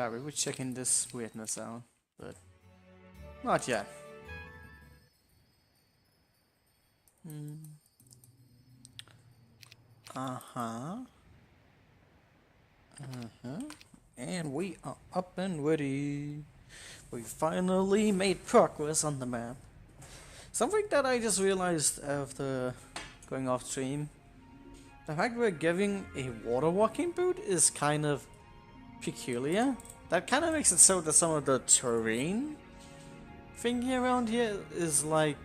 Yeah, we were checking this weirdness out, but not yet. Uh-huh. And we are up and ready. We finally made progress on the map. Something that I just realized after going off stream. The fact we're giving a water walking boot is kind of peculiar. That kind of makes it so that some of the terrain thingy around here is like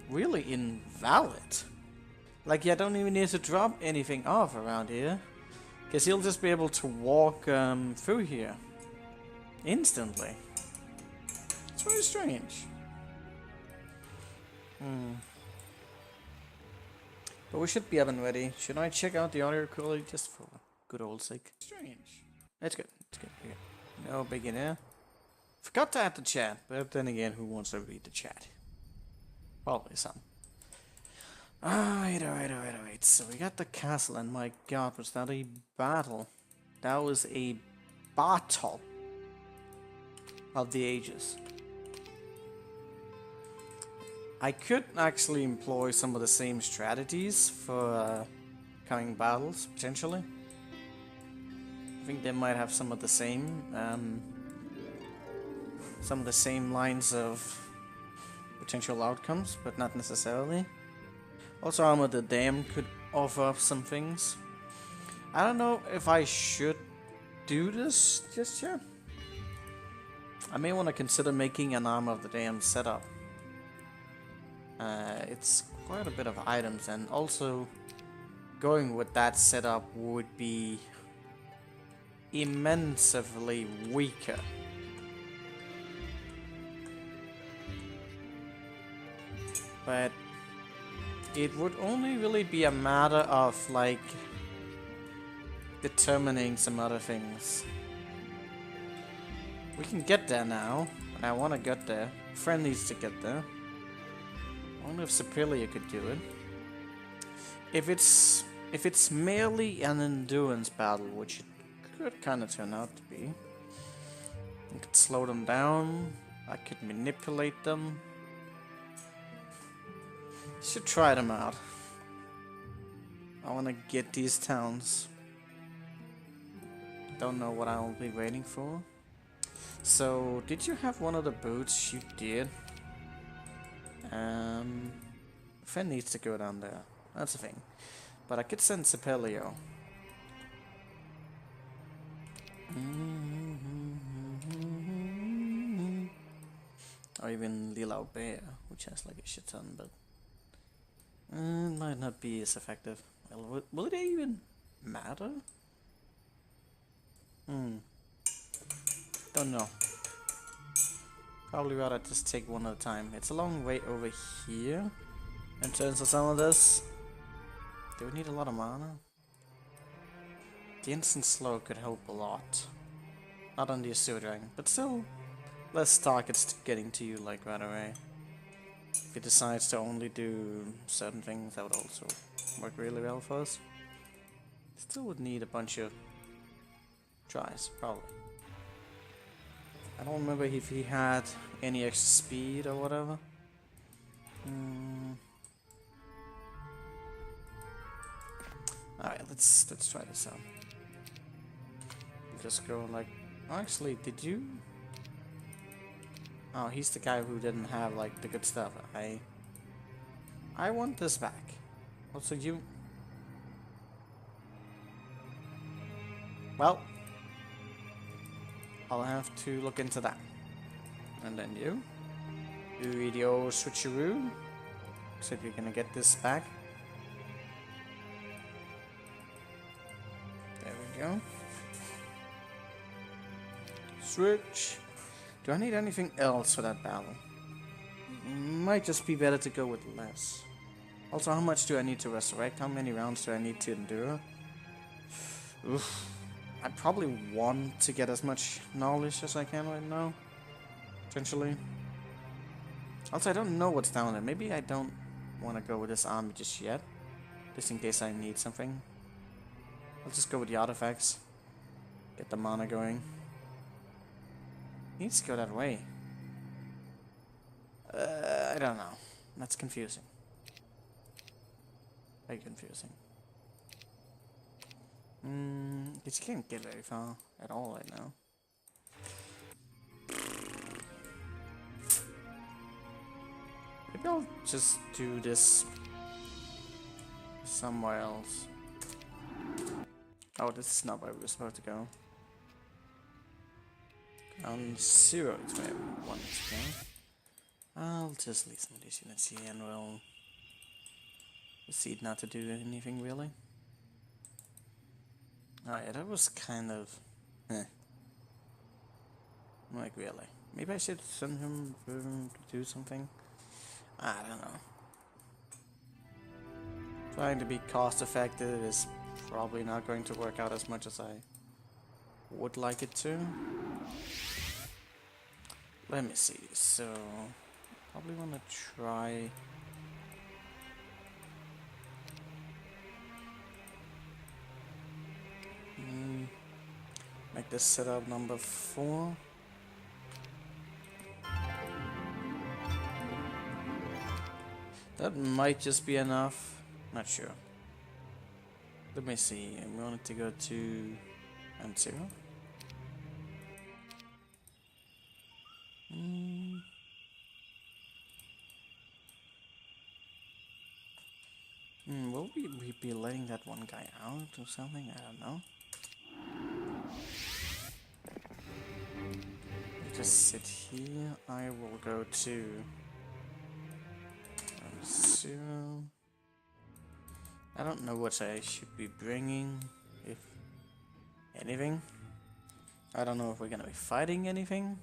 really invalid. Like, you don't even need to drop anything off around here, because you'll just be able to walk through here instantly. It's very strange. But we should be up and ready. Should I check out the audio quality just for good old sake? Strange. It's good. It's good. No biggie there. Forgot to add the chat, but then again, who wants to read the chat? Probably some. Alright. So we got the castle, and my god, was that a battle? That was a battle of the ages. I could actually employ some of the same strategies for coming battles, potentially. I think they might have some of the same lines of potential outcomes, but not necessarily. Also, Armor the Dam could offer up some things. I don't know if I should do this just yet. I may want to consider making an Armor of the Dam setup. It's quite a bit of items, and also going with that setup would be immensely weaker. But it would only really be a matter of like determining some other things. We can get there now, and I want to get there. Friend needs to get there. I wonder if Superior could do it. If it's merely an endurance battle, which it could kind of turn out to be, I could slow them down. I could manipulate them. Should try them out. I want to get these towns. Don't know what I'll be waiting for. So, did you have one of the boots? You did. Fen needs to go down there. That's the thing. But I could send Sepelio. Or even Lilau Bear, which has like a shit ton, but it might not be as effective. Well, will it even matter? Don't know. Probably rather just take one at a time. It's a long way over here in terms of some of this. Do we need a lot of mana? The instant slow could help a lot. Not on the Asura Dragon, but still less targets getting to you like right away. If it decides to only do certain things, that would also work really well for us. Still would need a bunch of tries, probably. I don't remember if he had any extra speed or whatever. Alright, let's try this out. Just go like, oh, actually, did you? Oh, he's the guy who didn't have like the good stuff. I want this back. Also, you. Well, I'll have to look into that. And then you. Do video switcheroo. So if you're gonna get this back. There we go. Switch. Do I need anything else for that battle? Might just be better to go with less. Also, how much do I need to resurrect? How many rounds do I need to endure? Oof. I probably want to get as much knowledge as I can right now. Potentially. Also, I don't know what's down there. Maybe I don't want to go with this army just yet. Just in case I need something. I'll just go with the artifacts. Get the mana going. He needs to go that way. I don't know. That's confusing. Very confusing. Because you can't get very far at all right now. Maybe I'll just do this somewhere else. Oh, this is not where we were supposed to go. 0 is where we wanted to go. I'll just leave some of these units here and we'll proceed not to do anything really. Oh yeah, that was kind of... Like really. Maybe I should send him to do something? I don't know. Trying to be cost effective is probably not going to work out as much as I would like it to. Let me see, so probably want to try make this setup number 4. That might just be enough. Not sure. Let me see. I wanted to go to M0. Will we be letting that one guy out or something? I don't know. Just sit here. I will go to 0. I don't know what I should be bringing, if anything. I don't know if we're gonna be fighting anything.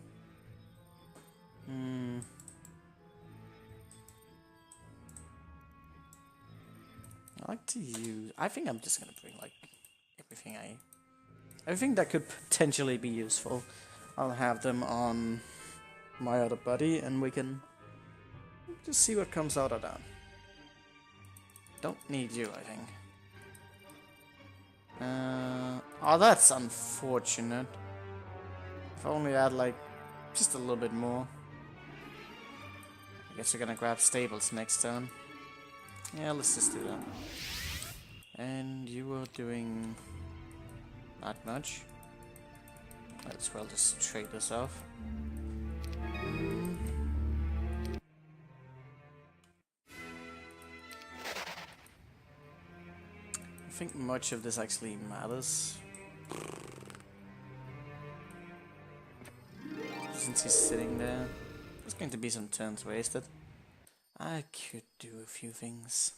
I like to use... I think I'm just gonna bring like everything that could potentially be useful. I'll have them on my other buddy and we can just see what comes out of that. Don't need you, I think. Oh, that's unfortunate. If only I had like just a little bit more. I guess we're gonna grab stables next turn. Yeah, let's just do that. And you were doing not much. Might as well just trade this off. I think much of this actually matters. Since he's sitting there, there's going to be some turns wasted. I could do a few things.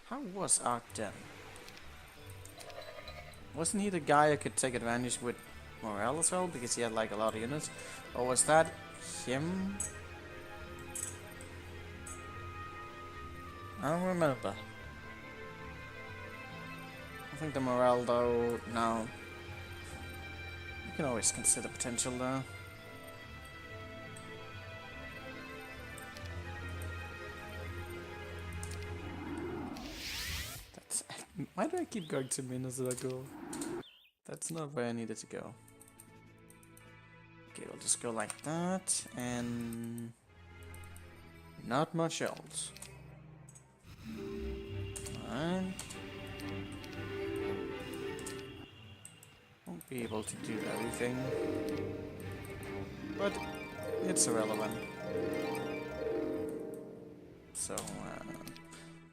How was Ark done? Wasn't he the guy I could take advantage with morale as well? Because he had like a lot of units? Or was that him? I don't remember. I think the morale though, no. You can always consider potential there. Why do I keep going to Minnesota? That's not where I needed to go. Okay, we'll just go like that, and not much else. Alright. Won't be able to do everything, but it's irrelevant. So,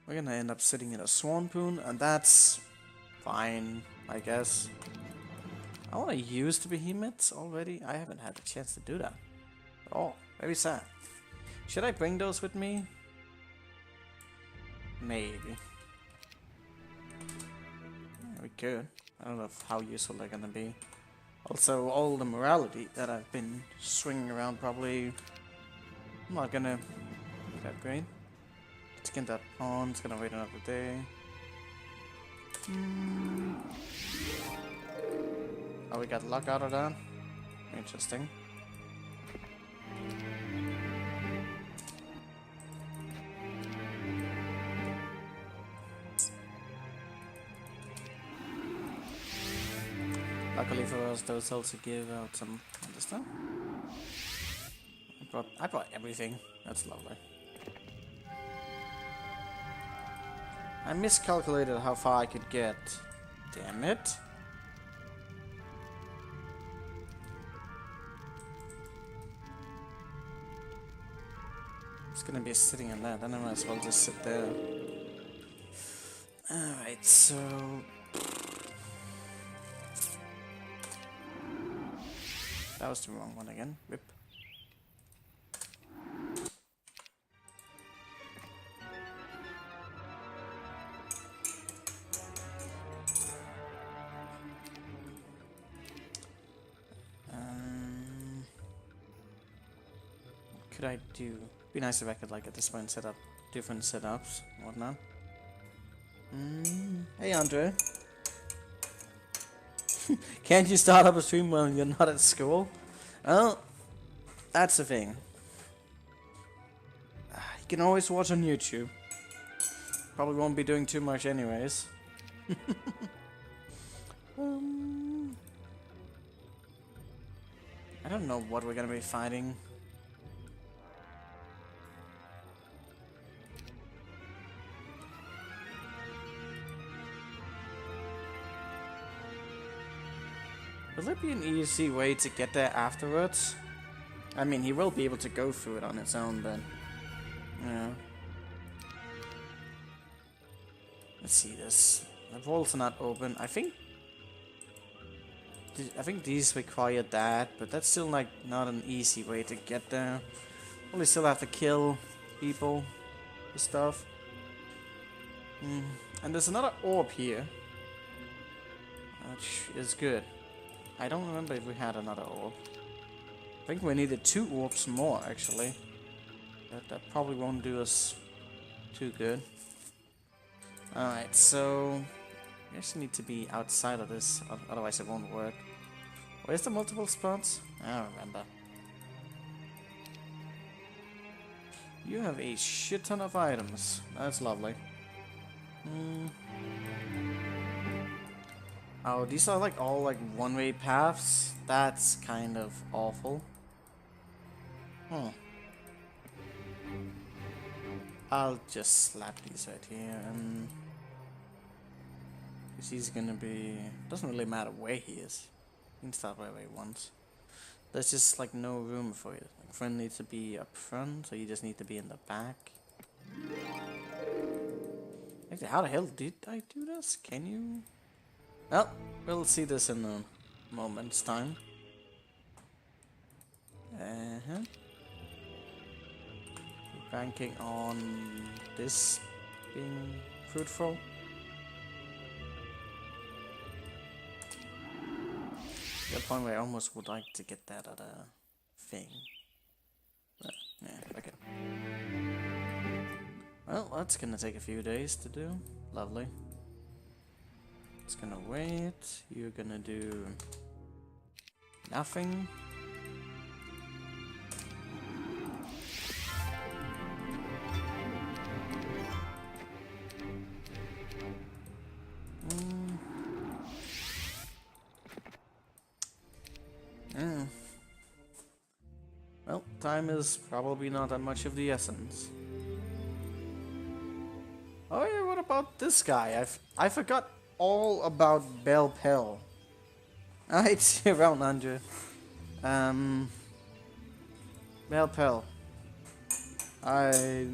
we're gonna end up sitting in a Swanpoon, and that's fine, I guess. I wanna use the behemoths already. I haven't had a chance to do that at all. Very sad. Should I bring those with me? Maybe. Yeah, we could. I don't know how useful they're gonna be. Also, all the morality that I've been swinging around probably... I'm not gonna be that great. Let's get that pawn, it's gonna wait another day. Oh, we got luck out of that? Interesting. Luckily for us, those also give out some other stuff. I brought everything. That's lovely. I miscalculated how far I could get. Damn it. It's gonna be sitting in that, then I might as well just sit there. Alright, so... that was the wrong one again. Rip. What could I do? Be nice if I could, like, at this point set up different setups and whatnot. Hey, Andre. Can't you start up a stream when you're not at school? Well, that's the thing. You can always watch on YouTube. Probably won't be doing too much anyways. I don't know what we're gonna be fighting. Will there be an easy way to get there afterwards? I mean, he will be able to go through it on its own, but... yeah. Let's see this. The vaults are not open. I think these require that, but that's still like not an easy way to get there. Probably still have to kill people and stuff. And there's another orb here, which is good. I don't remember if we had another orb. I think we needed 2 orbs more, actually. That probably won't do us too good. Alright, so... we actually need to be outside of this, otherwise it won't work. Where's the multiple spots? I don't remember. You have a shit ton of items. That's lovely. Oh, these are like all like one-way paths? That's kind of awful. I'll just slap these right here and... because he's gonna be... doesn't really matter where he is. He can start wherever he wants. There's just like no room for it. Like, friend needs to be up front, so you just need to be in the back. Actually, how the hell did I do this? Can you... well, we'll see this in a moment's time. Banking on this being fruitful. The point where I almost would like to get that other thing. But, yeah, okay. Well, that's gonna take a few days to do. Lovely. It's gonna wait. You're gonna do nothing. Well, time is probably not that much of the essence. Oh yeah, what about this guy? I forgot all about Bell Pell. It's around 100. Bell Pell. I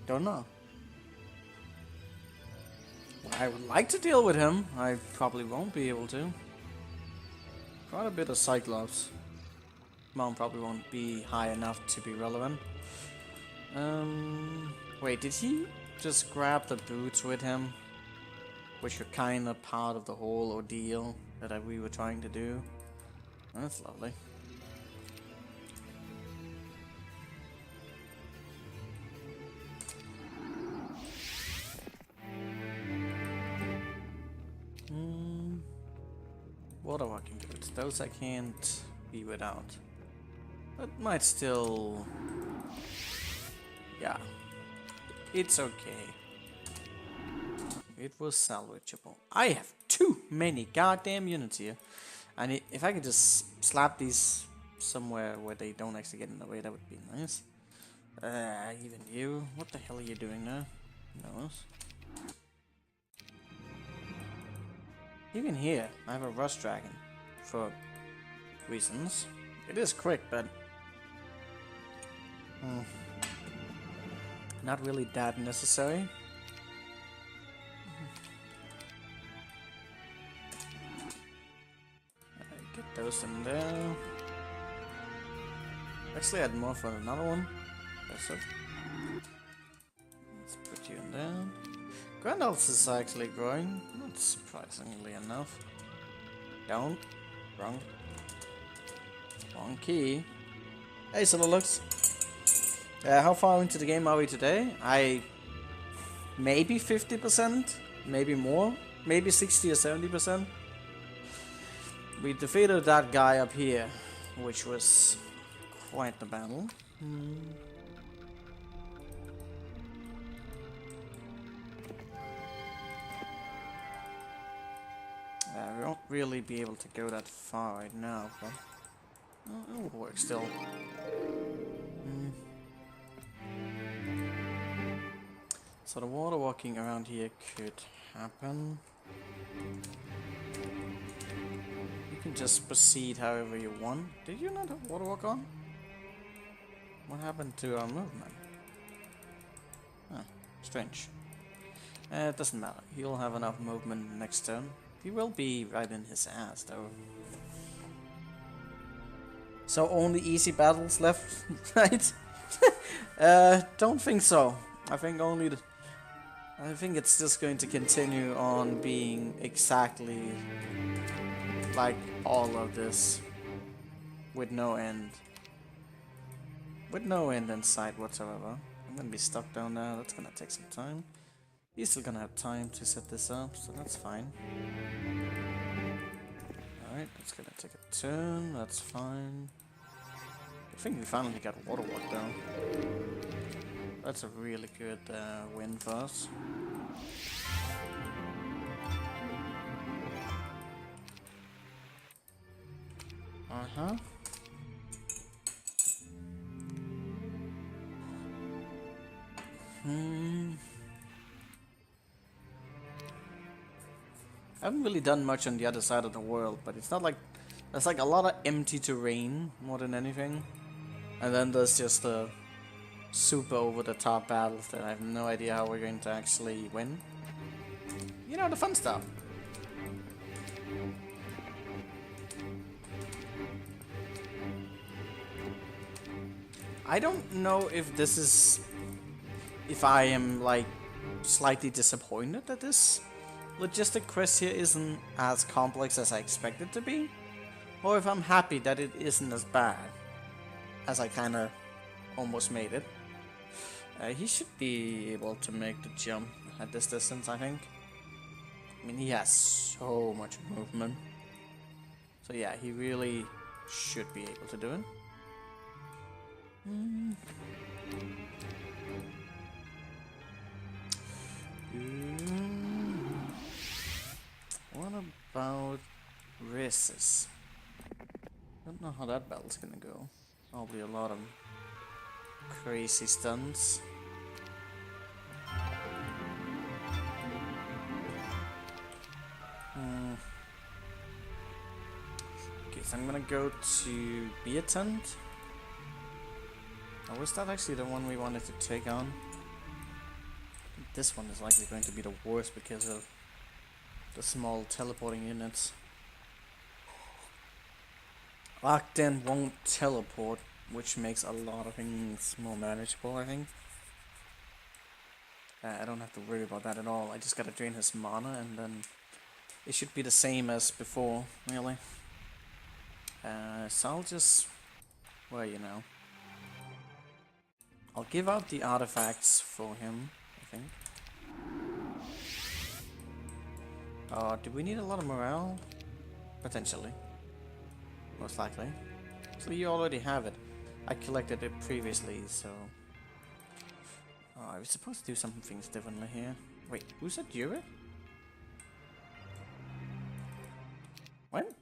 don't know. I would like to deal with him. I probably won't be able to. Quite a bit of Cyclops. Mount probably won't be high enough to be relevant. Wait, did he just grab the boots with him? Which are kind of part of the whole ordeal that we were trying to do. That's lovely. Water walking boots. Those I can't be without. That might still... yeah. It's okay. It was salvageable. I have too many goddamn units here. And if I could just slap these somewhere where they don't actually get in the way, that would be nice. Even you. What the hell are you doing there? No. Even here, I have a Rust Dragon. For reasons. It is quick, but... not really that necessary. Get those in there. Actually, I had more for another one. That's it. Let's put you in there. Grandals is actually growing, not surprisingly enough. Don't. Wrong. Wrong key. Hey, Sololux. How far into the game are we today? Maybe 50%, maybe more, maybe 60 or 70%. We defeated that guy up here, which was quite the battle. We won't really be able to go that far right now, but it will work still. So the water walking around here could happen. You can just proceed however you want. Did you not have water walk on? What happened to our movement? Huh, strange. It doesn't matter. He'll have enough movement next turn. He will be right in his ass though. So only easy battles left, right? Don't think so. I think it's just going to continue on being exactly like all of this, with no end. With no end in sight whatsoever. I'm gonna be stuck down there, that's gonna take some time. He's still gonna have time to set this up, so that's fine. Alright, that's gonna take a turn, that's fine. I think we finally got water walk down. That's a really good win for us. Uh-huh. I haven't really done much on the other side of the world, but it's not like... There's like a lot of empty terrain more than anything. And then there's just the super over-the-top battles that I have no idea how we're going to actually win. You know, the fun stuff. I don't know if this is... If I am, like, slightly disappointed that this logistic quest here isn't as complex as I expected it to be. Or if I'm happy that it isn't as bad as I kinda almost made it. He should be able to make the jump at this distance, I think. I mean, he has so much movement. So yeah, he really should be able to do it. What about races? I don't know how that battle's gonna go. Probably a lot of crazy stunts. Okay, so I'm gonna go to be a tent. Or was that actually the one we wanted to take on? I think this one is likely going to be the worst because of the small teleporting units. Locked-in won't teleport, which makes a lot of things more manageable, I think. I don't have to worry about that at all. I just gotta drain his mana and then it should be the same as before, really. So I'll just... well, you know. I'll give out the artifacts for him, I think. Do we need a lot of morale? Potentially. Most likely. So you already have it. I collected it previously, so... I was supposed to do some things differently here. Wait, who's that, Yuri? What?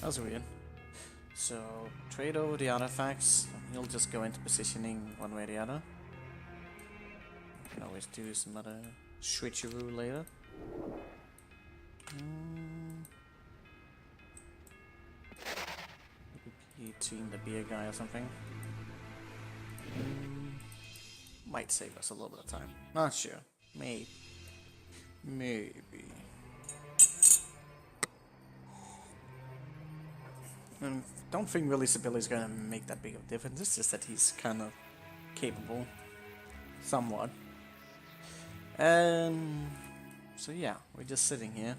was weird. So, trade over the artifacts. He'll just go into positioning one way or the other. Can always do some other switcheroo later. Maybe between the beer guy or something. Might save us a little bit of time. Not sure. Maybe. And don't think really Sibylla's gonna make that big of a difference. It's just that he's kind of capable. Somewhat. So yeah, we're just sitting here.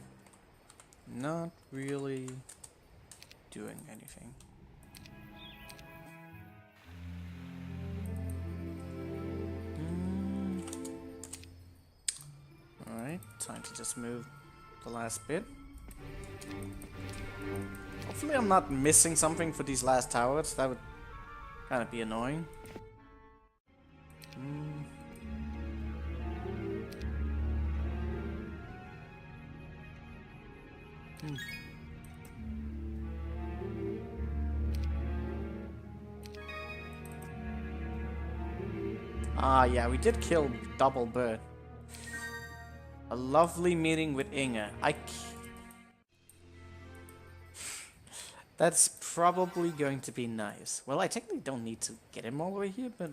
Not really doing anything. Alright, time to just move the last bit. Hopefully I'm not missing something for these last towers. That would kind of be annoying. Ah, yeah, we did kill Double Bird. A lovely meeting with Inge. That's probably going to be nice. Well, I technically don't need to get him all the way here, but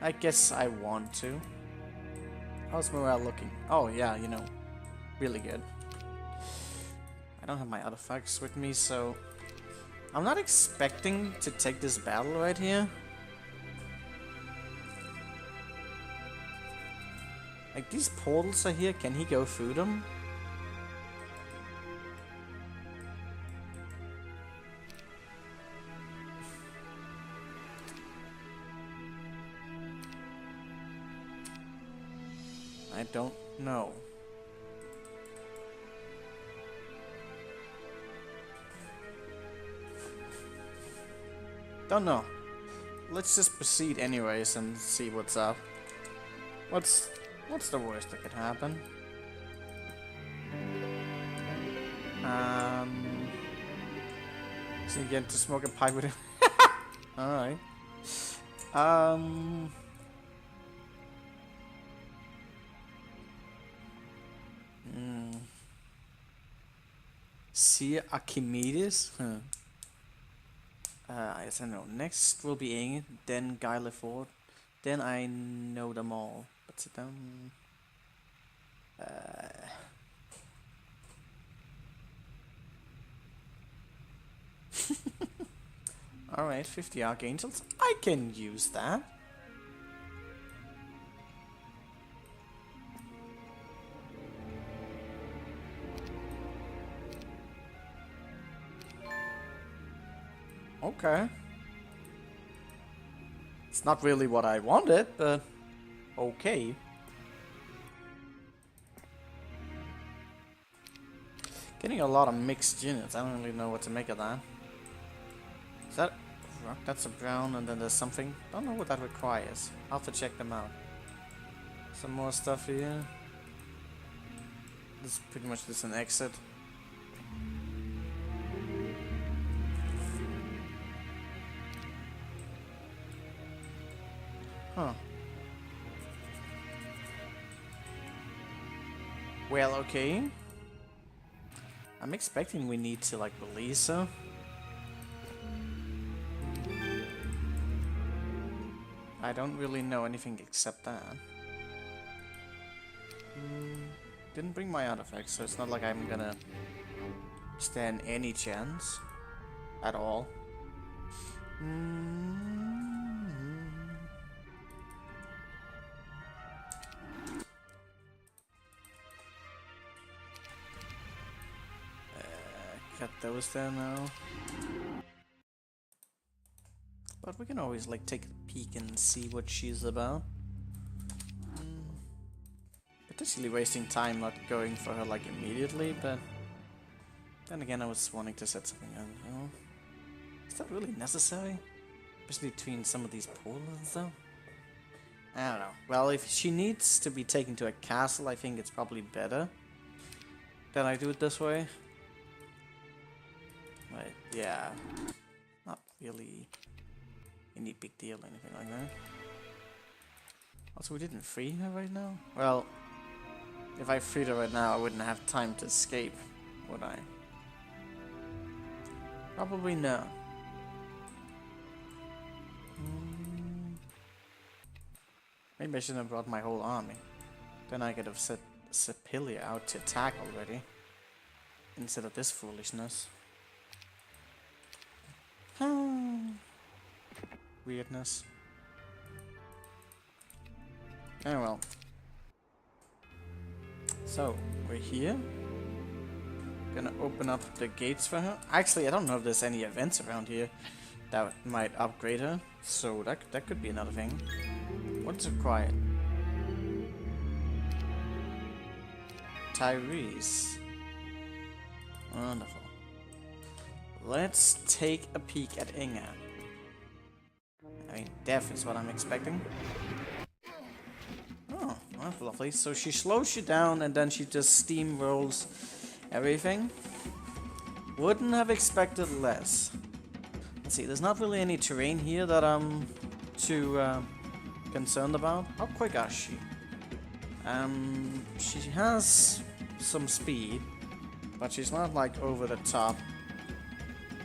I guess I want to. How's morale looking? Oh, yeah, you know, really good. I don't have my artifacts with me, so I'm not expecting to take this battle right here. Like, these portals are here, can he go through them? I don't know. Don't know. Let's just proceed anyways and see what's up. What's the worst that could happen? So you get to smoke a pipe with him. Alright. See Archimedes? Huh. I don't know. Next will be Inge, then Guy Lefort. Then I know them all. But sit down. Alright, 50 Archangels. I can use that. Okay. It's not really what I wanted, but okay. Getting a lot of mixed units. I don't really know what to make of that. Is that rock? That's a brown, and then there's something. Don't know what that requires. I'll have to check them out. Some more stuff here. This is pretty much just an exit. Huh. Well, okay. I'm expecting we need to, like, release her. I don't really know anything except that. Didn't bring my artifacts, so it's not like I'm gonna stand any chance at all. Got those there now. But we can always like take a peek and see what she's about. Potentially wasting time not going for her like immediately, but then again I was wanting to set something up, you know? Is that really necessary? Especially between some of these portals and stuff? I don't know. Well, if she needs to be taken to a castle, I think it's probably better that I do it this way. But yeah, not really any big deal or anything like that. Also, we didn't free her right now? Well, if I freed her right now, I wouldn't have time to escape, would I? Probably no. Maybe I shouldn't have brought my whole army. Then I could have set Sepilia out to attack already. Instead of this foolishness. Weirdness. Oh well. So, we're here. Gonna open up the gates for her. Actually, I don't know if there's any events around here that might upgrade her. So that could be another thing. What's required? Tyrese. Wonderful. Let's take a peek at Inga. I mean, death is what I'm expecting. Oh, that's lovely. So she slows you down and then she just steamrolls everything. Wouldn't have expected less. Let's see, there's not really any terrain here that I'm too concerned about. How quick is she? She has some speed, but she's not like over the top.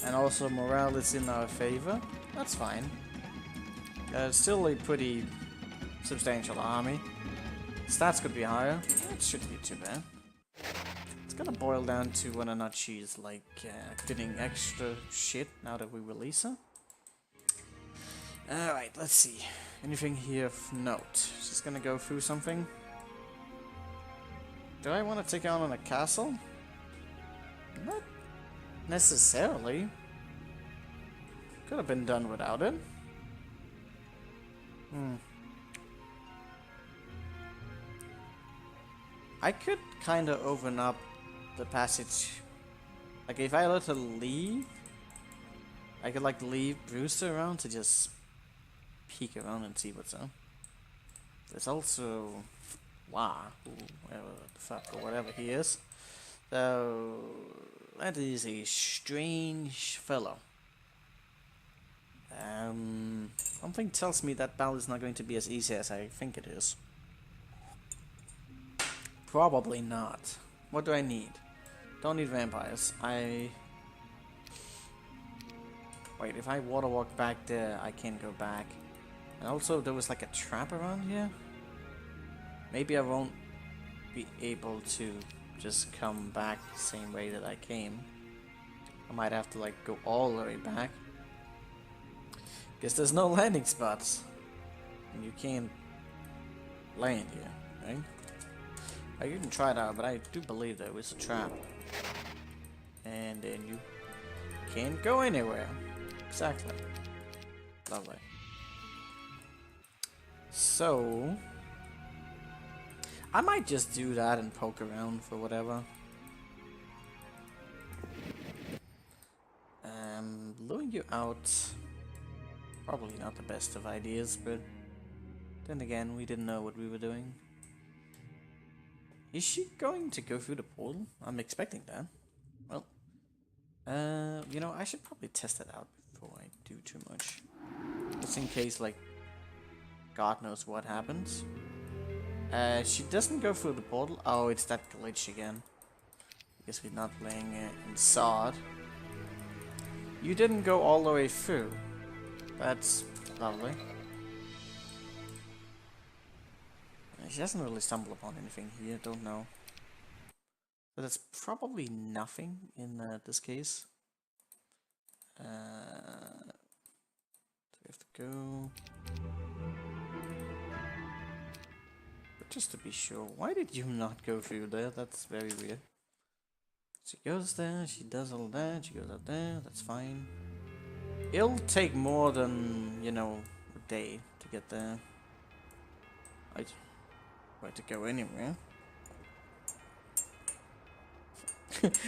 And also morale is in our favor. That's fine. Still a pretty substantial army. Stats could be higher. It shouldn't be too bad. It's gonna boil down to whether or not she's like getting extra shit now that we release her. Alright, let's see. Anything here of note? She's gonna go through something. Do I want to take her on a castle? Not necessarily. Could have been done without it. I could kind of open up the passage. Like, if I let her leave, I could, like, leave Brewster around to just peek around and see what's up. There's also whatever the fuck or whatever he is. So, that is a strange fellow. Something tells me that battle is not going to be as easy as I think it is. Probably not. What do I need? Don't need vampires. Wait, if I water walk back there, I can't go back. And also, there was like a trap around here. Maybe I won't be able to just come back the same way that I came. I might have to like go all the way back. Guess there's no landing spots. And you can't land here, right? You can try it out, but I do believe there was a trap. And then you can't go anywhere. Exactly. Lovely. So, I might just do that and poke around for whatever. Luring you out, probably not the best of ideas, but then again, we didn't know what we were doing. Is she going to go through the portal? I'm expecting that. Well, you know, I should probably test it out before I do too much. Just in case, like, God knows what happens. She doesn't go through the portal. Oh, it's that glitch again. Because we're not playing in SOD. You didn't go all the way through. That's lovely. She doesn't really stumble upon anything here, don't know. But it's probably nothing in this case. So we have to go. But just to be sure, why did you not go through there? That's very weird. She goes there, she does all that, she goes up there, that's fine. It'll take more than, you know, a day to get there. Where to go anywhere.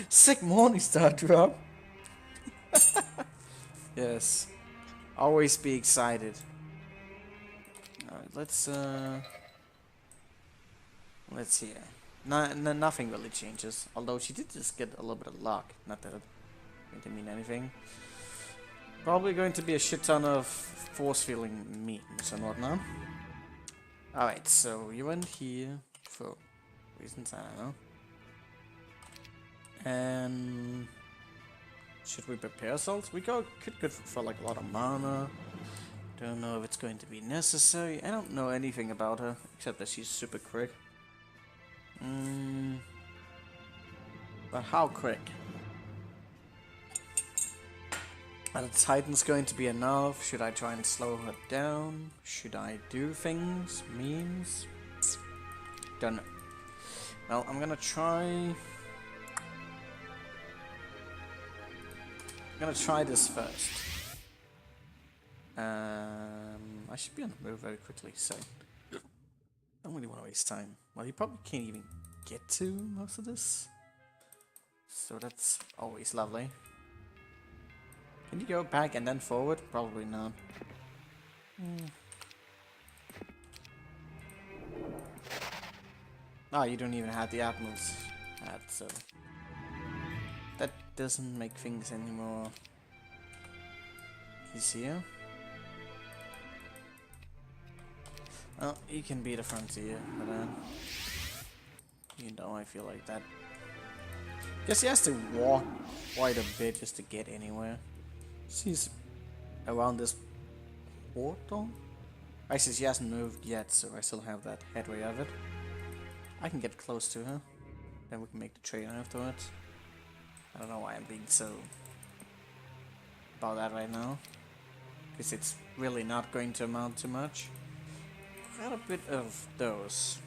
Sick Morningstar drop. Yes. Always be excited. Alright, let's see here. Nothing really changes. Although she did just get a little bit of luck. Not that going to mean anything. Probably going to be a shit ton of force feeling memes and whatnot. Alright, so you went here for reasons I don't know. And should we prepare ourselves? We could go for like a lot of mana. Don't know if it's going to be necessary. I don't know anything about her except that she's super quick. But how quick? Are the Titans going to be enough? Should I try and slow her down? Should I do things? Memes? Don't know. Well, I'm gonna try this first. I should be on the move very quickly, so I don't really want to waste time. Well, you probably can't even get to most of this, so that's always lovely. Can you go back and then forward? Probably not. Ah, you don't even have the Admiral's hat, so that doesn't make things any more easier. Well, you can be the frontier, but you know I feel like that. Guess he has to walk quite a bit just to get anywhere. She's around this portal. Actually, she hasn't moved yet, so I still have that headway of it. I can get close to her, then we can make the trade afterwards. I don't know why I'm being so about that right now, because it's really not going to amount to much. Got a bit of those.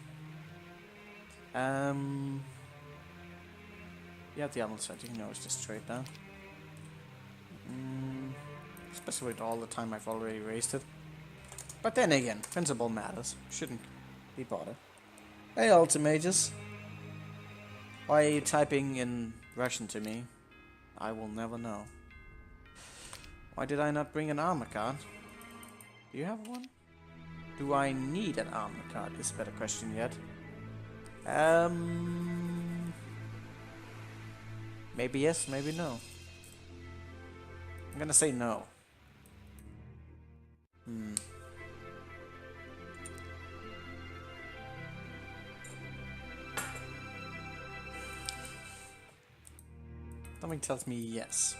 Yeah, the other side, you know, it's just straight down. Especially with all the time I've already wasted. But then again, principle matters. Shouldn't be bothered. Hey, Ultimages. Why are you typing in Russian to me? I will never know. Why did I not bring an armor card? Do you have one? Do I need an armor card? Is a better question yet. Maybe yes, maybe no. I'm gonna say no. Something tells me yes.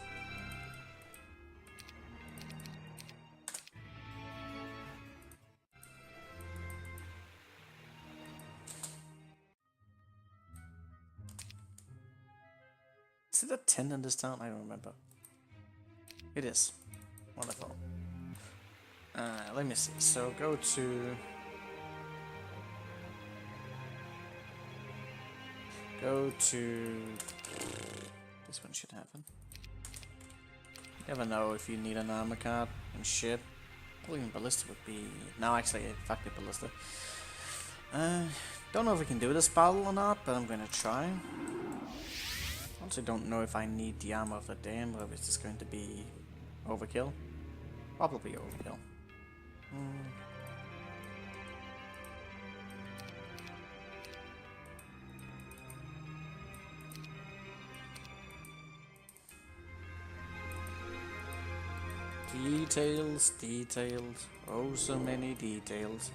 Is it a 10 in this town? I don't remember. It is. Wonderful. Let me see. So go to... This one should happen. You never know if you need an armor card and shit. Even Ballista would be... No, actually, fuck the Ballista. Don't know if we can do this battle or not, but I'm gonna try. Also don't know if I need the armor of the dam, or if it's just going to be overkill. Probably overkill. Details, details, oh so many details.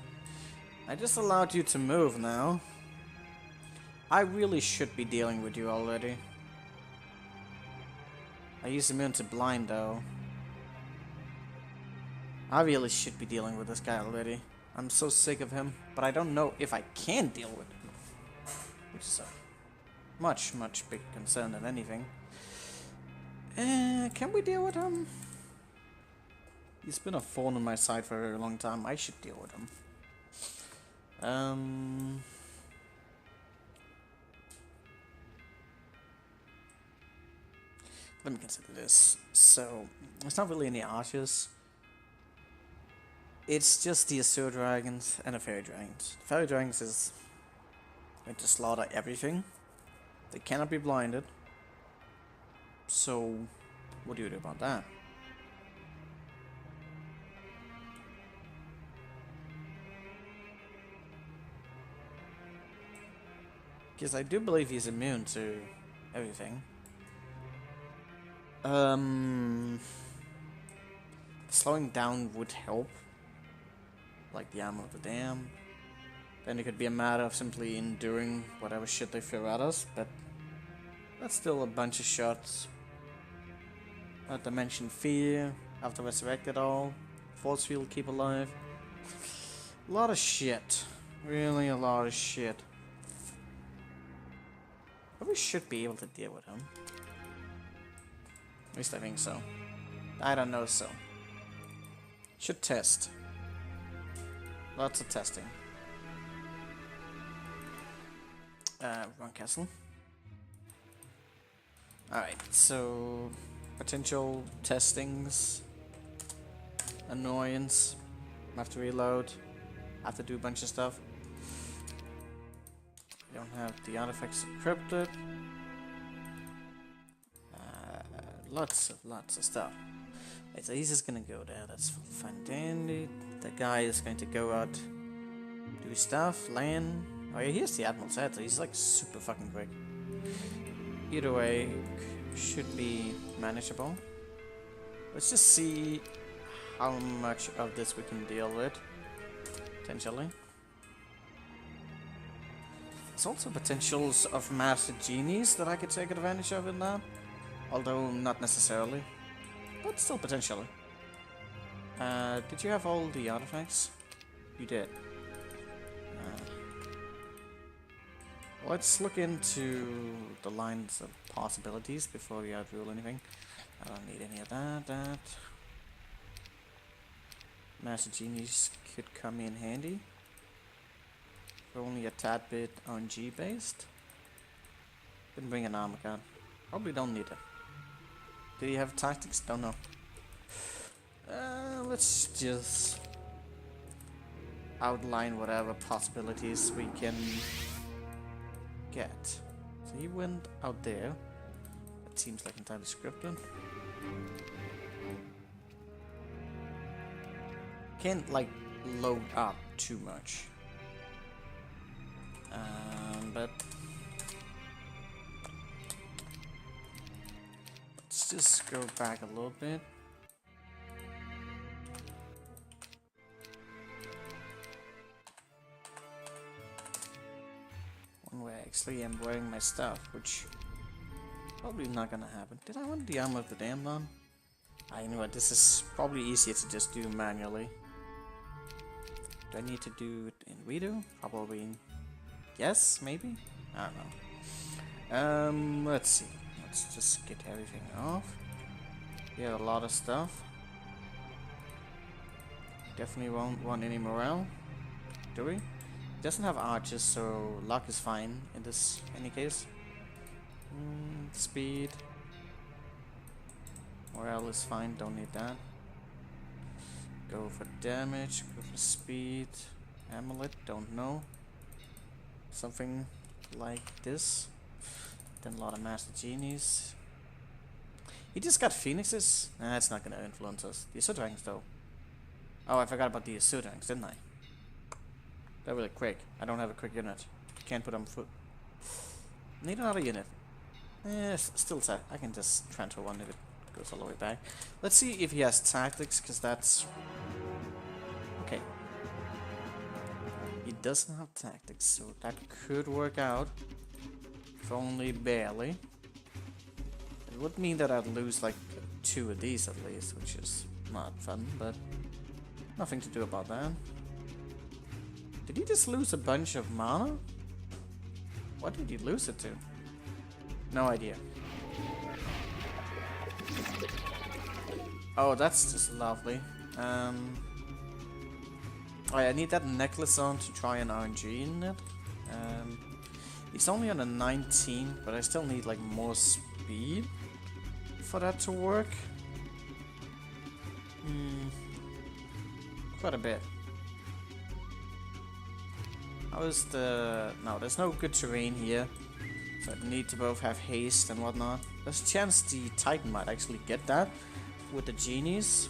I just allowed you to move now. I really should be dealing with you already. I use immune to blind though. I really should be dealing with this guy already. I'm so sick of him, but I don't know if I can deal with him. Which is a much, much bigger concern than anything. Can we deal with him? He's been a thorn in my side for a very long time. I should deal with him. Let me consider this. So, it's not really any archers. It's just the Azure Dragons and the Fairy Dragons. The Fairy Dragons is going to slaughter everything. They cannot be blinded. So, what do you do about that? Because I do believe he's immune to everything. Slowing down would help, like the arm of the dam. Then it could be a matter of simply enduring whatever shit they throw at us, but that's still a bunch of shots. Not to mention fear, have to resurrect it all, force field keep alive. A lot of shit. Really a lot of shit. But we should be able to deal with him. At least I think so. I don't know so. Should test. Lots of testing. Wrong castle. Alright, so potential testings. Annoyance. Have to reload. Have to do a bunch of stuff. We don't have the artifacts encrypted. Lots of stuff. Right, so he's just gonna go there. That's fine and dandy. The guy is going to go out, do stuff, land. Oh yeah, here's the Admiral's head, so he's like super fucking quick. Either way, should be manageable. Let's just see how much of this we can deal with, potentially. There's also potentials of master genies that I could take advantage of in that, although not necessarily, but still potentially. Did you have all the artifacts? You did. Let's look into the lines of possibilities before we outrule anything. I don't need any of that. Master Genies could come in handy. We're only a tad bit RNG based. Didn't bring an armor card. Probably don't need it. Did he have tactics? Don't know. Let's just outline whatever possibilities we can get. So he went out there. That seems like entirely scripted. Can't like load up too much. But let's just go back a little bit. One way actually I'm wearing my stuff, which probably not gonna happen. Did I want the armor of the damn on? I know what, this is probably easier to just do manually. Do I need to do it in redo? Probably yes, maybe? I don't know. Let's see. Let's just get everything off. We have a lot of stuff. Definitely won't want any morale. Do we? Doesn't have arches, so luck is fine in this any case. Speed. Morale is fine, don't need that. Go for damage, go for speed. Amulet, don't know. Something like this. Then a lot of Master Genies. He just got Phoenixes? Nah, that's not gonna influence us. The Asur Dragons though. Oh, I forgot about the Asur Dragons, didn't I? They're really quick. I don't have a quick unit. Can't put on foot. Need another unit. Still set. I can just transfer one if it goes all the way back. Let's see if he has tactics, because that's... Okay. He doesn't have tactics, so that could work out. If only barely. It would mean that I'd lose like 2 of these at least, which is not fun, but nothing to do about that. Did he just lose a bunch of mana? What did he lose it to? No idea. Oh, that's just lovely. Oh yeah, I need that necklace on to try an RNG in it. It's only on a 19, but I still need like more speed for that to work. Quite a bit. How is the... No, there's no good terrain here. So I need to both have haste and whatnot. There's a chance the Titan might actually get that with the genies.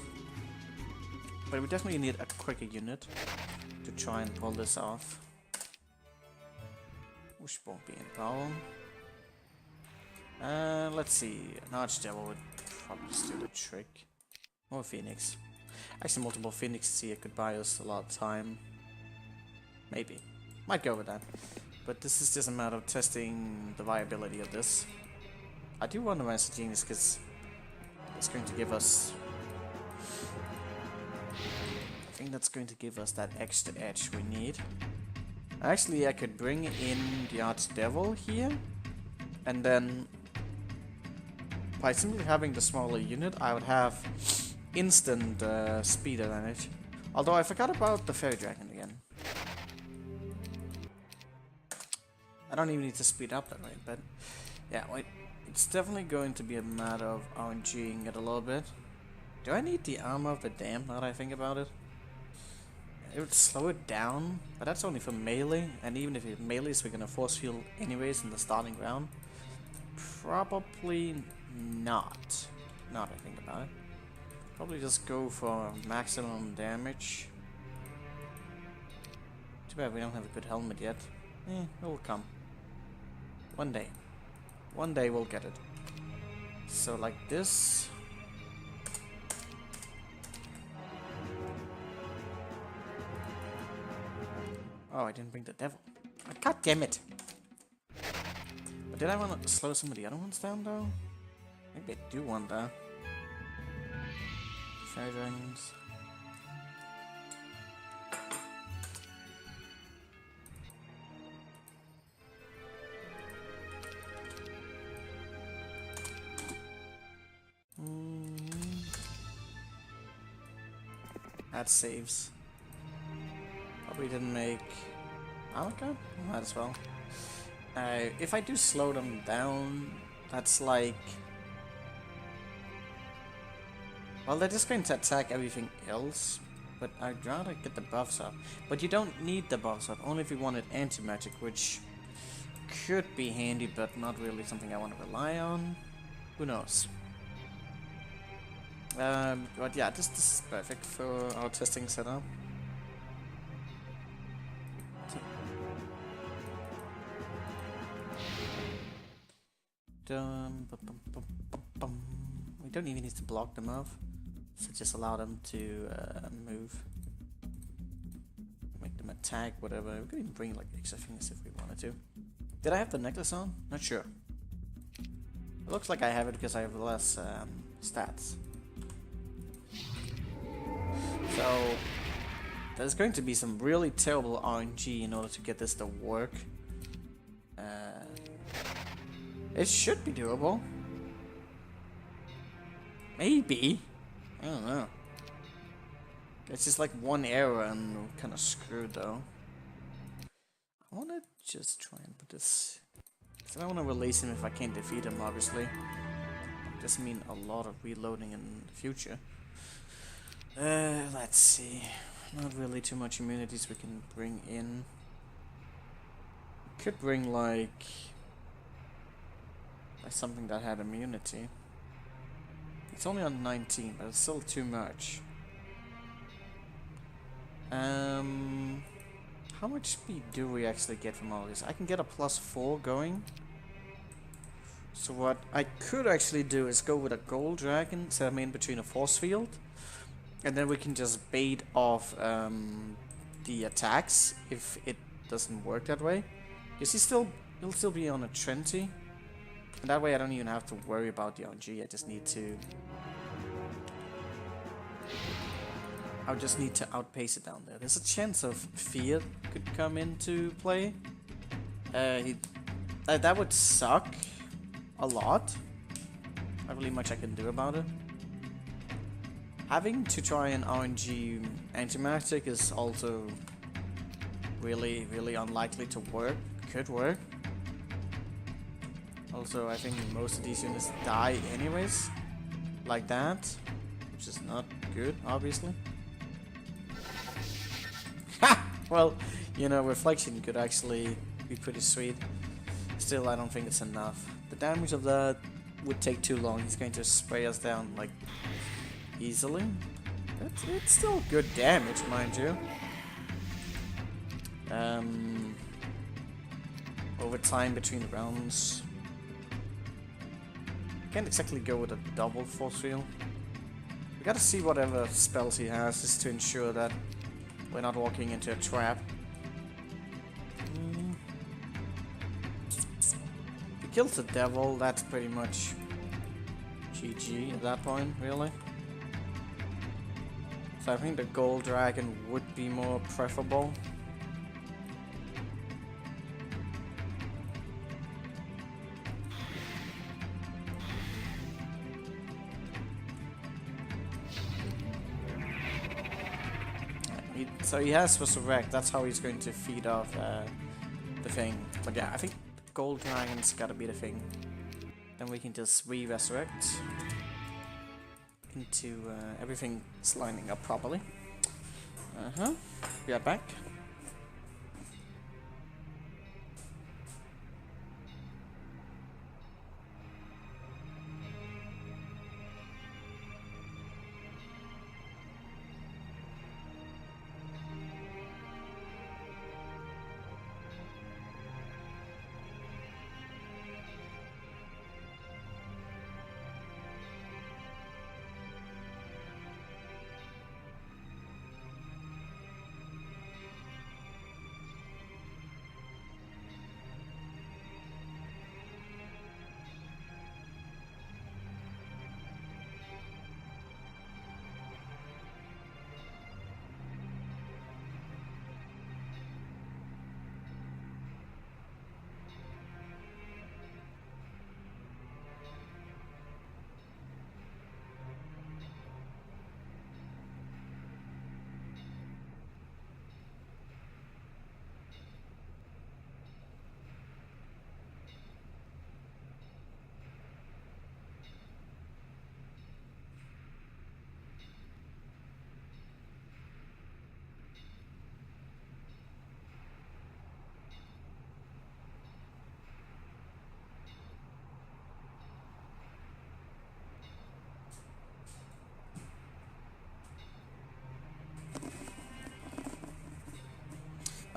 But we definitely need a quicker unit to try and pull this off. Which won't be any problem. Let's see. An Archdevil would probably just do the trick. Or Phoenix. Actually, multiple Phoenix here could buy us a lot of time. Maybe. Might go with that. But this is just a matter of testing the viability of this. I do want the Master Genius because it's going to give us... I think that's going to give us that extra edge we need. Actually, I could bring in the Archdevil here. And then... by simply having the smaller unit, I would have instant speed advantage. Although I forgot about the Fairy Dragon again. I don't even need to speed up that rate, but yeah, wait. It's definitely going to be a matter of RNGing it a little bit. Do I need the Armor of the Damned now that I think about it? It would slow it down, but that's only for melee, and even if it melees, we're gonna force field anyways in the starting round. Probably not. Now that I think about it. Probably just go for maximum damage. Too bad we don't have a good helmet yet. It'll come. One day. One day we'll get it. So like this. Oh, I didn't bring the devil. God damn it. But did I want to slow some of the other ones down though? Maybe I do want that. Fairy dragons. That saves. Probably didn't make... Alaka? Might as well. If I do slow them down, that's like... well, they're just going to attack everything else, but I'd rather get the buffs up. But you don't need the buffs up, only if you wanted anti-magic, which could be handy, but not really something I want to rely on. Who knows? But yeah, this is perfect for our testing setup. We don't even need to block them off, so just allow them to move. Make them attack, whatever. We could even bring like extra things if we wanted to. Did I have the necklace on? Not sure. It looks like I have it because I have less stats. So there's going to be some really terrible RNG in order to get this to work. It should be doable. Maybe. I don't know. It's just like one error and we're kind of screwed though. I want to just try and put this... I don't want to release him if I can't defeat him, obviously. It does mean a lot of reloading in the future. Let's see. Not really too much immunities we can bring in. Could bring like something that had immunity. It's only on 19, but it's still too much. How much speed do we actually get from all this? I can get a +4 going. So what I could actually do is go with a gold dragon, set him in between a force field. And then we can just bait off the attacks if it doesn't work that way. Because he'll still be on a 20. And that way I don't even have to worry about the RNG, I just need to... I'll just need to outpace it down there. There's a chance of fear could come into play. That would suck a lot. Not really much I can do about it. Having to try an RNG anti-magic is also really, really unlikely to work. Could work. Also, I think most of these units die anyways, like that, which is not good, obviously. Ha! Well, you know, reflection could actually be pretty sweet. Still, I don't think it's enough. The damage of that would take too long. He's going to spray us down, like, easily. It's still good damage, mind you. Over time between the rounds. Can't exactly go with a double force field. We gotta see whatever spells he has, just to ensure that we're not walking into a trap. If he kills the devil, that's pretty much GG at that point, really. So I think the gold dragon would be more preferable. So he has Resurrect, that's how he's going to feed off the thing. But yeah, I think Gold Dragon's gotta be the thing. Then we can just re-resurrect into everything's lining up properly. We are back.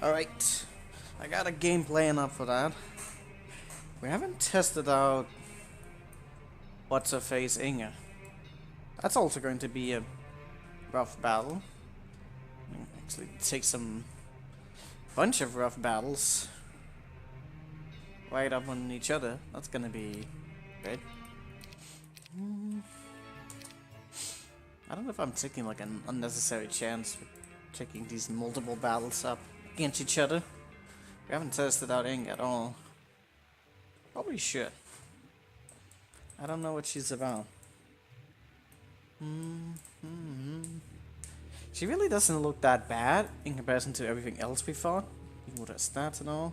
Alright, I got a game plan up for that. We haven't tested out what's her face Inge. That's also going to be a rough battle. Actually, take some bunch of rough battles right up on each other. That's gonna be good. I don't know if I'm taking like an unnecessary chance with taking these multiple battles up against each other. We haven't tested out Ing at all. Probably should. I don't know what she's about. She really doesn't look that bad in comparison to everything else we fought, even with her stats and all.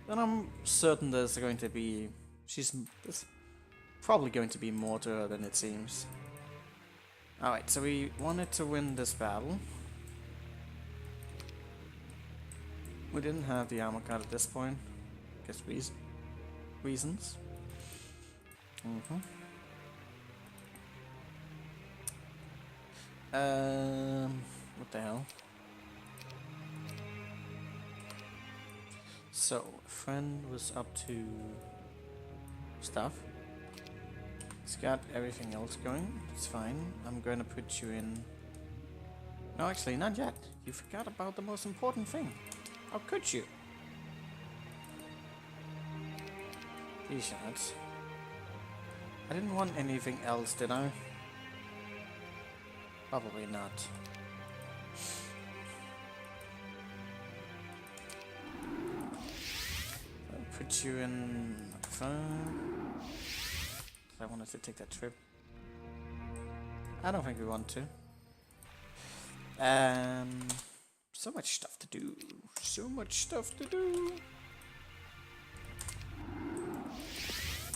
But I'm certain there's going to be... there's probably going to be more to her than it seems. Alright, so we wanted to win this battle. We didn't have the armor card at this point. Guess reasons. What the hell? So, friend was up to stuff. He's got everything else going. It's fine. I'm going to put you in... No, actually, not yet. You forgot about the most important thing. How could you? These shots. I didn't want anything else, did I? Probably not. I'll put you in phone. I wanted to take that trip. I don't think we want to. So much stuff to do. So much stuff to do.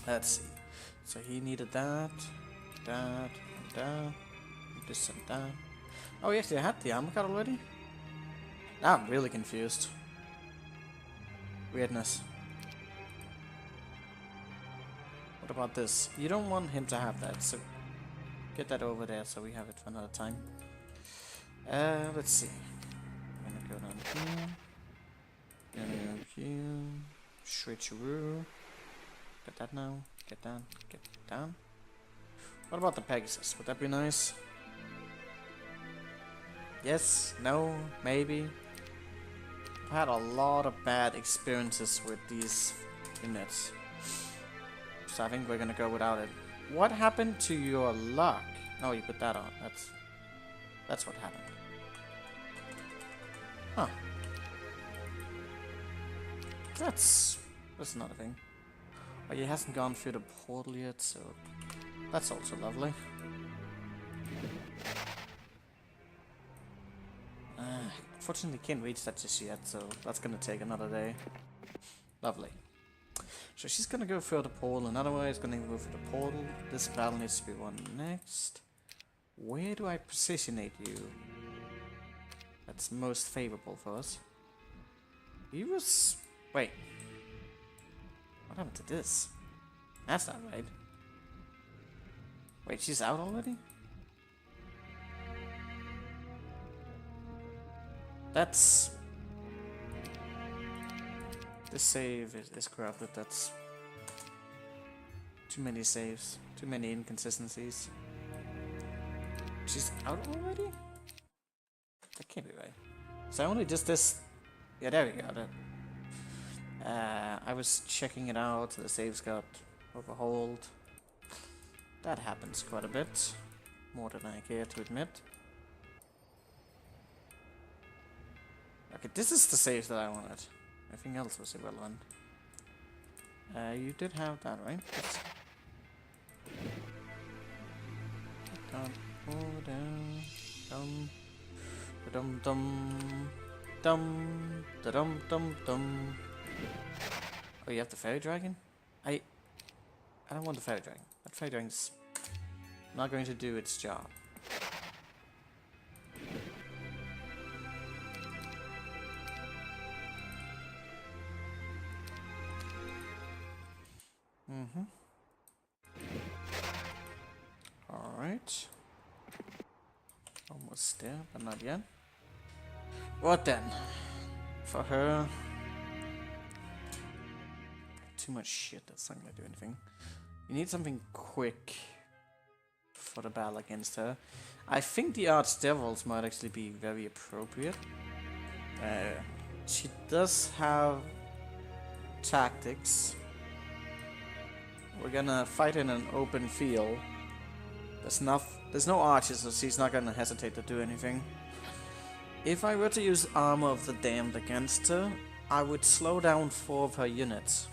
Let's see. So he needed that, that, that, this and that. Oh, yes, they had the armor card already? Now I'm really confused. Weirdness. What about this? You don't want him to have that, so get that over there so we have it for another time. Let's see. I'm gonna go down here. Gonna go here. Switcheroo. Got that now. get down, get down. What about the Pegasus? Would that be nice? Yes, no, maybe. I've had a lot of bad experiences with these units. So I think we're gonna go without it. What happened to your luck? Oh, you put that on. That's what happened. Huh. That's not a thing. Oh, he hasn't gone through the portal yet, so that's also lovely. Unfortunately, can't reach that just yet, so that's gonna take another day. Lovely. So she's gonna go through the portal, another way is gonna go through the portal. This battle needs to be won next. Where do I positionate you? That's most favorable for us. He was... Wait. What happened to this? That's not right. Wait, she's out already? That's... This save is corrupted, that's... Too many saves. Too many inconsistencies. She's out already? That can't be right. So I only just this... Yeah, there we go. I was checking it out, the saves got overhauled. That happens quite a bit. More than I care to admit. Okay, this is the save that I wanted. Everything else was irrelevant. You did have that, right? Down, oh, down, dum, dum, dum, dum, dum. Oh, you have the fairy dragon? I don't want the fairy dragon. That fairy dragon's not going to do its job. Alright. Almost there, but not yet. What then? For her... Too much shit, that's not gonna do anything. You need something quick for the battle against her. I think the Archdevils might actually be very appropriate. She does have tactics. We're gonna fight in an open field. There's no archers, so she's not gonna hesitate to do anything. If I were to use Armor of the Damned against her, I would slow down 4 of her units,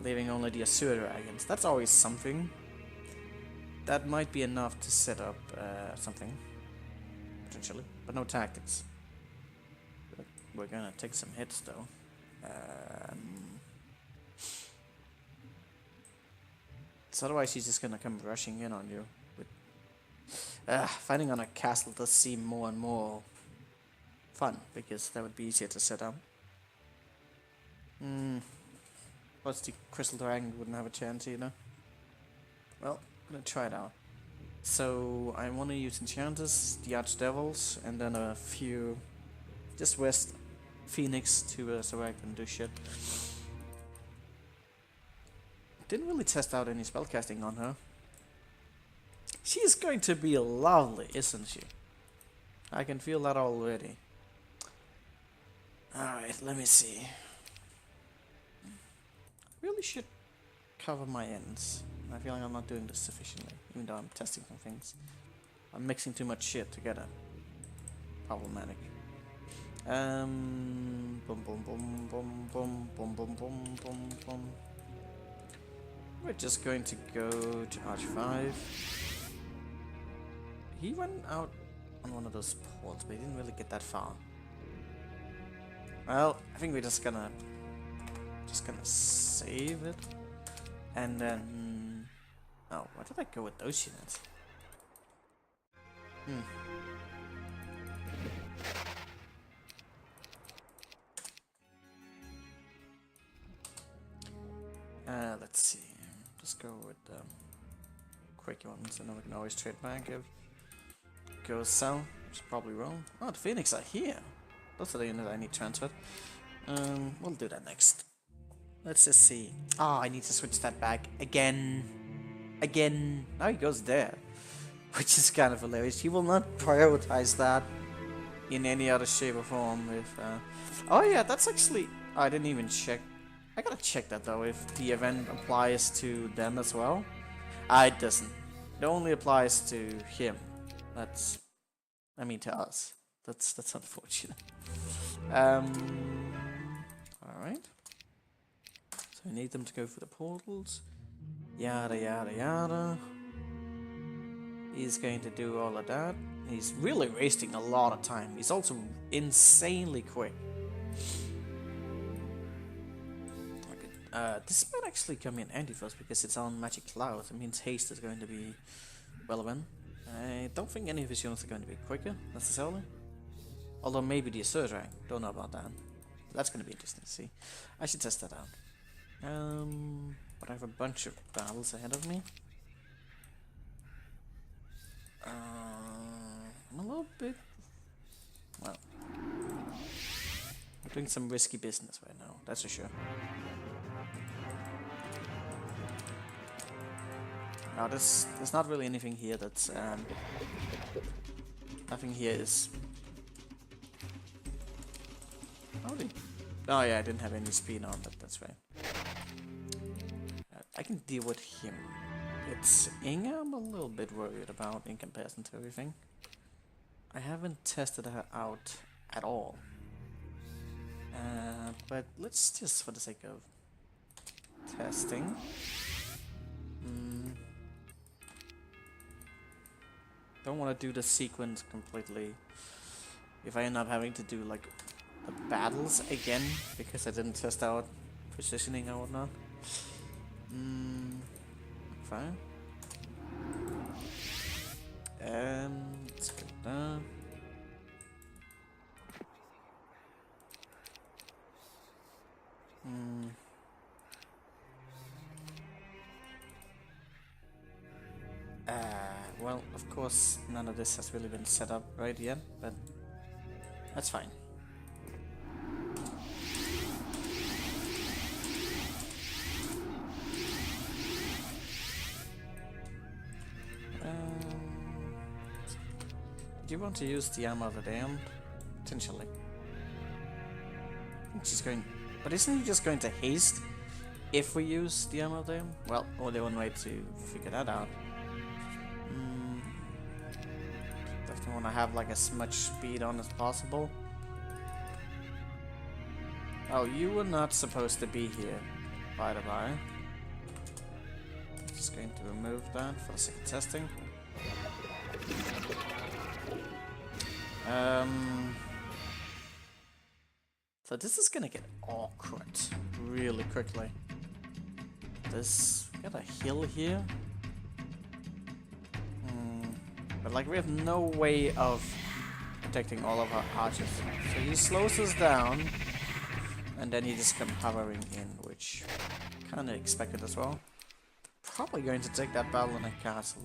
leaving only the Azure Dragons. That's always something. That might be enough to set up something, potentially, but no tactics. We're gonna take some hits though. So otherwise she's just gonna come rushing in on you. Fighting on a castle does seem more and more fun, because that would be easier to set up. What's the Crystal Dragon wouldn't have a chance either. Well, I'm gonna try it out. So I want to use Enchanters, the Archdevils, and then a few just West Phoenix to resurrect and do shit. Didn't really test out any spellcasting on her. She's going to be lovely, isn't she? I can feel that already. Alright, let me see. Really should cover my ends. I feel like I'm not doing this sufficiently, even though I'm testing some things. I'm mixing too much shit together. Problematic. Boom, boom, boom, boom, boom, boom, boom, boom, boom, boom. We're just going to go to Arch 5. He went out on one of those ports, but he didn't really get that far. Well, I think we're just gonna save it, and then oh, why did I go with those units? Let's see. Just go with the quick ones, and then we can always trade back if it goes south. It's probably wrong. Oh, the Phoenix are here. Those are the units I need transferred. We'll do that next. Let's just see. Oh, I need to switch that back again. Again. Now he goes there. Which is kind of hilarious. He will not prioritize that in any other shape or form. If oh yeah, that's actually... I didn't even check. I gotta check that though, if the event applies to them as well. It doesn't. It only applies to him. That's... I mean to us. That's unfortunate. Alright. So we need them to go through the portals. Yada yada yada. He's going to do all of that. He's really wasting a lot of time. He's also insanely quick. Okay. This might actually come in handy for us because it's on Magic Cloud. It means haste is going to be relevant. I don't think any of his units are going to be quicker, necessarily. Although maybe the Assert rank. Don't know about that. That's going to be interesting to see. I should test that out. But I have a bunch of battles ahead of me. I'm a little bit... Well... We're doing some risky business right now, that's for sure. Now there's not really anything here that's... nothing here is... Oh yeah, I didn't have any speed on, but that's fine. I can deal with him. It's Inga I'm a little bit worried about in comparison to everything. I haven't tested her out at all. But let's just, for the sake of testing... Don't want to do the sequence completely. If I end up having to do like the battles again because I didn't test out positioning or whatnot. Fine. Let's get that. Well, of course, none of this has really been set up right yet, but that's fine. Do you want to use the Armor of the Damned? Potentially. I think she's going... But isn't he just going to haste if we use the Armor of the Damned? Well, only one way to figure that out. Definitely want to have like as much speed on as possible. Oh, you were not supposed to be here, by the by. Just going to remove that for the sake of testing. So this is gonna get awkward really quickly. We got a hill here. But like we have no way of protecting all of our archers. So he slows us down and then he just comes hovering in, which kinda expected as well. Probably going to take that battle in a castle.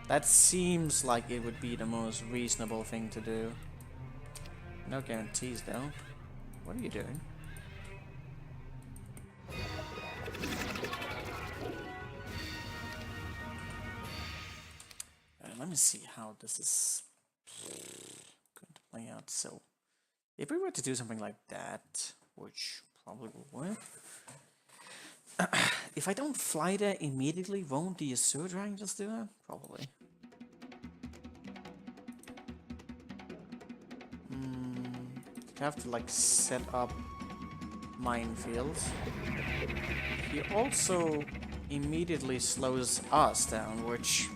That seems like it would be the most reasonable thing to do. No guarantees though. What are you doing? Let me see how this is going to play out. So, if we were to do something like that, which probably will work. If I don't fly there immediately, won't the Assert rank just do that? Probably. You have to like set up minefields. He also immediately slows us down, which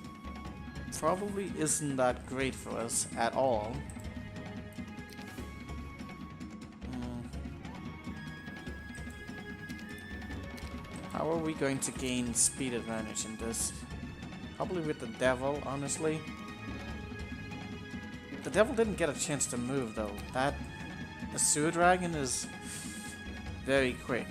probably isn't that great for us at all. How are we going to gain speed advantage in this? Probably with the Devil, honestly. The Devil didn't get a chance to move though. That Assert Dragon is very quick.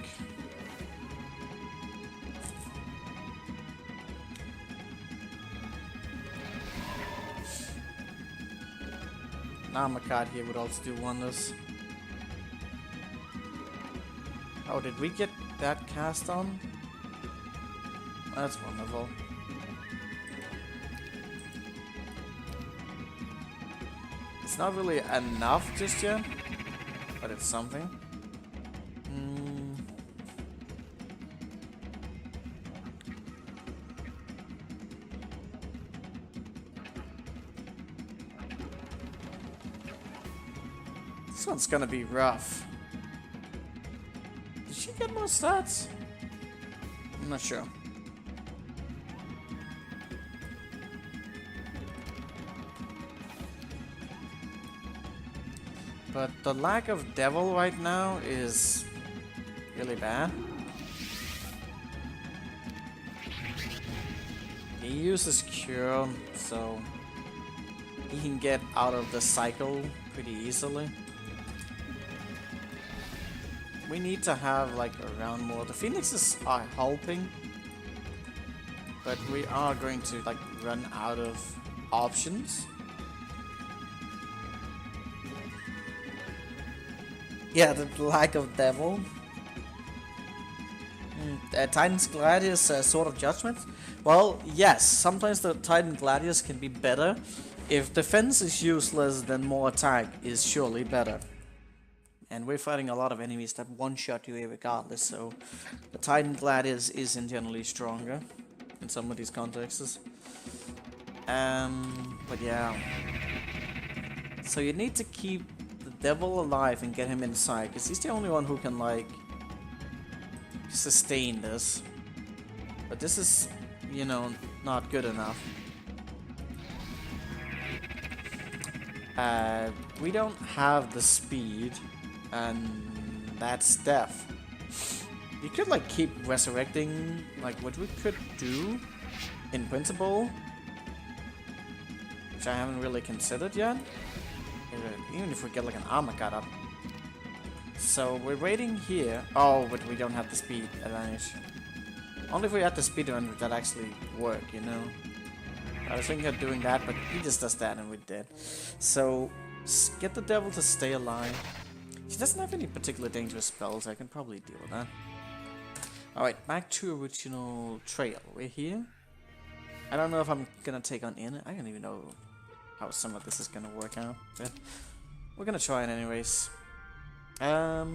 Now my card here would also do wonders. Oh, did we get that cast on? That's wonderful. It's not really enough just yet, but it's something. This one's gonna be rough. Did she get more stats? I'm not sure. But the lack of devil right now is really bad. He uses cure, so he can get out of the cycle pretty easily. We need to have like around more. The phoenixes are helping, but we are going to like run out of options. Yeah, the lack of devil. Titan's Gladius Sword of Judgment. Well, yes, sometimes the Titan Gladius can be better. If defense is useless, then more attack is surely better. And we're fighting a lot of enemies that one-shot you regardless, so the Titan Gladius isn't generally stronger in some of these contexts. But yeah. So you need to keep the devil alive and get him inside, because he's the only one who can, like, sustain this. But this is, you know, not good enough. We don't have the speed, and that's death. You could like keep resurrecting, like what we could do in principle, which I haven't really considered yet. Even if we get like an armor cut up. So we're waiting here. Oh, but we don't have the speed advantage. Only if we had the speed advantage that actually work, you know. I was thinking of doing that, but he just does that and we're dead. So, get the devil to stay alive. She doesn't have any particular dangerous spells, I can probably deal with that. Alright, back to original trail. We're here. I don't know if I'm gonna take on in. I don't even know how some of this is gonna work out, but we're gonna try it anyways. That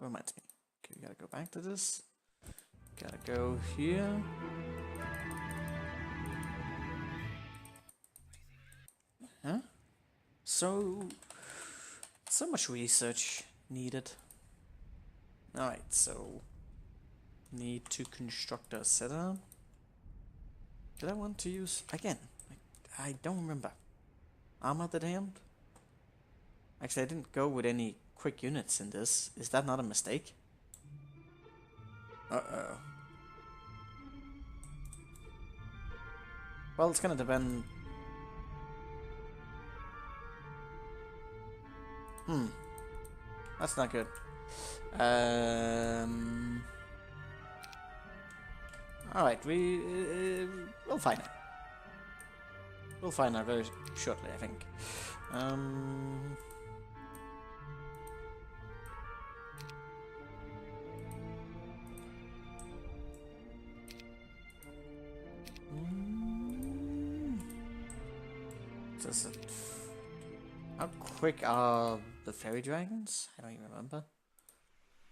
reminds me. Okay, we gotta go back to this. Gotta go here. Huh? So much research needed. Alright, so need to construct a setup. Did I want to use again? I don't remember. Armor the Damned? Actually, I didn't go with any quick units in this. Is that not a mistake? Uh-oh. Well, it's gonna depend. That's not good. Alright, we'll find it. We'll find out very shortly, I think. Does it? How quick are the fairy dragons? I don't even remember.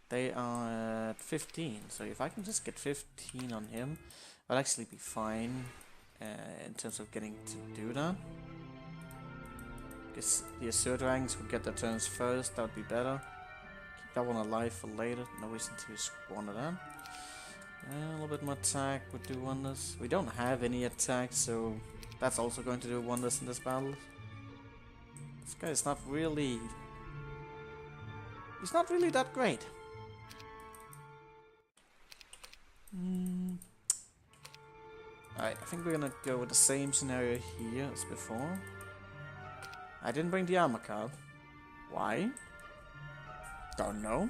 They are at 15, so if I can just get 15 on him, I'll actually be fine in terms of getting to do that. Guess the Azure dragons would get their turns first, that would be better. Keep that one alive for later, no reason to squander that. A little bit more attack would do wonders. We don't have any attack, so that's also going to do wonders in this battle. This guy is not really... He's not really that great. Alright, I think we're gonna go with the same scenario here as before. I didn't bring the armor card. Why? Don't know.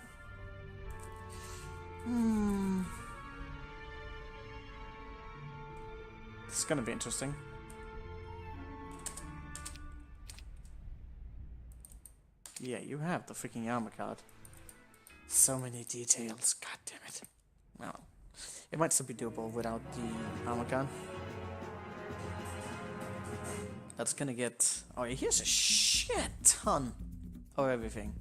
This is gonna be interesting. Yeah, you have the freaking armor card. So many details. God damn it. Well, it might still be doable without the armor gun. That's gonna get... Oh, here's a shit ton of everything.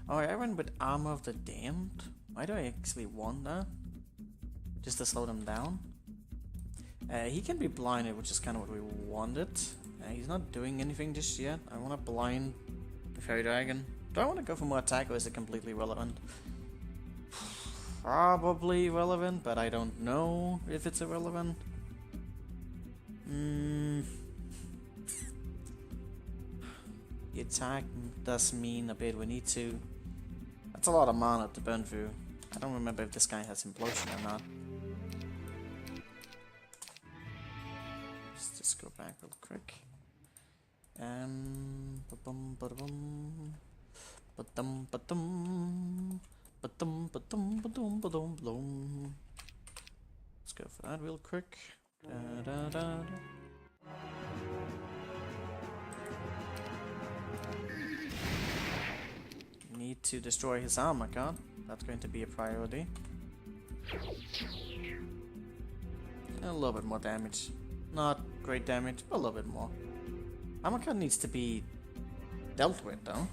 Oh, I went with Armor of the Damned. Why do I actually want that? Just to slow them down? He can be blinded, which is kind of what we wanted. He's not doing anything just yet. I want to blind the Fairy Dragon. Do I want to go for more attack, or is it completely irrelevant? Probably relevant, but I don't know if it's irrelevant. The attack does mean a bit. We need to... That's a lot of mana to burn through. I don't remember if this guy has implosion or not. Let's just go back real quick. Ba-bum, ba-da-bum. Ba-dum, ba-dum. Ba-dum, ba-dum, ba-dum, ba-dum, ba-dum. Let's go for that real quick. Da-da-da-da. Need to destroy his armor gun. That's going to be a priority. A little bit more damage. Not great damage, but a little bit more. Armor gun needs to be dealt with though.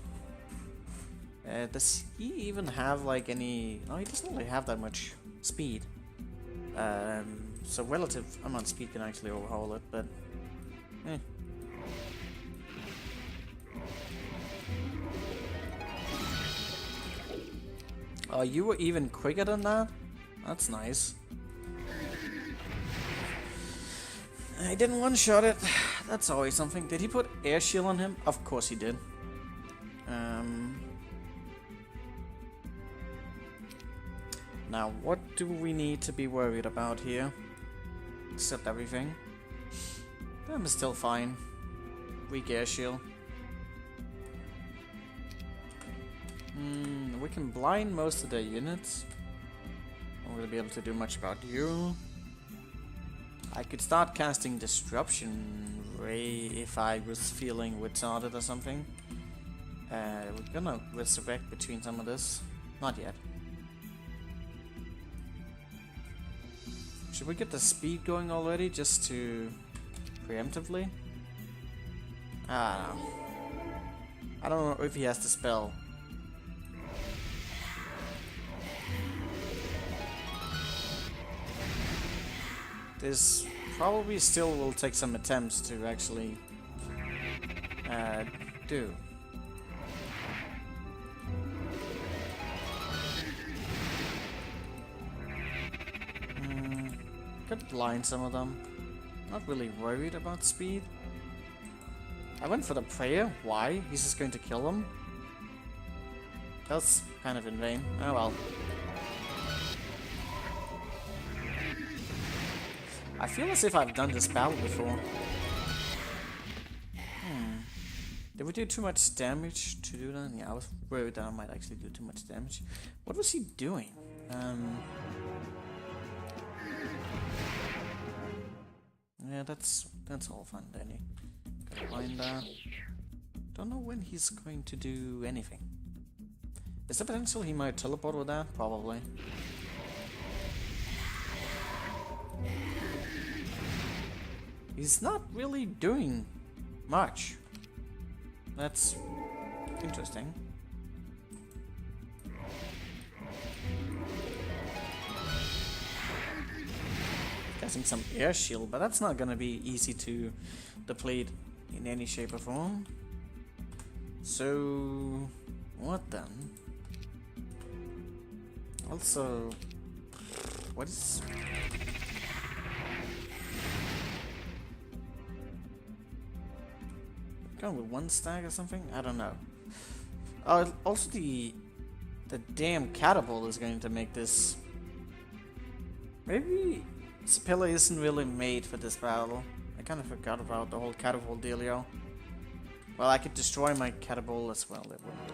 Does he even have like any... No, he doesn't really have that much speed. So relative amount of speed can actually overhaul it, but... Oh, you were even quicker than that? That's nice. I didn't one-shot it. That's always something. Did he put air shield on him? Of course he did. Now, what do we need to be worried about here? Except everything. Them is still fine. Weak air shield. We can blind most of their units. I'm gonna be able to do much about you. I could start casting Disruption Ray if I was feeling retarded or something. We're gonna resurrect between some of this. Not yet. Should we get the speed going already just to preemptively? I don't know if he has the spell. This probably still will take some attempts to actually do. Could blind some of them. Not really worried about speed. I went for the prayer. Why? He's just going to kill him. That's kind of in vain. Oh well. I feel as if I've done this battle before. Did we do too much damage to do that? Yeah, I was worried that I might actually do too much damage. What was he doing? Yeah, that's all fun, Danny. Gotta find that. Don't know when he's going to do anything. Is there potential he might teleport with that? Probably. He's not really doing much. That's interesting. Casting some air shield, but that's not gonna be easy to deplete in any shape or form. So, what then? Also, what is... Going with one stack or something? I don't know. Also the damn catapult is going to make this... Maybe Sapilla isn't really made for this battle. I kind of forgot about the whole catapult dealio. Well, I could destroy my catapult as well. It wouldn't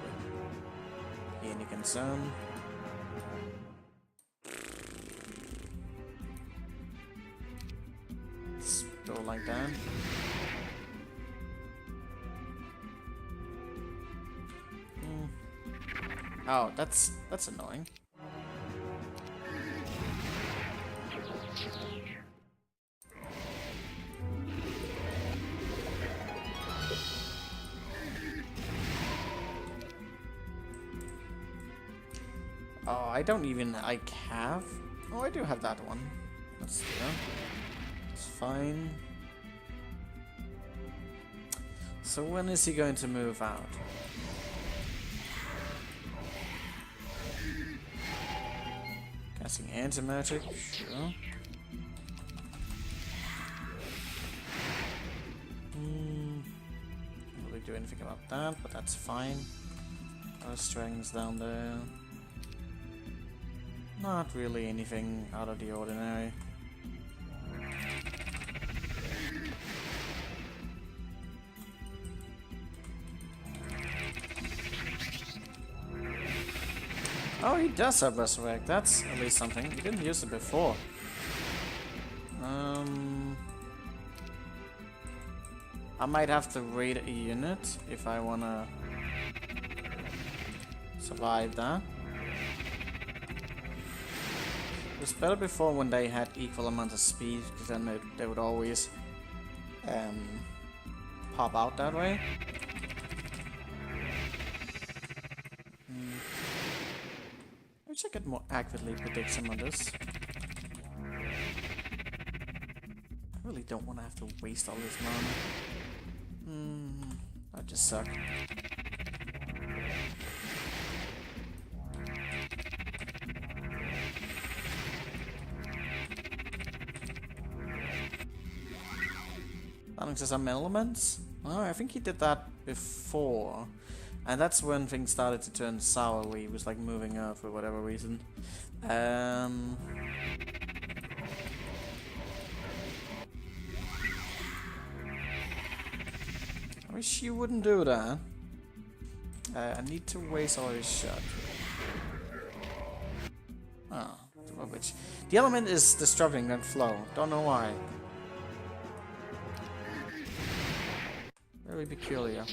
be any concern. Let's go like that. Oh, that's annoying. Oh, I don't even have. Oh, I do have that one. That's there. It's fine. So when is he going to move out? Casting anti-magic, sure. Can't really do anything about that, but that's fine. Our strengths down there. Not really anything out of the ordinary. Oh, he does have Resurrect. That's at least something. He didn't use it before. I might have to raid a unit if I wanna survive that. It was better before when they had equal amount of speed, because then they would always pop out that way. I wish I could more accurately predict some of this. I really don't want to have to waste all this mana. That just suck. Balance some elements? Oh, I think he did that before. And that's when things started to turn sour, where he was like moving up for whatever reason. I wish you wouldn't do that. I need to waste all his shot. Oh, rubbish. The element is disrupting that flow. Don't know why. Very peculiar.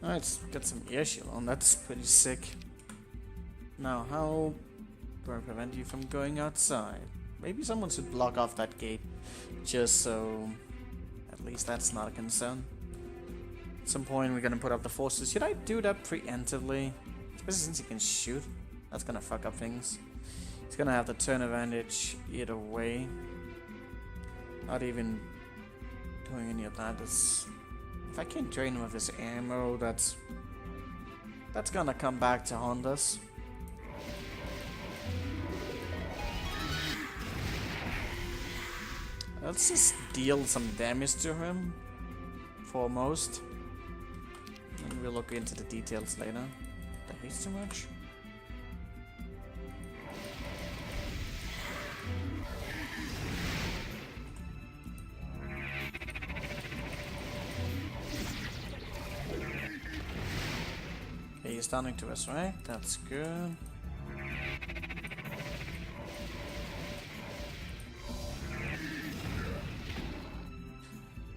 Let's get some air shield on. That's pretty sick. Now, how do I prevent you from going outside? Maybe someone should block off that gate, just so at least that's not a concern. At some point, we're gonna put up the forces. Should I do that preemptively? Especially since he can shoot. That's gonna fuck up things. He's gonna have the turn advantage either way. Not even doing any of that. If I can't drain him with this ammo, that's gonna come back to haunt us. Let's just deal some damage to him, foremost. And we'll look into the details later. That hates too much. Okay, he's turning to us, right? That's good.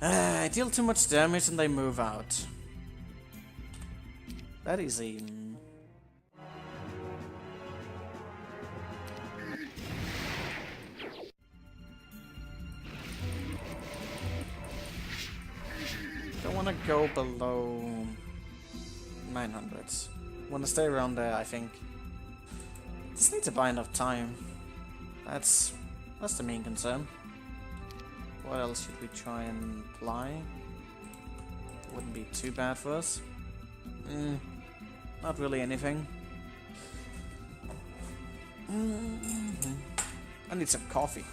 I deal too much damage and they move out. That is a... Don't want to go below 900s. Want to stay around there, I think. Just need to buy enough time. That's the main concern. What else should we try and apply? Wouldn't be too bad for us. Not really anything. I need some coffee.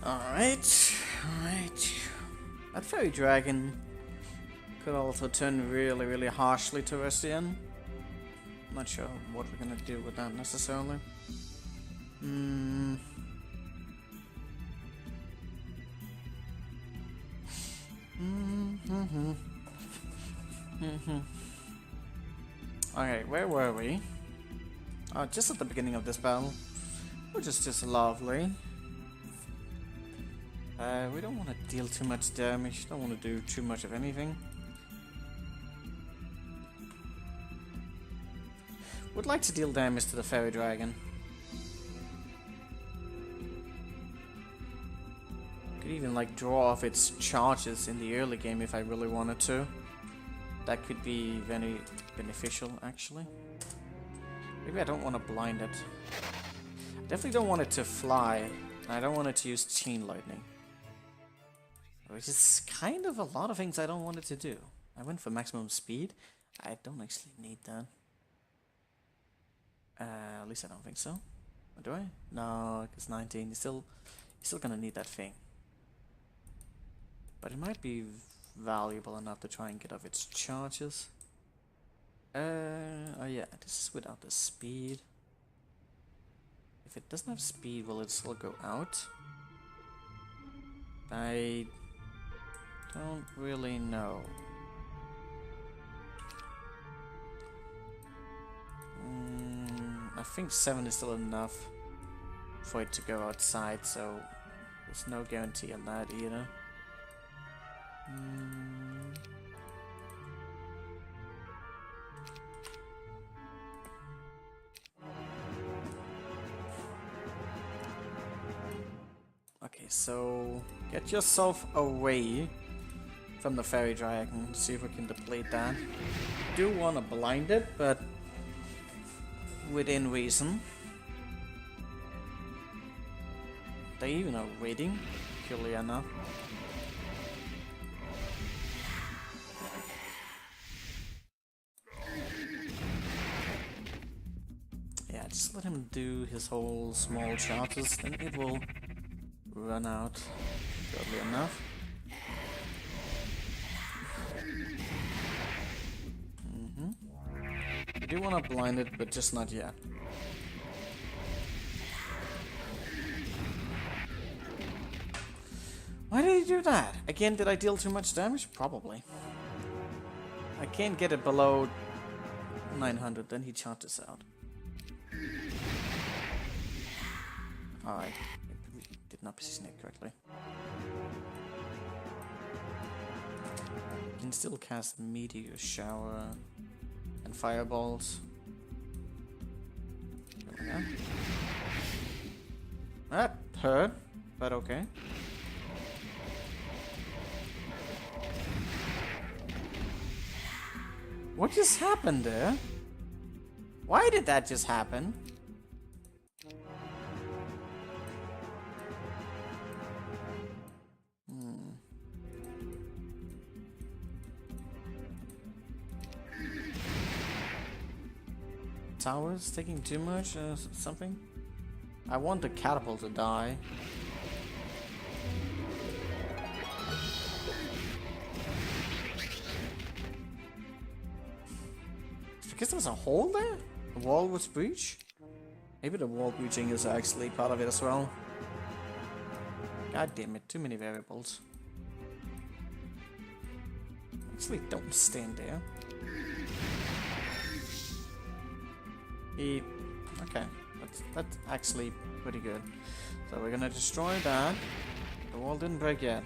Alright, alright. That fairy dragon could also turn really, really harshly towards the end. Not sure what we're gonna do with that necessarily. Okay, where were we? Just at the beginning of this battle, which is just lovely. We don't want to deal too much damage, don't want to do too much of anything. Would like to deal damage to the fairy dragon. Could even like draw off its charges in the early game if I really wanted to. That could be very beneficial actually. Maybe I don't want to blind it. I definitely don't want it to fly. I don't want it to use chain lightning. Which is kind of a lot of things I don't want it to do. I went for maximum speed. I don't actually need that. At least I don't think so. Or do I? No, it's 19. You're still gonna need that thing. But it might be valuable enough to try and get off its charges. Oh yeah, this is without the speed. If it doesn't have speed, will it still go out? I don't really know. I think 7 is still enough for it to go outside, so there's no guarantee on that either. Okay, so get yourself away from the fairy dragon. See if we can deplete that. Do want to blind it, but within reason. They even are waiting, curiously enough. Yeah, just let him do his whole small charges, then it will run out shortly enough. I do want to blind it, but just not yet. Why did he do that? Again, did I deal too much damage? Probably. I can't get it below 900, then he charges out. Alright, did not position it correctly. You can still cast Meteor Shower and Fireballs. There we go. That hurt, but okay. What just happened there? Why did that just happen? Towers taking too much or something? I want the catapult to die. Because there was a hole there? The wall was breached? Maybe the wall breaching is actually part of it as well. God damn it, too many variables. Actually, don't stand there. Okay, that's actually pretty good. So we're gonna destroy that. The wall didn't break yet.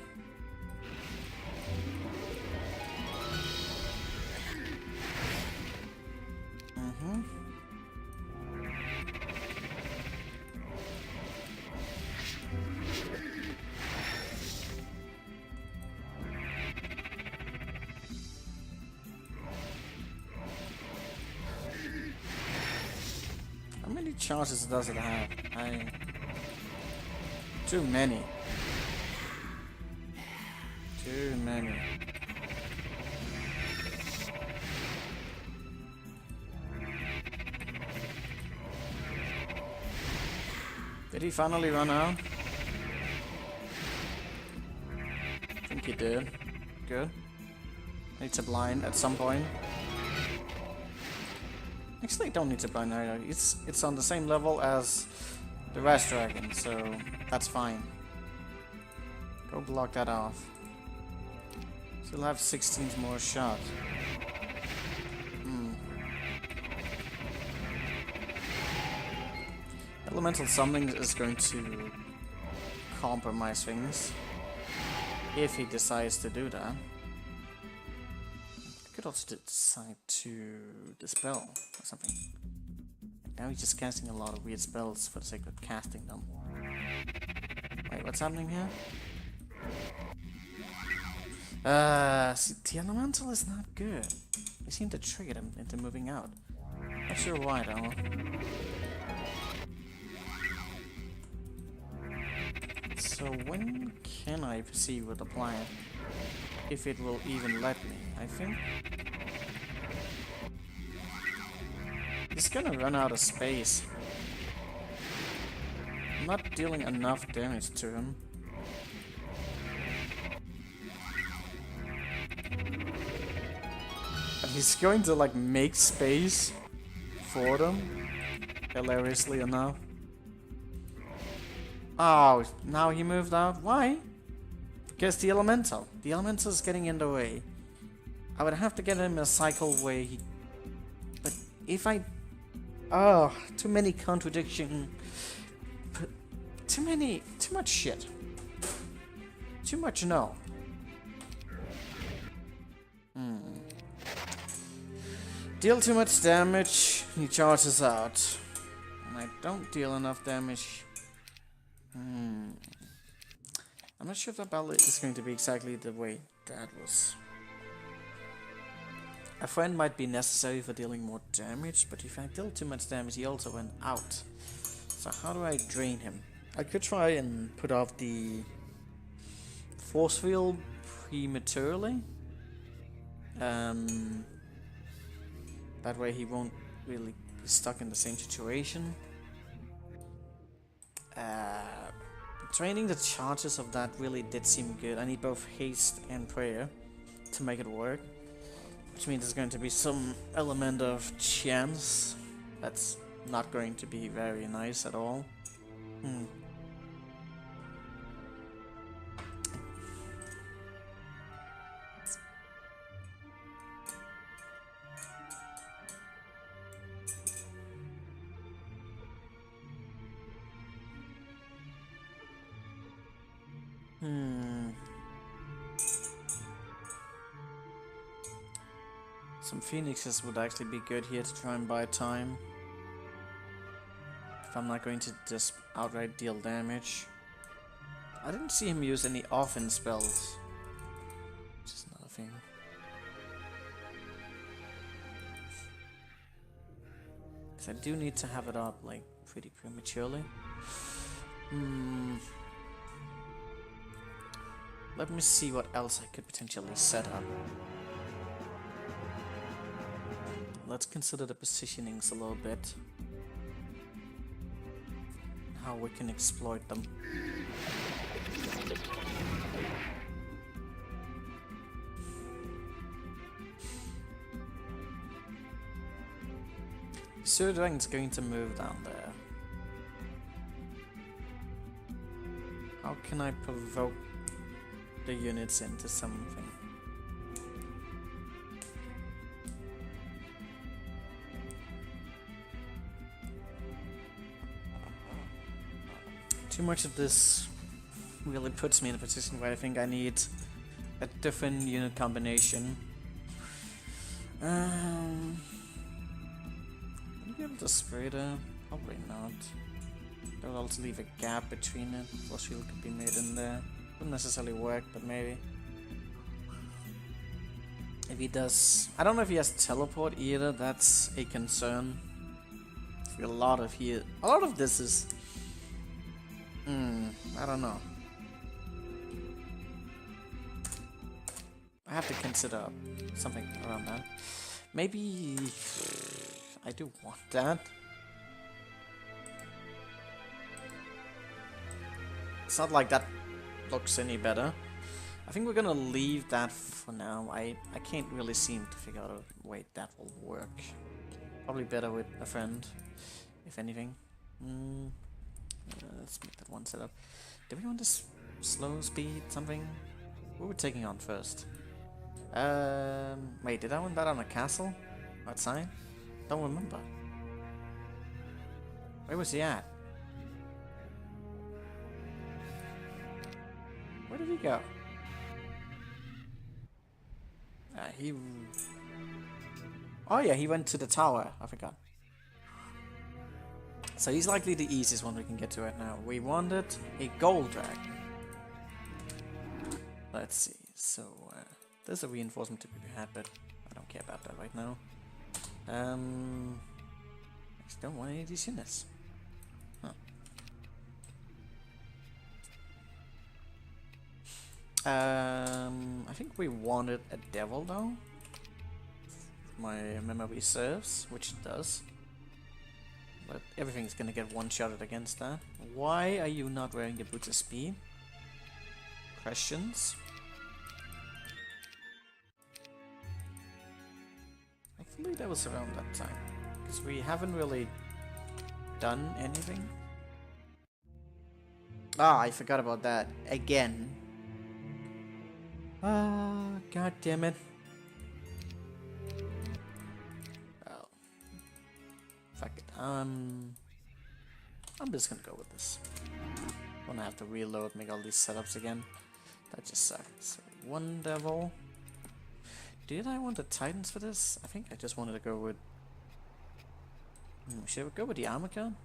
How many charges does it have? Too many. Too many. Did he finally run out? think he did. Good. Need to blind at some point. Actually, I don't need to blind either. It's on the same level as the Rash Dragon, so that's fine. Go block that off. Still have 16 more shot. Elemental summoning is going to compromise things if he decides to do that. I could also decide to dispel or something. Now he's just casting a lot of weird spells for the sake of casting them. Wait, what's happening here? See, the elemental is not good. They seem to trigger him into moving out. Not sure why though. So when can I proceed with the plan? If it will even let me, I think. He's gonna run out of space. I'm not dealing enough damage to him. And he's going to like make space for them, hilariously enough. Oh, now he moved out. Why? Because the elemental. The elemental is getting in the way. I would have to get him a cycle where he... But if I... Oh, too many contradiction. Too much shit. Too much no. Deal too much damage, he charges out. And I don't deal enough damage. I'm not sure if that battle is going to be exactly the way that was. A friend might be necessary for dealing more damage, but if I deal too much damage, he also went out. So how do I drain him? I could try and put off the force field prematurely. That way he won't really be stuck in the same situation. Training the charges of that really did seem good. I need both haste and prayer to make it work. Which means there's going to be some element of chance. That's not going to be very nice at all. Some phoenixes would actually be good here to try and buy time. If I'm not going to just outright deal damage. I didn't see him use any offense spells. Which is another thing. Because I do need to have it up like pretty prematurely. Let me see what else I could potentially set up. Let's consider the positionings a little bit. How we can exploit them. Sir Dragon's going to move down there. How can I provoke the units into something? Too much of this really puts me in a position where I think I need a different unit combination. Would you be able to spray there? Probably not. That would also leave a gap between it. Force shield could be made in there. Wouldn't necessarily work, but maybe. If he does... I don't know if he has teleport either, that's a concern. I feel a lot of this is... I don't know. I have to consider something around that. Maybe I do want that. It's not like that looks any better. I think we're gonna leave that for now. I can't really seem to figure out a way that will work. Probably better with a friend, if anything. Let's make that one setup. Do we want this slow speed something? What were we taking on first? Wait, did I want that on a castle? Outside? Don't remember. Where was he at? Where did he go? He... Oh yeah, he went to the tower. I forgot. So he's likely the easiest one we can get to right now. We wanted a gold dragon. Let's see. So there's a reinforcement to be had, but I don't care about that right now. I just don't want any of these units. Huh. I think we wanted a devil though. My memory serves, which it does. But everything's gonna get one-shotted against that. Why are you not wearing the boots of speed? Questions? Hopefully that was around that time. Because we haven't really done anything. Ah, I forgot about that. Again. Ah, god damn it. Well. Fuck it. I'm just gonna go with this. Gonna have to reload, make all these setups again. That just sucks. One devil. Did I want the titans for this? I think I just wanted to go with... should we go with the armor gun?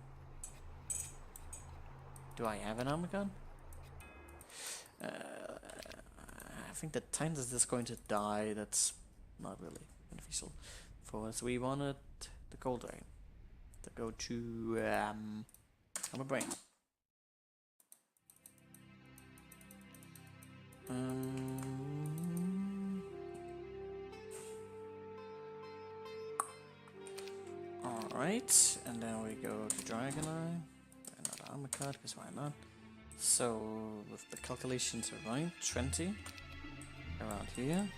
Do I have an armor gun? I think the titans is just going to die. That's not really beneficial for us. We wanted the gold dragon to go to armor brain. Alright, and then we go to Dragon Eye. Another armor card, because why not? So, with the calculations right, 20 around here.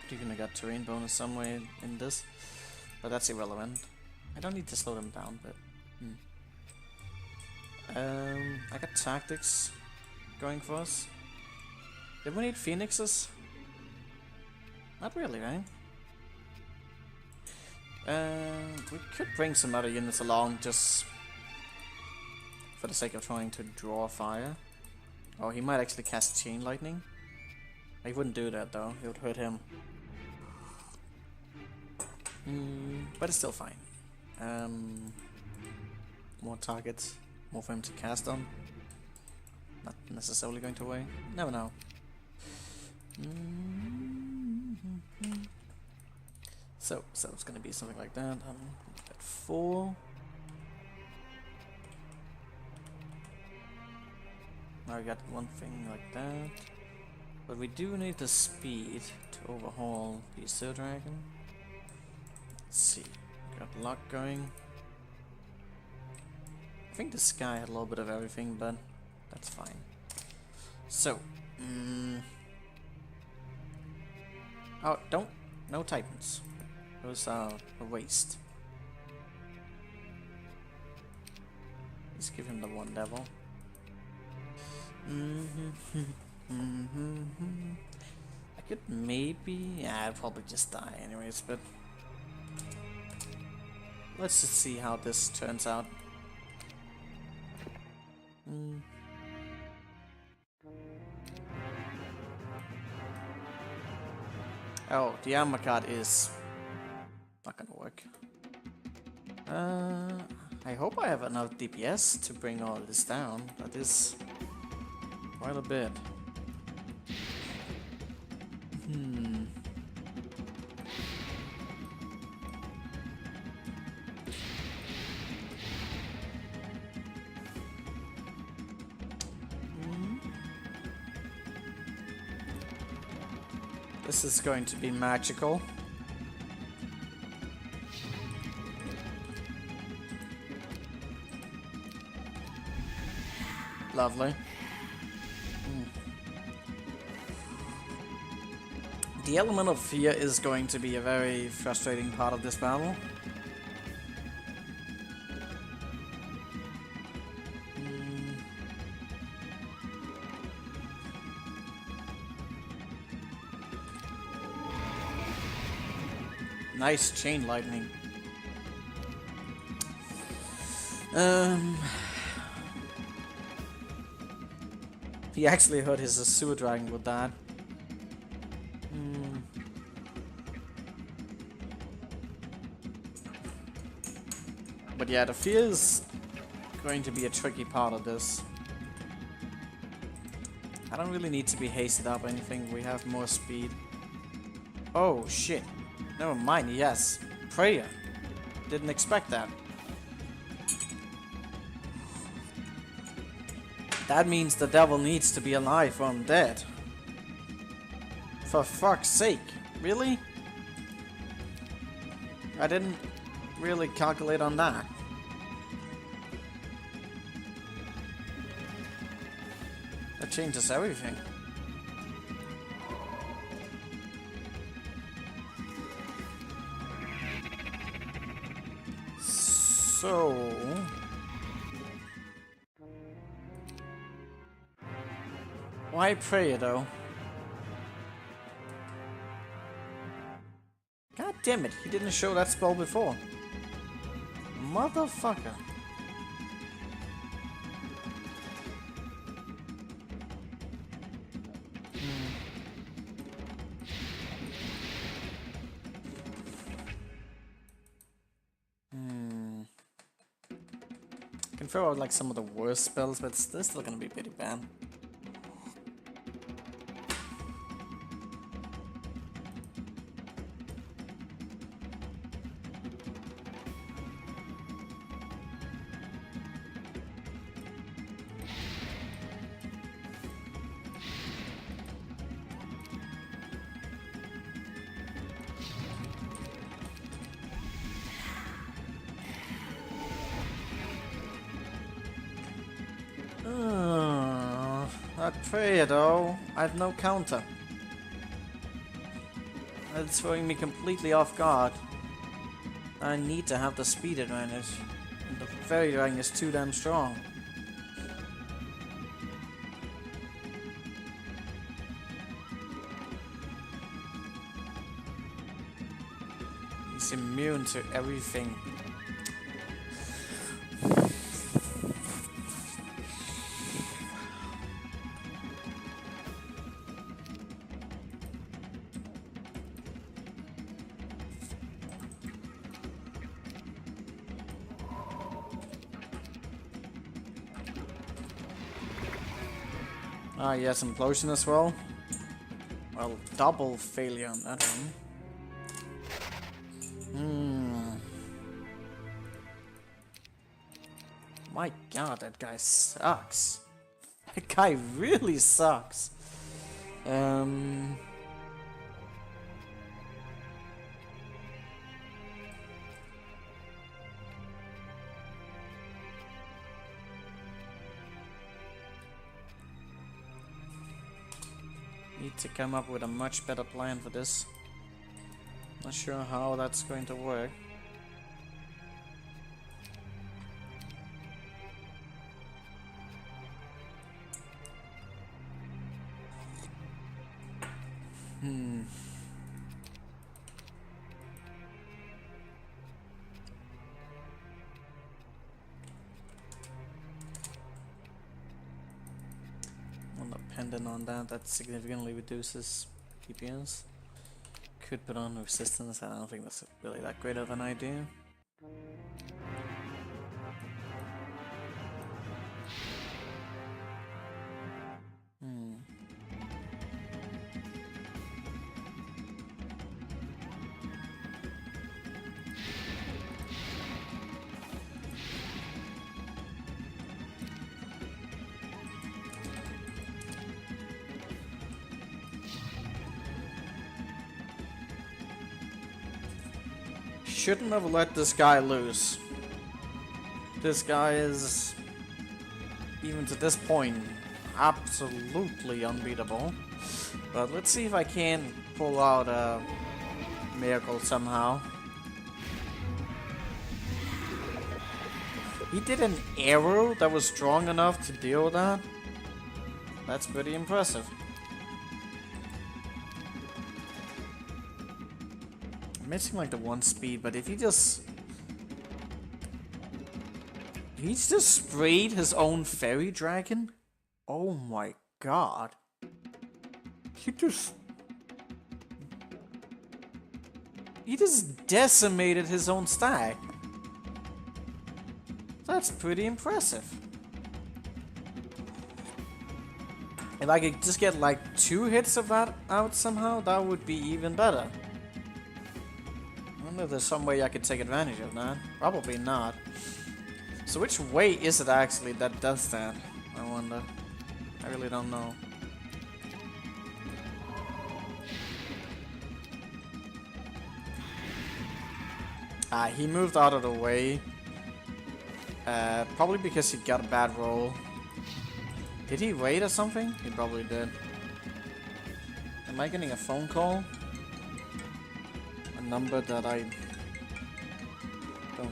You're gonna get terrain bonus somewhere in this, but that's irrelevant. I don't need to slow them down, but I got tactics going for us. Did we need phoenixes? Not really, right? We could bring some other units along just for the sake of trying to draw fire. Oh, he might actually cast chain lightning. I wouldn't do that though, it would hurt him. But it's still fine. More targets, more for him to cast on. Not necessarily going to weigh. Never know. So it's gonna be something like that. At 4. Now I got one thing like that. But we do need the speed to overhaul the Sir Dragon. Let's see. Got luck going. I think this guy had a little bit of everything, but that's fine. So, oh, no Titans. Those are a waste. Let's give him the one devil. I could maybe... yeah, I'd probably just die anyways, but... let's just see how this turns out. Oh, the armor card is not gonna work. I hope I have enough DPS to bring all this down. That is quite a bit. This is going to be magical. Lovely. The element of fear is going to be a very frustrating part of this battle. Nice chain lightning. He actually hurt his sewer dragon with that. But yeah, the fear is going to be a tricky part of this. I don't really need to be hasted up or anything. We have more speed. Oh shit. Never mind, yes. Prayer. Didn't expect that. That means the devil needs to be alive or I'm dead. For fuck's sake. Really? I didn't really calculate on that. That changes everything. So... why pray though? God damn it, he didn't show that spell before. Motherfucker. I can throw out like some of the worst spells, but they're still gonna be pretty bad. That prayer though, I have no counter. It's throwing me completely off guard. I need to have the speed advantage. And the fairy dragon is too damn strong. He's immune to everything. Ah, yes, implosion as well. Well, double failure on that one. My god, that guy sucks. That guy really sucks. Need to come up with a much better plan for this. Not sure how that's going to work. Pendant on that significantly reduces DPS. Could put on resistance. I don't think that's really that great of an idea. Shouldn't have let this guy loose. This guy is, even to this point, absolutely unbeatable. But let's see if I can pull out a miracle somehow. He did an arrow that was strong enough to deal with that. That's pretty impressive. I'm missing like the 1 speed, but if he just sprayed his own fairy dragon? Oh my god. He just decimated his own stag. That's pretty impressive. If I could just get like 2 hits of that out somehow, that would be even better. I wonder if there's some way I could take advantage of that. Probably not. So which way is it actually that does that? I wonder. I really don't know. He moved out of the way. Probably because he got a bad roll. Did he wait or something? He probably did. Am I getting a phone call? A number that I don't know.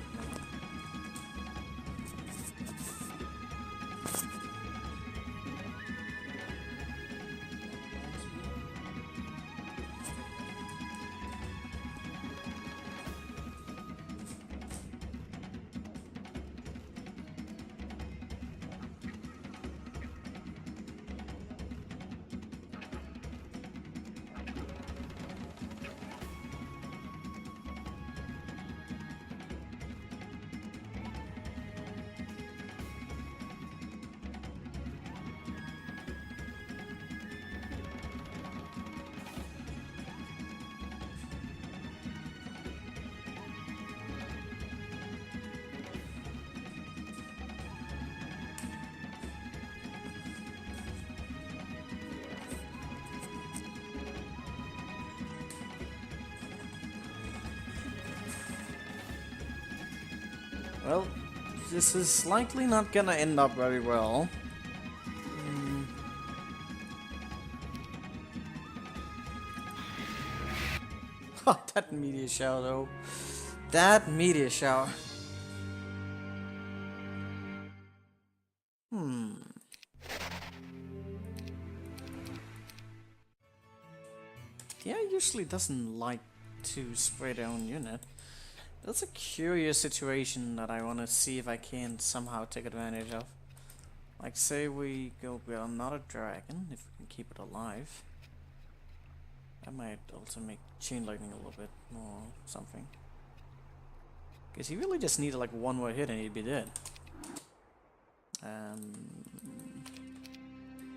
Well, this is likely not gonna end up very well. Oh, that meteor shower though. That meteor shower. Yeah, usually doesn't like to spray their own unit. That's a curious situation that I want to see if I can somehow take advantage of. Like, say we go with another dragon, if we can keep it alive. That might also make chain lightning a little bit more something. Because he really just needed like 1 more hit and he'd be dead.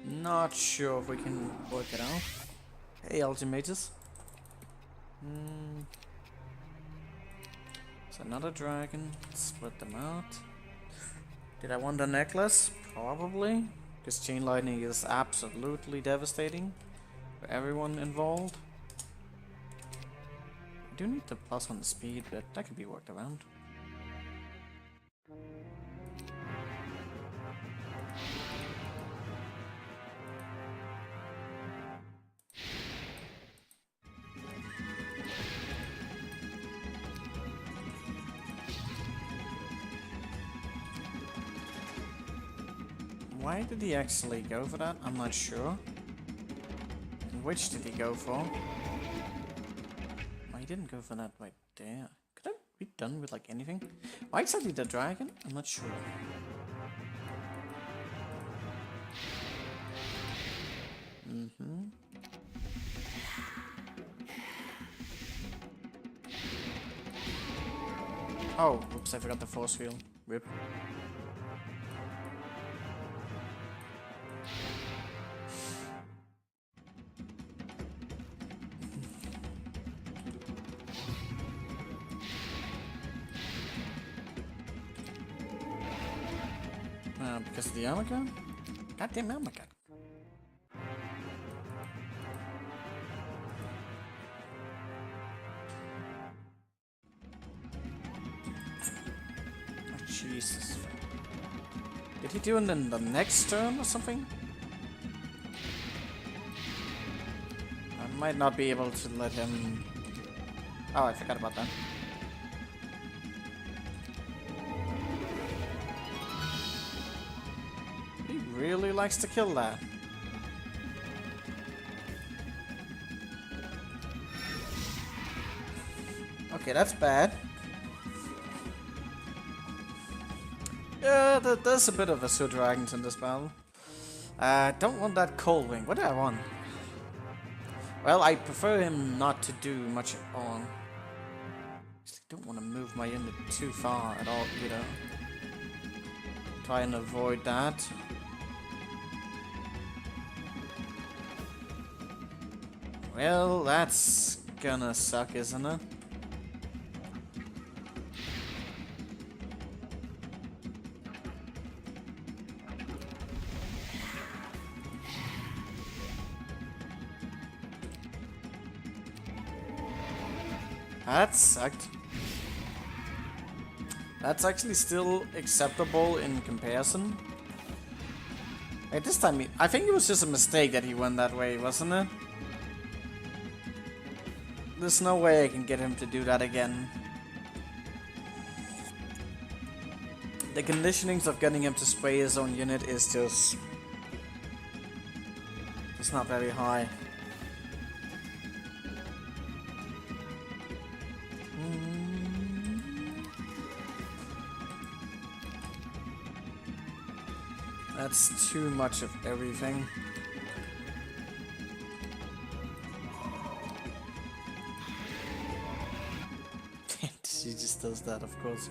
Not sure if we can work it out. Hey, Ultimatus. So another dragon, split them out. Did I want the necklace? Probably. Because chain lightning is absolutely devastating for everyone involved. I do need the +1 speed, but that could be worked around. Why did he actually go for that? I'm not sure. And which did he go for? Well, he didn't go for that right there. Could I be done with like anything? Why exactly the dragon? I'm not sure. Oh, oops, I forgot the force field. Rip. Because of the armor gun? Goddamn armor gun. Oh, Jesus. Did he do it in the next turn or something? might not be able to let him... Oh, I forgot about that. He really likes to kill that. Okay, that's bad. Yeah, there's a bit of Azure Dragons in this battle. Don't want that Cold Wing. What do I want? Well, I prefer him not to do much at all. Don't want to move my unit too far at all, either. Try and avoid that. Well, that's gonna suck, isn't it? That sucked. That's actually still acceptable in comparison. At this time, I think it was just a mistake that he went that way, wasn't it? There's no way I can get him to do that again. The conditionings of getting him to spray his own unit is just... it's not very high. That's too much of everything. She just does that, of course.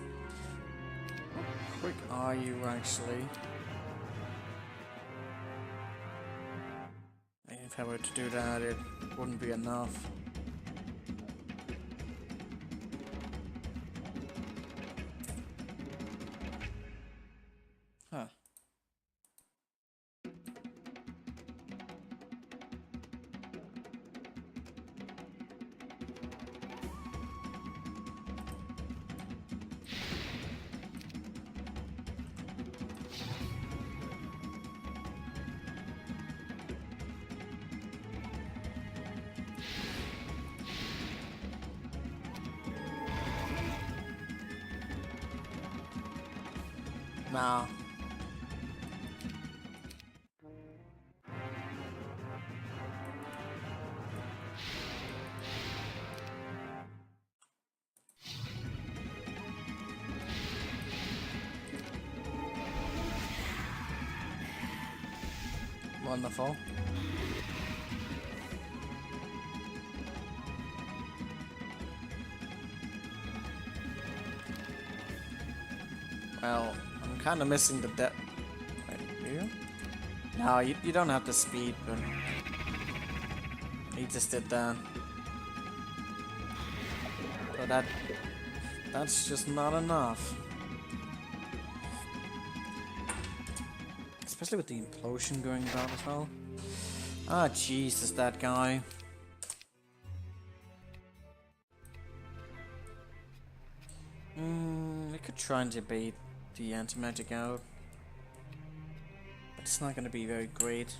How quick are you actually? If I were to do that, it wouldn't be enough. Huh. Nah. Wonderful. Well, I'm kind of missing the depth. Wait, do you? No, you don't have the speed, but he just did that. But that's just not enough. Especially with the implosion going about as well. Ah, Jesus, that guy. I could try and debate the anti-magic out, but it's not going to be very great.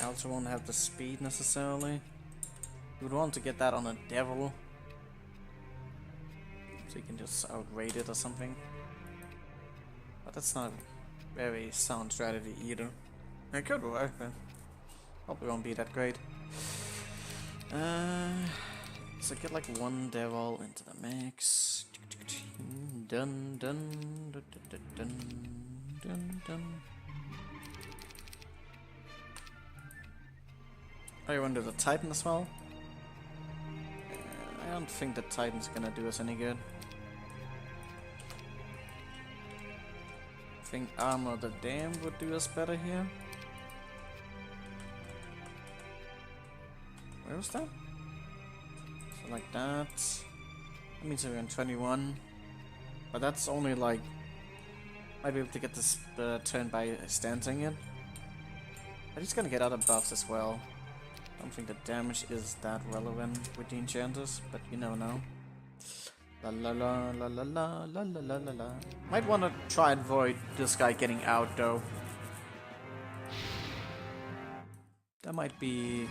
I also won't have the speed necessarily. You would want to get that on a devil, so you can just outrate it or something. But that's not a very sound strategy either. It could work, but probably won't be that great. So get like one devil into the mix. Dun dun dun dun dun dun dun. Oh, you want to do the Titan as well? I don't think the Titan's gonna do us any good. I think Armor the Dam would do us better here. Where was that? So like that. That means we're in 21. But that's only like... might be able to get this turn by stancing it. But he's gonna get other buffs as well. I don't think the damage is that relevant with the enchanters, but you never know. La la la la la la la la la la. Might want to try and avoid this guy getting out though. That might be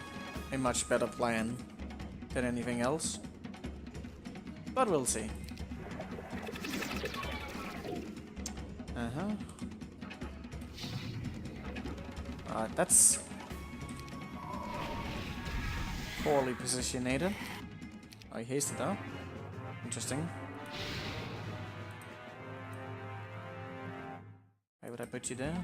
a much better plan than anything else. But we'll see. That's poorly positioned. I hasted up. Interesting. Why would I put you there?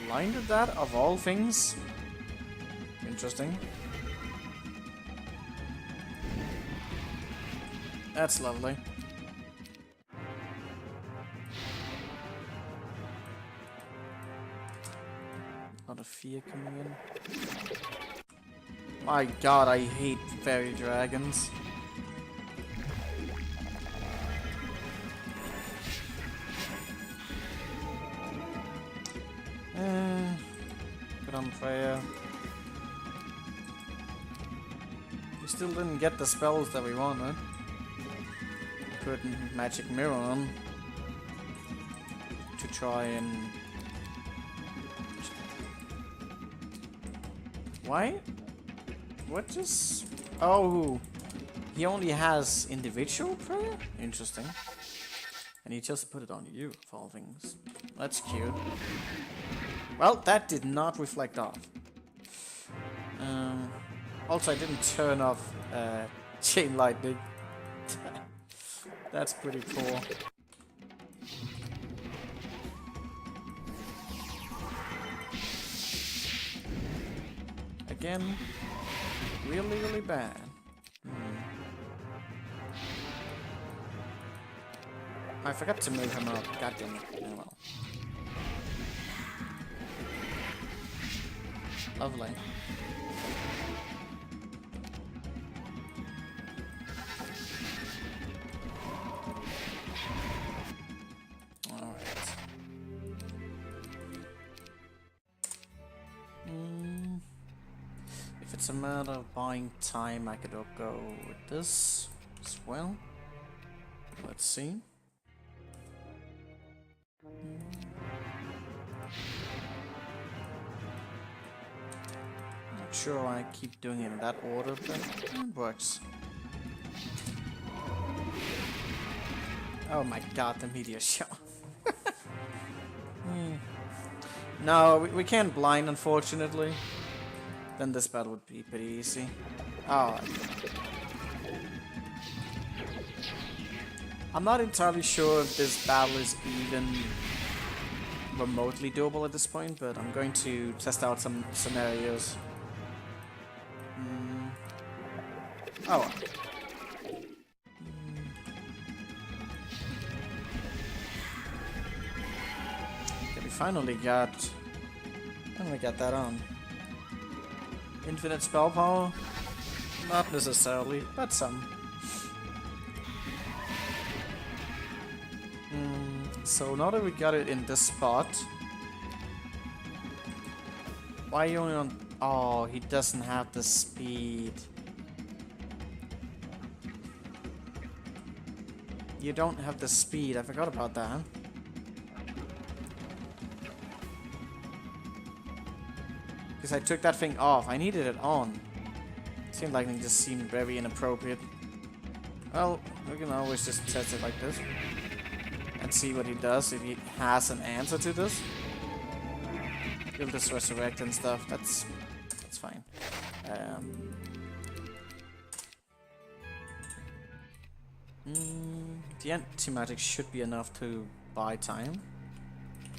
Blinded that, of all things? Interesting. That's lovely. A lot of fear coming in. My god, I hate fairy dragons. Good on prayer. We still didn't get the spells that we wanted. Put magic mirror on to try and... Why? What just... Oh, he only has individual prayer? Interesting. And he just put it on you, of all things. That's cute. Well, that did not reflect off. Also, I didn't turn off chain lightning. That's pretty cool. Again, really, really bad. I forgot to move him up. God damn it. Oh well. Lovely. Alright. If it's a matter of buying time, I could go with this as well. Let's see. Not sure why I keep doing it in that order, but it works. Oh my god, the meteor show. No, we can't blind, unfortunately. Then this battle would be pretty easy. Oh. I'm not entirely sure if this battle is even remotely doable at this point, but I'm going to test out some scenarios. Oh. Okay, we finally got that on. Infinite spell power? Not necessarily, but some. So now that we got it in this spot, why are you only on... Oh, he doesn't have the speed. You don't have the speed, I forgot about that. Because I took that thing off, I needed it on. Seemed like it just seemed very inappropriate. Well, we can always just test it like this. And see what he does, if he has an answer to this. He'll just resurrect and stuff, that's fine. The antimatic should be enough to buy time.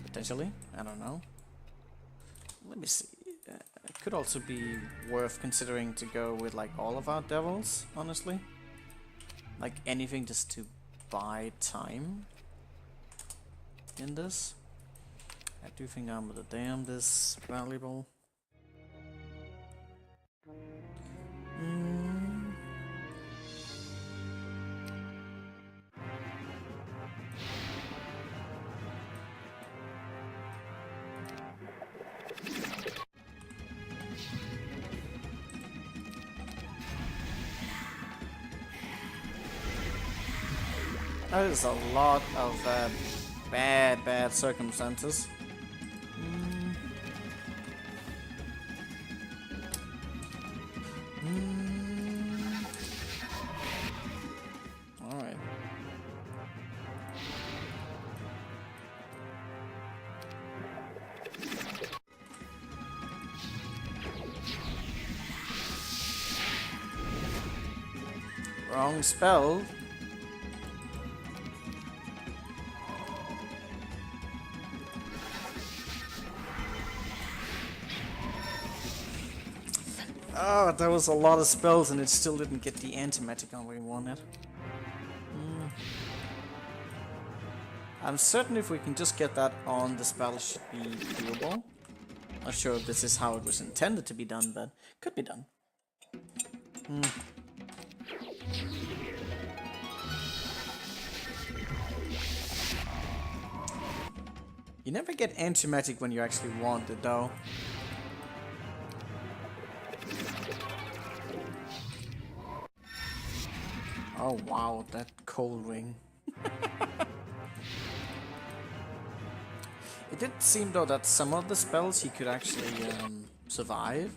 Potentially, I don't know. Let me see. It could also be worth considering to go with like all of our devils, honestly. Like anything just to buy time in this. I do think Armor the Damned is valuable. That is a lot of bad circumstances. Alright. Wrong spell. Oh, there was a lot of spells and it still didn't get the antimatic on where we wanted. I'm certain if we can just get that on, the spell should be doable. Not sure if this is how it was intended to be done, but could be done. You never get antimatic when you actually want it, though. Oh wow, that cold ring. It did seem though that some of the spells he could actually survive.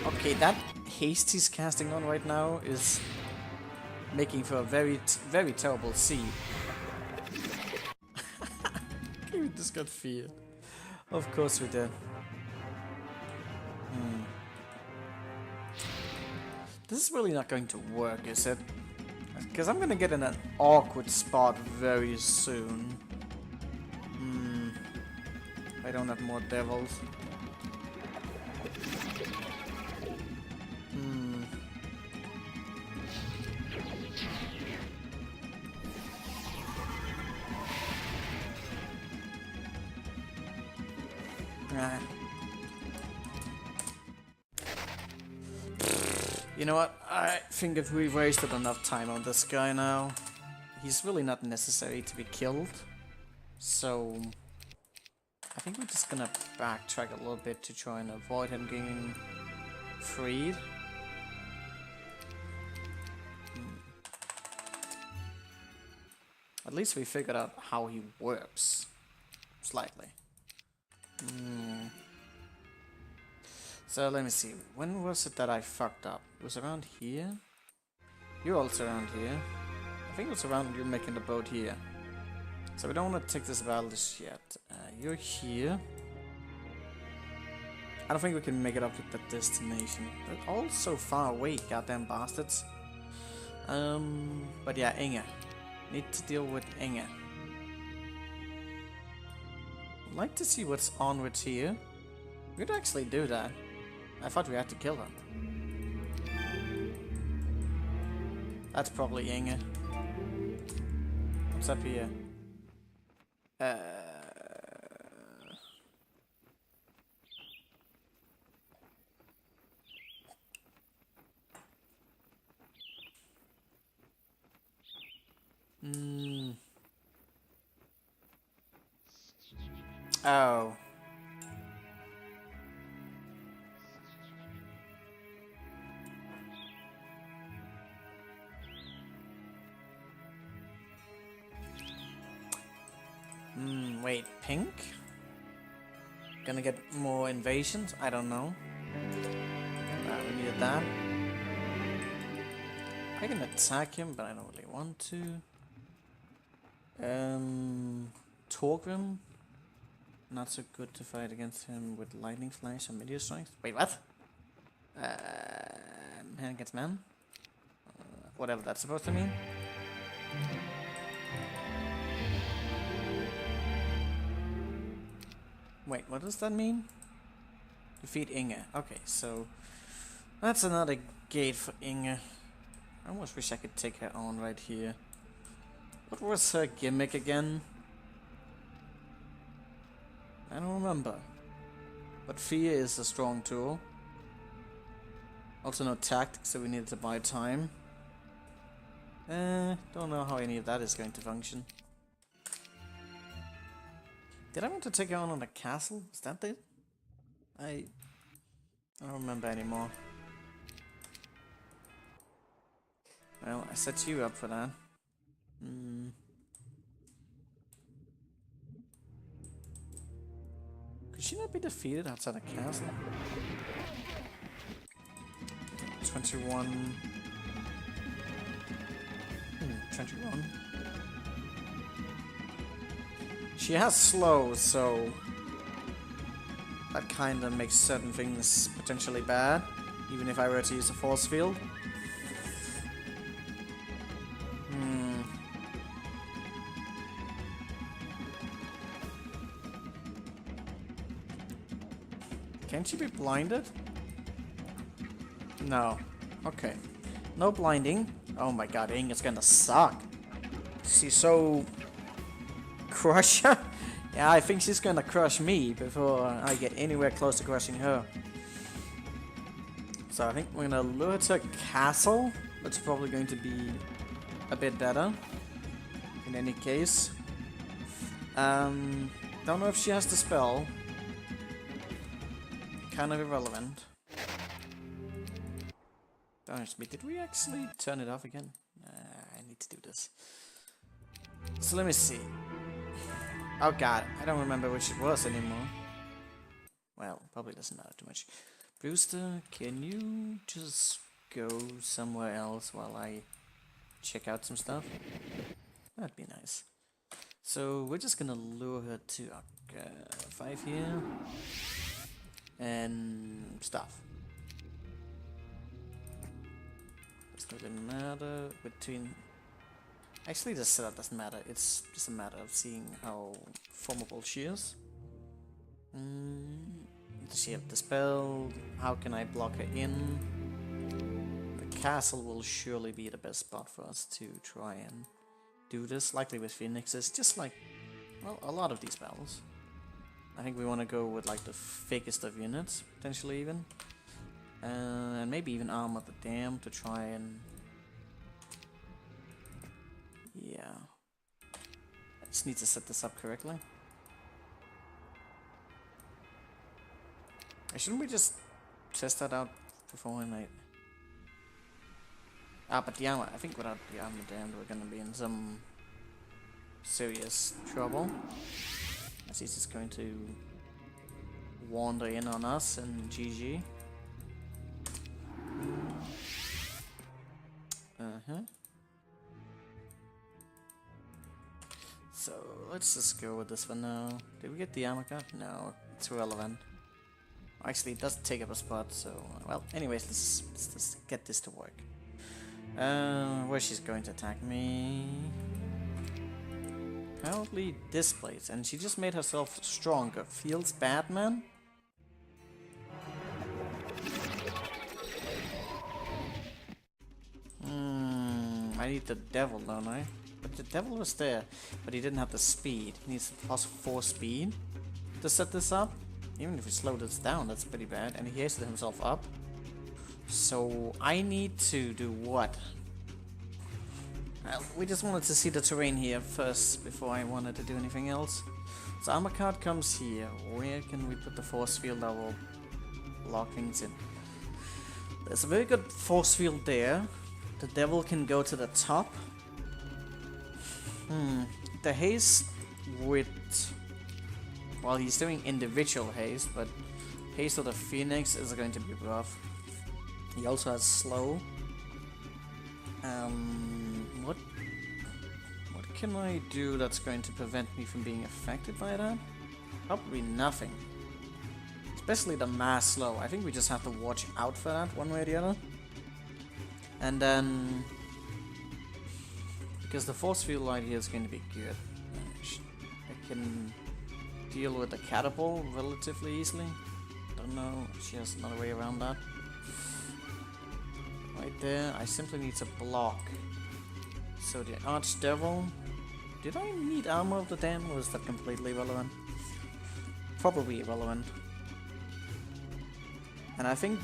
Okay, that haste he's casting on right now is making for a very terrible seed. Okay, we just got feared. Of course we did. This is really not going to work, is it? Because I'm gonna get in an awkward spot very soon. I don't have more devils. You know what? I think if we've wasted enough time on this guy now, he's really not necessary to be killed. So I think we're just gonna backtrack a little bit to try and avoid him getting freed. At least we figured out how he works. Slightly. So let me see, when was it that I fucked up? It was around here? You're also around here. I think it was around you making the boat here. So we don't want to take this battle just yet. You're here. I don't think we can make it up to that destination. They're all so far away, goddamn bastards. But yeah, Inge. Need to deal with Inge. I'd like to see what's onwards here. We could actually do that. I thought we had to kill her. That's probably Inge. What's up here? Oh. Wait, pink? Gonna get more invasions? I don't know. We needed that. I can attack him, but I don't really want to. Torgrim? Not so good to fight against him with lightning flash and meteor strength. Wait, what? Man against man? Whatever that's supposed to mean. Wait, what does that mean? Defeat Inge. Okay, so that's another gate for Inge. I almost wish I could take her on right here. What was her gimmick again? I don't remember. But fear is a strong tool. Also no tactics, so we needed to buy time. Don't know how any of that is going to function. Did I want to take her on a castle? Is that it? I don't remember anymore. Well, I set you up for that. Could she not be defeated outside the castle? 21. 21. She has slow, so that kind of makes certain things potentially bad, even if I were to use a force field. Can't she be blinded? No. Okay. No blinding. Oh my god, Inga's gonna suck. She's so... Crush her? Yeah, I think she's gonna crush me before I get anywhere close to crushing her. So I think we're gonna lure to a castle. That's probably going to be a bit better. In any case. Don't know if she has the spell. Kind of irrelevant. Darn me, did we actually turn it off again? I need to do this. So let me see. Oh god, I don't remember which it was anymore. Well, probably doesn't matter too much. Brewster, can you just go somewhere else while I check out some stuff? That'd be nice. So we're just gonna lure her to 5 here. And stuff. Doesn't really matter between... Actually, the setup doesn't matter. It's just a matter of seeing how formidable she is. Does she have the spell? How can I block her in? The castle will surely be the best spot for us to try and do this. Likely with phoenixes, just like, well, a lot of these battles. I think we want to go with like the thickest of units, potentially even. And maybe even armor the dam to try and... Yeah. I just need to set this up correctly. Shouldn't we just test that out before I... but the armor, I think without the armor dam we're gonna be in some serious trouble. As he's just going to wander in on us and GG. So let's just go with this one now. Did we get the armor card? No, it's irrelevant. Actually, it does take up a spot, so... Well, anyways, let's get this to work. Where she's going to attack me... Apparently this place, and she just made herself stronger. Feels bad, man? I need the devil, don't I? But the devil was there, but he didn't have the speed. He needs +4 speed to set this up. Even if we slow this down, that's pretty bad. And he hasted himself up. So I need to do what? We just wanted to see the terrain here first before I wanted to do anything else. So armor card comes here. Where can we put the force field that will lock things in? There's a very good force field there. The devil can go to the top. The haste with... Well, he's doing individual haste, but haste of the phoenix is going to be rough. He also has slow. What can I do that's going to prevent me from being affected by that? Probably nothing. Especially the mass slow. I think we just have to watch out for that one way or the other. And then... Because the force field light here is going to be good. I can deal with the catapult relatively easily. Don't know, she has another way around that. Right there, I simply need to block. So the Archdevil... Did I need armor of the dam, or is that completely irrelevant? Probably irrelevant. And I think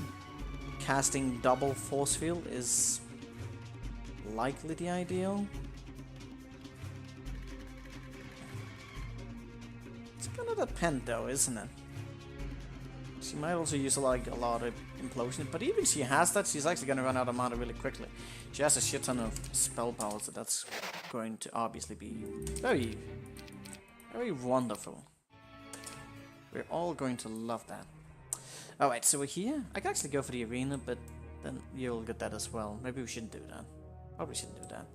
casting double force field is likely the ideal. It's gonna depend though, isn't it? She might also use like a lot of implosion, but even she has that, she's actually gonna run out of mana really quickly. She has a shit ton of spell power, so that's going to obviously be very, very wonderful. We're all going to love that. Alright, so we're here. I can actually go for the arena, but then you'll get that as well. Maybe we shouldn't do that. Probably shouldn't do that.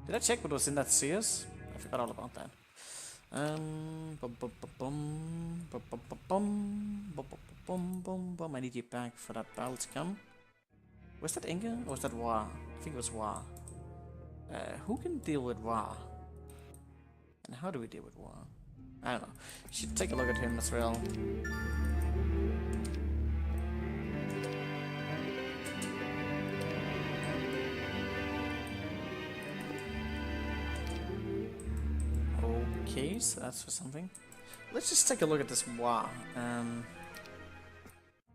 Did I check what was in that Sears? I forgot all about that. I need you back for that battle to come. Was that Inga or was that Wa? I think it was Wa. Who can deal with Wa? And how do we deal with Wa? I don't know. Should take a look at him as well. Okay, so that's for something. Let's just take a look at this Wa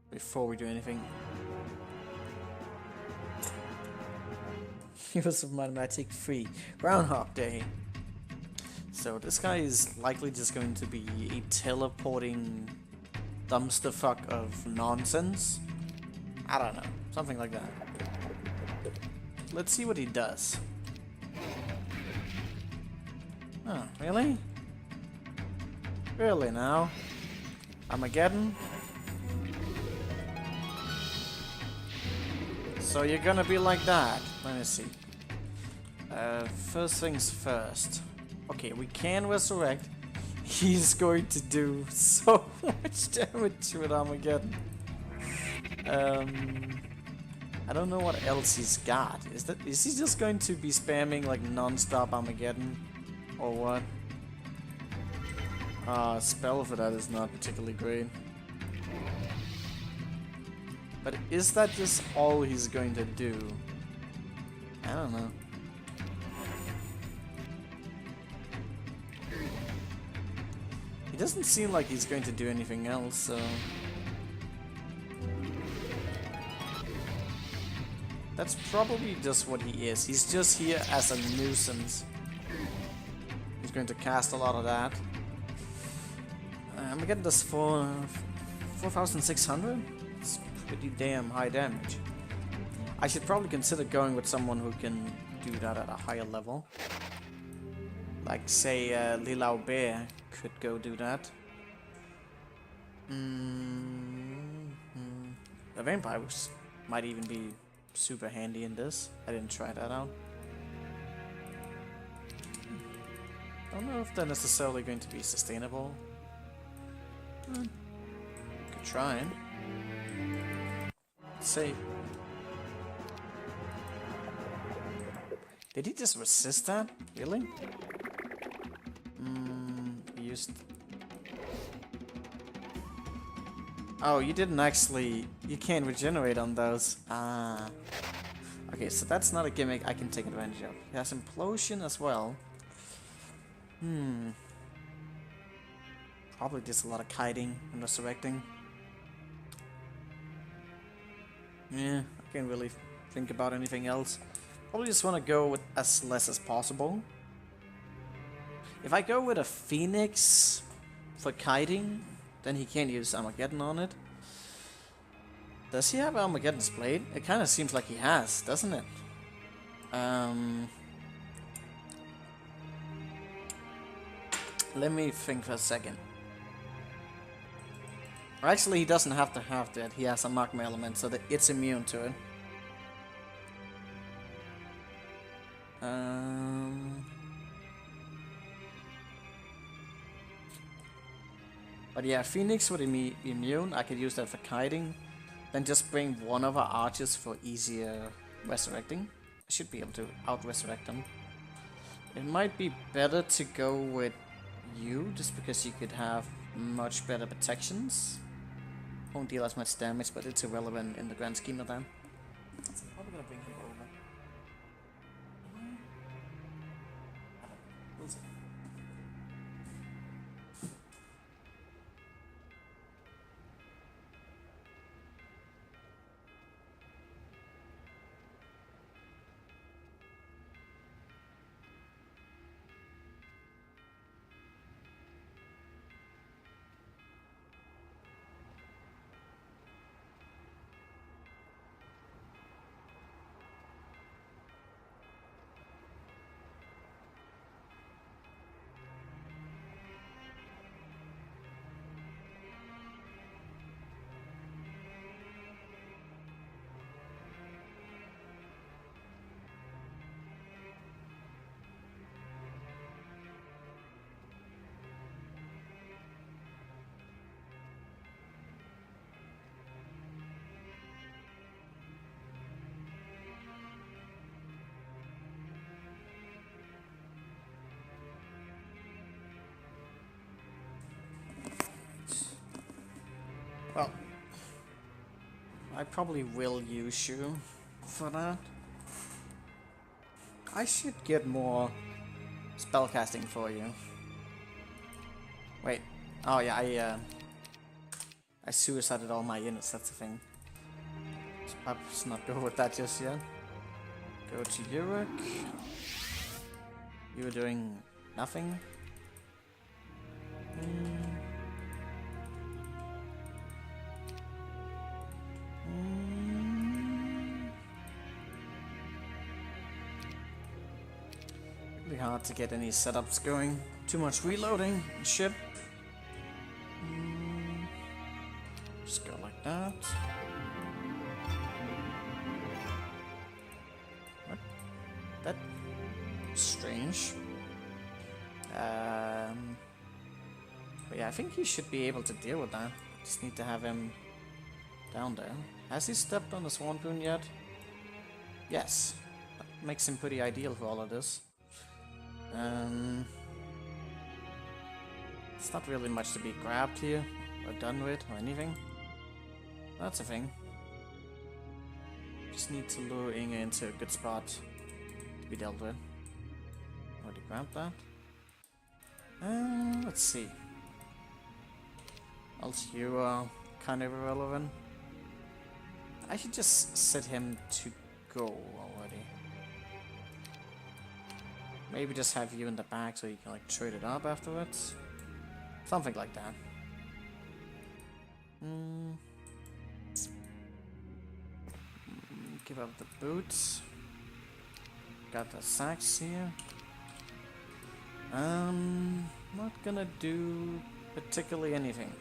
before we do anything. He was a mathematic free Groundhog Day. So this guy is likely just going to be a teleporting dumpster fuck of nonsense. I don't know, something like that. Let's see what he does. Oh, really? Really now? Armageddon? So you're gonna be like that? Let me see. First things first. Okay, we can resurrect. He's going to do so much damage with Armageddon. I don't know what else he's got. Is he just going to be spamming like non-stop Armageddon? Or what? Spell for that is not particularly great. But is that just all he's going to do? I don't know. He doesn't seem like he's going to do anything else, so... That's probably just what he is. He's just here as a nuisance. He's going to cast a lot of that. I'm getting this for 4,600? It's pretty damn high damage. I should probably consider going with someone who can do that at a higher level. Like, say, Lilau Bear could go do that. The vampires might even be super handy in this. I didn't try that out. Don't know if they're necessarily going to be sustainable. Could try. Let's see. Did he just resist that? Really? He used... Oh, you didn't actually... You can't regenerate on those. Ah. Okay, so that's not a gimmick I can take advantage of. He has Implosion as well. Probably just a lot of kiting and resurrecting. Yeah, I can't really think about anything else. Probably just want to go with as less as possible. If I go with a Phoenix for kiting, then he can't use Armageddon on it. Does he have Armageddon's blade? It kind of seems like he has, doesn't it? Let me think for a second. Actually, he doesn't have to have that. He has a magma element, so that it's immune to it. But yeah, Phoenix would be immune. I could use that for kiting. Then just bring one of our archers for easier resurrecting. I should be able to out-resurrect them. It might be better to go with you, just because you could have much better protections. Won't deal as much damage, but it's irrelevant in the grand scheme of that. So I'm probably gonna bring him over. We'll see. I probably will use you for that. I should get more spellcasting for you. Wait. Oh yeah, I suicided all my units, that's the thing. So perhaps not go with that just yet. Go to Uruk. You were doing nothing. Really hard to get any setups going. Too much reloading and shit. Just go like that. What? That's strange. But yeah, I think he should be able to deal with that. Just need to have him down there. Has he stepped on the Swan Boon yet? Yes. That makes him pretty ideal for all of this. It's not really much to be grabbed here, or done with, or anything. That's a thing. Just need to lure Inge into a good spot to be dealt with. Already grabbed that. Let's see. Else you are kind of irrelevant. I should just set him to go already. Maybe just have you in the back so you can like trade it up afterwards. Something like that. Give up the boots. Got the sacks here. Not gonna do particularly anything.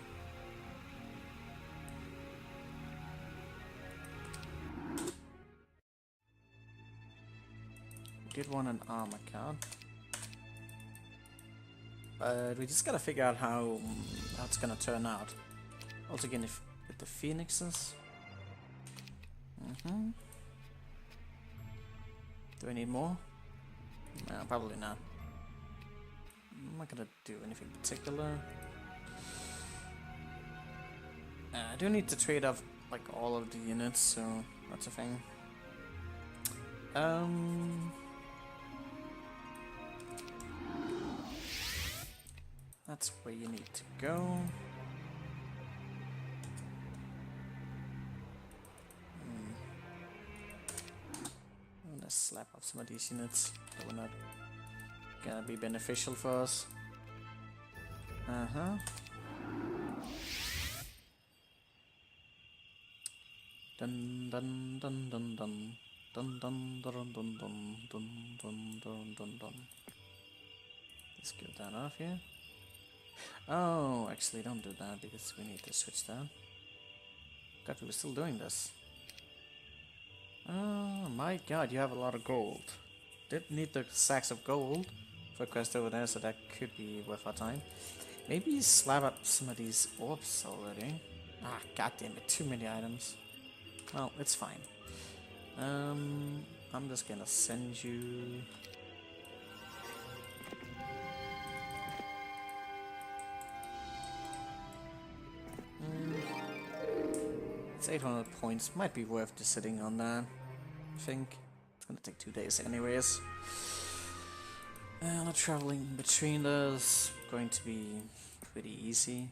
Did want an armor card. But we just gotta figure out how it's gonna turn out. Also again, if with the phoenixes. Do I need more? No, probably not. I'm not gonna do anything particular. I do need to trade off like all of the units, so that's a thing. That's where you need to go. Let's slap off some of these units that were not gonna be beneficial for us. Dun dun dun dun dun dun dun dun dun dun dun dun dun dun dun. Let's get that off here. Oh, actually don't do that because we need to switch that. God, we were still doing this. Oh my god, you have a lot of gold. Did need the sacks of gold for a quest over there, so that could be worth our time. Maybe slap up some of these orbs already. Ah, goddammit, too many items. Well, it's fine. I'm just gonna send you... It's 800 points. Might be worth just sitting on that. I think. It's gonna take 2 days anyways. The traveling between those going to be pretty easy.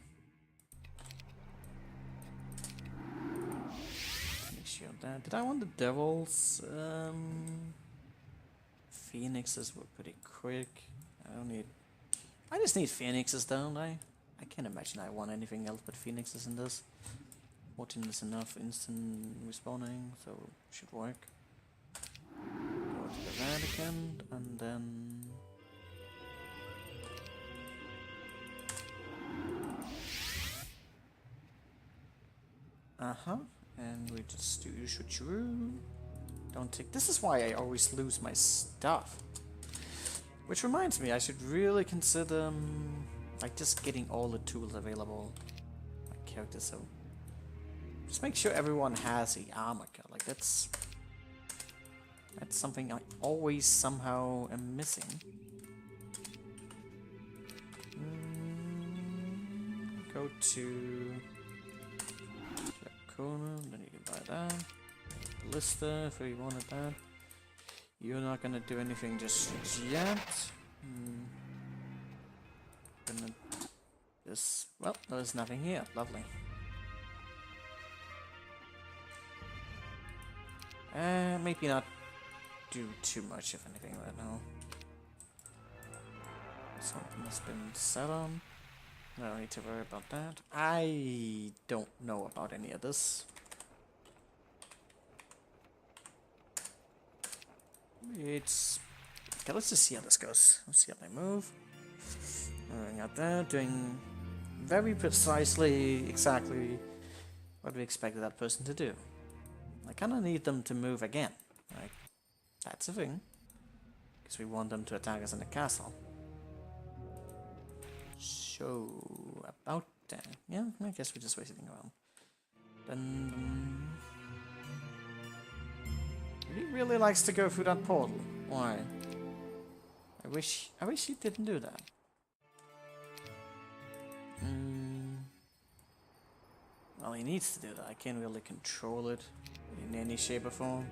Make sure of that. Did I want the devils? Phoenixes were pretty quick. I just need phoenixes, don't I? I can't imagine I want anything else but phoenixes in this. 14 is enough instant respawning, so should work. Go to the Vatican, and then... and we just do switcheroo. Don't take... This is why I always lose my stuff. Which reminds me, I should really consider, like, just getting all the tools available. My character, so... Just make sure everyone has the armor card. Like that's something I always somehow am missing. Go to corner, then you can buy that. Lister, if you wanted that. You're not gonna do anything just yet. Gonna just, well, there's nothing here. Lovely. Maybe not do too much of anything right now. Something has been set on. I don't need to worry about that. I don't know about any of this. It's... okay, let's just see how this goes. Let's see how they move. Moving out there, doing very precisely, exactly what we expected that person to do. I kinda need them to move again. Like, that's a thing. Because we want them to attack us in the castle. So, about that. Yeah, I guess we're just waiting around. Then... he really likes to go through that portal. Why? I wish he didn't do that. Well, he needs to do that. I can't really control it in any shape or form.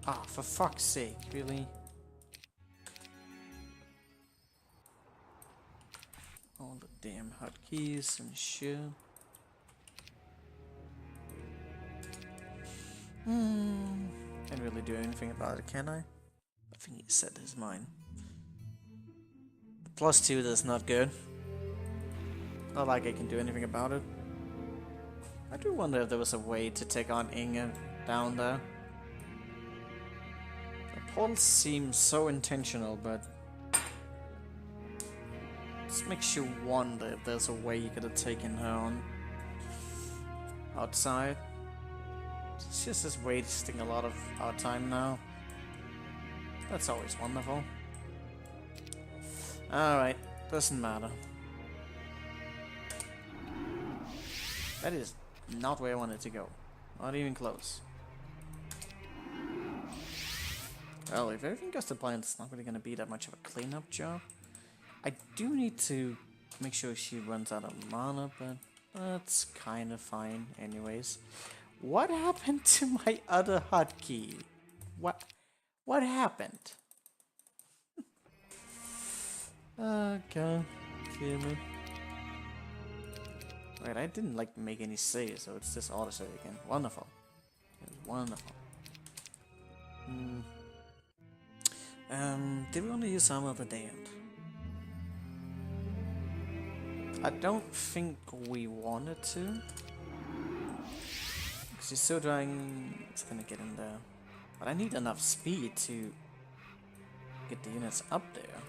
Ah, for fuck's sake, really? All the damn hotkeys and shit. Can't really do anything about it, can I? I think he set his mind. The +2 that's not good. Not like I can do anything about it. I do wonder if there was a way to take on Inge down there. The portal seems so intentional, but this makes you wonder if there's a way you could have taken her on outside. She's just wasting a lot of our time now. That's always wonderful. Alright, doesn't matter. That is not where I wanted to go. Not even close. Well, if everything goes to plan, it's not really going to be that much of a cleanup job. I do need to make sure she runs out of mana, but that's kind of fine anyways. What happened to my other hotkey? What happened? Okay, damn it. Wait, I didn't like make any saves, so it's just auto save again. Wonderful. It's wonderful. Did we want to use Armor of the Damned? I don't think we wanted to. Because he's so drying, it's gonna get in there. But I need enough speed to get the units up there.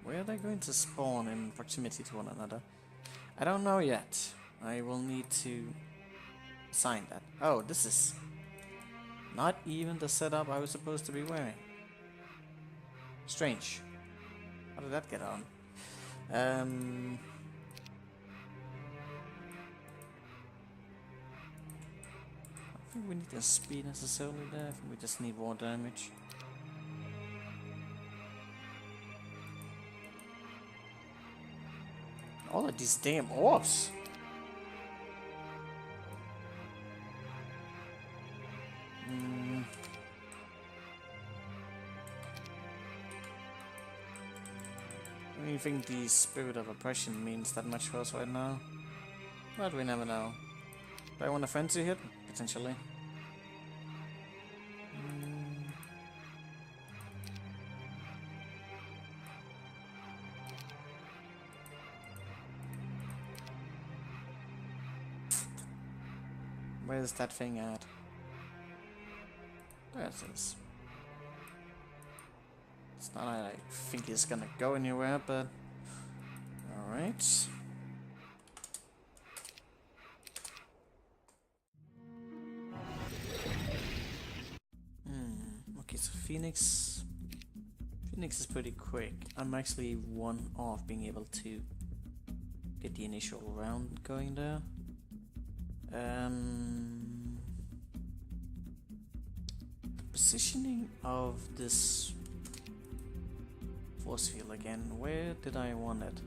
Where are they going to spawn in proximity to one another? I don't know yet. I will need to assign that. Oh, this is not even the setup I was supposed to be wearing. Strange. How did that get on? I think we need the speed necessarily there. I think we just need more damage. All of these damn orbs. I don't think the spirit of oppression means that much for us right now. But we never know. Do I want a frenzy hit? Potentially. Where's that thing at? There it is. It's not that I think it's gonna go anywhere, but... alright. Okay, so Phoenix... Phoenix is pretty quick. I'm actually one off being able to get the initial round going there. Positioning of this force field again. Where did I want it?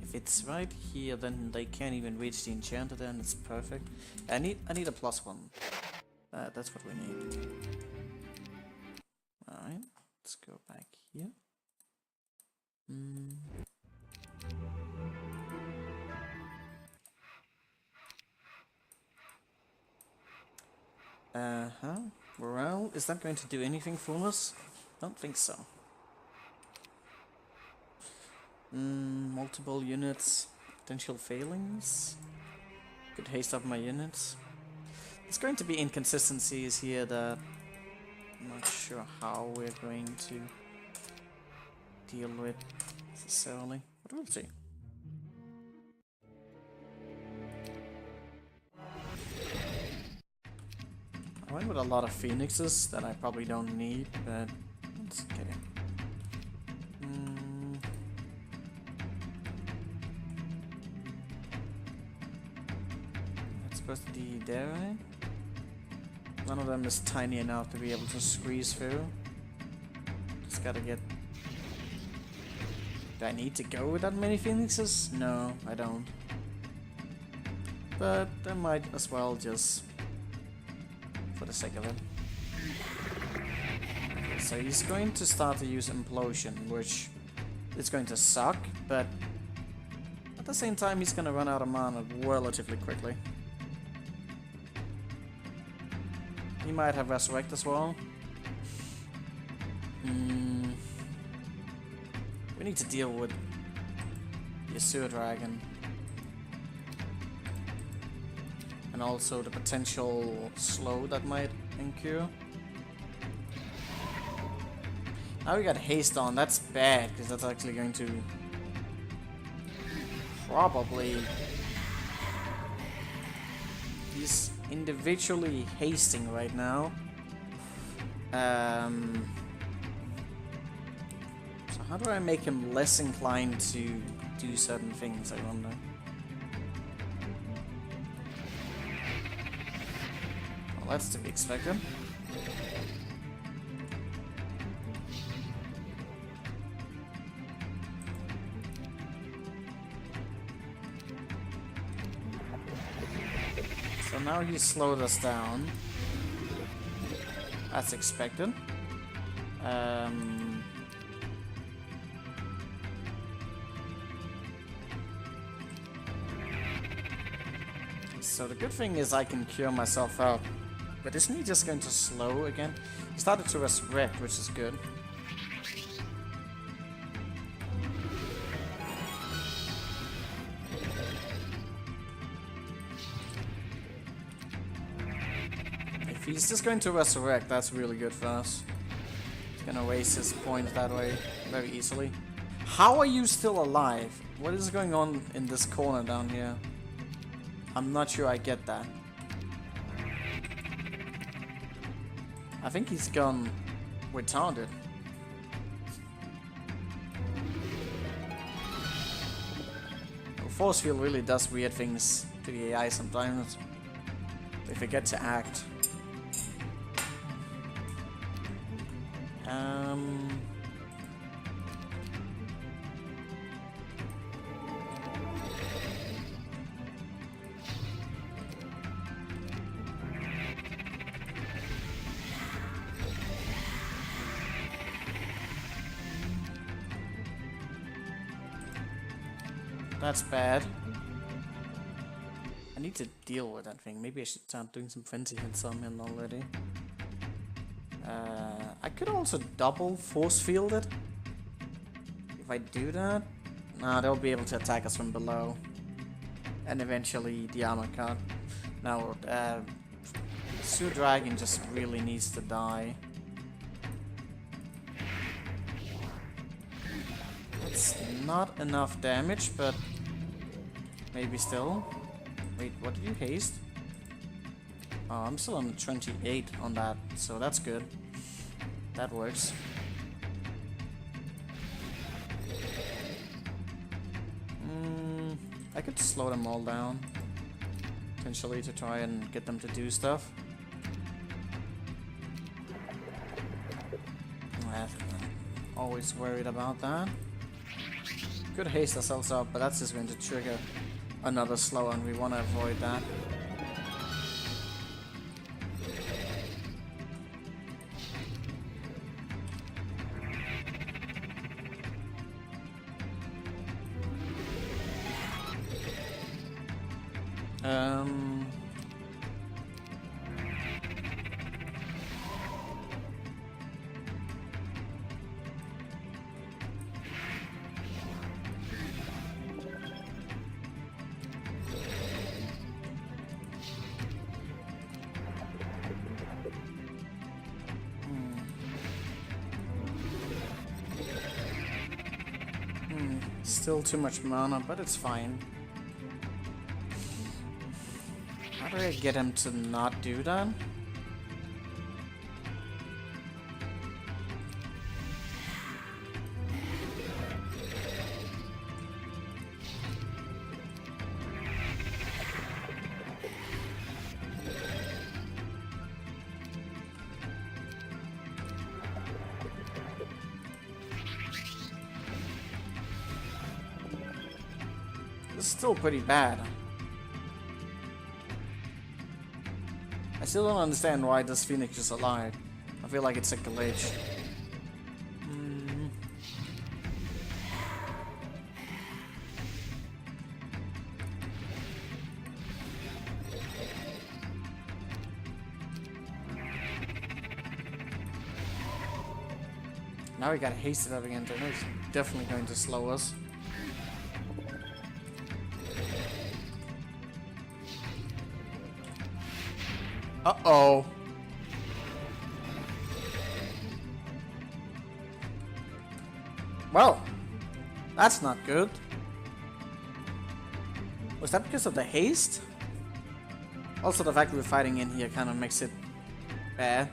If it's right here, then they can't even reach the enchanted end. It's perfect. I need a +1. That's what we need. Alright, let's go back here. Well, is that going to do anything for us? Don't think so. Multiple units, potential failings. Could haste up my units. There's going to be inconsistencies here that I'm not sure how we're going to deal with necessarily, but we'll see. I went with a lot of phoenixes that I probably don't need, but it's okay. It's supposed to be there, right? None of them is tiny enough to be able to squeeze through. Just gotta get... Do I need to go with that many phoenixes? No, I don't. But I might as well just... for the sake of it. Okay, so he's going to start to use Implosion, which is going to suck, but at the same time he's gonna run out of mana relatively quickly. He might have Resurrect as well. We need to deal with the Sewer Dragon. And also the potential slow that might incur. Now we got haste on, that's bad, because that's actually going to probably... He's individually hasting right now. So how do I make him less inclined to do certain things, I wonder? Well, that's to be expected. So now he slowed us down. That's expected. So the good thing is I can cure myself out. But isn't he just going to slow again? He started to resurrect, which is good. If he's just going to resurrect, that's really good for us. He's gonna waste his points that way very easily. How are you still alive? What is going on in this corner down here? I'm not sure I get that. I think he's gone retarded. Force field really does weird things to the AI sometimes. They forget to act. That's bad. I need to deal with that thing. Maybe I should start doing some frenzy hits on him already. I could also double force field it. If I do that, they'll be able to attack us from below. And eventually the armor cut. Now, Sewer Dragon just really needs to die. It's not enough damage, but maybe still. Wait, what did you haste? Oh, I'm still on 28 on that, so that's good. That works. I could slow them all down. Potentially to try and get them to do stuff. I'm always worried about that. Could haste ourselves up, but that's just going to trigger another slow, and we want to avoid that. Still too much mana, but it's fine. How do I get him to not do that? It's still pretty bad. I still don't understand why this Phoenix is alive. I feel like it's a glitch. Now we gotta haste it up again, so it's definitely going to slow us. Uh-oh. Well, that's not good. Was that because of the haste? Also, the fact we're fighting in here kind of makes it bad.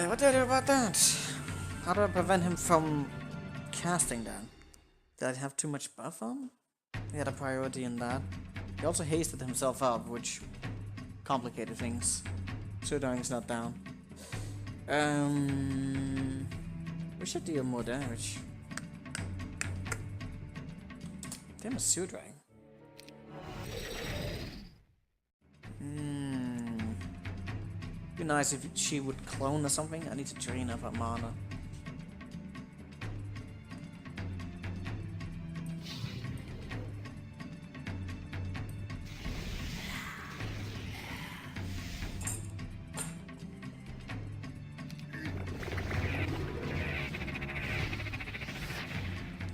What do I do about that? How do I prevent him from casting that? Did I have too much buff on? He had a priority in that. He also hasted himself up, which complicated things. Sudaring's not down. We should deal more damage. Damn, a Sudarang. Be nice if she would clone or something. I need to drain up her mana.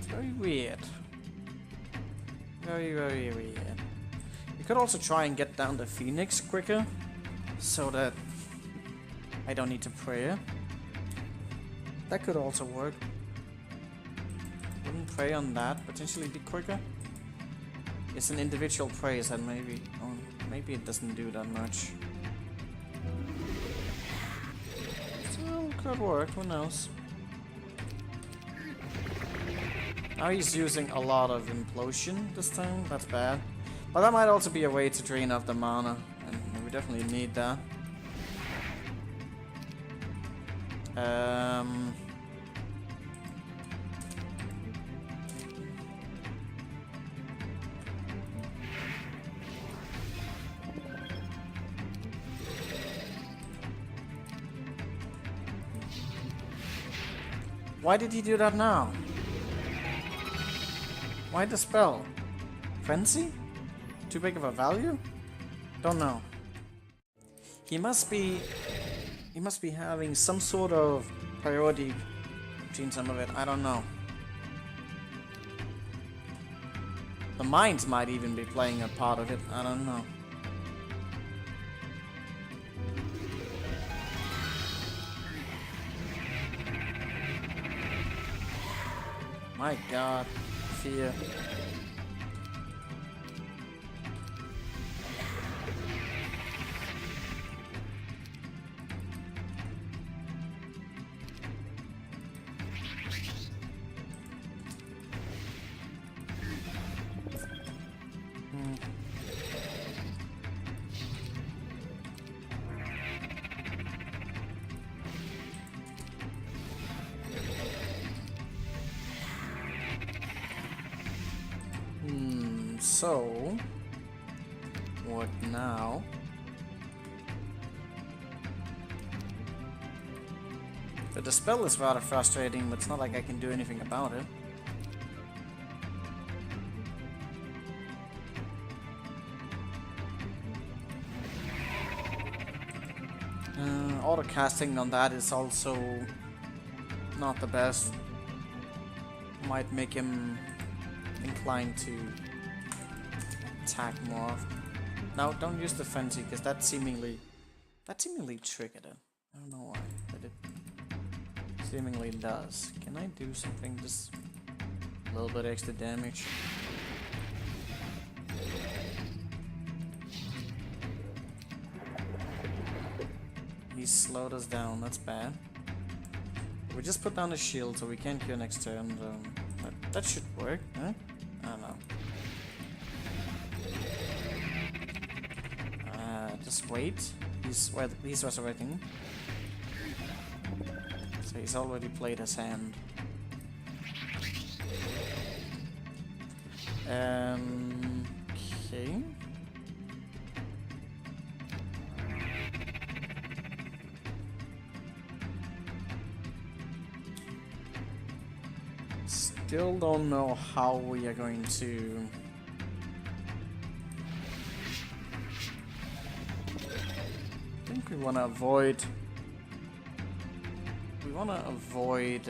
Very weird. Very, very weird. You could also try and get down the Phoenix quicker, so that I don't need to pray. That could also work. Wouldn't pray on that potentially be quicker? It's an individual praise and maybe maybe it doesn't do that much. Still could work, who knows? Now he's using a lot of implosion this time, that's bad. But that might also be a way to drain off the mana, and we definitely need that. Why did he do that now? Why the spell? Frenzy? Too big of a value? Don't know. He must be having some sort of priority between some of it. I don't know. The mines might even be playing a part of it. I don't know. My God, fear. So what now? The dispel is rather frustrating, but it's not like I can do anything about it. Auto casting on that is also not the best. Might make him inclined to attack more often. No, don't use the frenzy, because that seemingly triggered it. I don't know why, but it seemingly does. Can I do something just a little bit extra damage? He slowed us down, that's bad. We just put down a shield so we can't cure next turn. That should work, huh? I don't know. Just wait. He's resurrecting. So he's already played his hand. Okay. Still don't know how we are going to I think we want to avoid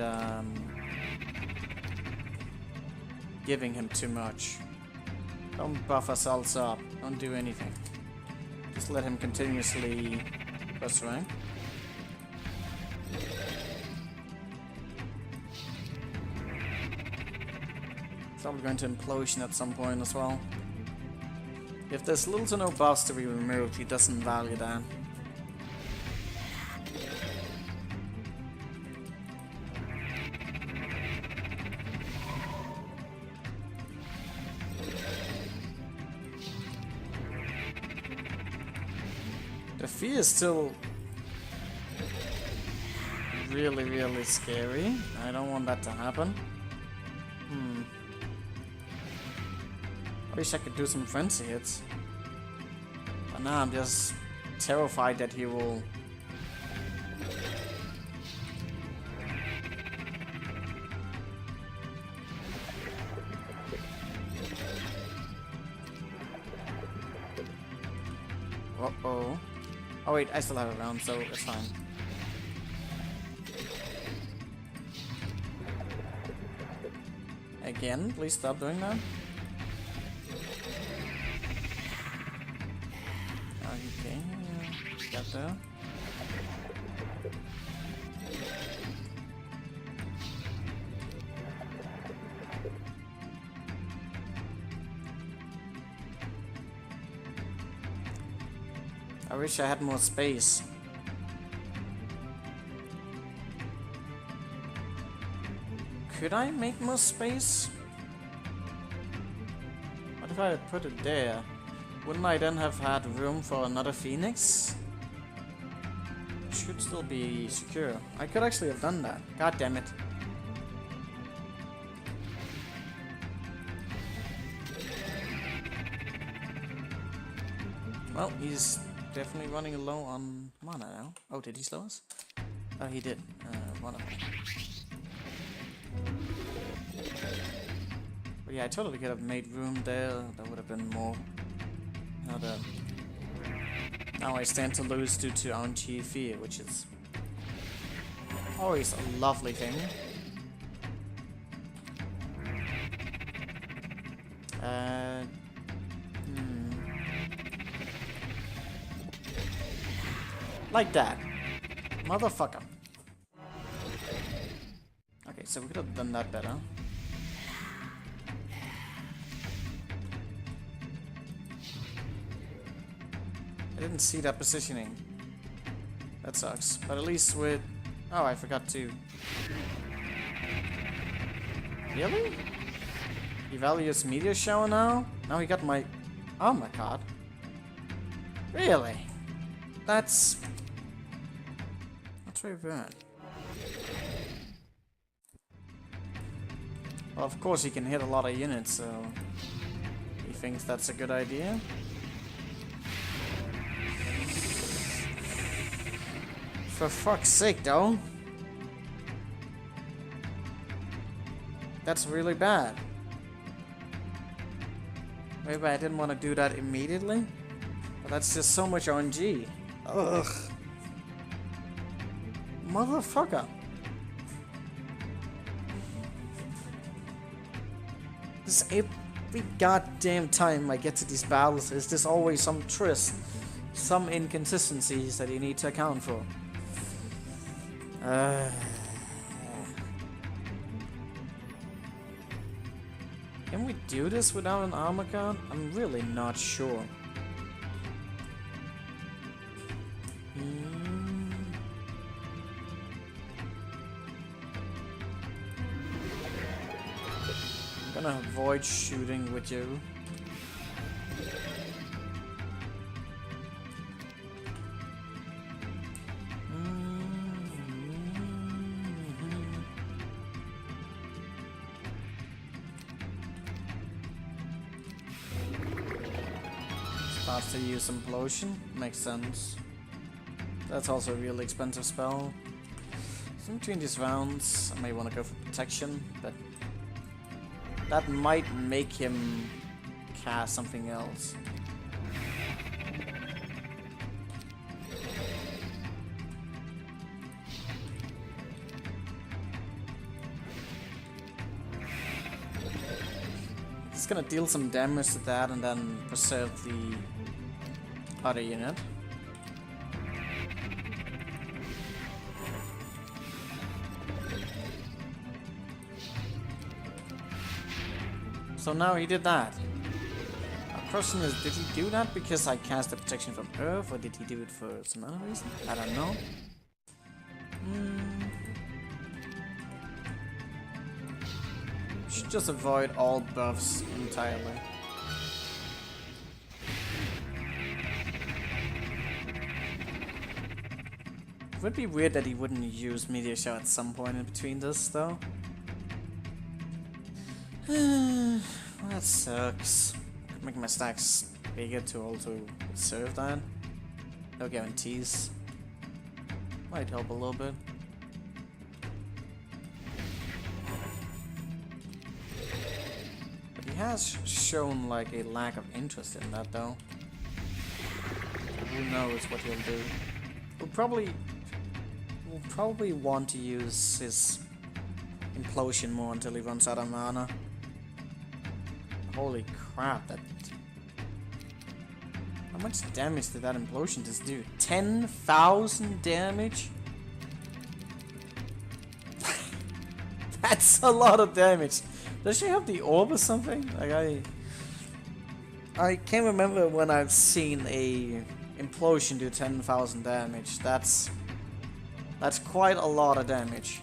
giving him too much. Don't buff ourselves up, don't do anything. Just let him continuously resurrect. Probably going to implosion at some point as well. If there's little to no buffs to be removed, he doesn't value that. The fear is still really scary. I don't want that to happen. I wish I could do some frenzy hits. But now I'm just terrified that he will... Uh-oh. Oh wait, I still have a round, so it's fine. Again, please stop doing that. Okay, got that. I wish I had more space. Could I make more space? What if I had put it there? Wouldn't I then have had room for another Phoenix? Should still be secure. I could actually have done that. God damn it. Well, he's definitely running low on mana now. Oh, did he slow us? Oh, he did. One of them. But yeah, I totally could have made room there. That would have been more. Now I stand to lose due to RNG fear, which is always a lovely thing. Like that. Motherfucker. Okay, so we could have done that better. I didn't see that positioning. That sucks. But at least with... Oh, I forgot to... Really? He values Meteor Shower now? Now he got my... Oh my god. Really? That's very bad. Well, of course he can hit a lot of units, so... He thinks that's a good idea. For fuck's sake, though. That's really bad. Maybe I didn't want to do that immediately. But that's just so much RNG. Ugh. Motherfucker. This every goddamn time I get to these battles, there's always some twist, some inconsistencies that you need to account for. Can we do this without an armor card? I'm really not sure. I'm gonna avoid shooting with you. Starts to use implosion, makes sense. That's also a really expensive spell. So between these rounds, I may want to go for protection, but that might make him cast something else. He's gonna deal some damage to that and then preserve the other unit. So now he did that. Our question is, did he do that because I cast the protection from Earth, or did he do it for some other reason? I don't know. Should just avoid all buffs entirely. It would be weird that he wouldn't use Meteor Shower at some point in between this, though. That sucks. Could make my stacks bigger to also serve that. No guarantees. Might help a little bit. But he has shown like a lack of interest in that, though. Who knows what he'll do? We'll probably want to use his implosion more until he runs out of mana. Holy crap, that... How much damage did that implosion just do? 10,000 damage? That's a lot of damage. Does she have the orb or something? Like I can't remember when I've seen a implosion do 10,000 damage. That's quite a lot of damage.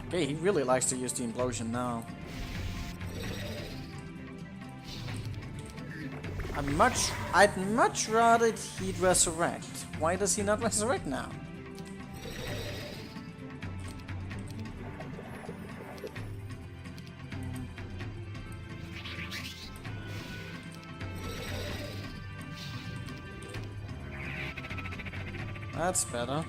Okay, he really likes to use the implosion now. I'd much rather he'd resurrect. Why does he not resurrect now? That's better.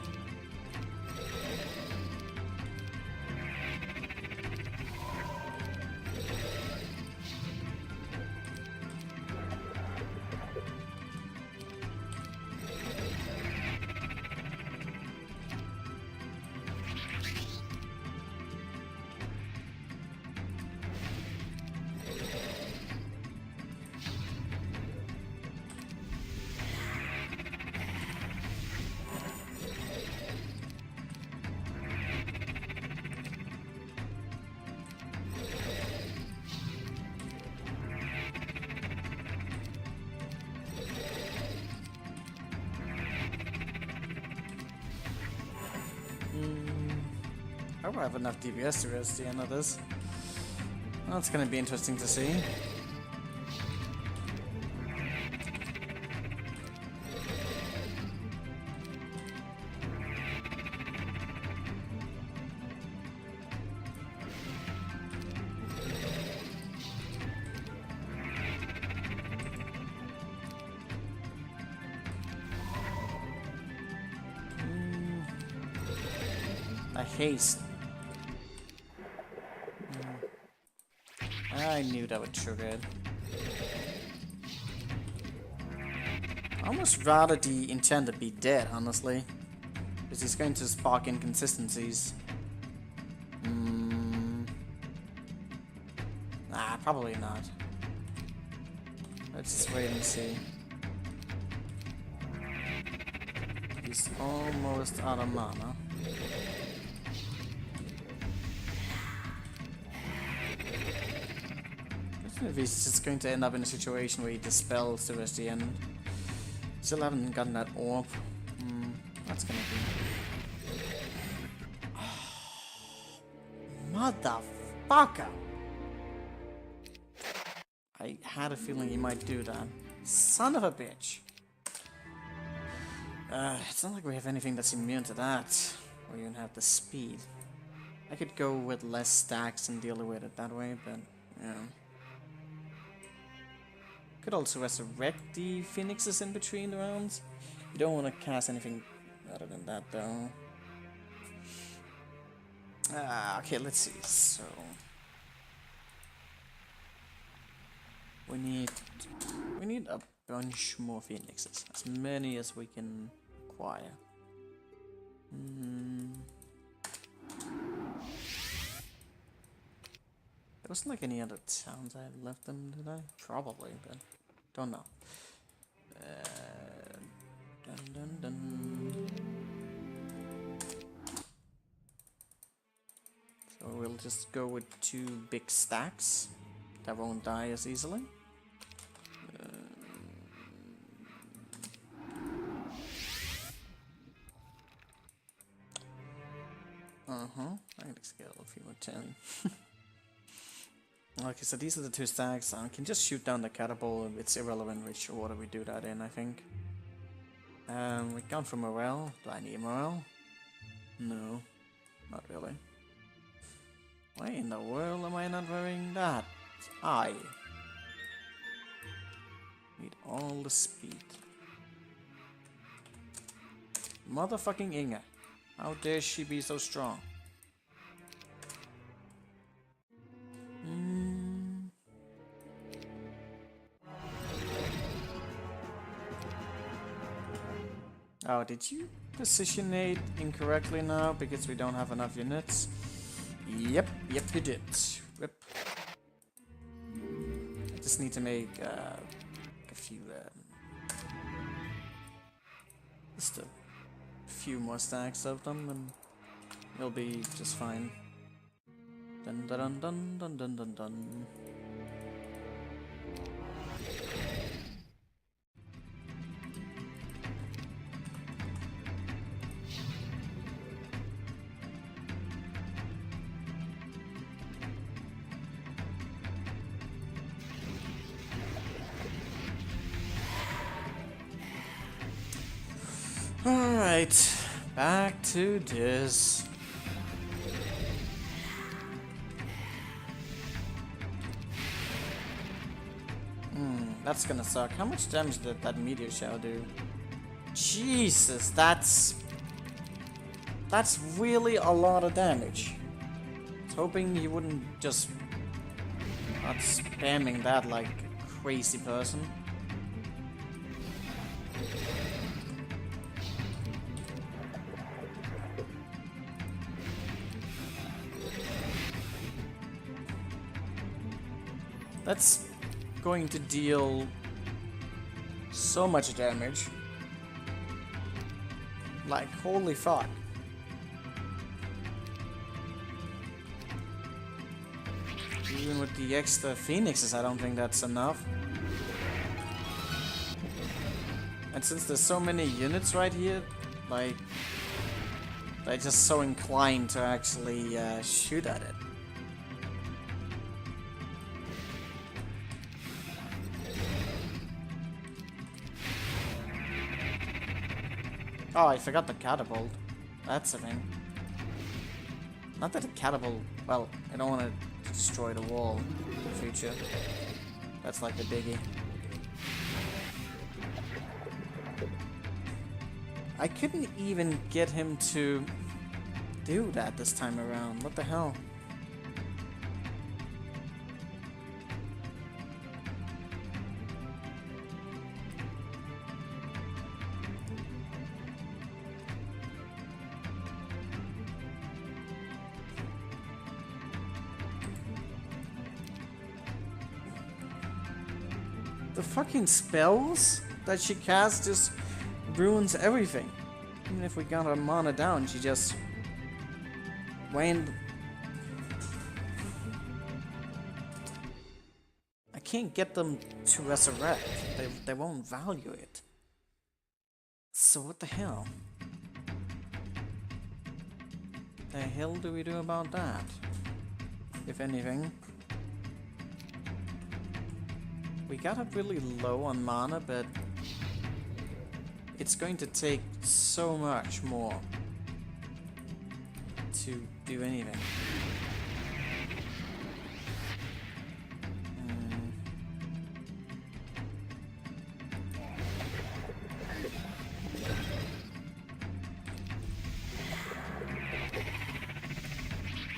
hope I have enough DPS to rest the end of this. That's gonna be interesting to see. A haste. I knew that would trigger it. I almost rather the enchanter be dead, honestly. Because he's going to spark inconsistencies. Nah, probably not. Let's just wait and see. He's almost out of mana. If he's just going to end up in a situation where he dispels the rest of the end. Still haven't gotten that orb. That's gonna be... Motherfucker! I had a feeling he might do that. Son of a bitch! It's not like we have anything that's immune to that. Or even have the speed. I could go with less stacks and deal with it that way, but yeah. Could also resurrect the phoenixes in between the rounds. You don't want to cast anything other than that though. Okay, let's see. So we need a bunch more phoenixes, as many as we can acquire. There wasn't like any other towns I had left them, did I? Probably, but don't know. Dun, dun, dun. So we'll just go with 2 big stacks that won't die as easily. I can scale a few more 10. Okay, so these are the 2 stacks. I can just shoot down the catapult. It's irrelevant which order we do that in, I think. We count for morale. Do I need morale? No, not really. Why in the world am I not wearing that? I need all the speed. Motherfucking Inga. How dare she be so strong? Oh, did you positionate incorrectly now because we don't have enough units? Yep, you did. Rip. I just need to make a few, just a few more stacks of them, and it'll be just fine. Dun dun dun dun dun dun dun. Alright, back to this. That's gonna suck. How much damage did that meteor shower do? Jesus, that's really a lot of damage. I was hoping he wouldn't just start spamming that like a crazy person. That's going to deal so much damage. Like, holy fuck. Even with the extra phoenixes, I don't think that's enough. And since there's so many units right here, like, They're just so inclined to actually shoot at it. Oh, I forgot the catapult. That's a thing. Not that the catapult... Well, I don't want to destroy the wall in the future. That's like the biggie. I couldn't even get him to do that this time around. What the hell? The fucking spells that she casts just ruins everything. Even if we got her mana down, she just waned. I can't get them to resurrect. They won't value it. So what the hell? The hell do we do about that? If anything. We got up really low on mana, but it's going to take so much more to do anything.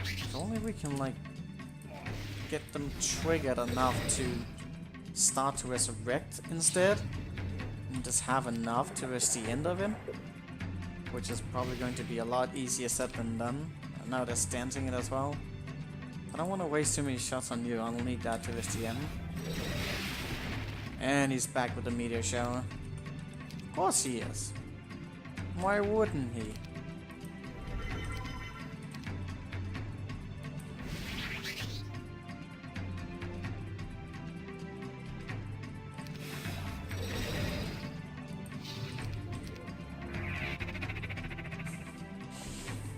If only we can, like, get them triggered enough to start to resurrect instead, and just have enough towards the end of him, which is probably going to be a lot easier said than done. Now they're stancing it as well. I don't want to waste too many shots on you. I'll need that towards the end. And he's back with the meteor shower. Of course he is. Why wouldn't he?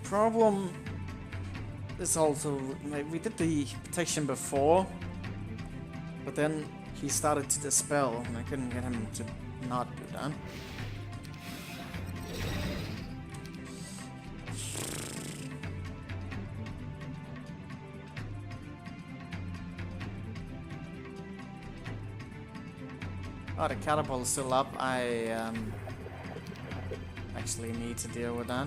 Problem is also, we did the protection before, but then he started to dispel and I couldn't get him to not do that. Oh, the catapult is still up. I actually need to deal with that.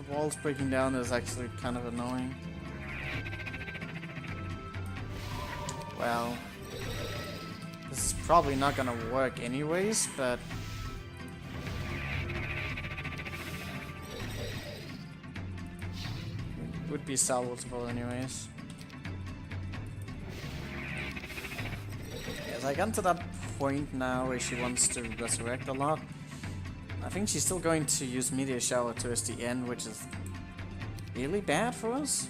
Walls breaking down is actually kind of annoying. Well, this is probably not gonna work anyways, but it would be salvageable anyways. Yes, I got to that point now where she wants to resurrect a lot. I think she's still going to use Meteor Shower towards the end, which is really bad for us.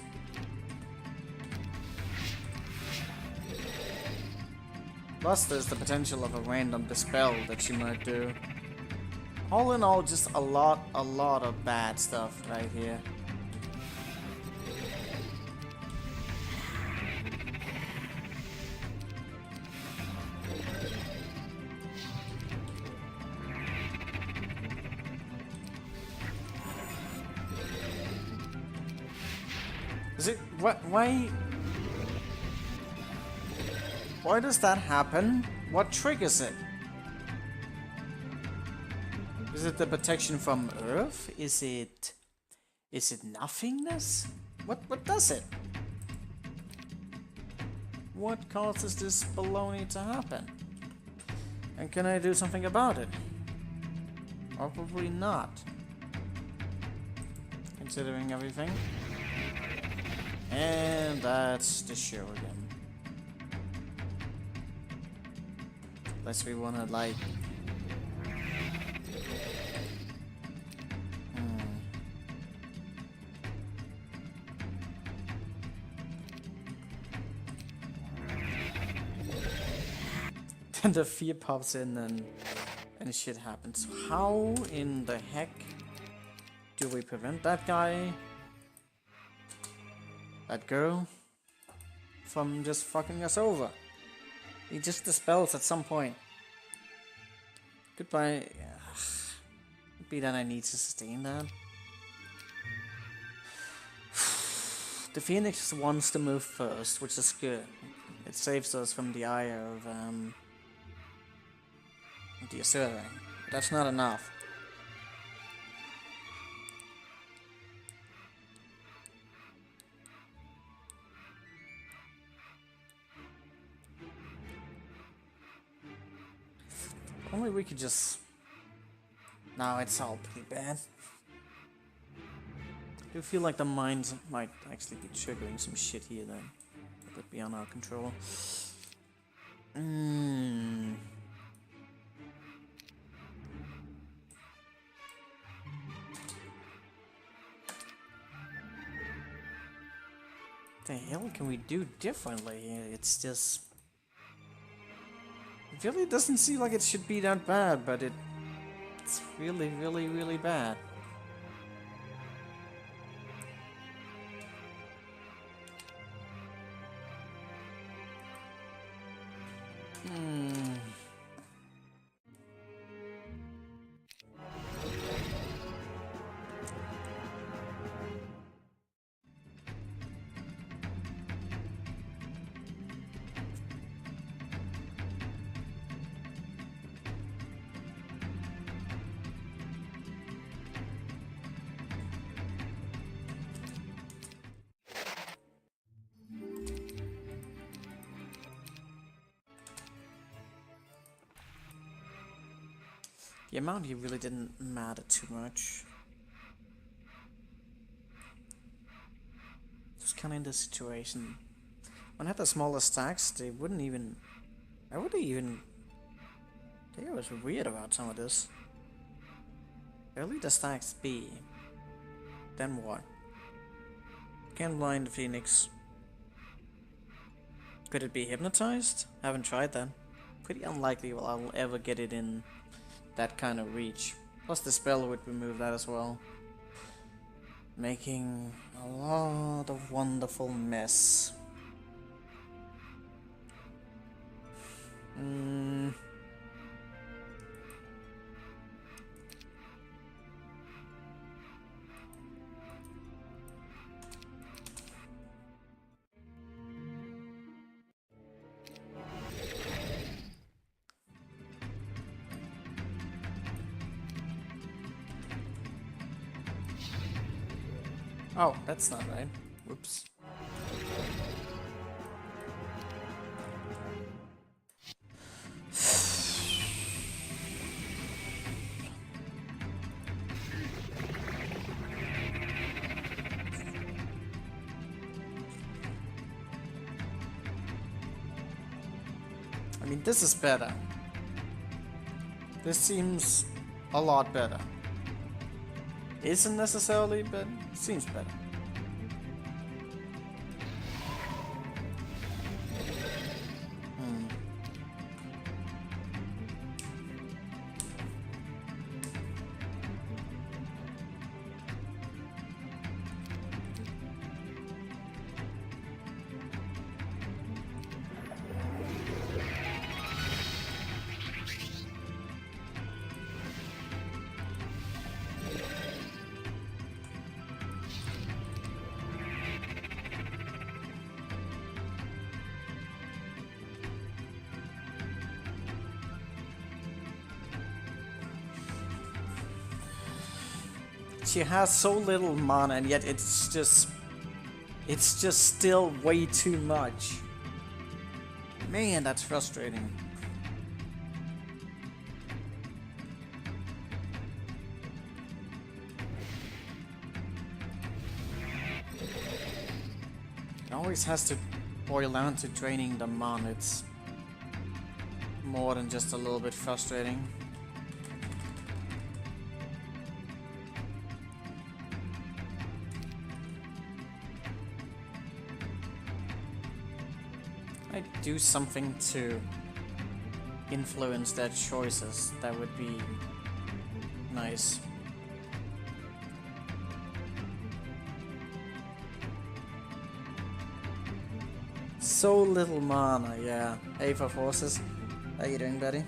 Plus, there's the potential of a random dispel that she might do. All in all, just a lot of bad stuff right here. Is it why does that happen? What triggers it? Is it the protection from Earth? Is it nothingness? What does it? What causes this baloney to happen? And can I do something about it? Probably not. Considering everything. And that's the show again. Unless we wanna like... then the fear pops in and shit happens. How in the heck do we prevent that guy, that girl, from just fucking us over? He just dispels at some point. Goodbye. Could be that I need to sustain that. The Phoenix wants to move first, which is good. It saves us from the eye of the Asserting. But that's not enough. Only we could just... No, it's all pretty bad. I do feel like the mind might actually be triggering some shit here then. That would be beyond our control. The hell can we do differently here? It's just... It really doesn't seem like it should be that bad, but it's really, really, really bad. The amount here really didn't matter too much. Just kind of in this situation. When I had the smaller stacks, they wouldn't even... I wouldn't even... They was weird about some of this. Early the stacks B. Then what? Can't blind the Phoenix. Could it be hypnotized? Haven't tried that. Pretty unlikely I'll ever get it in that kind of reach. Plus the spell would remove that as well. Making a lot of wonderful mess. Oh, that's not right. Whoops. I mean, this is better. This seems a lot better. Isn't necessarily, but seems better. She has so little mana, and yet it's just still way too much. Man, that's frustrating. It always has to boil down to draining the mana. It's more than just a little bit frustrating. I do something to influence their choices. That would be nice. So little mana, yeah. A for forces. How you doing, buddy?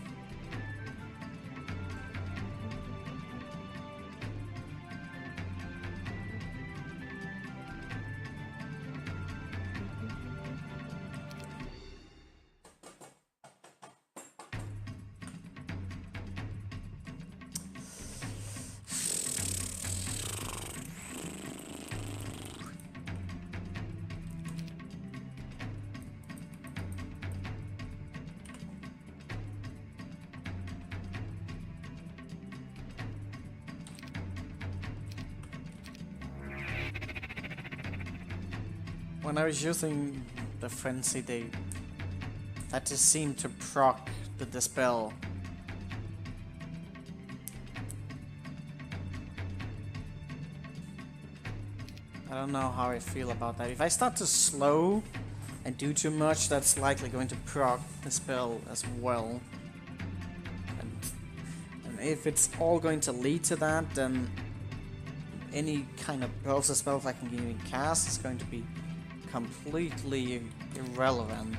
When I was using the frenzy, that just seemed to proc the dispel. I don't know how I feel about that. If I start to slow and do too much, that's likely going to proc the spell as well. And if it's all going to lead to that, then any kind of browser spell I can even cast is going to be completely irrelevant.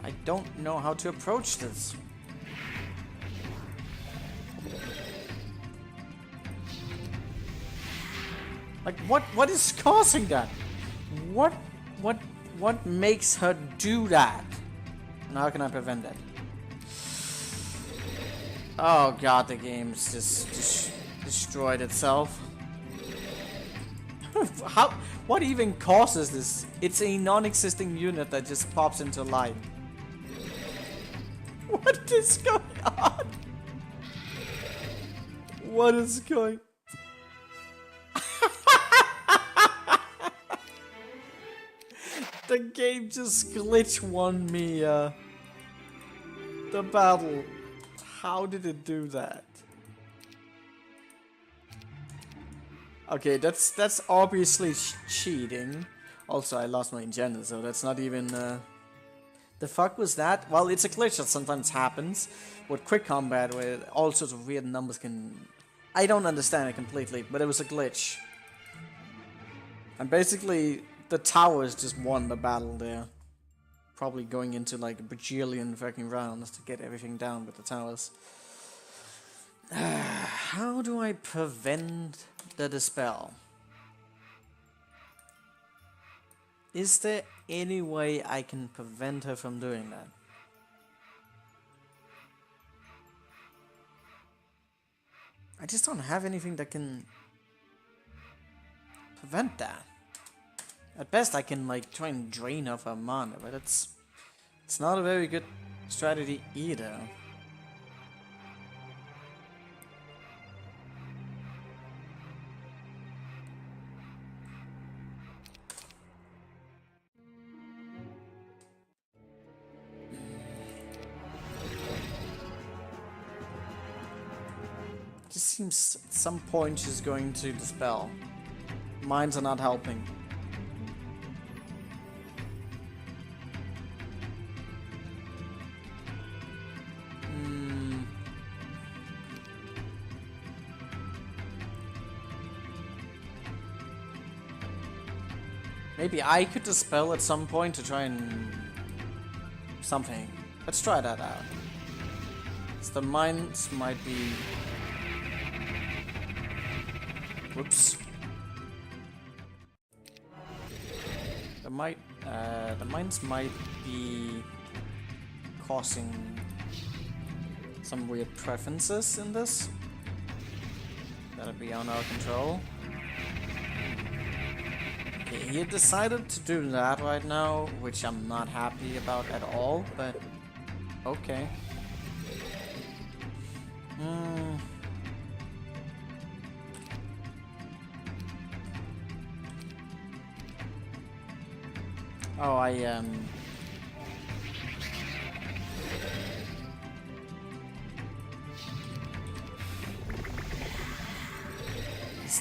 I don't know how to approach this. Like, what is causing that? What makes her do that? And how can I prevent that? Oh god, the game's just destroyed itself. What even causes this? It's a non-existing unit that just pops into life. What is going on? What is going? The game just glitch won me the battle. How did it do that? Okay, that's obviously cheating. Also, I lost my agenda, so that's not even. The fuck was that? Well, it's a glitch that sometimes happens with quick combat, where all sorts of weird numbers can. I don't understand it completely, but it was a glitch. And basically, the towers just won the battle there. Probably going into like a bajillion fucking rounds to get everything down with the towers. How do I prevent the dispel? Is there any way I can prevent her from doing that? I just don't have anything that can prevent that. At best I can like try and drain off her mana, but it's not a very good strategy either. Just seems at some point she's going to dispel. Mines are not helping. Maybe I could dispel at some point to try and something. Let's try that out. The mines might be. Whoops. The mines might be causing some weird preferences in this. That'll be on our control. Okay, he decided to do that right now, which I'm not happy about at all, but okay. Oh,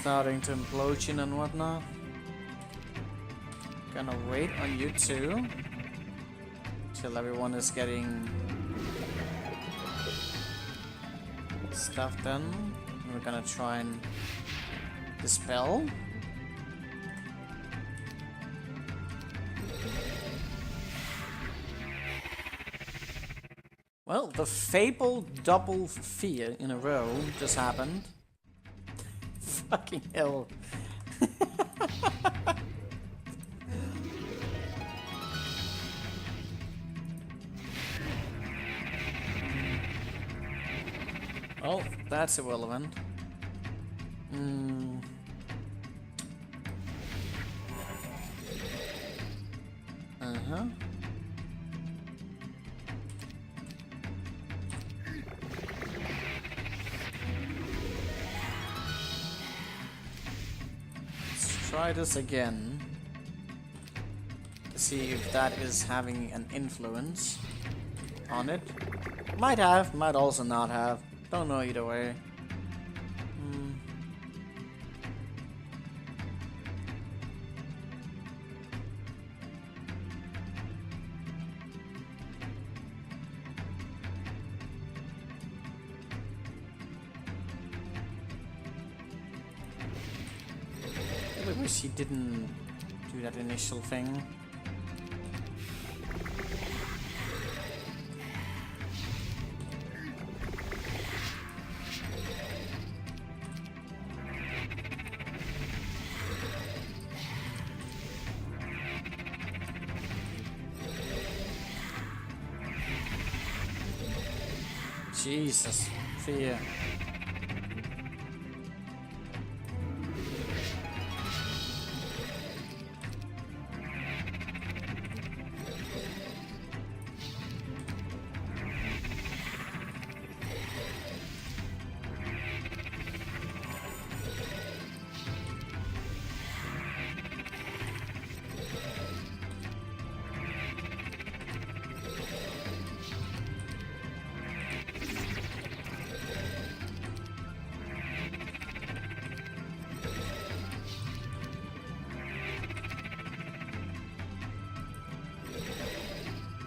starting to implosion and whatnot. Gonna wait on you too. till everyone is getting stuff done. We're gonna try and dispel. Well, the fabled double fear in a row just happened. Fucking hell. Oh, that's irrelevant. Uh-huh. Let's try this again to see if that is having an influence on it. Might have, might also not have. Don't know either way. I wish he didn't do that initial thing. Jesus, fear.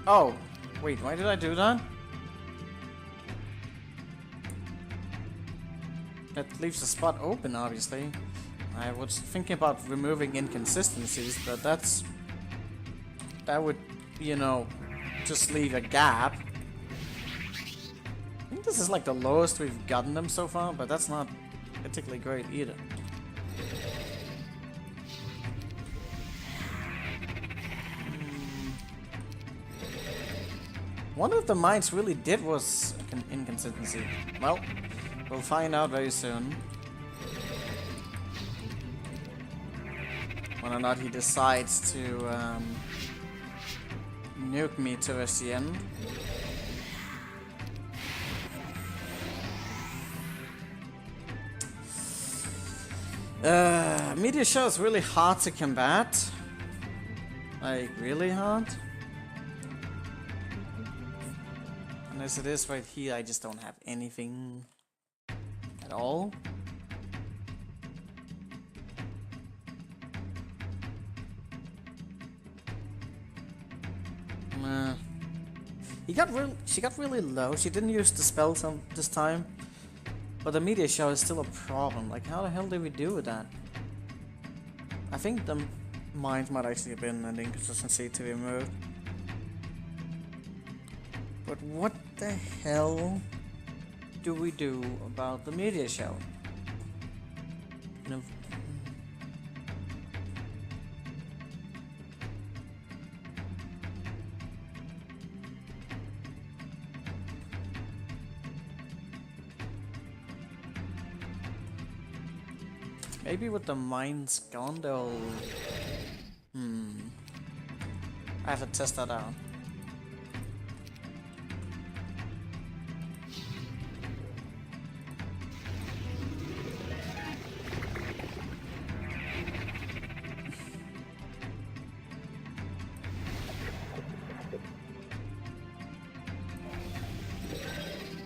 Oh, wait, why did I do that? That leaves the spot open, obviously. I was thinking about removing inconsistencies, but that would, you know, just leave a gap. I think this is like the lowest we've gotten them so far, but that's not particularly great either. One of the mines really did was an inconsistency. Well, we'll find out very soon. Whether or not he decides to nuke me towards the end. Meteor Shower is really hard to combat. Like, really hard. As it is right here, I just don't have anything at all. She got really low. She didn't use the spell this time, but the meteor shower is still a problem. Like, how the hell did we do with that? I think the mines might actually have been an inconsistency to remove. But what the hell do we do about the meteor shower? You know, maybe with the mines gone, they'll... I have to test that out.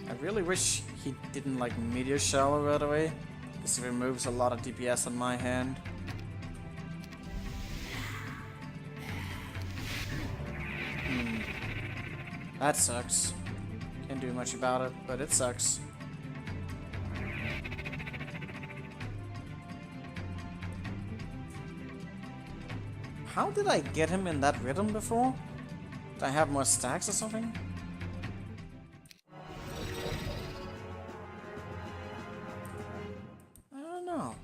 I really wish he didn't like meteor shower right away. This removes a lot of DPS on my hand. That sucks. Can't do much about it, but it sucks. How did I get him in that rhythm before? Did I have more stacks or something? I don't know.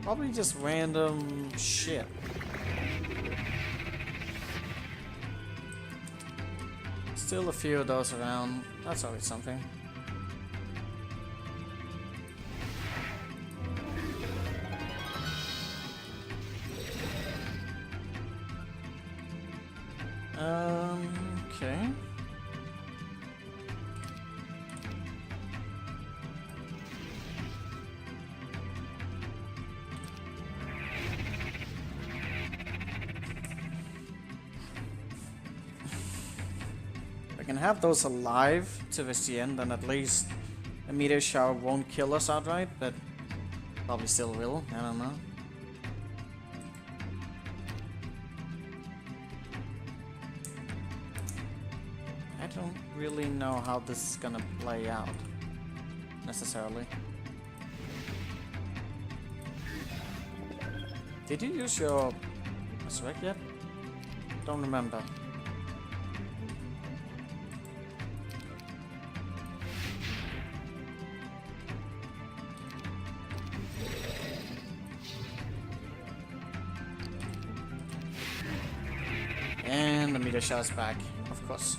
Probably just random shit. Still a few of those around. That's always something. Okay. I can have those alive towards the end, and at least a meteor shower won't kill us outright, but probably still will. I don't know. I don't really know how this is gonna play out, necessarily. Did you use your resurrect yet? Don't remember. And the meteor shower's back, of course.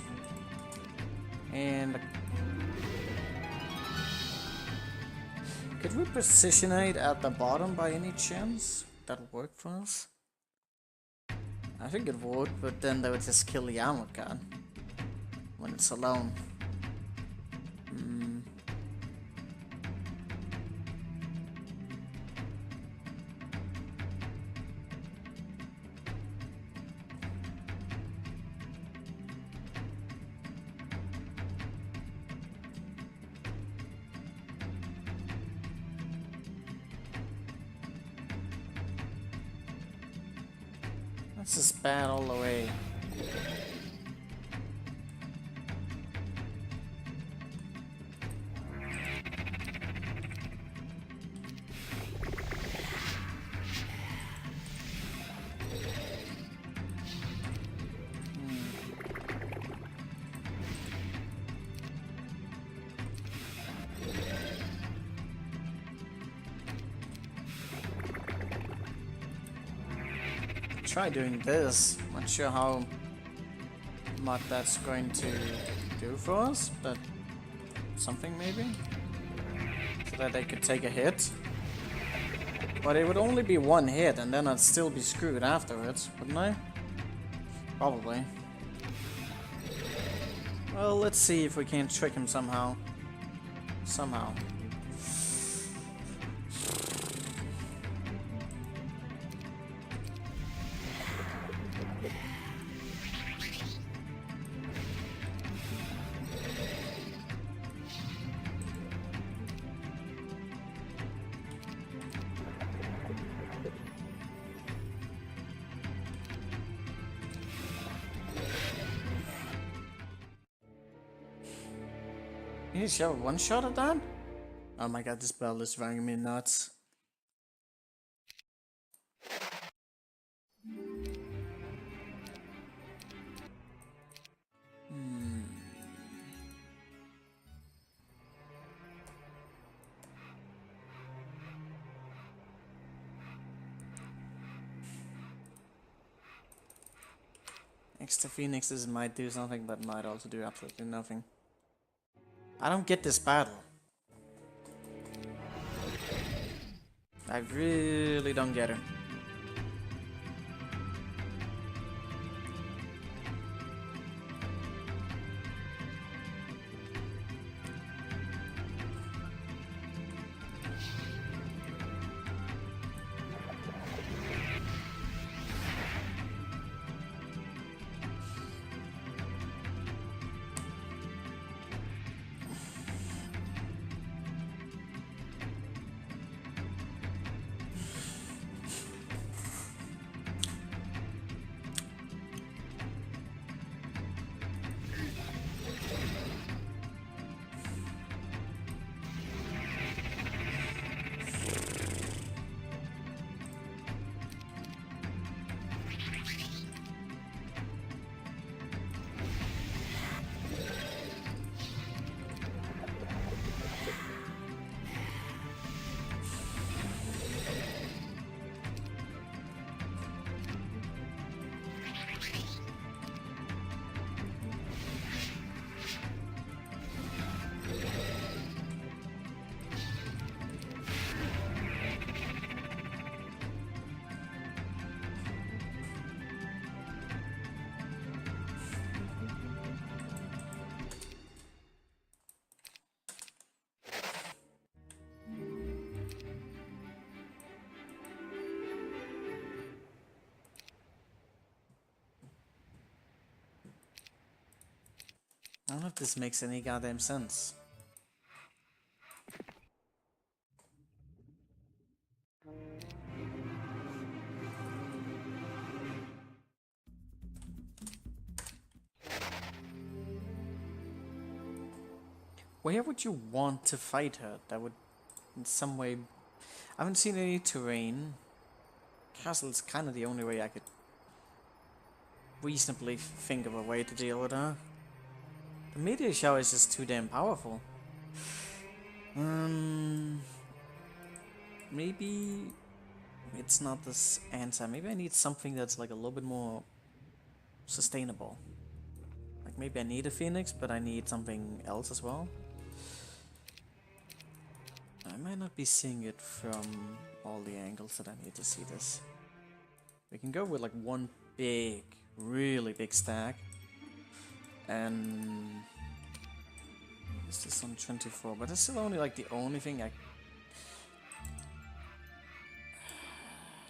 And could we positionate at the bottom by any chance? That would work for us? I think it would, but then they would just kill the armor card when it's alone. This is bad all the way. Try doing this. Not sure how much that's going to do for us, but something maybe? So that they could take a hit. But it would only be one hit, and then I'd still be screwed afterwards, wouldn't I? Probably. Well, let's see if we can trick him somehow. Somehow. You need to have one shot at that? Oh my god, this bell is driving me nuts. Extra phoenixes might do something, but might also do absolutely nothing. I don't get this battle. I really don't get it. I don't know if this makes any goddamn sense. Where would you want to fight her? That would, in some way... I haven't seen any terrain. Castle's kind of the only way I could reasonably think of a way to deal with her. The meteor shower is just too damn powerful. Maybe it's not this answer. Maybe I need something that's like a little bit more sustainable. Like maybe I need a phoenix, but I need something else as well. I might not be seeing it from all the angles that I need to see this. We can go with like one big, really big stack. And is this on 24? But that's still only like the only thing I...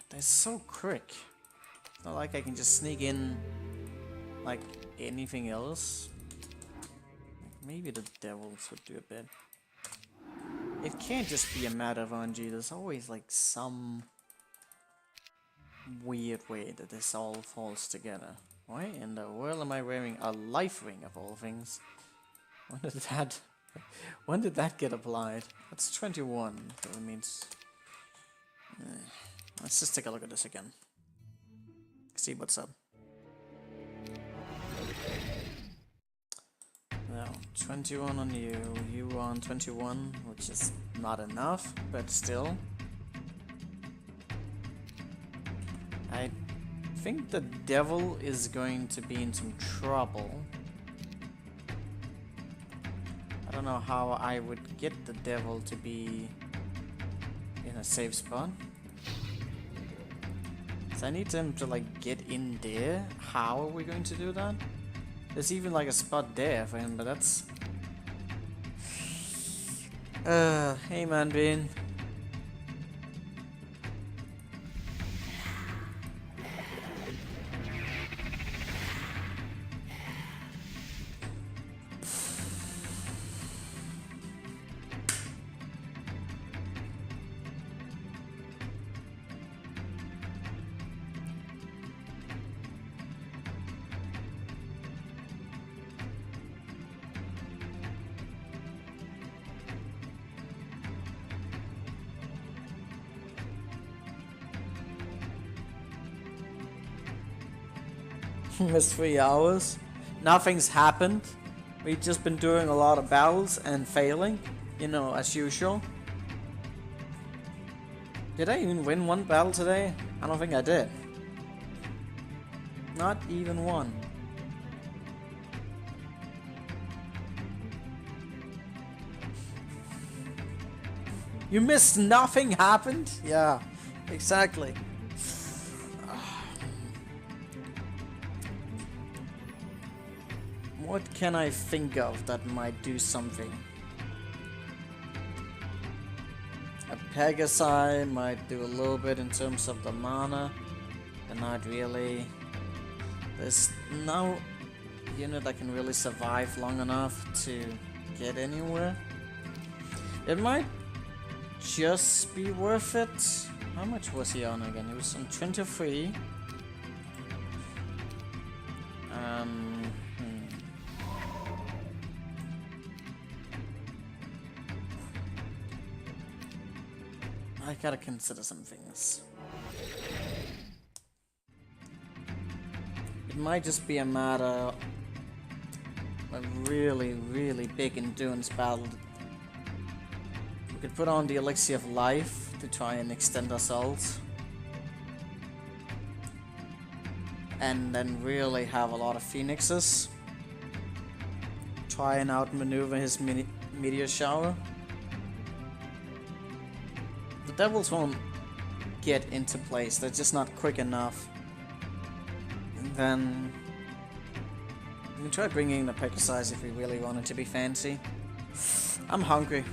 They're so quick. It's not like I can just sneak in like anything else. Maybe the devils would do a bit. It can't just be a matter of RNG. There's always like some weird way that this all falls together. Why in the world am I wearing a life ring of all things? When did that get applied? That's 21. So it means... let's just take a look at this again. See what's up. No, 21 on you. You are on 21, which is not enough, but still. I think the devil is going to be in some trouble. I don't know how I would get the devil to be in a safe spot. So I need him to like get in there. How are we going to do that? There's even like a spot there for him, but that's... hey man, Bean. Missed 3 hours. Nothing's happened. We've just been doing a lot of battles and failing, you know, as usual. Did I even win one battle today? I don't think I did. Not even one. You missed nothing happened? Yeah, exactly. What can I think of that might do something? A Pegasi might do a little bit in terms of the mana, but not really. There's no unit that can really survive long enough to get anywhere. It might just be worth it. How much was he on again? He was on 23. I gotta consider some things. It might just be a matter of a really, really big endurance battle. We could put on the elixir of life to try and extend ourselves. And then really have a lot of phoenixes. Try and outmaneuver his meteor shower. The devils won't get into place, they're just not quick enough. And then we can try bringing the Pegasi if we really want it to be fancy. I'm hungry.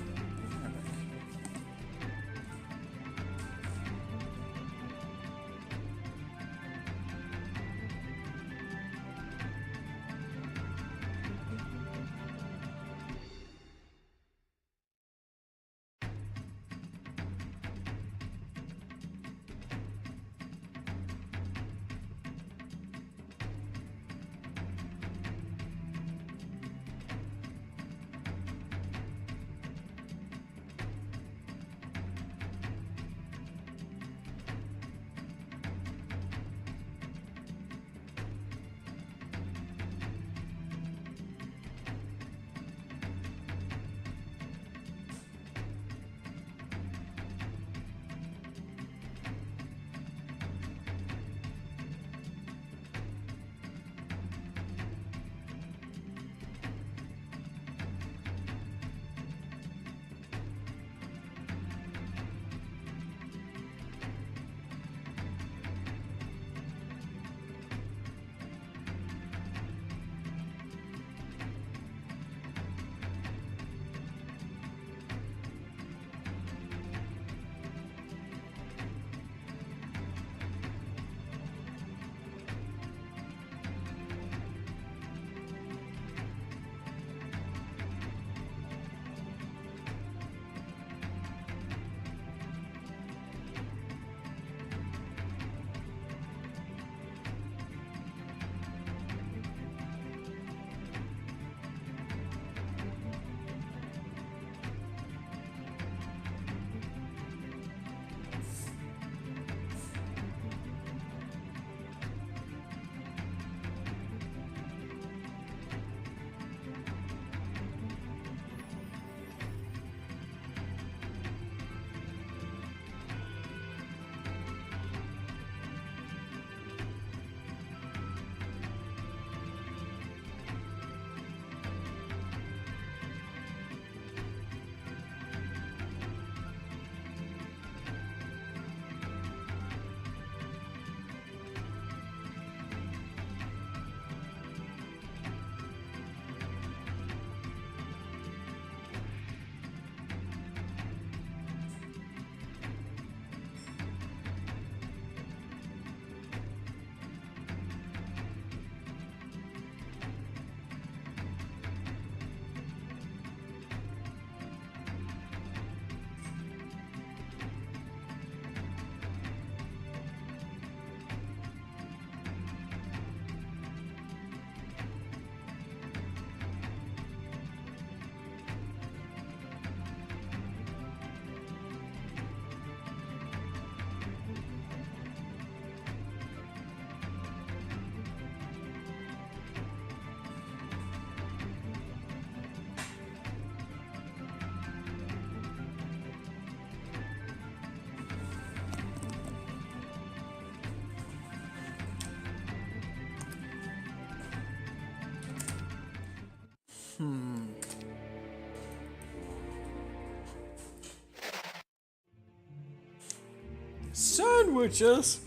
Sandwiches?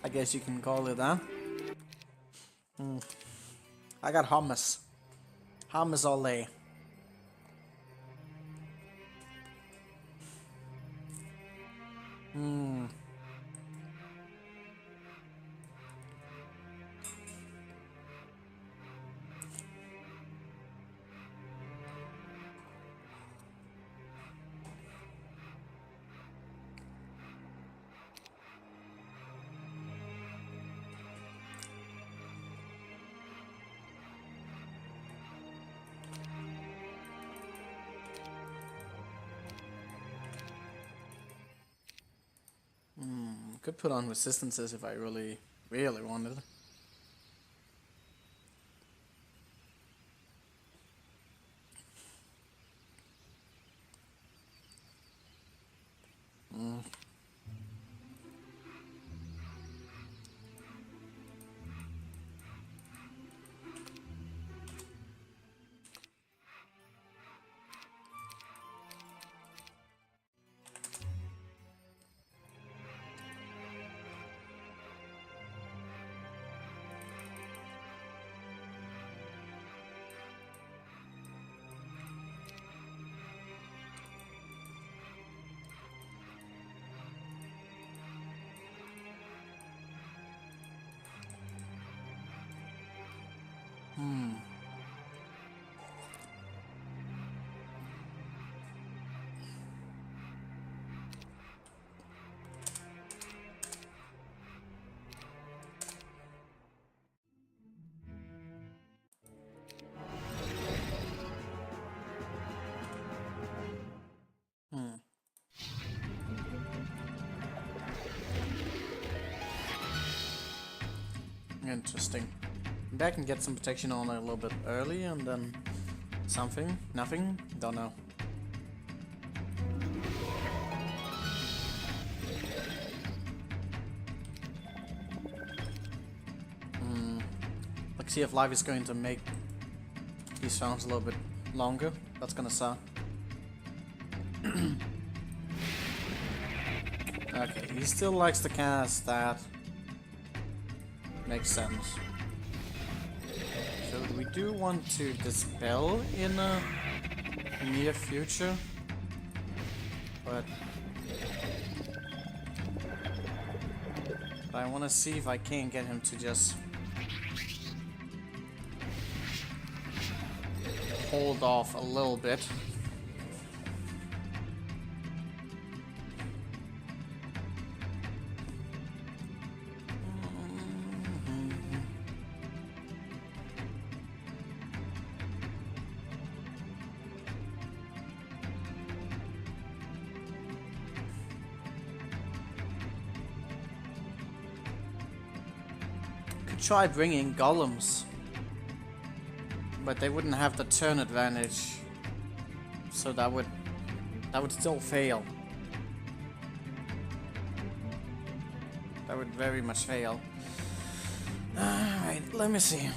I guess you can call it that. I got hummus. Hummus all day. Could put on resistances if I really wanted. Interesting. Maybe I can get some protection on a little bit early and then something, nothing, don't know. Let's see if life is going to make these rounds a little bit longer. That's gonna suck. Okay, he still likes to cast that. Makes sense. So we do want to dispel in a near future, but I want to see if I can get him to just hold off a little bit. Try bringing golems, but they wouldn't have the turn advantage, so that would still fail. That would very much fail. Alright, let me see.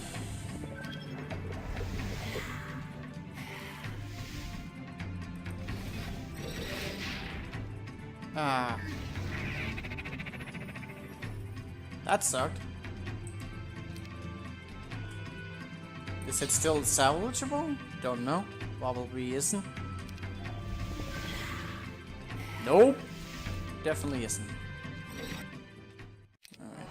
That sucked. Is it still salvageable? Don't know. Probably isn't. Nope. Definitely isn't. Alright.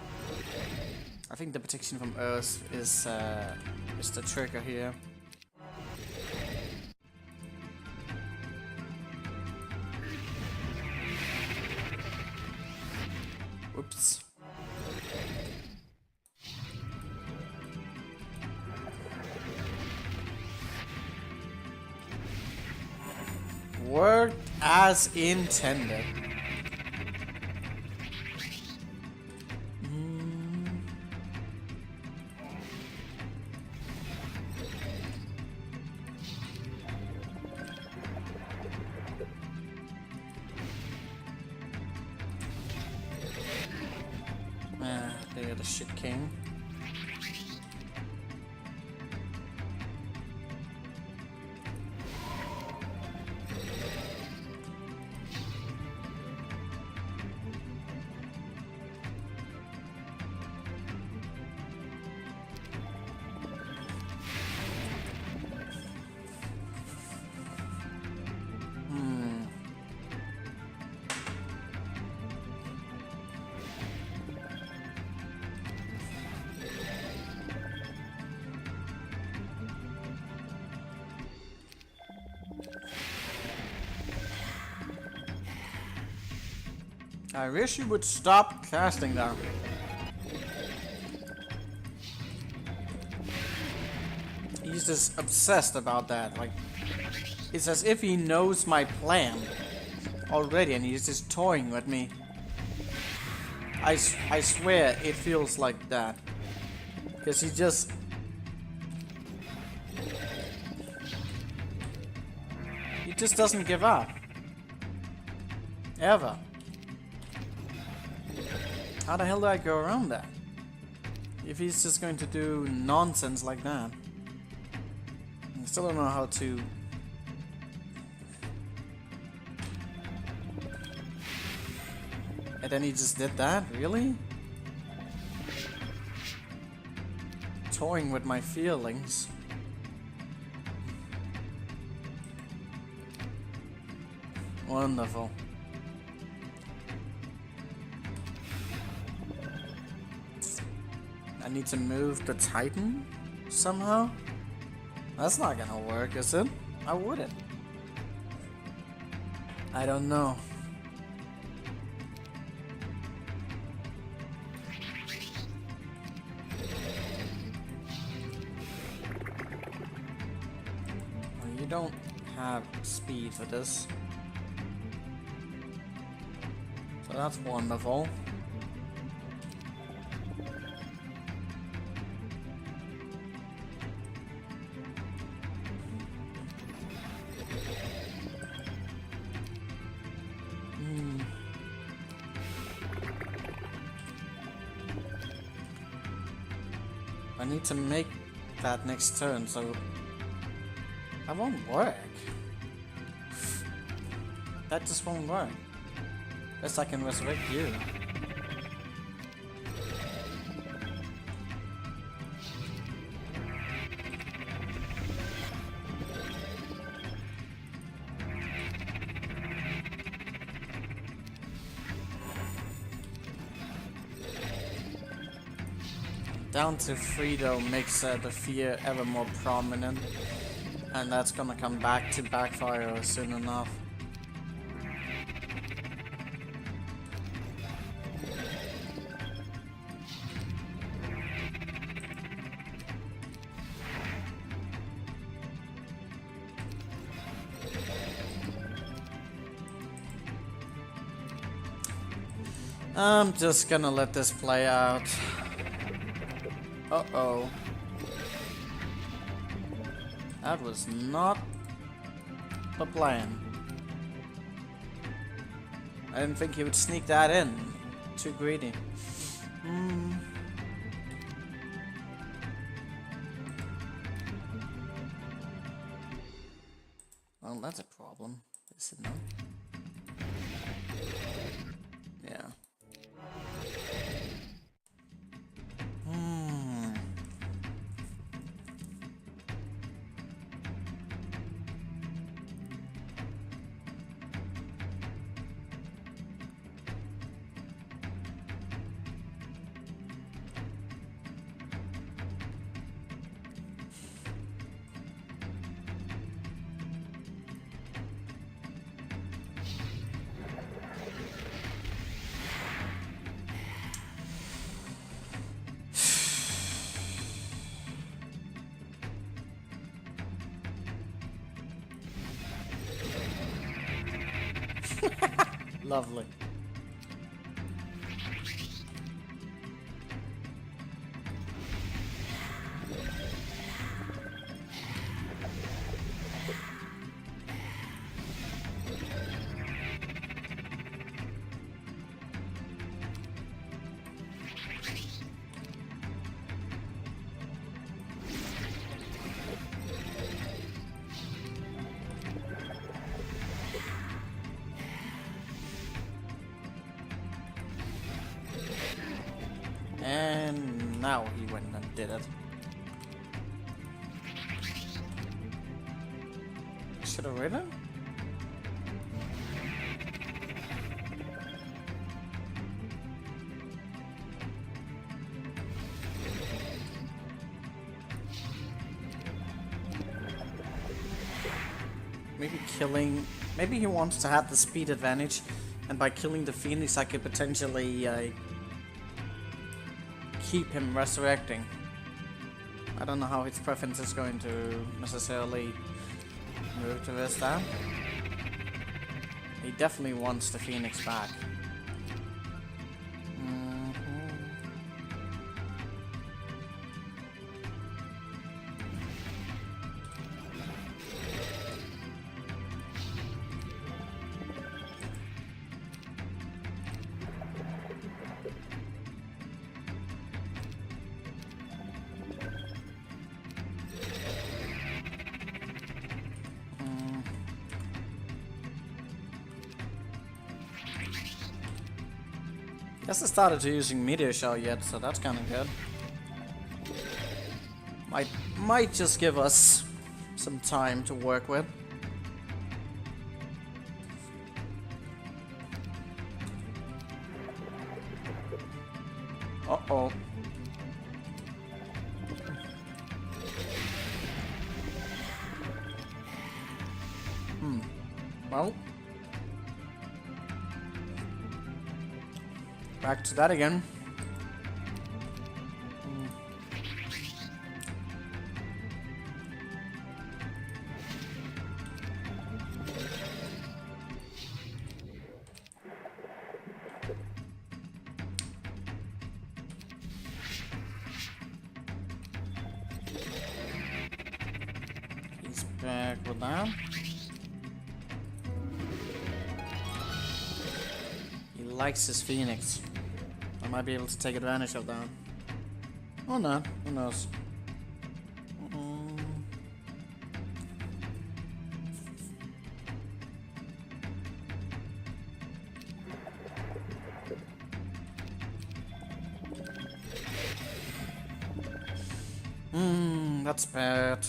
I think the protection from Earth is the trigger here. Whoops. Worked as intended. There the shit came. I wish you would stop casting that. He's just obsessed about that. Like, it's as if he knows my plan already and he's just toying with me. I swear it feels like that. Because he just... He just doesn't give up. Ever. How the hell do I go around that? If he's just going to do nonsense like that. I still don't know how to... And then he just did that? Really? Toying with my feelings. Wonderful. I need to move the Titan somehow? That's not gonna work, is it? I wouldn't. I don't know. Well, you don't have speed for this. So that's wonderful. I need to make that next turn, so that won't work. That just won't work. Guess I can resurrect you. Down to 3 though makes the fear ever more prominent, and that's gonna come back to backfire soon enough. I'm just gonna let this play out. Uh-oh. That was not the plan. I didn't think he would sneak that in. Too greedy. Well, that's a problem. Is it not? Yeah. Lovely. And now he went and did it. Should have ridden? Maybe killing... Maybe he wants to have the speed advantage And by killing the Phoenix, I could potentially keep him resurrecting. I don't know how his preference is going to necessarily move to this down. He definitely wants the Phoenix back. Hasn't started to using Meteor Shell yet, so that's kind of good. Might just give us some time to work with. Uh-oh. Well. Back to that again. He's back with that. He likes his Phoenix. I might be able to take advantage of that. Or not, who knows. That's bad.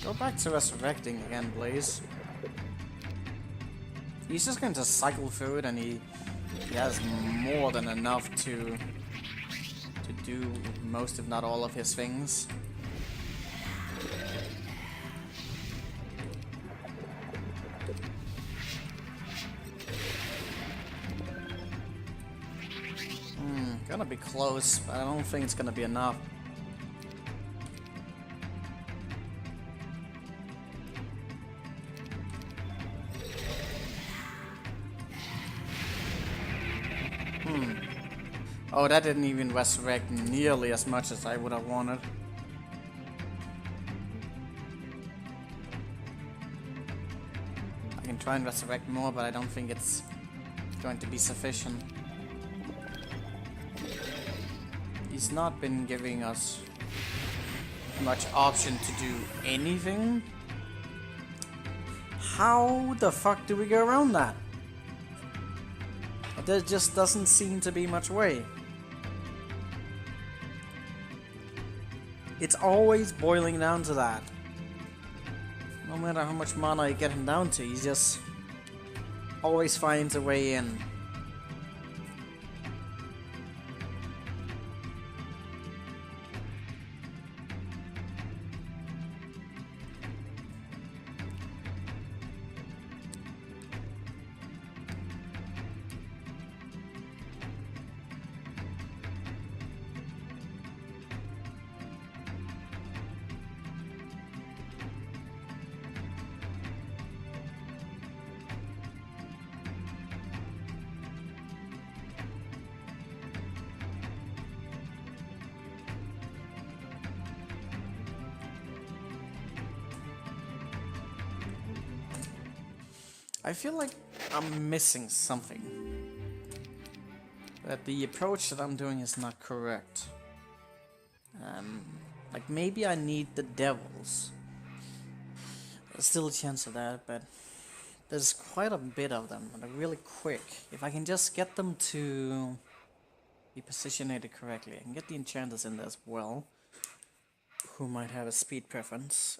Go back to resurrecting again, please. He's just going to cycle through it, and he has more than enough to do most, if not all, of his things. Gonna be close, but I don't think it's gonna be enough. Oh, that didn't even resurrect nearly as much as I would have wanted. I can try and resurrect more, but I don't think it's going to be sufficient. He's not been giving us much option to do anything. How the fuck do we go around that? There just doesn't seem to be much way. It's always boiling down to that. No matter how much mana I get him down to, he just always finds a way in. I feel like I'm missing something. That the approach that I'm doing is not correct. Like maybe I need the devils. There's still a chance of that, but there's quite a bit of them, and they're really quick. If I can just get them to be positioned correctly, I can get the enchanters in there as well, who might have a speed preference.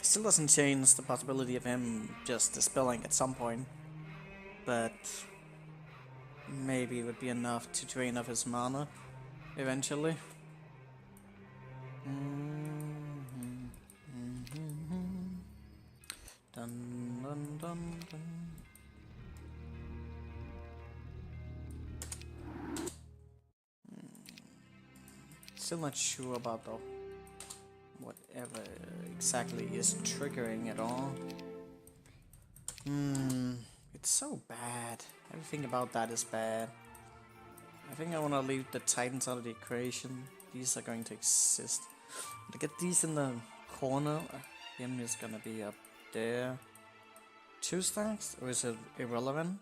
Still doesn't change the possibility of him just dispelling at some point. But maybe it would be enough to drain off his mana eventually. Dun, dun, dun, dun. Still not sure about the whatever exactly is triggering it all. It's so bad. Everything about that is bad. I think I want to leave the Titans out of the equation. These are going to exist. To get these in the corner, him is gonna be up there. 2 stacks? Or is it irrelevant?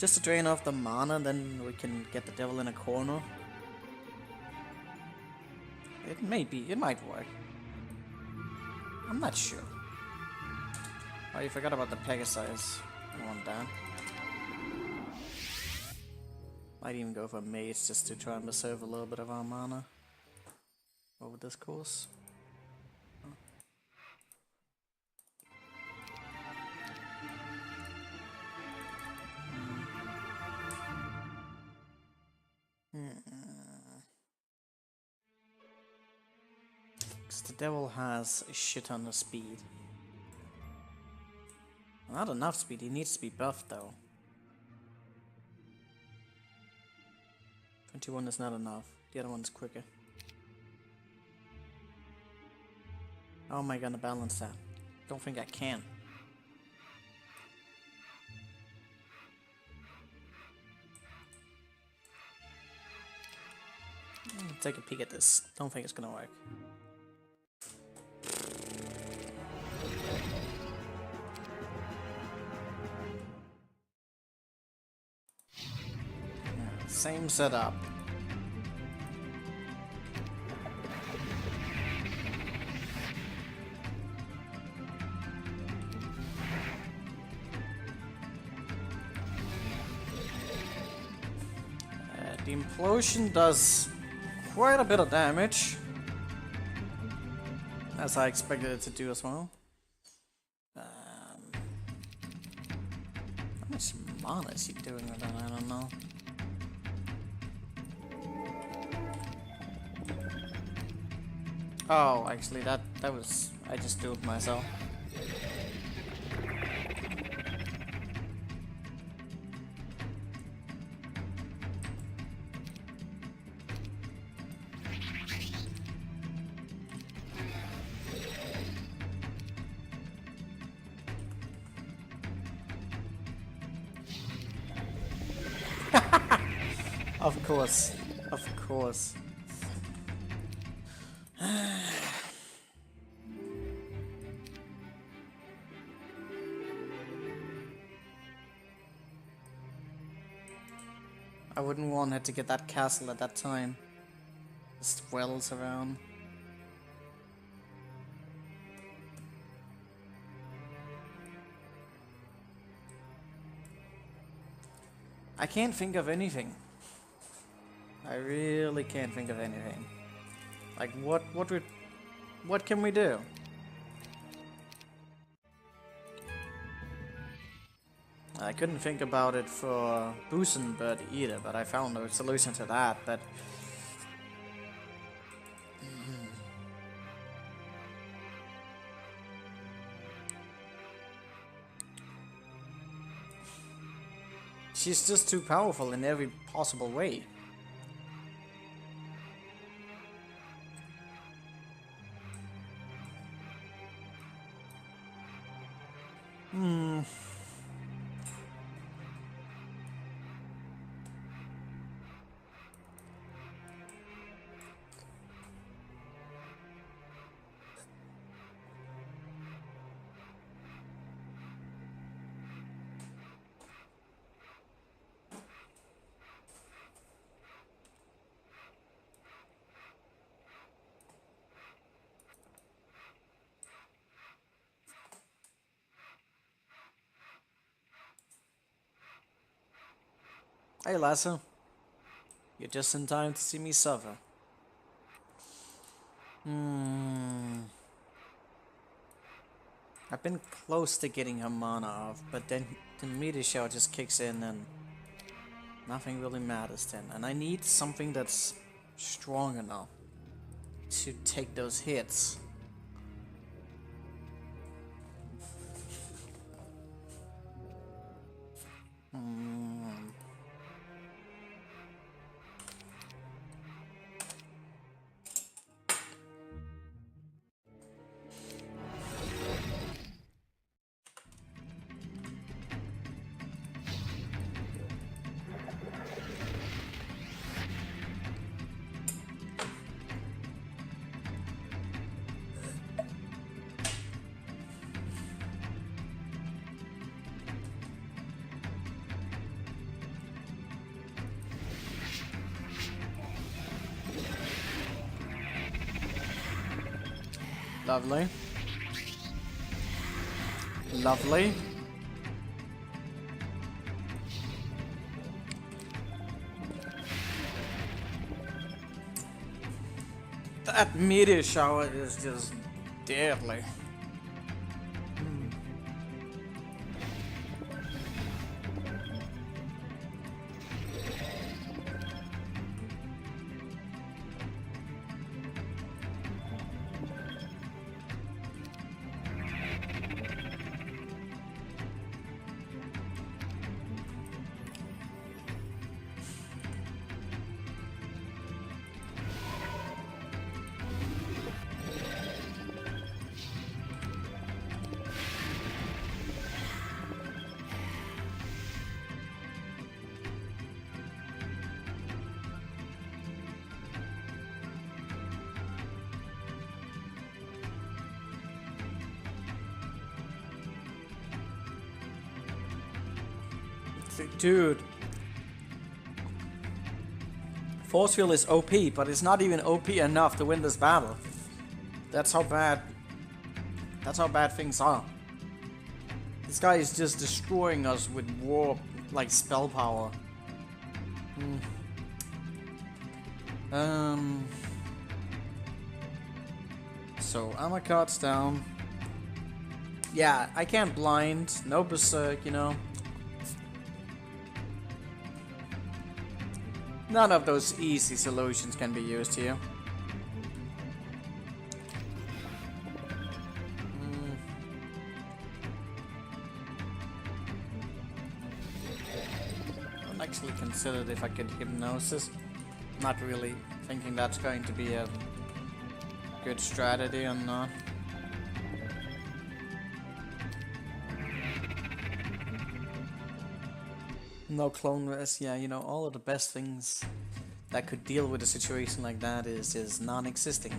Just to drain off the mana, then we can get the devil in a corner. It might work. I'm not sure. Oh, you forgot about the Pegasus. I want that. Might even go for Mage just to try and preserve a little bit of our mana over this course. Because the devil has a shit ton of speed. Not enough speed, he needs to be buffed though. 21 is not enough, the other one's quicker. How am I gonna balance that? Don't think I can. Take a peek at this. Don't think it's gonna work. Same setup. The implosion does quite a bit of damage, as I expected it to do as well. How much mana is he doing with that? I don't know. Oh, actually, that was... I just do it myself. Of course. Of course. I wouldn't want her to get that castle at that time. Just wells around. I can't think of anything. I really can't think of anything. Like what can we do? I couldn't think about it for Boosenbird either, but I found a solution to that, but... She's just too powerful in every possible way. Hey Lasso, you're just in time to see me suffer. I've been close to getting her mana off, but then the meteor shower just kicks in and nothing really matters then. And I need something that's strong enough to take those hits. Lovely. Lovely. That meteor shower is just deadly. Dude. Force field is OP, but it's not even OP enough to win this battle. That's how bad things are. This guy is just destroying us with warp, like spell power. So armor cards down. Yeah, I can't blind, no berserk, you know. None of those easy solutions can be used here. I actually considered if I could hypnosis. Not really thinking that's going to be a good strategy or not. No clone res, yeah, you know, all of the best things that could deal with a situation like that is non-existing.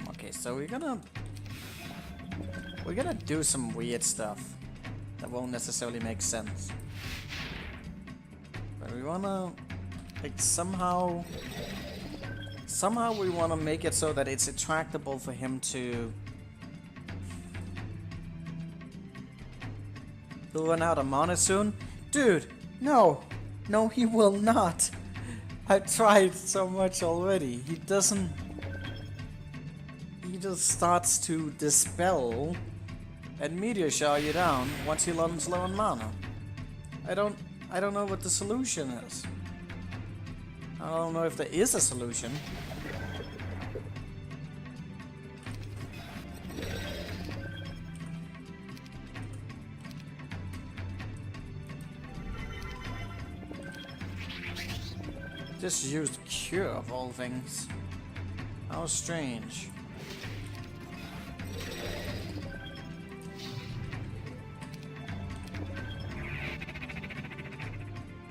Okay, so we're gonna do some weird stuff that won't necessarily make sense. But we wanna, like, somehow we wanna make it so that it's attractable for him to He'll run out of mana soon. Dude, no. No, he will not. I've tried so much already. He just starts to dispel and meteor shower you down once he runs low on mana. I don't know what the solution is. I don't know if there is a solution. Just used cure of all things. How strange.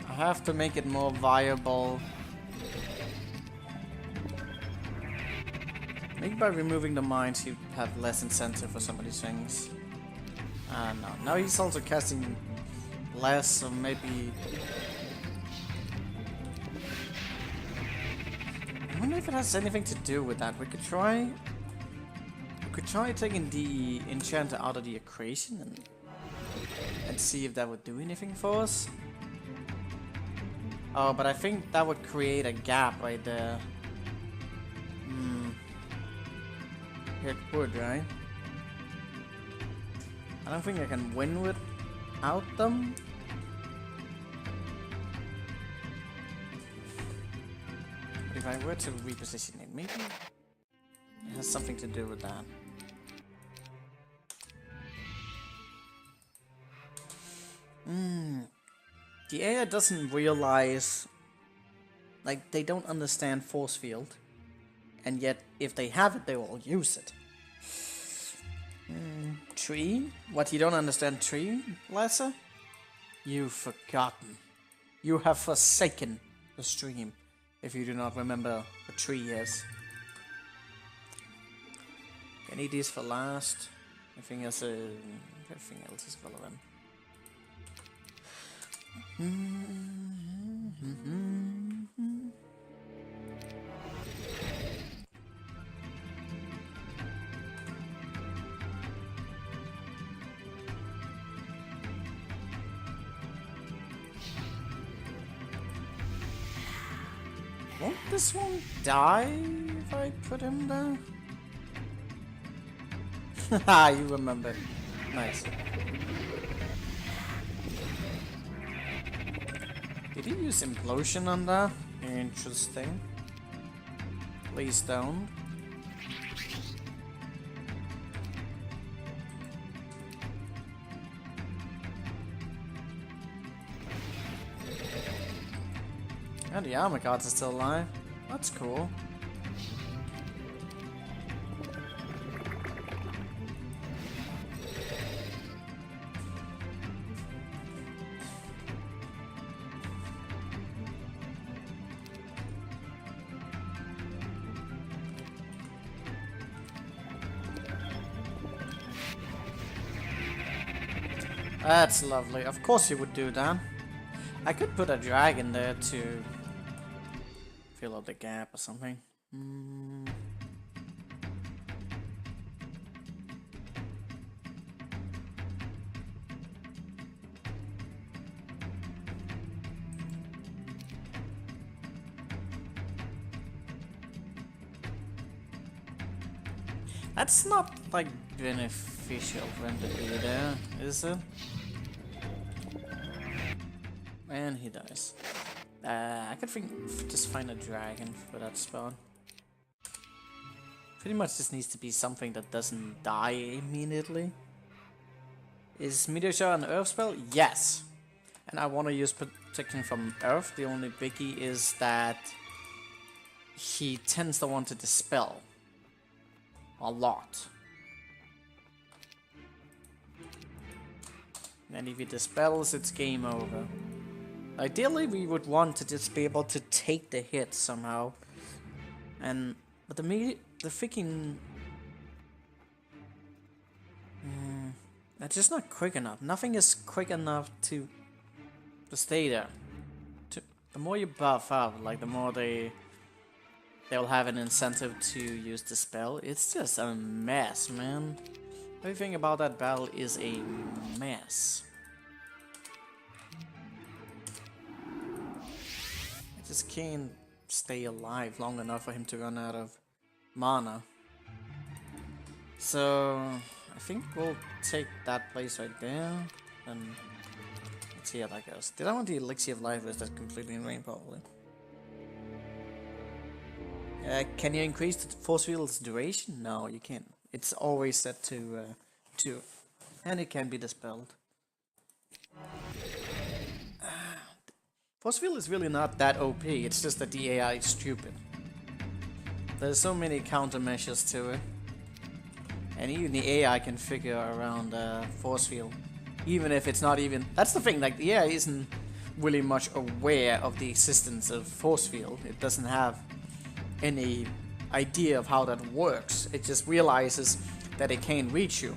I have to make it more viable. Maybe by removing the mines you have less incentive for some of these things. No. Now he's also casting less, so maybe... I wonder if it has anything to do with that. We could try taking the enchanter out of the equation and see if that would do anything for us. Oh, but I think that would create a gap right there. It would, right? I don't think I can win without them. But if I were to reposition it, maybe it has something to do with that. The AI doesn't realize, like, they don't understand force field, and yet if they have it, they will use it. Tree? What, you don't understand tree, Lesser? You've forgotten. You have forsaken the stream, if you do not remember what tree is. I need these for last. Everything else is relevant. Won't this one die if I put him there? Haha, you remember. Nice. Did he use implosion on that? Interesting. Please don't. And the armor cards are still alive. That's cool. That's lovely. Of course you would do that. I could put a dragon there to fill out the gap or something. That's not like beneficial for him to be there, is it? And he dies. I could just find a dragon for that spot. Pretty much just needs to be something that doesn't die immediately. Is Meteor Shower an Earth spell? Yes. And I want to use protection from Earth. The only biggie is that he tends to want to dispel a lot. And if he dispels, it's game over. Ideally, we would want to just be able to take the hit somehow. But the freaking... that's just not quick enough. Nothing is quick enough to stay there. The more you buff up, like the more they'll have an incentive to use the spell. It's just a mess, man. Everything about that battle is a mess. I just can't stay alive long enough for him to run out of mana. So I think we'll take that place right there, and let's see how that goes. Did I want the Elixir of Life? Or is that completely in range? Probably. Can you increase the force field's duration? No, you can't. It's always set to 2, and it can be dispelled. Force field is really not that OP. It's just that the AI is stupid. There's so many countermeasures to it. And even the AI can figure around force field. Even if it's not even... That's the thing, like, the AI isn't really much aware of the existence of force field. It doesn't have any idea of how that works. It just realizes that it can't reach you.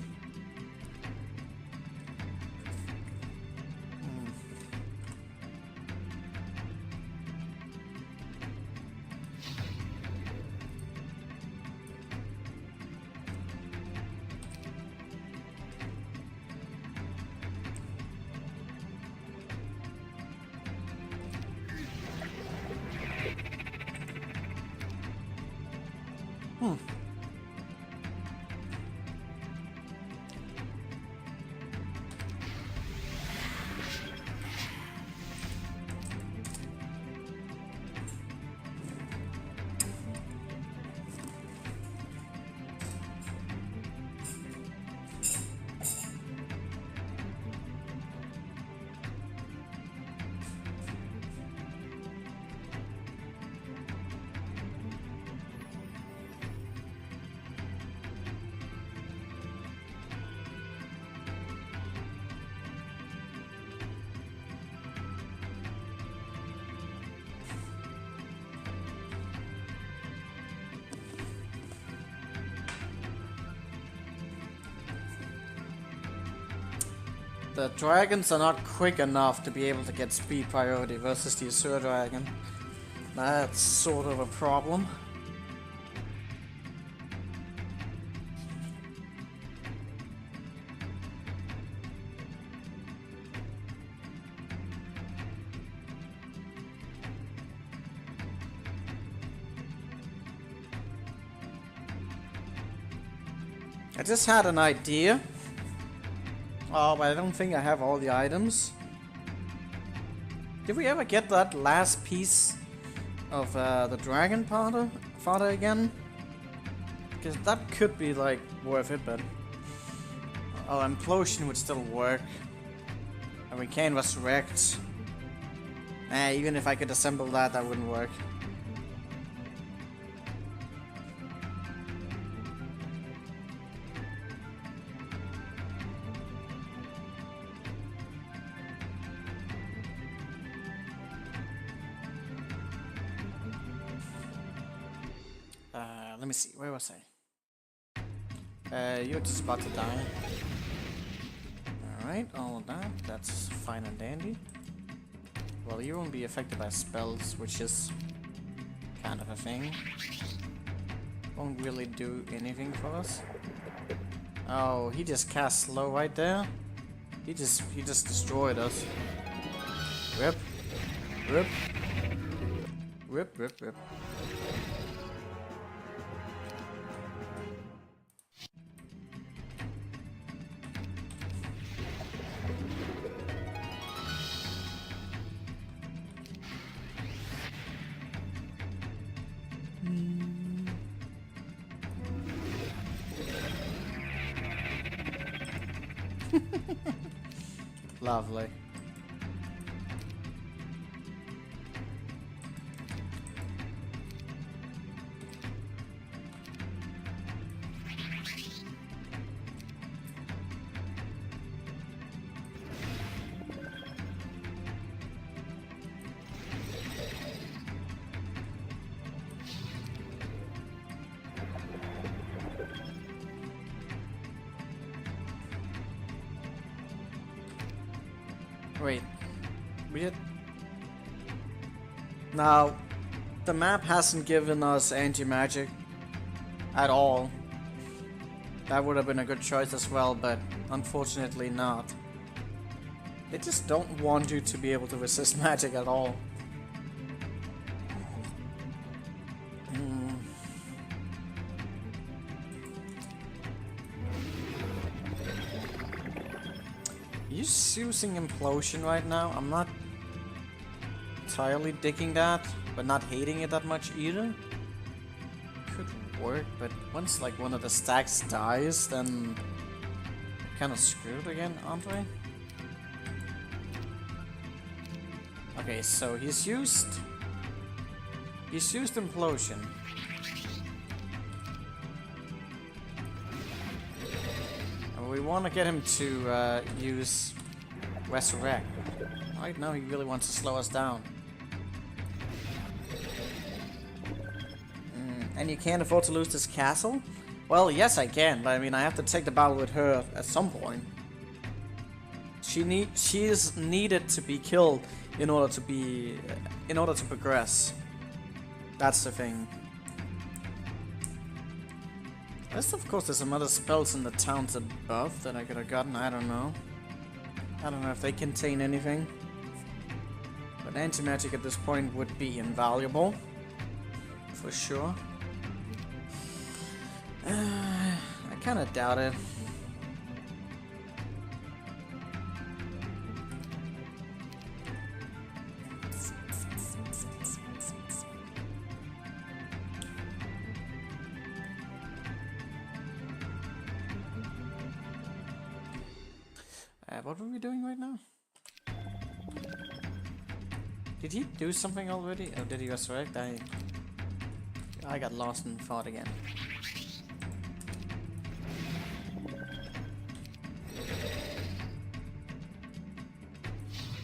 The dragons are not quick enough to be able to get speed priority versus the Azure Dragon. That's sort of a problem. I just had an idea. Oh, but I don't think I have all the items. Did we ever get that last piece of the dragon fodder again? Because that could be like worth it, but oh, implosion would still work, and we can resurrect. Even if I could assemble that, that wouldn't work. Let me see, where was I? You're just about to die. Alright, all of that, that's fine and dandy. Well, you won't be affected by spells, which is kind of a thing. Won't really do anything for us. Oh, he just cast slow right there. He just destroyed us. Rip. Rip. Rip, rip, rip. Lovely. Wait, we did... Now, the map hasn't given us anti-magic at all. That would have been a good choice as well, but unfortunately not. They just don't want you to be able to resist magic at all. He's using implosion right now. I'm not entirely digging that, but not hating it that much either. Could work, but once like one of the stacks dies, then we're kind of screwed again, aren't we? Okay, so he's used implosion. We want to get him to use resurrect. Right now he really wants to slow us down. And you can't afford to lose this castle? Well, yes I can, but I mean I have to take the battle with her at some point. She is needed to be killed in order to progress. That's the thing. Of course, there's some other spells in the towns above that I could have gotten. I don't know. I don't know if they contain anything. But anti-magic at this point would be invaluable. For sure. I kind of doubt it. What were we doing right now? Did he do something already? Or did he resurrect? I got lost in thought again.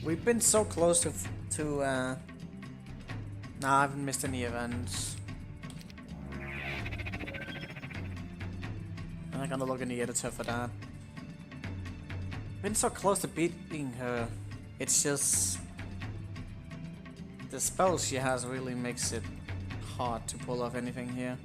We've been so close to nah, I haven't missed any events. I'm not gonna look in the editor for that. Been so close to beating her. It's just the spell she has really makes it hard to pull off anything here.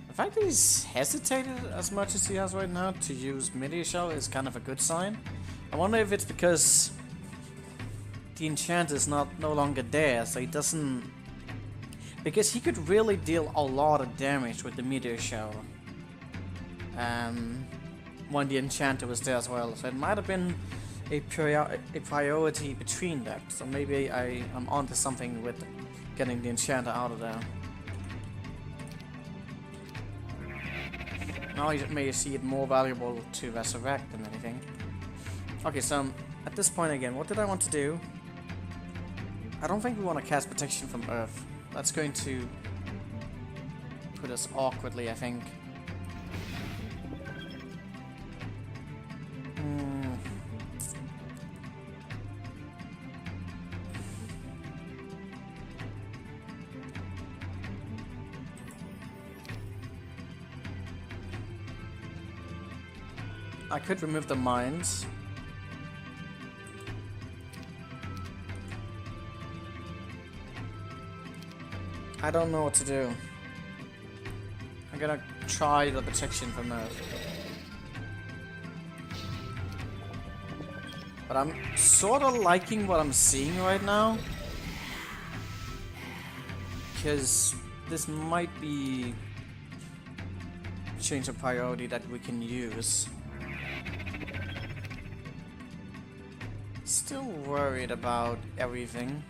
The fact that he's hesitated as much as he has right now to use Meteor Shower is kind of a good sign. I wonder if it's because the enchant is no longer there, so he doesn't... Because he could really deal a lot of damage with the Meteor Shower. When the enchanter was there as well, so it might have been a priority between that. So maybe I'm onto something with getting the enchanter out of there. Now you may see it more valuable to resurrect than anything. Okay, so at this point again, what did I want to do? I don't think we want to cast Protection from Earth. That's going to put us awkwardly, I think. I could remove the mines. I don't know what to do. I'm gonna try the Protection from Earth. But I'm sort of liking what I'm seeing right now. Because this might be a change of priority that we can use. Still worried about everything.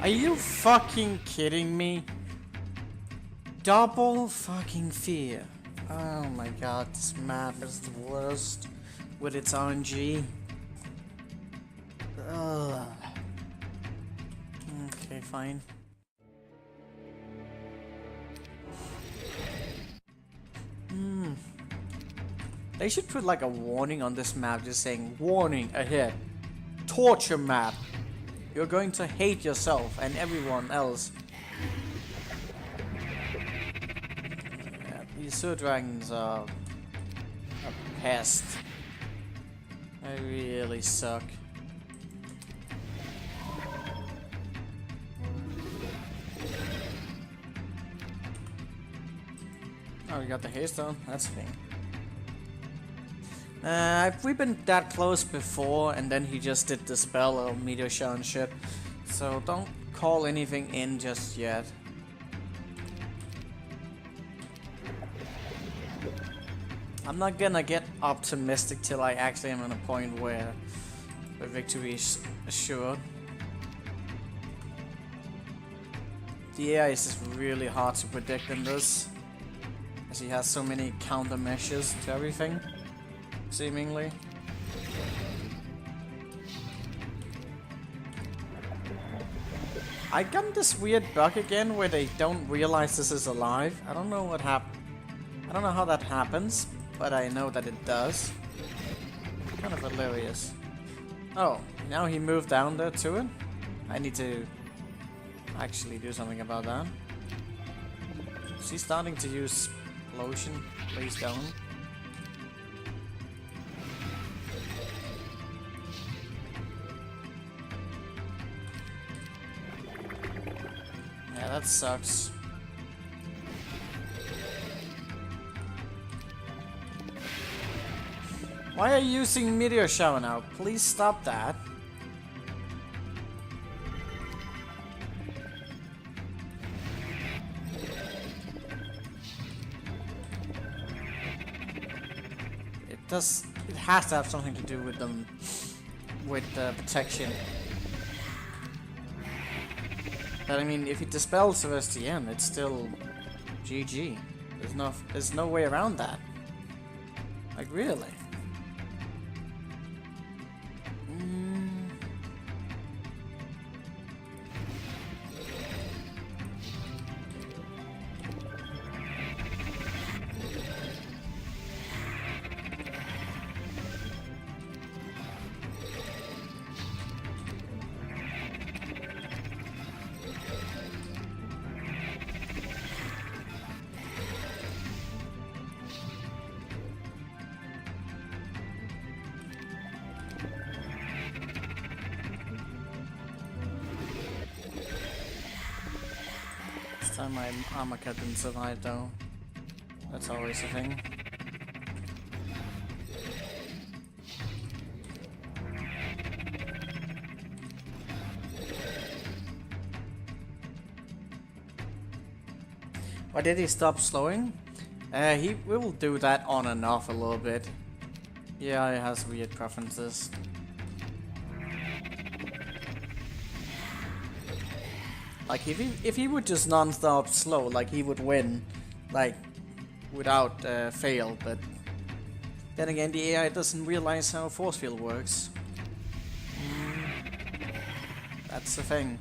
Are you fucking kidding me? Double fucking fear. Oh my god, this map is the worst with its RNG. Ugh. Okay, fine. They should put like a warning on this map just saying, warning ahead. Torture map. You're going to hate yourself and everyone else. Yeah, these sewer dragons are a pest. They really suck. Oh, we got the hailstone. That's a thing. We've been that close before, and then he just did the spell of Meteor Shower and shit. So don't call anything in just yet. I'm not gonna get optimistic till I actually am at a point where victory is assured. The AI is just really hard to predict in this, as he has so many countermeasures to everything. Seemingly. I got this weird bug again where they don't realize this is alive. I don't know what I don't know how that happens, but I know that it does. Kind of hilarious. Oh, now he moved down there to it? I need to actually do something about that. Is he starting to use lotion? Please don't. Yeah, that sucks. Why are you using meteor shower now? Please stop that. It has to have something to do with them, with protection. But I mean, if he dispels the STM, it's still GG. There's no way around that. Like, really? My armor cut didn't survive though. That's always a thing. Why did he stop slowing? He will do that on and off a little bit. Yeah, he has weird preferences. Like if he would just non-stop slow, like he would win, like without fail. But then again, the AI doesn't realize how a force field works. That's the thing.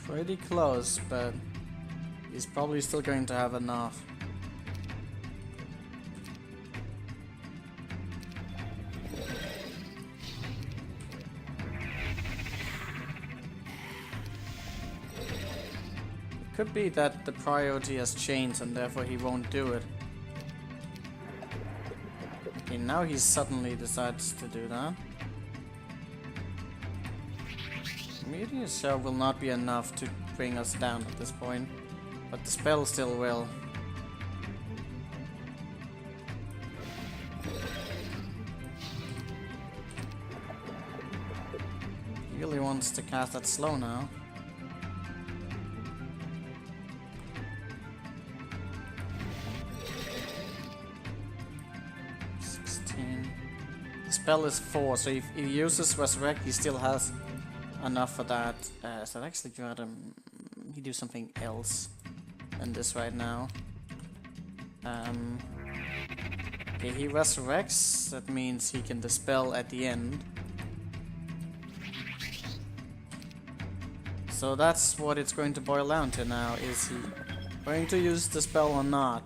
Pretty close, but he's probably still going to have enough. It could be that the priority has changed and therefore he won't do it. Okay, now he suddenly decides to do that. Meteor Shower will not be enough to bring us down at this point, but the spell still will. He really wants to cast that slow now. The spell is 4, so if he uses Resurrect, he still has enough for that. So I'd actually rather he do something else than this right now. Okay, he resurrects. That means he can dispel at the end. So that's what it's going to boil down to now. Is he going to use the spell or not?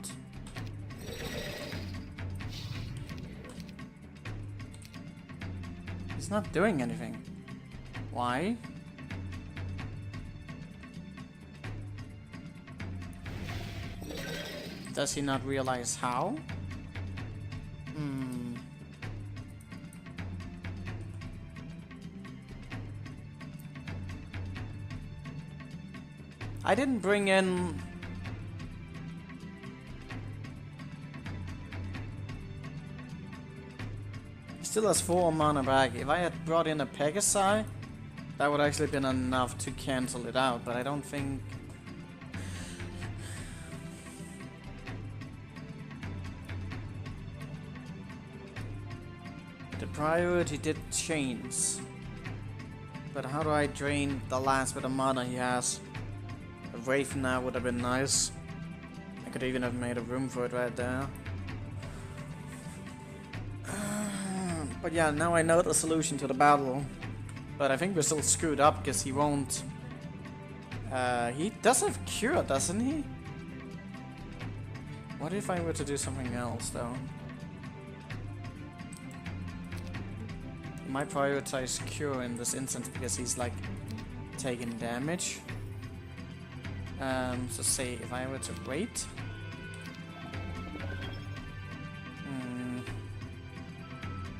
He's not doing anything. Why? Does he not realize how? I didn't bring in... He still has 4 mana back. If I had brought in a Pegasi, that would actually been enough to cancel it out, but I don't think... The priority did change. But how do I drain the last bit of mana he has? A Wraith now would have been nice. I could even have made a room for it right there. But yeah, now I know the solution to the battle. But I think we're still screwed up because he won't... he does have Cure, doesn't he? What if I were to do something else though? He might prioritize Cure in this instance because he's like taking damage. So say if I were to wait.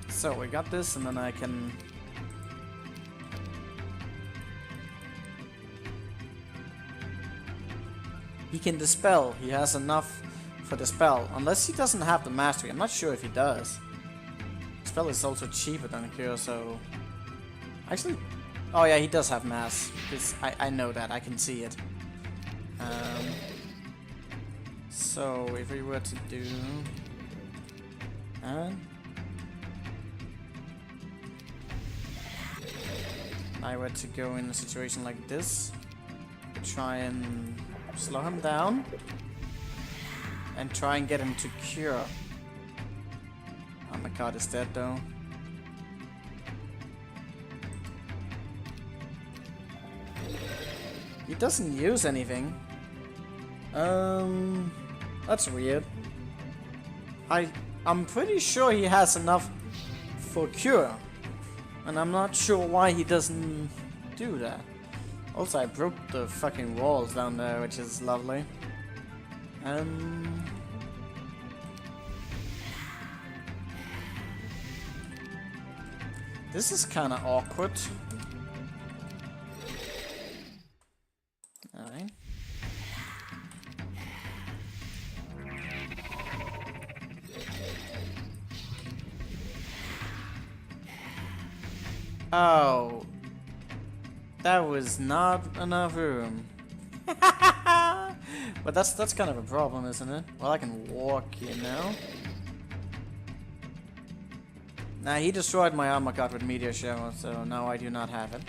So we got this, and then I can... He can dispel. He has enough for dispel. Unless he doesn't have the mastery. I'm not sure if he does. Dispel is also cheaper than Cure, so... Actually... Oh yeah, he does have mass. Because I know that. I can see it. So if we were to do... I were to go in a situation like this, try and slow him down, and try and get him to Cure. Oh my god, is dead though. He doesn't use anything. That's weird. I'm pretty sure he has enough for Cure. And I'm not sure why he doesn't do that. Also, I broke the fucking walls down there, which is lovely. This is kind of awkward. Alright. Oh, that was not enough room. But that's kind of a problem, isn't it? Well, I can walk here now. Nah, he destroyed my armor cut with Meteor Shower, so now I do not have it.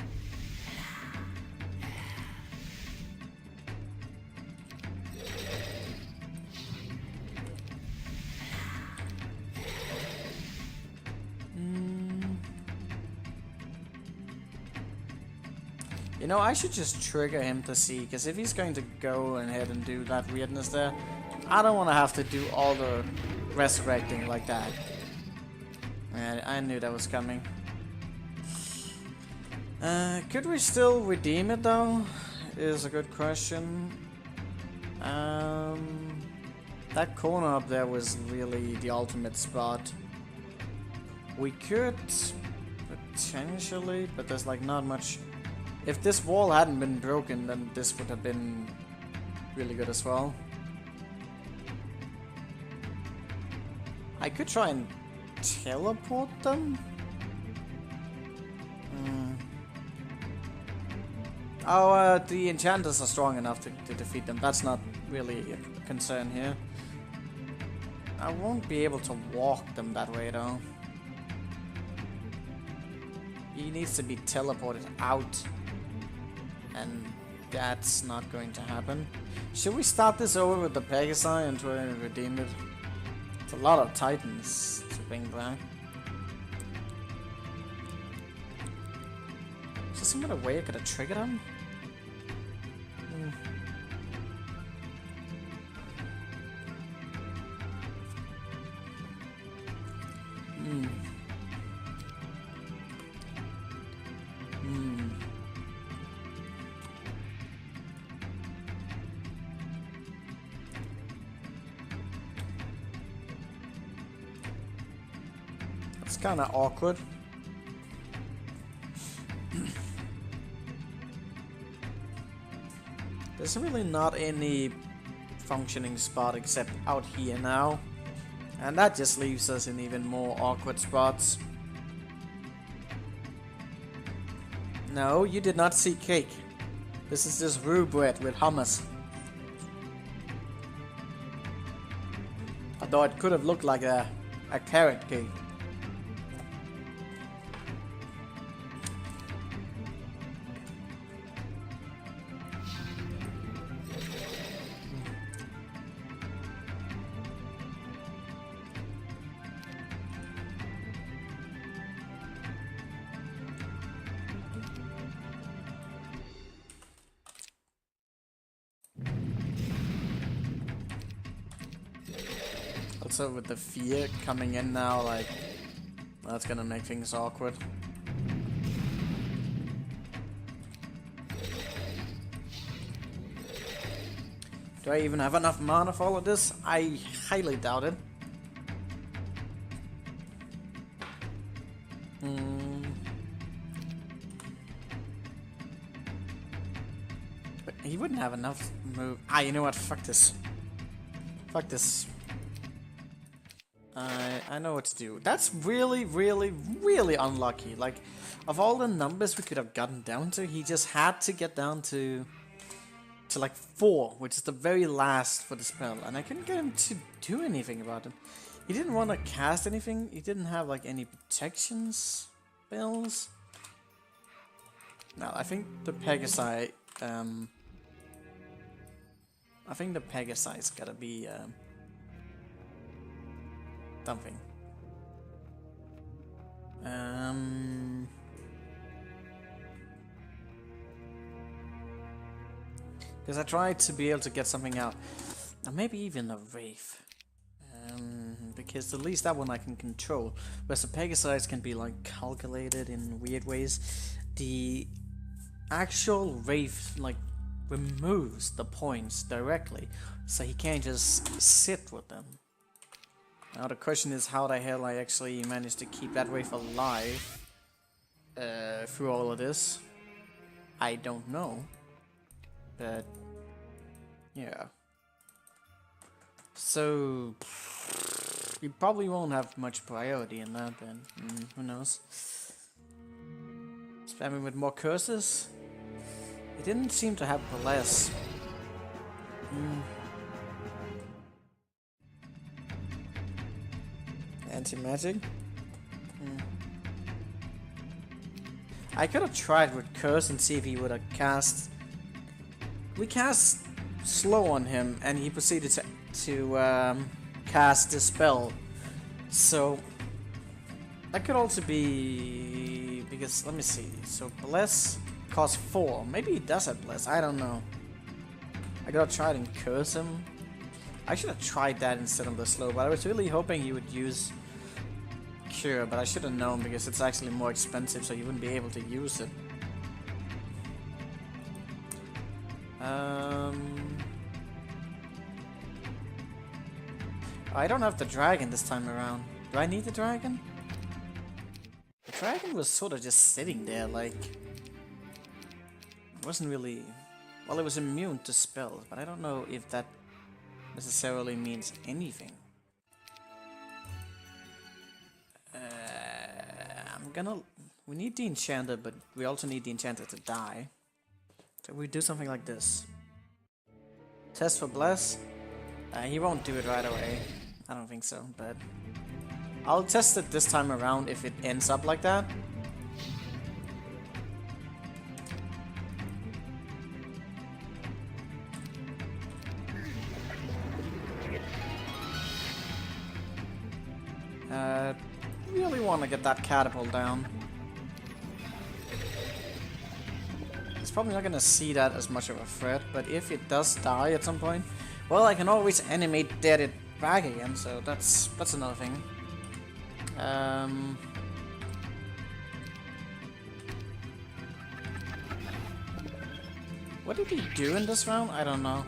You know, I should just trigger him to see, because if he's going to go ahead and do that weirdness there, I don't want to have to do all the resurrecting like that. I knew that was coming. Could we still redeem it though? Is a good question. That corner up there was really the ultimate spot. We could potentially, but there's like not much. If this wall hadn't been broken, then this would have been really good as well. I could try and teleport them? Oh, the enchanters are strong enough to defeat them. That's not really a concern here. I won't be able to walk them that way though. He needs to be teleported out. And that's not going to happen. Should we start this over with the Pegasi and try and redeem it? It's a lot of Titans to bring back. Is there some other way I could have triggered him? It's kind of awkward. There's really not any functioning spot except out here now. And that just leaves us in even more awkward spots. No, you did not see cake. This is just roux bread with hummus. Although it could have looked like a carrot cake. Also with the fear coming in now, like, that's gonna make things awkward. Do I even have enough mana for all of this? I highly doubt it. But he wouldn't have enough move. Ah, you know what? Fuck this. Fuck this. I know what to do. That's really, really, really unlucky. Like, of all the numbers we could have gotten down to, he just had to get down to like 4, which is the very last for the spell, and I couldn't get him to do anything about it. He didn't want to cast anything. He didn't have like any protections spells. No, I think the Pegasi. I think the Pegasi's gotta be something. Because I tried to be able to get something out. Or maybe even a Wraith. Because at least that one I can control. Whereas the Pegasi can be like calculated in weird ways. The actual Wraith like removes the points directly. So he can't just sit with them. Now the question is how the hell I actually managed to keep that Wraith alive through all of this. I don't know. But yeah. So you probably won't have much priority in that then. Who knows? Spamming with more curses? It didn't seem to have less. Anti-magic? I could have tried with curse and see if he would have cast. We cast slow on him, and he proceeded to cast the spell. So that could also be because let me see. So bless costs 4. Maybe he does have bless. I don't know. I gotta try it and curse him. I should have tried that instead of the slow, but I was really hoping he would use cure, but I should have known because it's actually more expensive, so you wouldn't be able to use it. I don't have the dragon this time around. Do I need the dragon? The dragon was sort of just sitting there, like... It wasn't really... Well, it was immune to spells, but I don't know if that necessarily means anything. We need the enchanter, but we also need the enchanter to die. So we do something like this. Test for bless. He won't do it right away. I don't think so, but I'll test it this time around if it ends up like that. Really want to get that catapult down. It's probably not going to see that as much of a threat, but if it does die at some point, well, I can always animate dead it back again, so that's another thing. What did he do in this round? I don't know.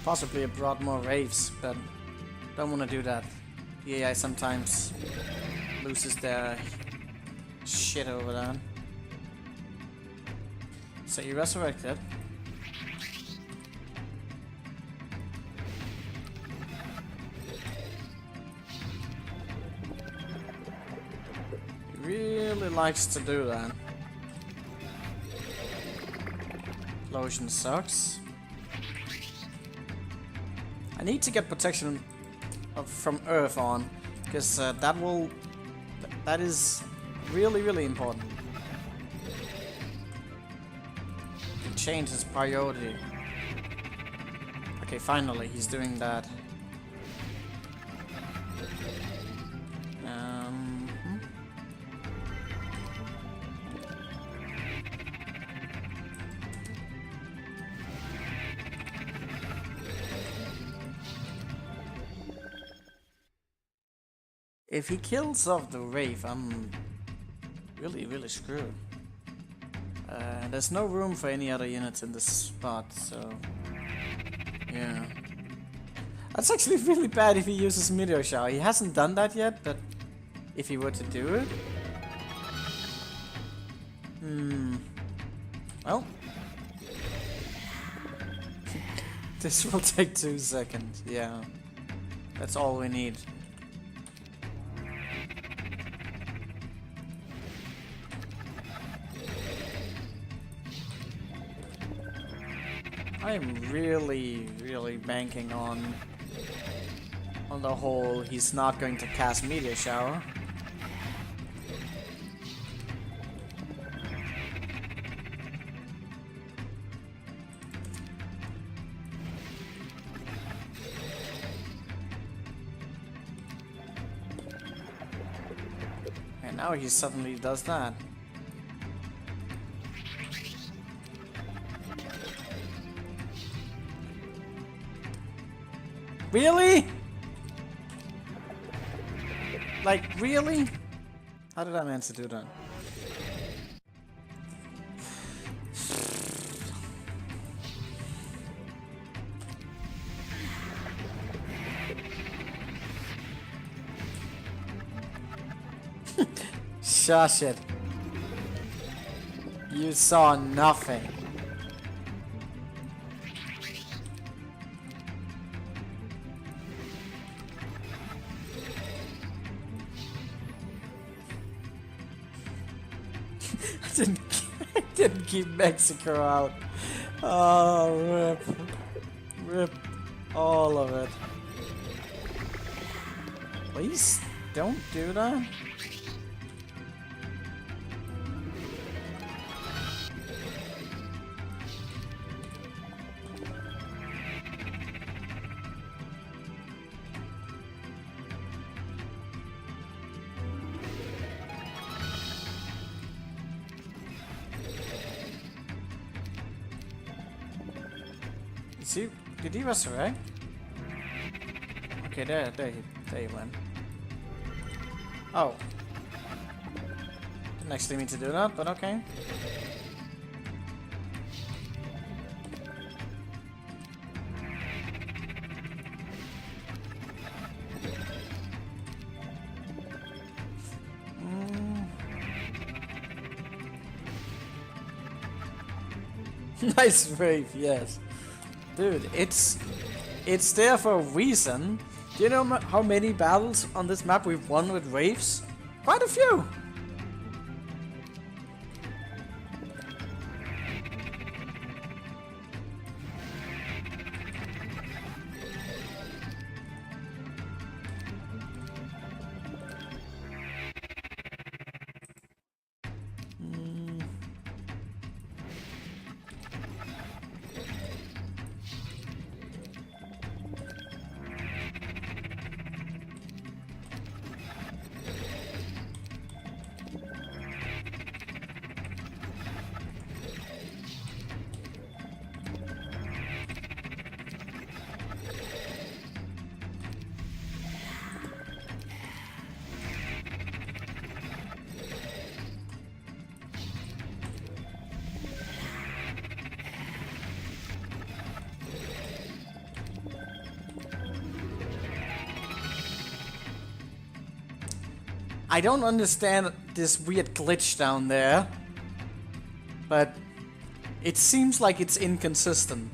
Possibly it brought more waves, but don't want to do that. The AI sometimes loses their shit over that. So you resurrected. He really likes to do that. Lotion sucks. I need to get protection from Earth on, because that is really important. To change his priority. Okay, finally he's doing that. If he kills off the Wraith, I'm really screwed. There's no room for any other units in this spot, so yeah. That's actually really bad if he uses Meteor Shower. He hasn't done that yet, but if he were to do it... Well... This will take 2 seconds, yeah. That's all we need. I'm really banking on the whole he's not going to cast Meteor Shower. And now he suddenly does that. Really? Like, really? How did I manage to do that? Shush it. You saw nothing. I didn't keep Mexico out. Oh, rip all of it. Please don't do that. Did he resurrect? Okay, there he went. Oh. Didn't actually mean to do that, but okay. Nice Wraith, yes. Dude, it's there for a reason. Do you know how many battles on this map we've won with Wraiths? Quite a few! I don't understand this weird glitch down there, but it seems like it's inconsistent.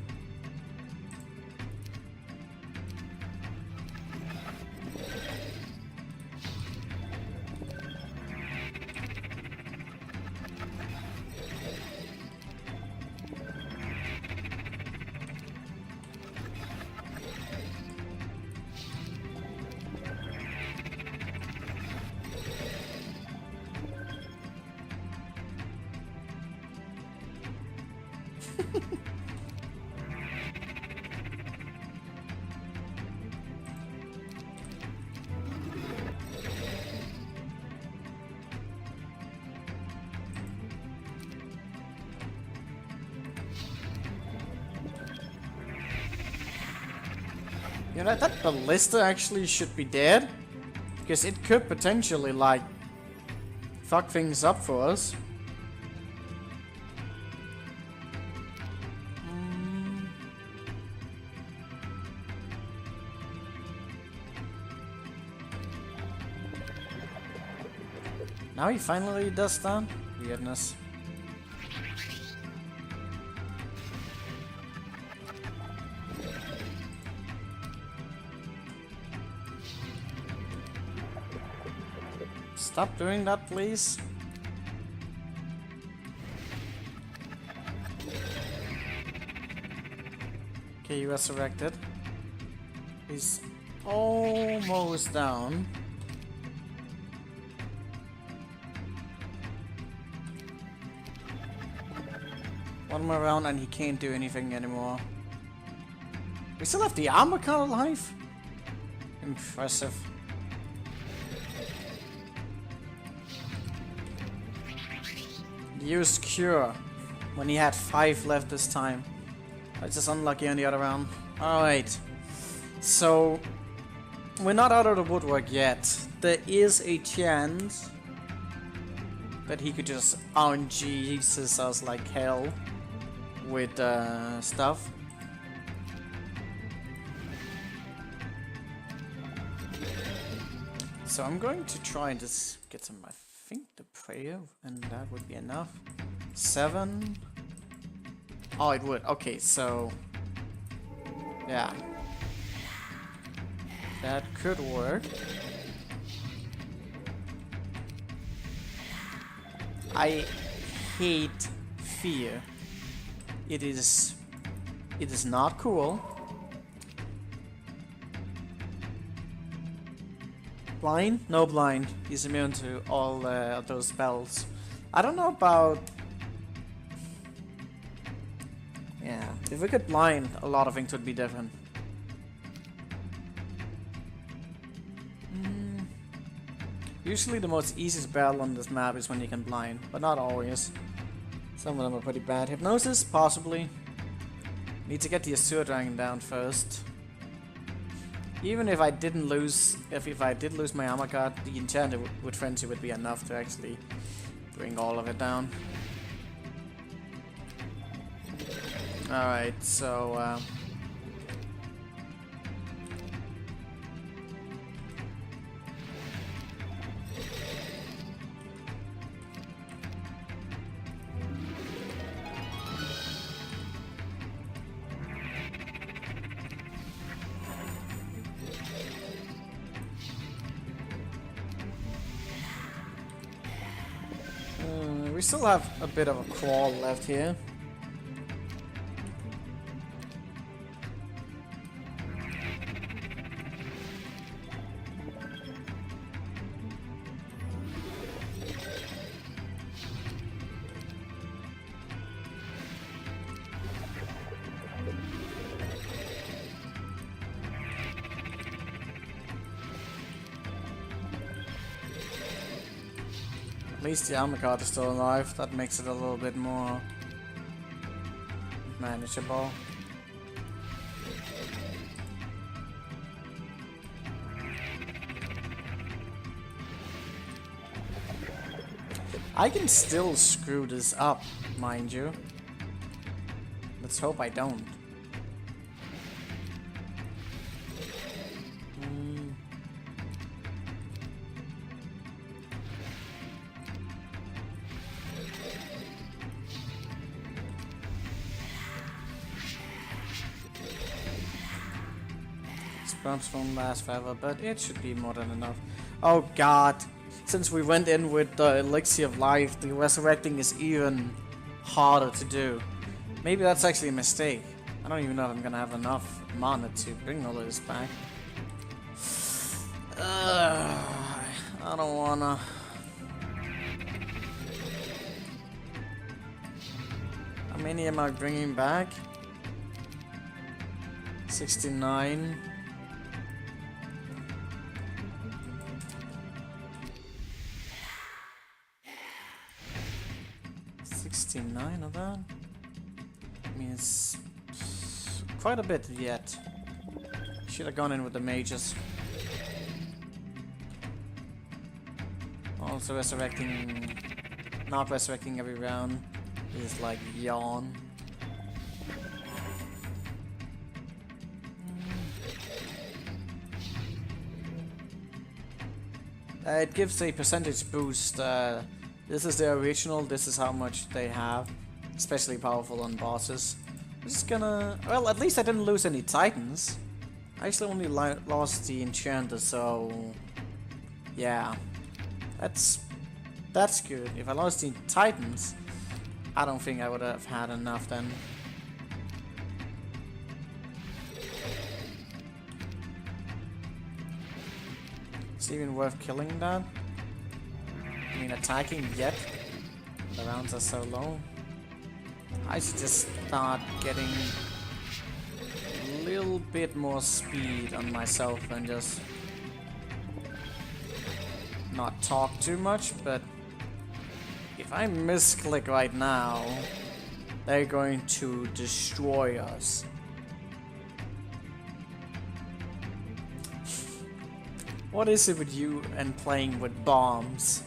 You know, that ballista actually should be dead, because it could potentially, like, fuck things up for us. Now he finally does that? Weirdness. Stop doing that, please. Okay, he resurrected. He's almost down. One more round and he can't do anything anymore. We still have the armor card alive? Impressive. Use cure when he had 5 left this time. I was just unlucky on the other round. Alright. So we're not out of the woodwork yet. There is a chance that he could just Jesus us like hell with stuff. So I'm going to try and just get some, I think, the prayer, and that would be enough. 7. Oh, it would. Okay, so yeah, that could work. I hate fear. It is not cool. Blind? No blind. He's immune to all those spells. I don't know about... Yeah, if we could blind, a lot of things would be different. Usually the most easiest battle on this map is when you can blind, but not always. Some of them are pretty bad. Hypnosis? Possibly. Need to get the Azure Dragon down first. Even if I didn't lose, if I did lose my armor card, the enchanter with Frenzy would be enough to actually bring all of it down. Alright, so we still have a bit of a crawl left here. At least the armor card is still alive. That makes it a little bit more manageable. I can still screw this up, mind you. Let's hope I don't. scrubs won't last forever, but it should be more than enough. Oh god. Since we went in with the elixir of life, the resurrecting is even harder to do. Maybe that's actually a mistake. I don't even know if I'm gonna have enough mana to bring all of this back. I don't wanna. How many am I bringing back? 69. Of that? I mean, it's quite a bit yet. Should have gone in with the mages. Also resurrecting, not resurrecting every round is like yawn. It gives a percentage boost. This is the original, this is how much they have. Especially powerful on bosses. I'm just gonna... Well, at least I didn't lose any titans. I actually only lost the enchanter, so... Yeah. That's good. If I lost the titans, I don't think I would have had enough then. It's even worth killing that. I mean, attacking yet. The rounds are so low. I should just start getting a little bit more speed on myself and just not talk too much, but if I misclick right now, they're going to destroy us. What is it with you and playing with bombs?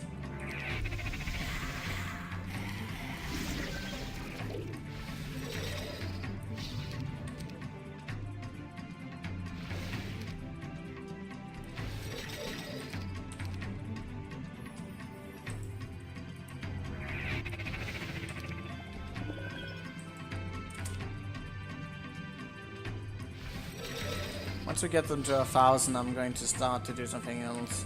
Once we get them to 1,000, I'm going to start to do something else.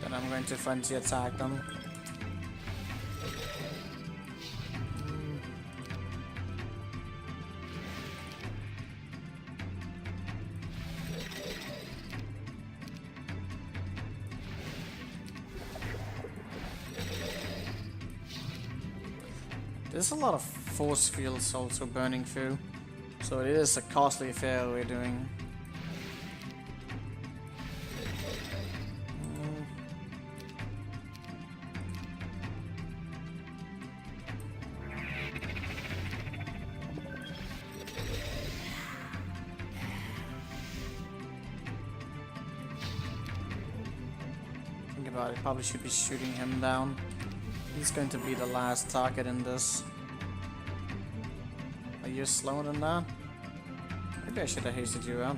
Then I'm going to frenzy attack them. There's a lot of force fields also burning through, so it is a costly affair we're doing. Think about it, probably should be shooting him down. He's going to be the last target in this. Are you slower than that? Maybe I should have hasted you out.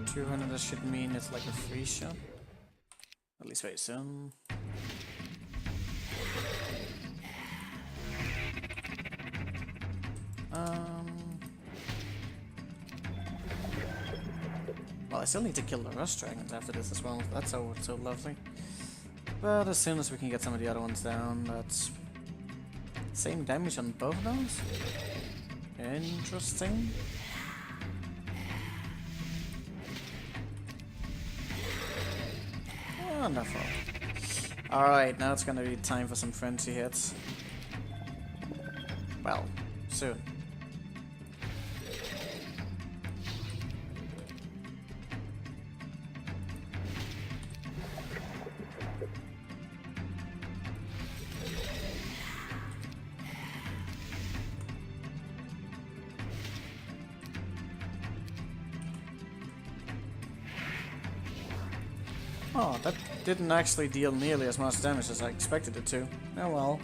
$200 should mean it's like a free shot. At least very soon. Well, I still need to kill the rust dragons after this as well. That's so lovely. But as soon as we can get some of the other ones down, that's same damage on both of those. Interesting. Wonderful. Alright, now it's gonna be time for some frenzy hits. Well, soon. Oh, that didn't actually deal nearly as much damage as I expected it to. Oh well.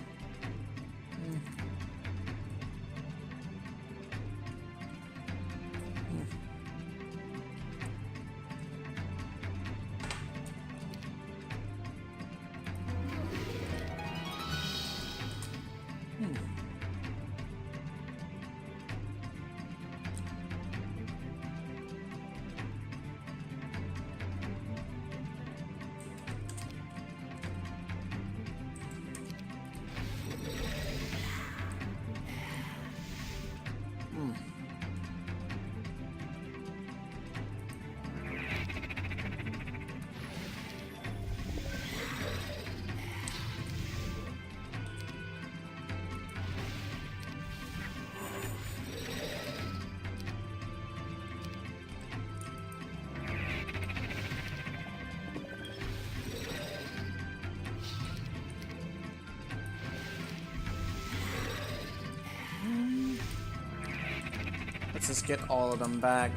Let's just get all of them back.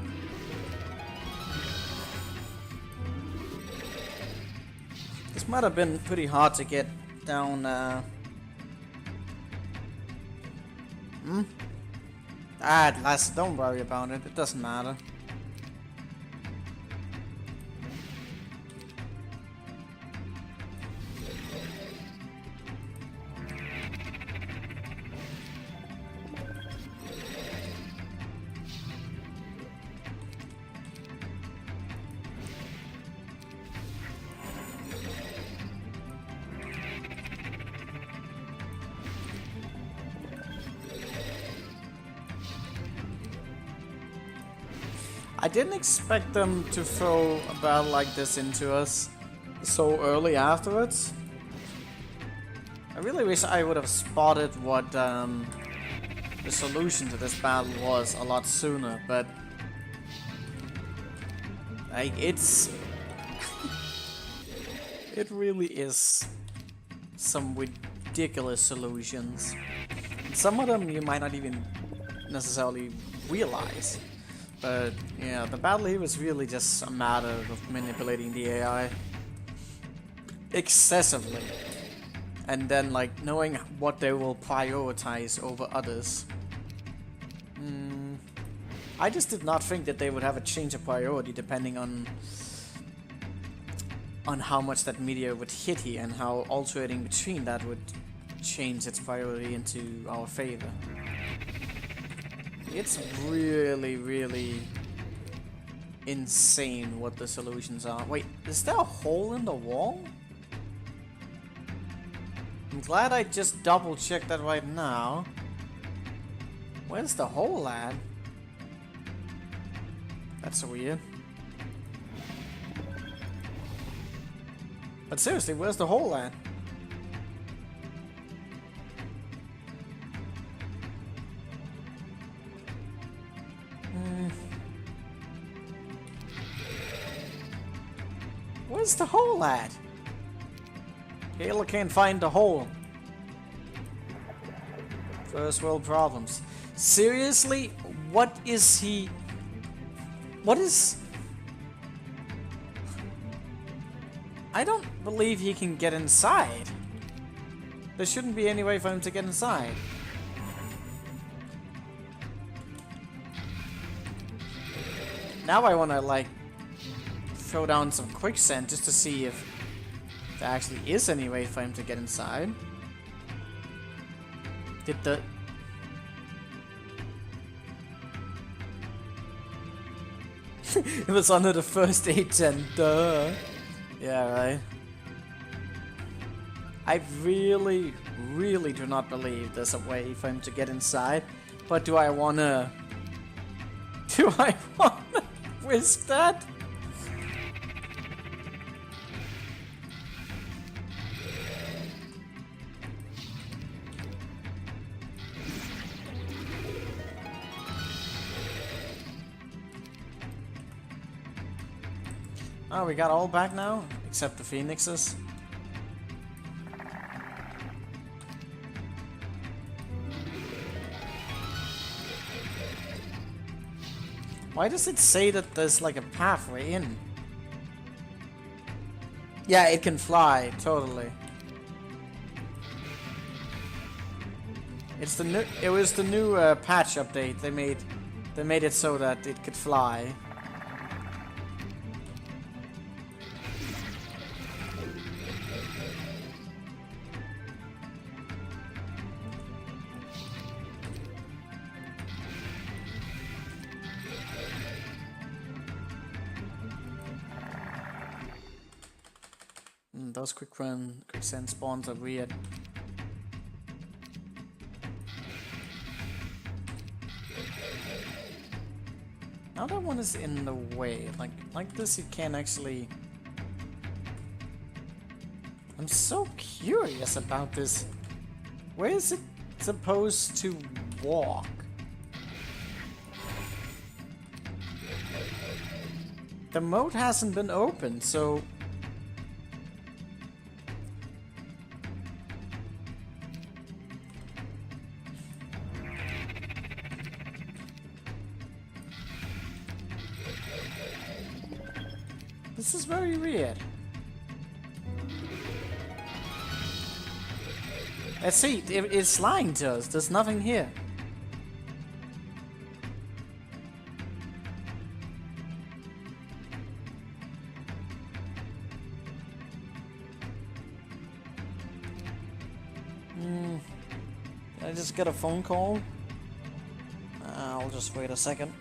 This might have been pretty hard to get down. Don't worry about it. It doesn't matter. I didn't expect them to throw a battle like this into us so early afterwards. I really wish I would have spotted what the solution to this battle was a lot sooner, but like it's it really is some ridiculous solutions. Some of them you might not even necessarily realize. But yeah, the battle here was really just a matter of manipulating the AI excessively. And then like knowing what they will prioritize over others. I just did not think that they would have a change of priority depending on how much that meteor would hit here and how alternating between that would change its priority into our favor. It's really, really insane what the solutions are. Wait, is there a hole in the wall? I'm glad I just double checked that right now. Where's the hole at? That's weird. But seriously, where's the hole at? Where's the hole at? Kayla can't find the hole. First world problems. Seriously? What is he... What is... I don't believe he can get inside. There shouldn't be any way for him to get inside. Now I wanna, like, throw down some quicksand just to see if there actually is any way for him to get inside. Did the... It was under the first aid gen, duh. Yeah, right. I really, really do not believe there's a way for him to get inside. But do I wanna... Do I wanna risk that? Oh, we got all back now, except the phoenixes. Why does it say that there's like a pathway in? Yeah, it can fly, totally. It's the new. It was the new patch update. They made it so that it could fly. Those quicksand spawns are weird. Now that one is in the way. Like this, you can't actually. I'm so curious about this. Where is it supposed to walk? The moat hasn't been opened, so. This is very weird. Let's see, it's lying to us. There's nothing here. I just got a phone call. I'll just wait a second.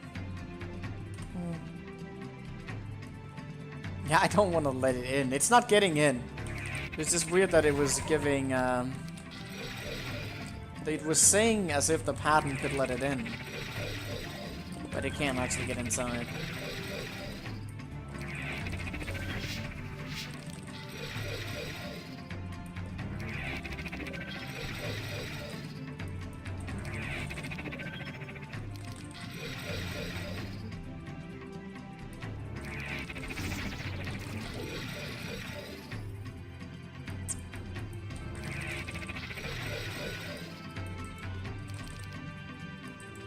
Yeah, I don't want to let it in. It's not getting in. It's just weird that it was giving, it was saying as if the pattern could let it in. But it can't actually get inside.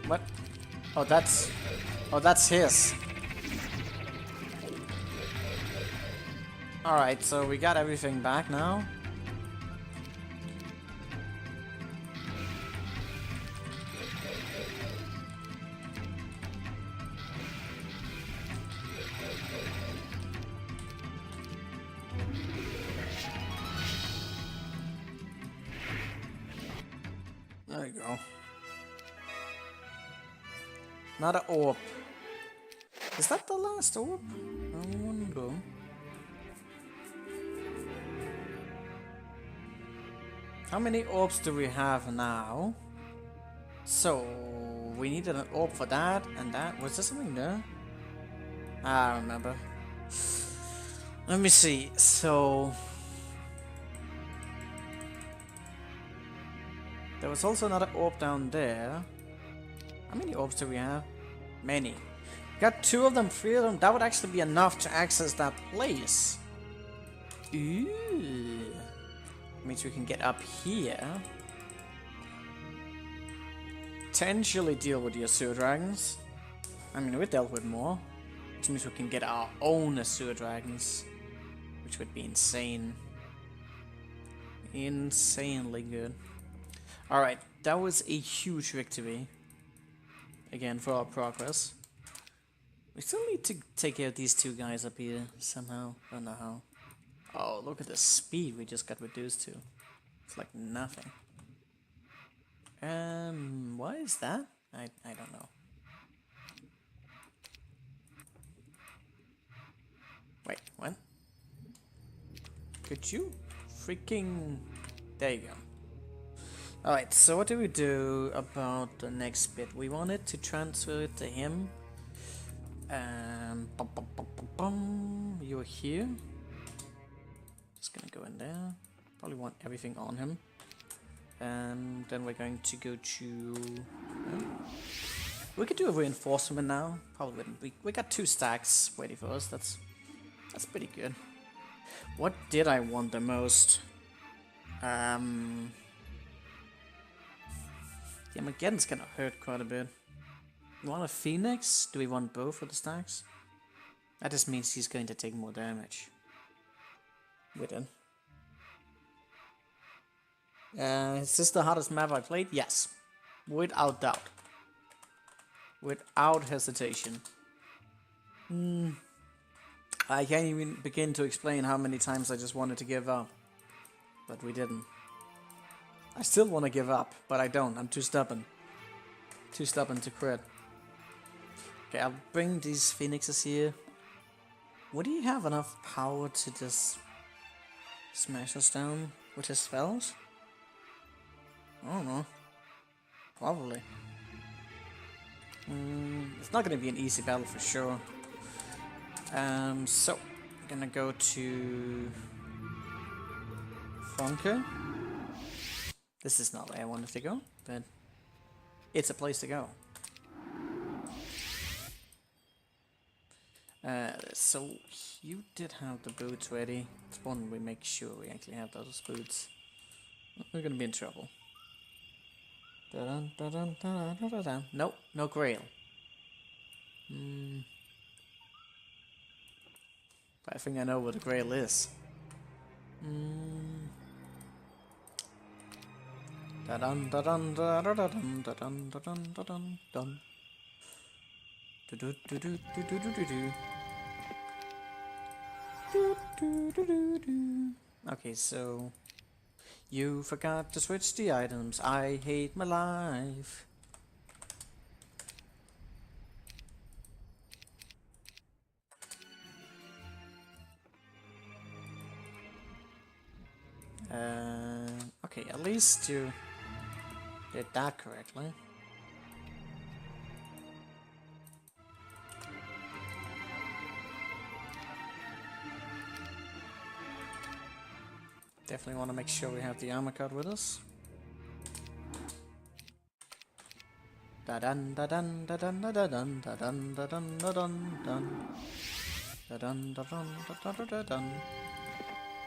What? Oh, that's his. Alright, so we got everything back now. There you go. Another orb. Is that the last orb? I wonder. How many orbs do we have now? So, we needed an orb for that and that. Was there something there? I don't remember. Let me see. So, there was also another orb down there. How many orbs do we have? Many. We got 2 of them, 3 of them. That would actually be enough to access that place. Ooh. Means we can get up here. Potentially deal with the Azure Dragons. I mean, we dealt with more. Which means we can get our own Azure Dragons. Which would be insane. Insanely good. Alright, that was a huge victory. Again, for our progress. We still need to take care of these 2 guys up here somehow. I don't know how. Oh, look at the speed we just got reduced to. It's like nothing. Why is that? I don't know. Wait, what? Could you freaking... There you go. Alright, so what do we do about the next bit? We wanted to transfer it to him. You're here. Just gonna go in there. Probably want everything on him. And then we're going to go to... we could do a reinforcement now. Probably wouldn't. We got 2 stacks waiting for us. That's pretty good. What did I want the most? Yeah, Mageddon's gonna hurt quite a bit. You want a Phoenix? Do we want both of the stacks? That just means he's going to take more damage. With it. Is this the hardest map I played? Yes. Without doubt. Without hesitation. I can't even begin to explain how many times I just wanted to give up. But we didn't. I still want to give up, but I don't. I'm too stubborn. Too stubborn to quit. Okay, I'll bring these phoenixes here. Would he have enough power to just smash us down with his spells? I don't know. Probably. It's not going to be an easy battle for sure. So, I'm gonna go to Funker. This is not where I wanted to go, but it's a place to go. So you did have the boots ready. It's important we make sure we actually have those boots. We're gonna be in trouble. Nope, no grail. I think I know what a grail is. Da-dun da-dun da-da-dun da-dun da-dun da-dun dun. Do-do-do-do-do-do-do-do. Do-do-do-do-do. Okay, so you forgot to switch the items. I hate my life. Okay, at least you did that correctly. Definitely want to make sure we have the armor card with us. Da dun da dun da dun da dun da dun da dun da dun dun da dun da dun da dun da dun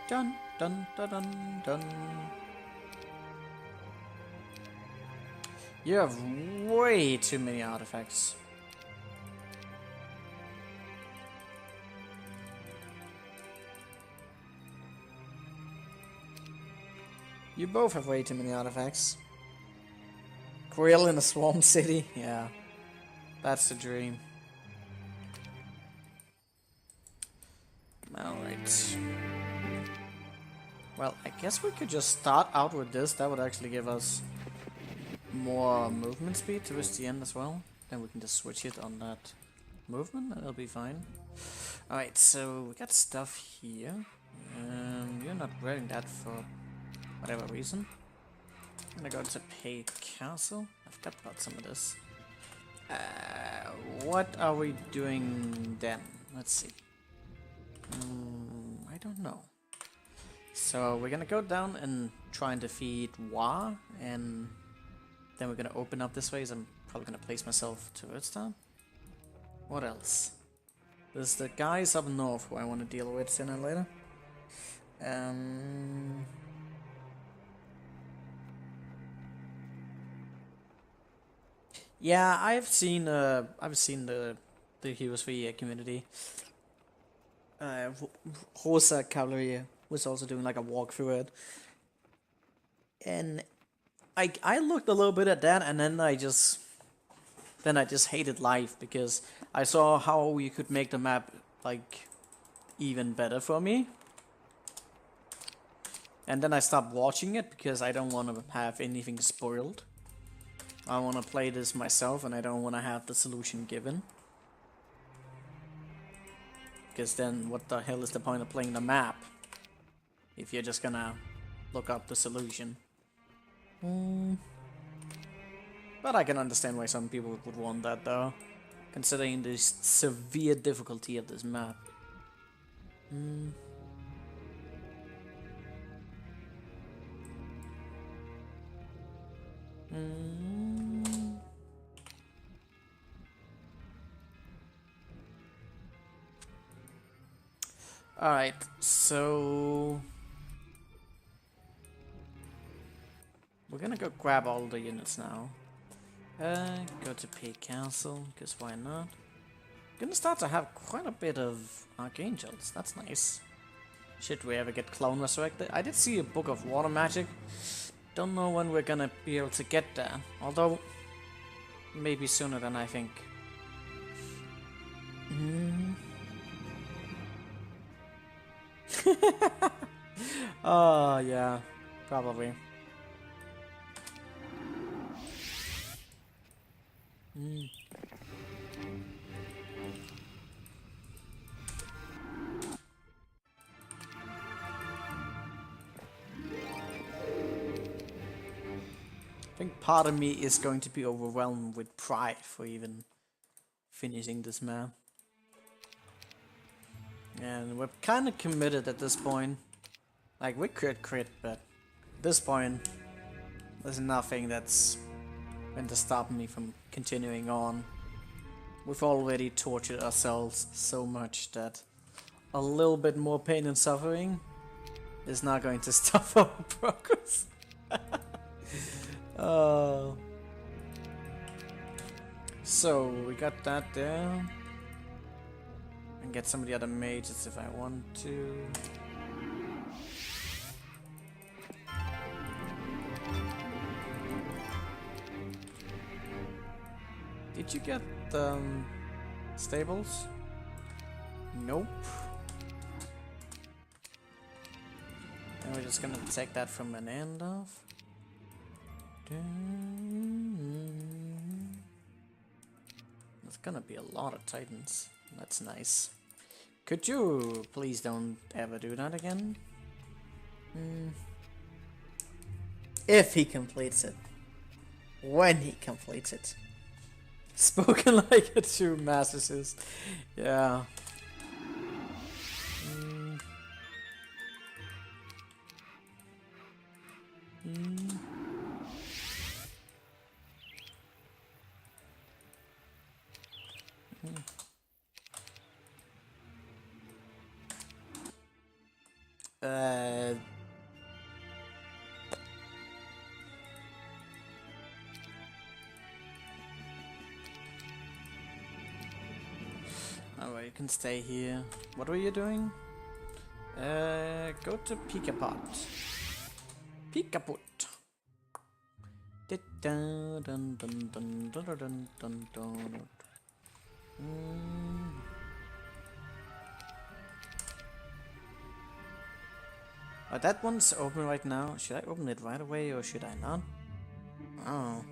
dun dun da dun dun. You have way too many artifacts. You both have way too many artifacts. Grill in a swamp city? Yeah. That's the dream. Alright. Well, I guess we could just start out with this. That would actually give us more movement speed towards the end as well. Then we can just switch it on that movement and it'll be fine. Alright, so we got stuff here. You're not wearing that for whatever reason. I'm gonna go to Paid Castle. I forgot about some of this. What are we doing then? Let's see. I don't know. So we're gonna go down and try and defeat Wa, and then we're gonna open up this way, so I'm probably gonna place myself towards that. What else? There's the guys up north who I want to deal with sooner or later. Yeah, I've seen the Heroes for EA community. Rosa Cavalry was also doing like a walkthrough it, and I looked a little bit at that, and then I just hated life because I saw how you could make the map like even better for me. And then I stopped watching it because I don't want to have anything spoiled. I want to play this myself and I don't want to have the solution given. Because then what the hell is the point of playing the map if you're just gonna look up the solution? But I can understand why some people would want that though, considering the severe difficulty of this map. Alright, so we're gonna go grab all the units now. Go to Paid Castle, because why not? Gonna start to have quite a bit of Archangels, that's nice. Should we ever get Clone resurrected? I did see a book of water magic. Don't know when we're gonna be able to get there, although maybe sooner than I think. Oh yeah, probably. I think part of me is going to be overwhelmed with pride for even finishing this map. And we're kind of committed at this point. Like, we could crit, but at this point, there's nothing that's going to stop me from continuing on. We've already tortured ourselves so much that a little bit more pain and suffering is not going to stop our progress. So, we got that there. And get some of the other mages if I want to. Did you get the stables? Nope. And we're just gonna take that from an end off. There's gonna be a lot of titans. That's nice. Could you please don't ever do that again? If he completes it. When he completes it. Spoken like a true masochist. Yeah. Alright, you can stay here. What were you doing? Go to Pikapot. Pikapot. Oh, that one's open right now. Should I open it right away or should I not? Oh.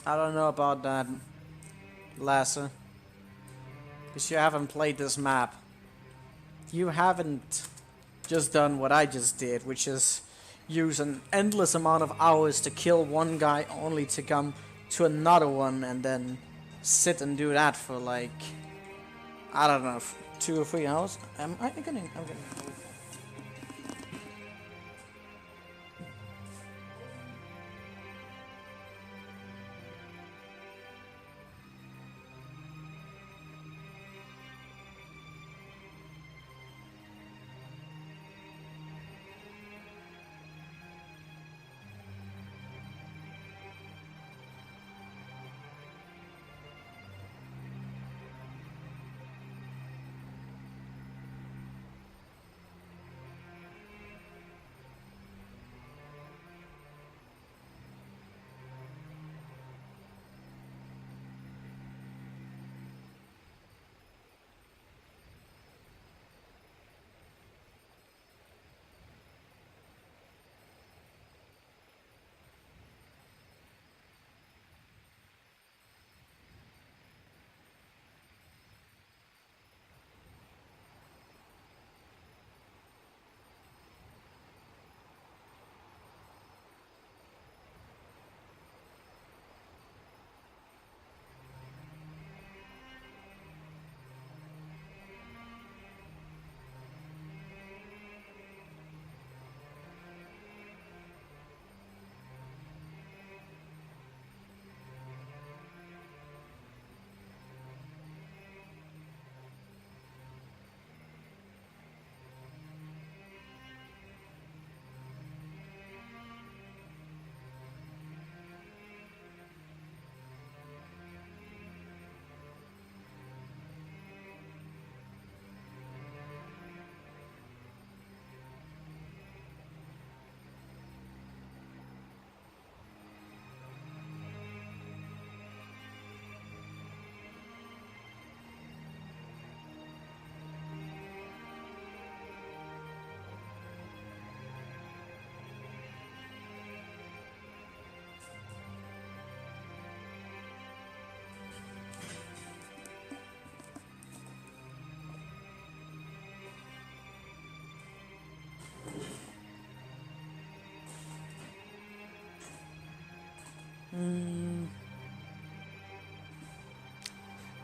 I don't know about that, Lasser. Because you haven't played this map. You haven't just done what I just did, which is use an endless amount of hours to kill one guy only to come to another one and then sit and do that for like, I don't know, 2 or 3 hours. I'm getting.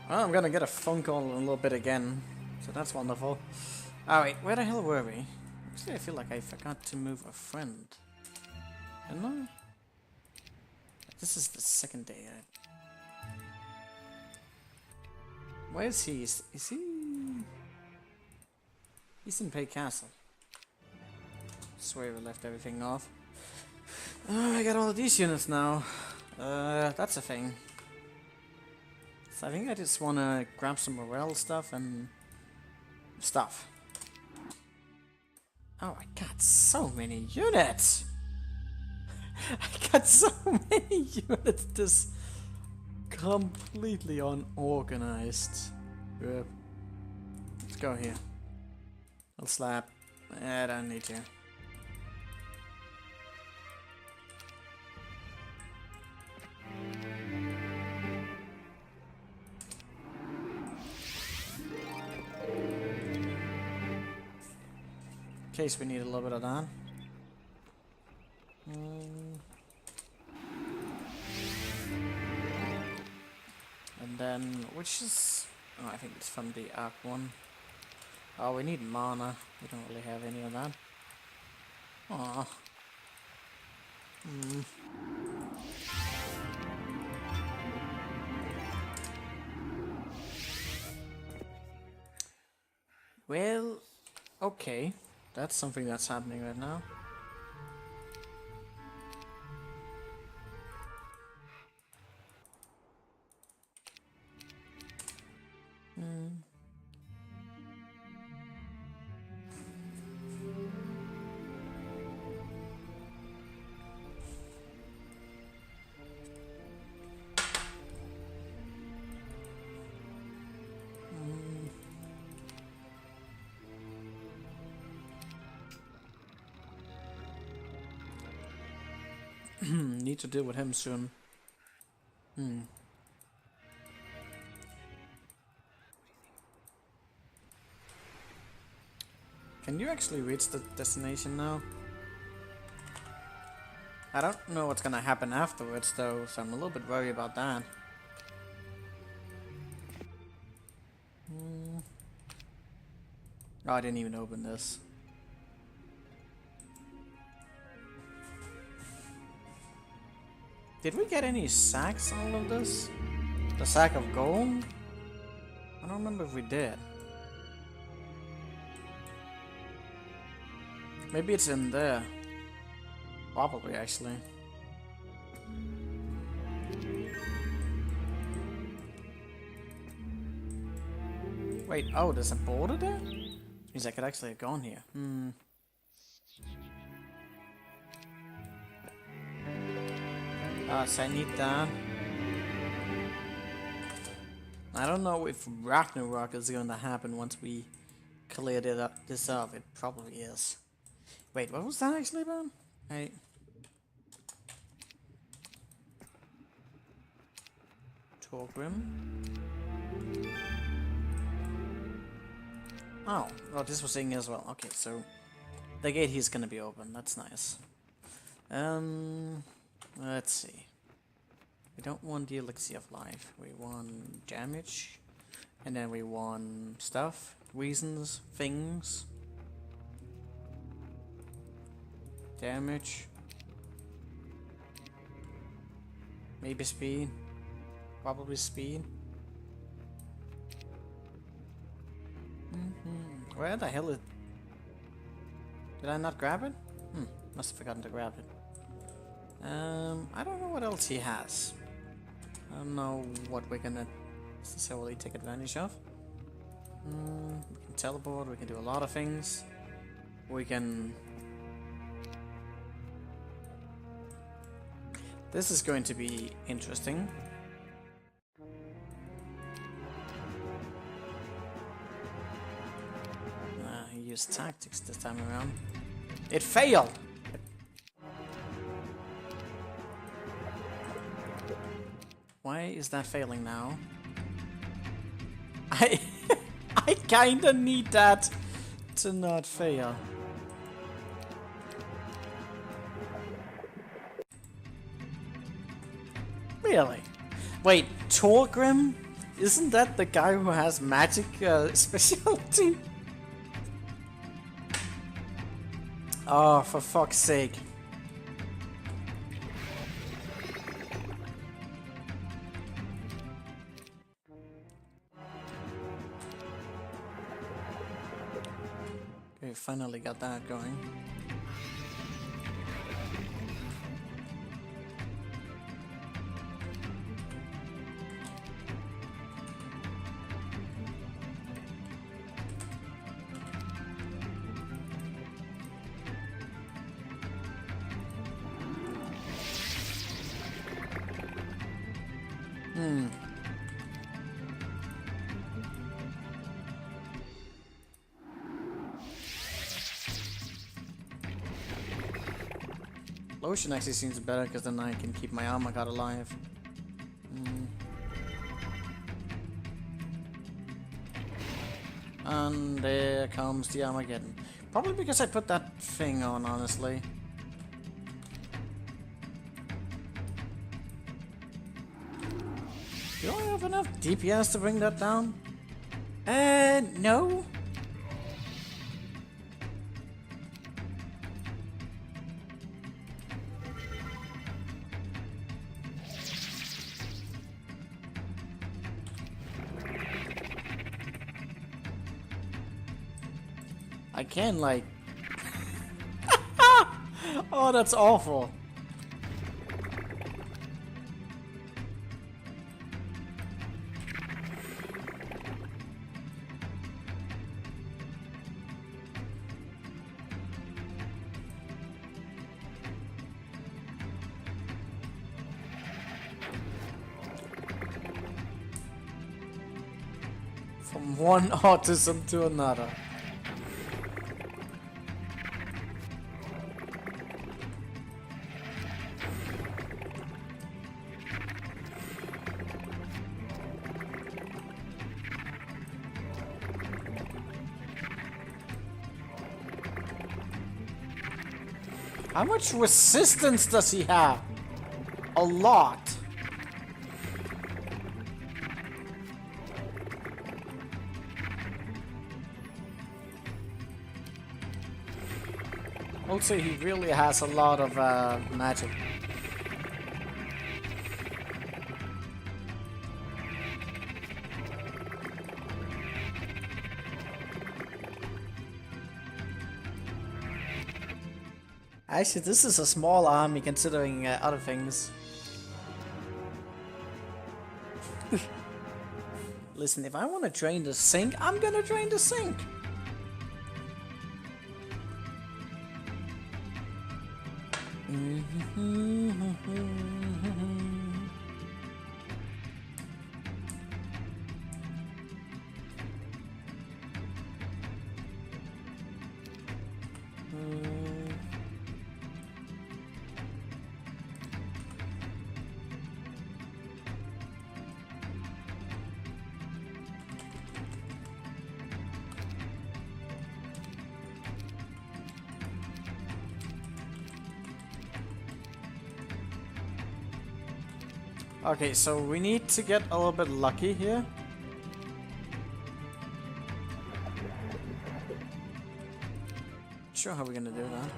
Well, I'm gonna get a phone call in a little bit again, so that's wonderful. Alright, where the hell were we? Actually, I feel like I forgot to move a friend. Didn't I? This is the second day. Where is he? Is he? He's in Pay Castle. swear we left everything off. Oh, I got all of these units now. That's a thing. So I think I just wanna grab some morale stuff and stuff. Oh, I got so many units! I got so many units just completely unorganized. Yep. Let's go here. I'll slap. I don't need to. In case we need a little bit of that. And then, which is... Oh, I think it's from the arc one. Oh, we need mana. We don't really have any of that. Aww. Well, okay. That's something that's happening right now. Need to deal with him soon. Can you actually reach the destination now? I don't know what's gonna happen afterwards though, so I'm a little bit worried about that. Oh, I didn't even open this. Did we get any sacks on all of this? The sack of gold? I don't remember if we did. Maybe it's in there. Probably, actually. Wait, oh, there's a border there? Means I could actually have gone here. So I need that. I don't know if Ragnarok is going to happen once we cleared this up. It probably is. Wait, what was that actually about? Hey. Torgrim. Oh, this was saying as well. Okay, so the gate here is gonna be open. That's nice. Let's see. We don't want the elixir of life. We want damage, and then we want stuff, reasons, things, damage, maybe speed, probably speed. Where the hell is... Did I not grab it? Must have forgotten to grab it. I don't know what else he has. I don't know what we're gonna necessarily take advantage of. We can teleport, we can do a lot of things. We can... This is going to be interesting. He used tactics this time around. It failed! Why is that failing now? I kinda need that to not fail. Really? Wait, Torgrim? Isn't that the guy who has magic specialty? Oh, for fuck's sake. Okay, finally got that going. Lotion actually seems better because then I can keep my armor god alive. And there comes the Armageddon. Probably because I put that thing on, honestly. Do I have enough DPS to bring that down? No. I can, like... Oh, that's awful. From one autism to another. How much resistance does he have? A lot. Also, he really has a lot of magic. Actually, this is a small army considering other things. Listen, if I want to drain the sink, I'm gonna drain the sink. Okay, so we need to get a little bit lucky here. Sure, how we're gonna do that.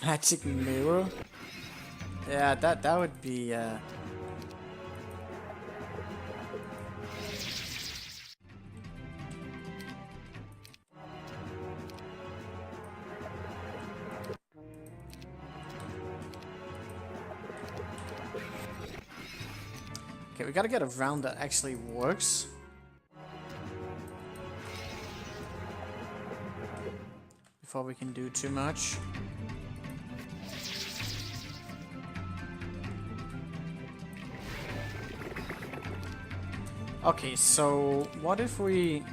Magic mirror? Yeah, that would be Okay, we gotta get a round that actually works. Before we can do too much. Okay, so what if we...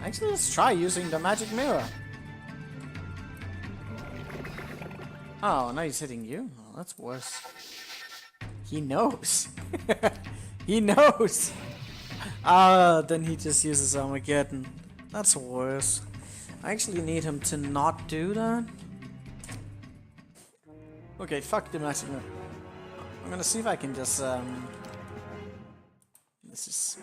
Actually, let's try using the magic mirror. Oh, now he's hitting you? Oh, that's worse. He knows. He knows. Then he just uses Armageddon. That's worse. I actually need him to not do that. Okay, fuck the magic mirror. I'm gonna see if I can just this is...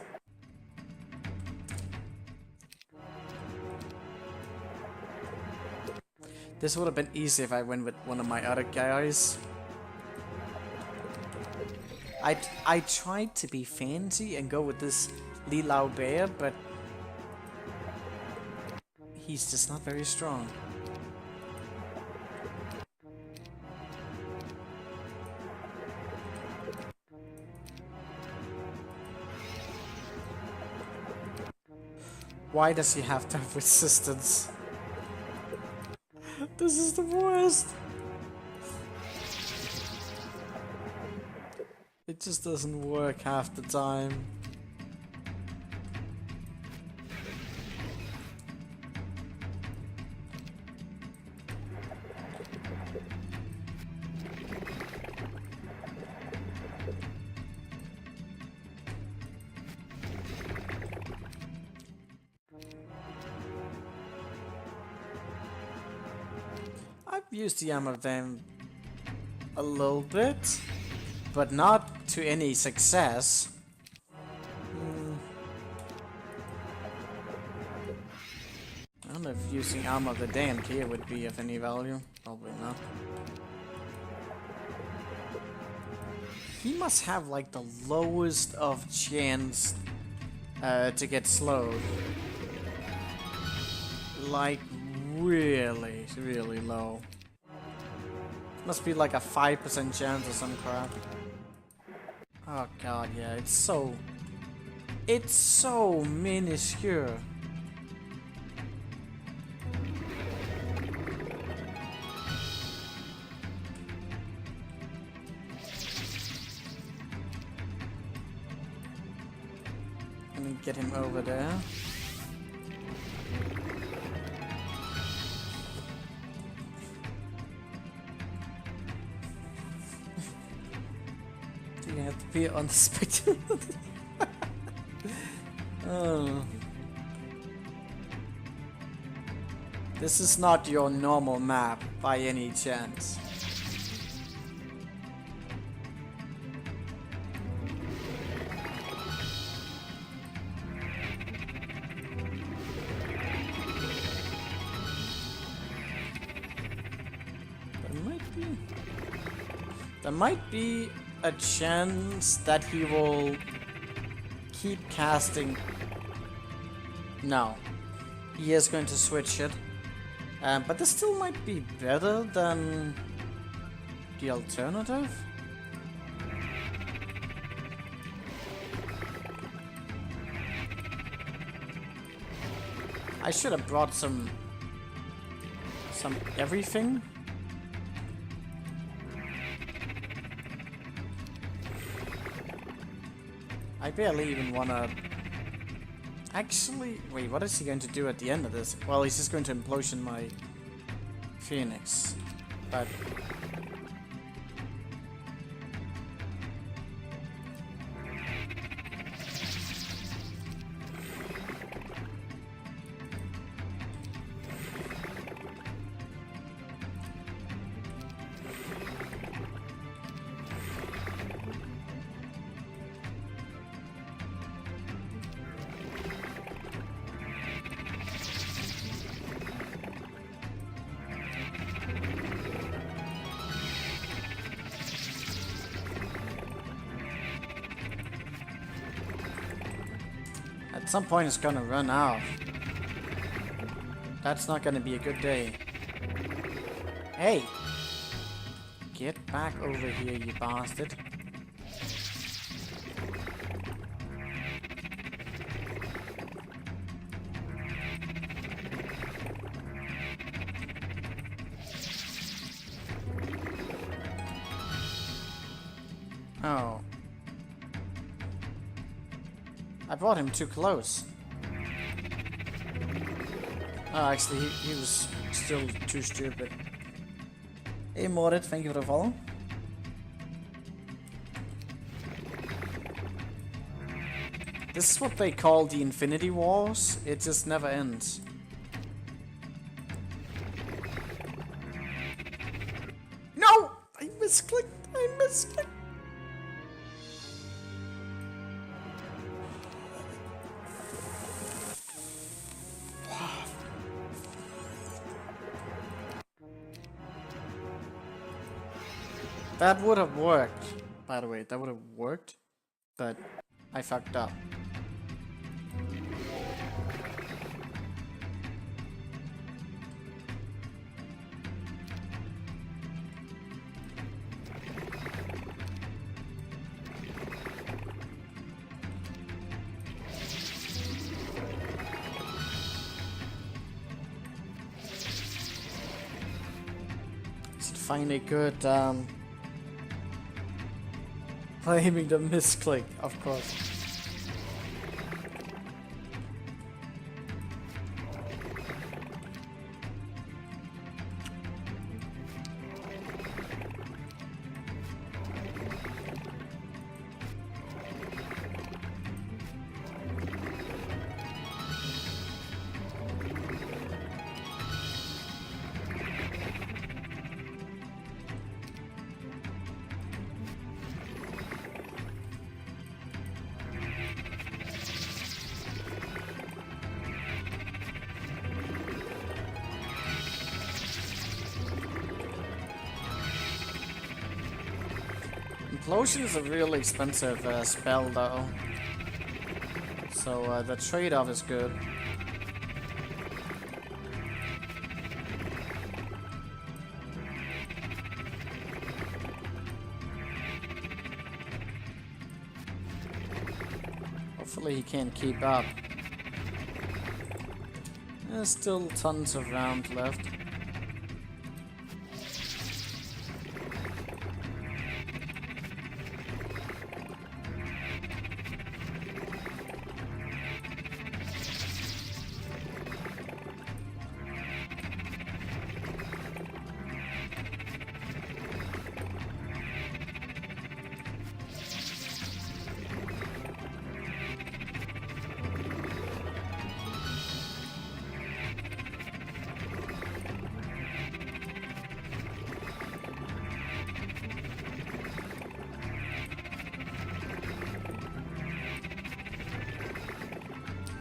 This would have been easy if I went with one of my other guys. I tried to be fancy and go with this Li Lao Bear, but he's just not very strong. Why does he have to have resistance? This is the worst. It just doesn't work half the time. I've used the armor them a little bit, but not to any success. I don't know if using armor of the damned here would be of any value. Probably not. He must have like the lowest of chance to get slowed. Like really, really low. Must be like a 5% chance or some crap. Oh god, yeah, it's so minuscule. Let me get him over there. You have to be on the spectrum. Oh. This is not your normal map by any chance. There might be a chance that he will keep casting. No, he is going to switch it, but this still might be better than the alternative. I should have brought some everything. I barely even wanna... Actually, wait, what is he going to do at the end of this? Well, he's just going to implosion my Phoenix. But... At some point it's gonna run out. That's not gonna be a good day. Hey! Get back over here, you bastard. Oh. I brought him too close. Oh, actually, he was still too stupid. Hey, Morit, thank you for the follow. This is what they call the Infinity Wars. It just never ends. No! I misclicked! I misclicked! That would have worked, by the way, that would have worked, but I fucked up. find a good blaming the misclick, of course. Implosion is a really expensive spell though, so the trade-off is good. Hopefully he can't keep up. There's still tons of rounds left.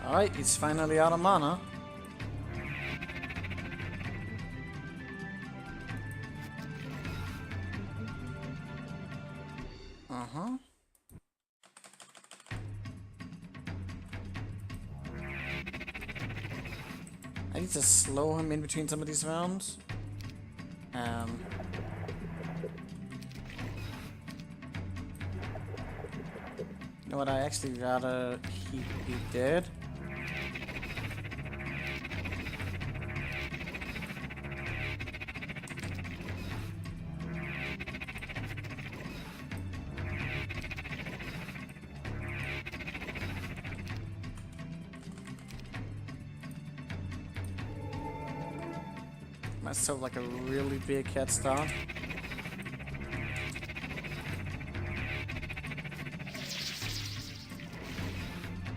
Alright, he's finally out of mana. Uh-huh. I need to slow him in between some of these rounds. You know what, I actually rather he be dead. Myself like a really big head start.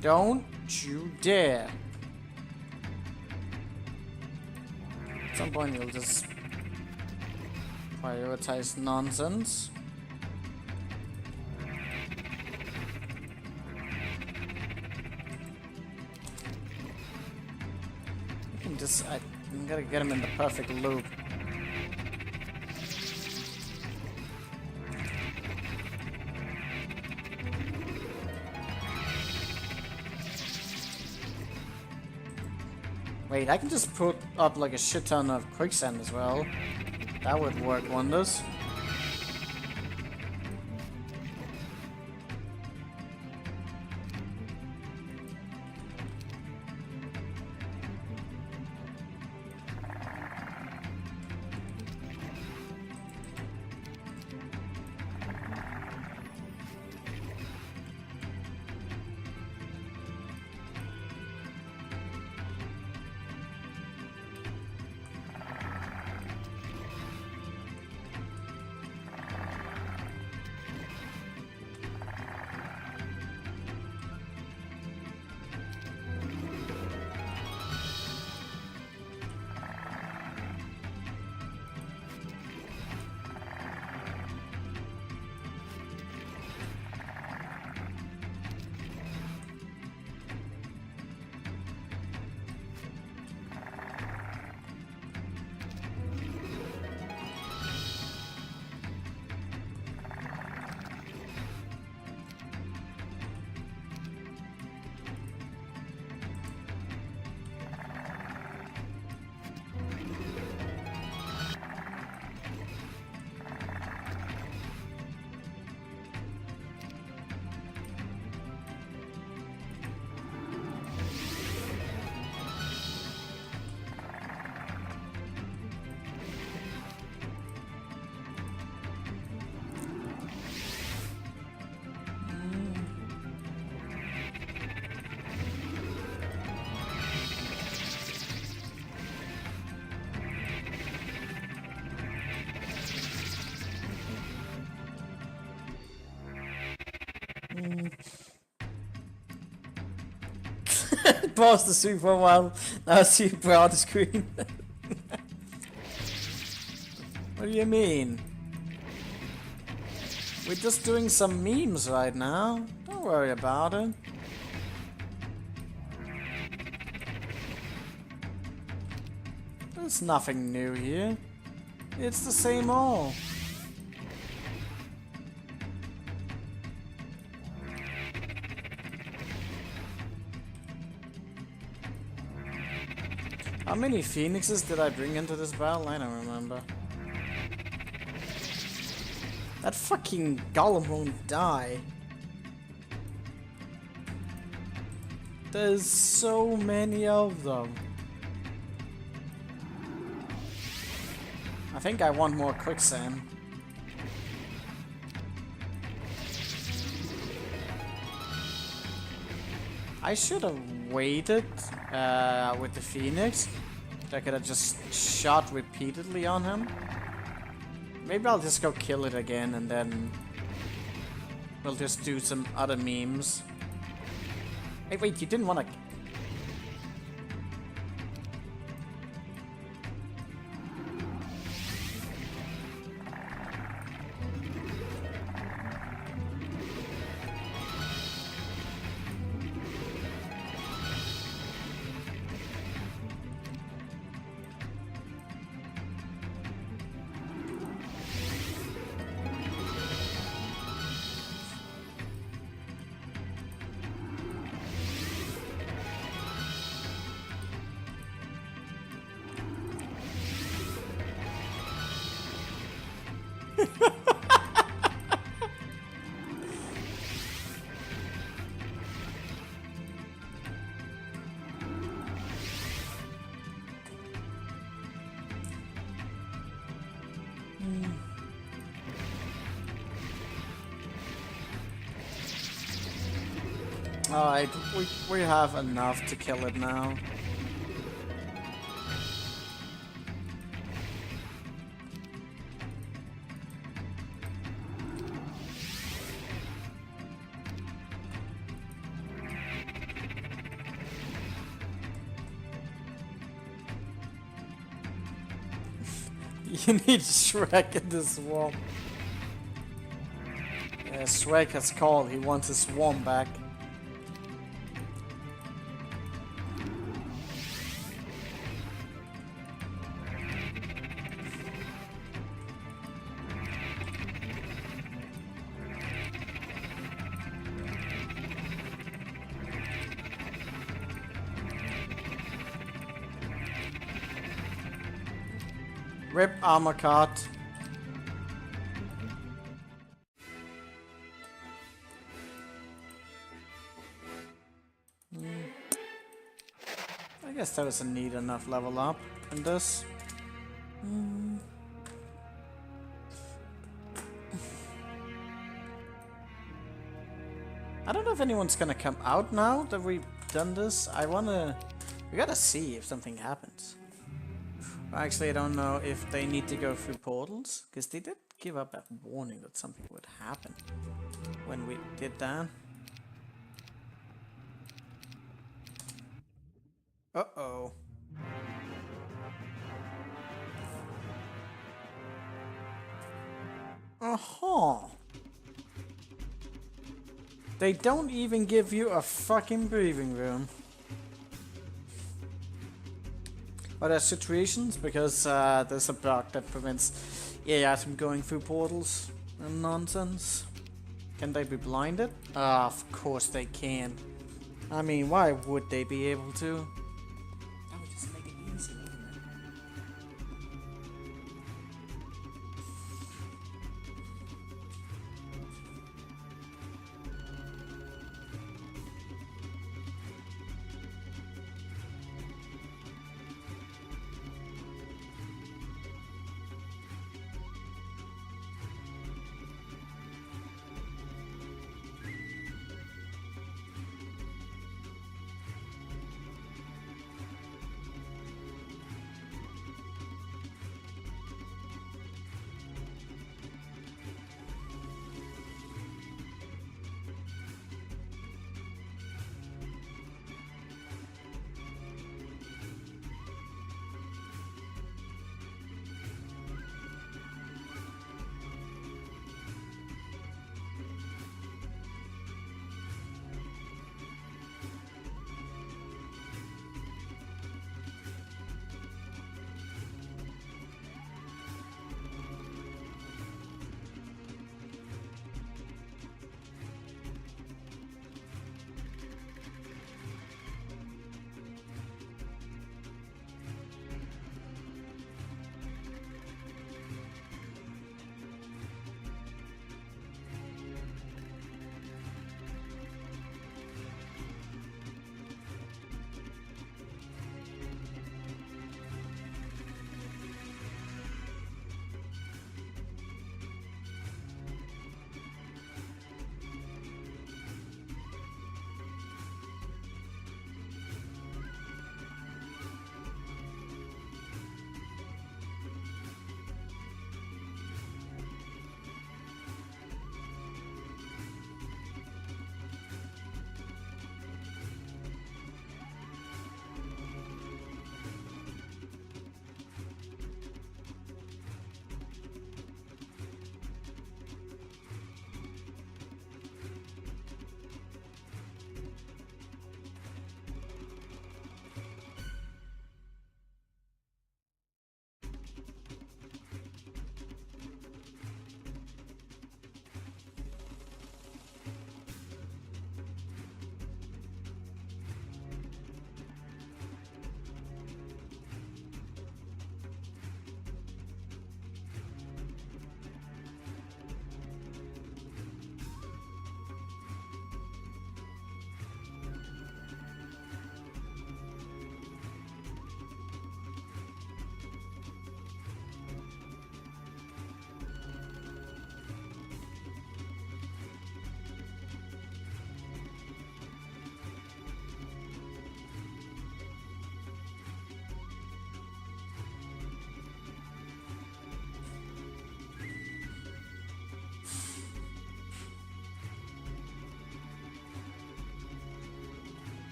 Don't you dare! At some point you'll just prioritize nonsense. You can just I'm gonna get him in the perfect loop. Wait, I can just put up like a shit ton of quicksand as well. That would work wonders. paused the stream for a while. Now I see brown screen. What do you mean? We're just doing some memes right now. Don't worry about it. There's nothing new here. It's the same old. How many phoenixes did I bring into this battle? I don't remember. That fucking golem won't die. There's so many of them. I think I want more quicksand. I should have waited with the phoenix. I could have just shot repeatedly on him. Maybe I'll just go kill it again and then we'll just do some other memes. Hey, wait, you didn't want to... Alright, we have enough to kill it now. You need Shrek in this swamp. Yeah, Shrek has called, he wants his swamp back. Rip armor cart. I guess that was a neat enough level up in this. I don't know if anyone's gonna come out now that we've done this. We gotta see if something happens. Actually, I don't know if they need to go through portals, because they did give up that warning that something would happen when we did that. Uh-oh. Uh-huh. They don't even give you a fucking breathing room. Are there situations? Because there's a bug that prevents AIs from going through portals and nonsense. Can they be blinded? Of course they can. I mean, why would they be able to? That would just make it easy, wouldn't it?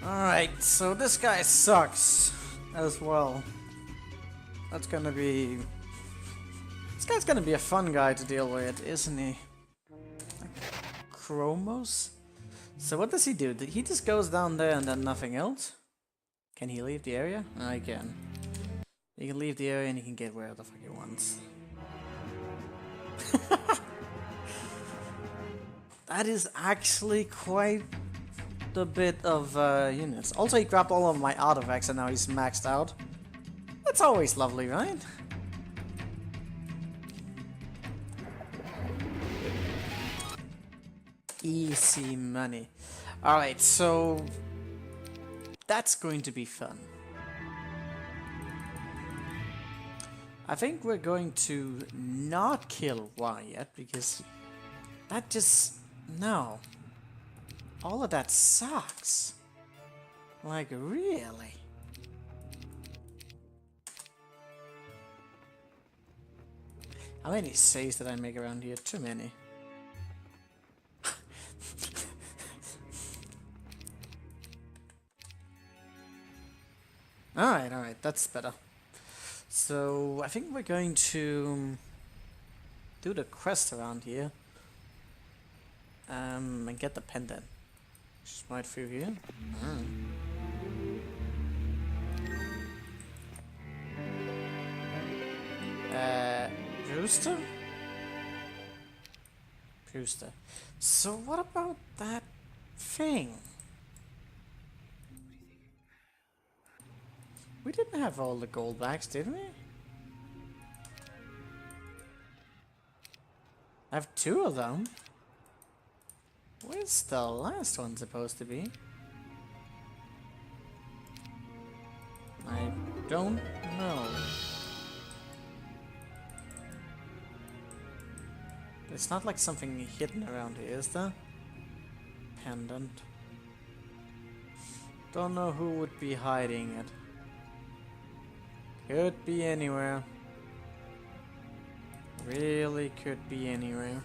Alright, so this guy sucks as well. That's gonna be... This guy's gonna be a fun guy to deal with, isn't he? Like Chromos? So what does he do? He just goes down there and then nothing else? Can he leave the area? No, he can. He can leave the area and he can get where the fuck he wants. That is actually quite a bit of units. Also, he grabbed all of my artifacts and now he's maxed out. That's always lovely, right? Easy money. Alright, so that's going to be fun. I think we're going to not kill Wyatt because that just... no. All of that sucks. Like, really? How many saves did I make around here? Too many. Alright, that's better. So, I think we're going to do the quest around here. And get the pendant. Just right through here. Brewster? Brewster. So what about that thing? We didn't have all the gold bags, did we? I have 2 of them. Where's the last one supposed to be? I don't know. It's not like something hidden around here, is there? Pendant. Don't know who would be hiding it. Could be anywhere. Really could be anywhere.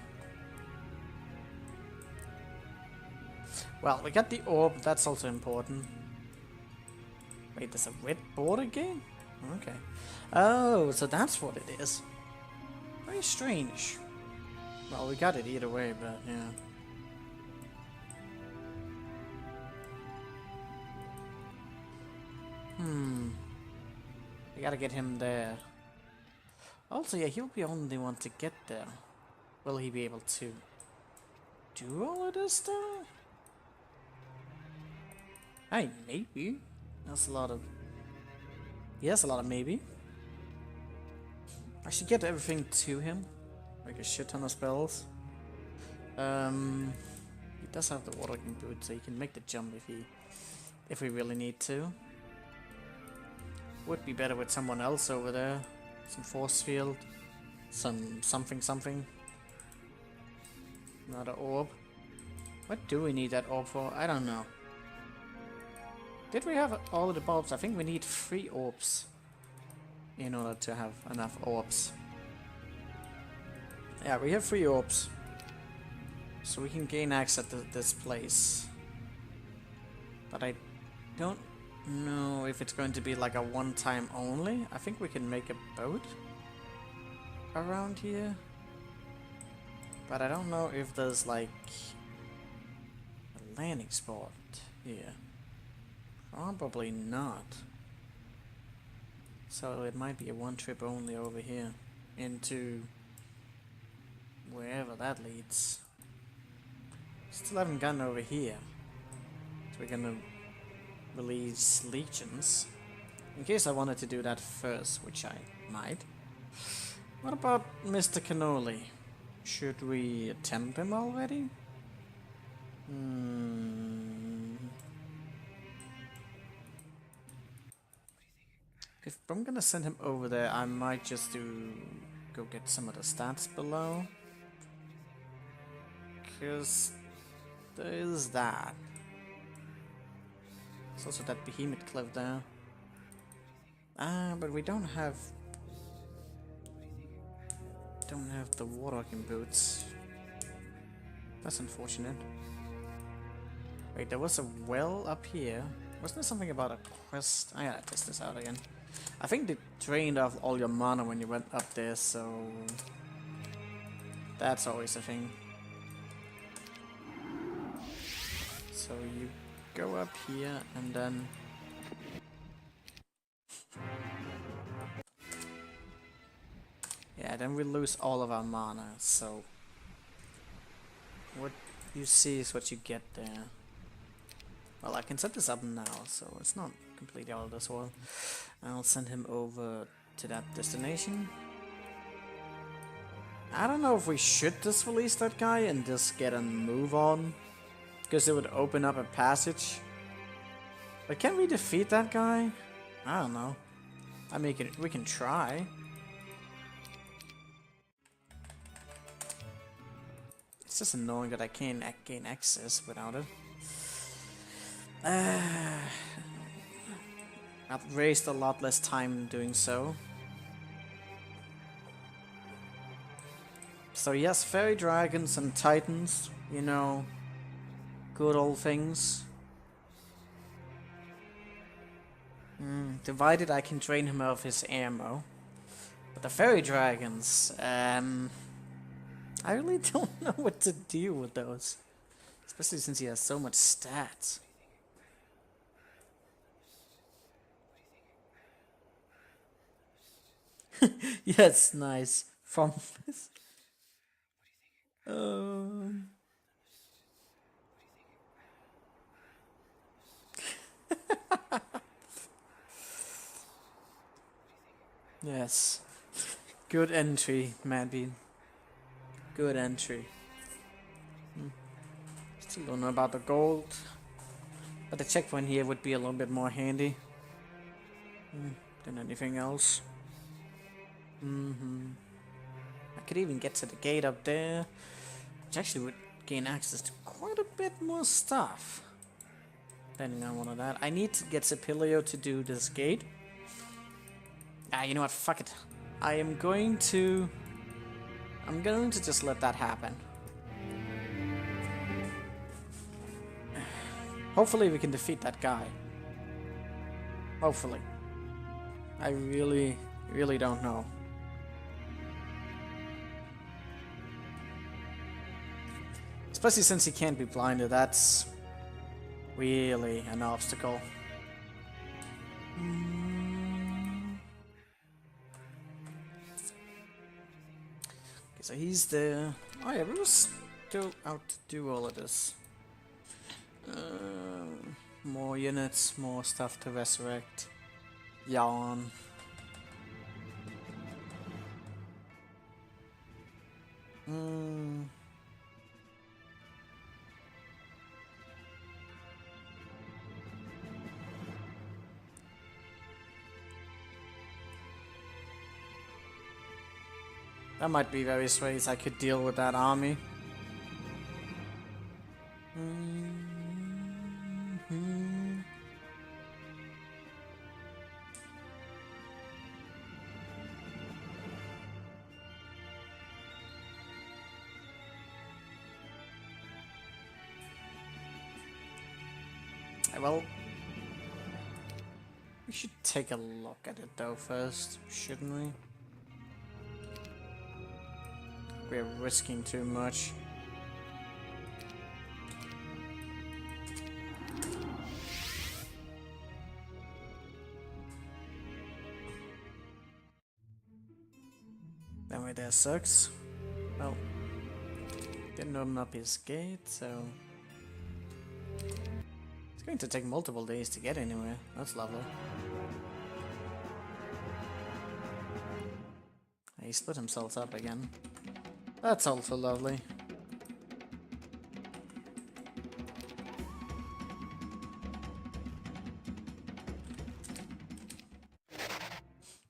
Well, we got the orb, that's also important. Wait, there's a red board again? Okay. Oh, so that's what it is. Very strange. Well, we got it either way, but yeah. We gotta get him there. Also, yeah, he'll be the only one to get there. Will he be able to do all of this though? Hey, maybe. That's a lot of... Yeah, that's a lot of maybe. I should get everything to him. Like a shit ton of spells. He does have the water boot, so he can make the jump if we really need to. Would be better with someone else over there. Some force field. Something. Another orb. What do we need that orb for? I don't know. Did we have all of the bulbs? I think we need 3 orbs in order to have enough orbs. Yeah, we have 3 orbs. So we can gain access to this place. But I don't know if it's going to be like a one-time only. I think we can make a boat around here. But I don't know if there's like a landing spot here. Probably not. So it might be a one trip only over here into wherever that leads. Still haven't gotten over here. So we're gonna release legions. In case I wanted to do that first, which I might. What about Mr. Cannoli? Should we attempt him already? If I'm gonna send him over there, I might just go get some of the stats below. Cause there is that. There's also that behemoth cliff there. But we don't have the walking boots. That's unfortunate. Wait, there was a well up here. Wasn't there something about a quest? I gotta test this out again. I think they drained off all your mana when you went up there, so that's always a thing. So you go up here and then yeah, then we lose all of our mana, so what you see is what you get there. Well, I can set this up now, so it's not completely out of this world. I'll send him over to that destination. I don't know if we should just release that guy and just get a move on, because it would open up a passage. But can we defeat that guy? I don't know. I mean, we can try. It's just annoying that I can't gain access without it. I've wasted a lot less time doing so. So yes, fairy dragons and titans, you know, good old things. Divided, I can drain him of his ammo. But the fairy dragons, I really don't know what to do with those. Especially since he has so much stats. Yes, nice. From this. Yes. Good entry, Madbean. Good entry. Still don't know about the gold. But the checkpoint here would be a little bit more handy than anything else. I could even get to the gate up there, which actually would gain access to quite a bit more stuff. Depending on one of that. I need to get Sepilio to do this gate. You know what? Fuck it. I'm going to just let that happen. Hopefully we can defeat that guy. Hopefully. I really, really don't know. Especially since he can't be blinded, that's really an obstacle. Okay, so he's there. Oh yeah, we were still out to do all of this. More units, more stuff to resurrect. Yawn. That might be various ways I could deal with that army. Well, we should take a look at it though first, shouldn't we? We're risking too much. That way there sucks. Well, didn't open up his gate, so it's going to take multiple days to get anywhere. That's lovely. He split himself up again. That's also lovely.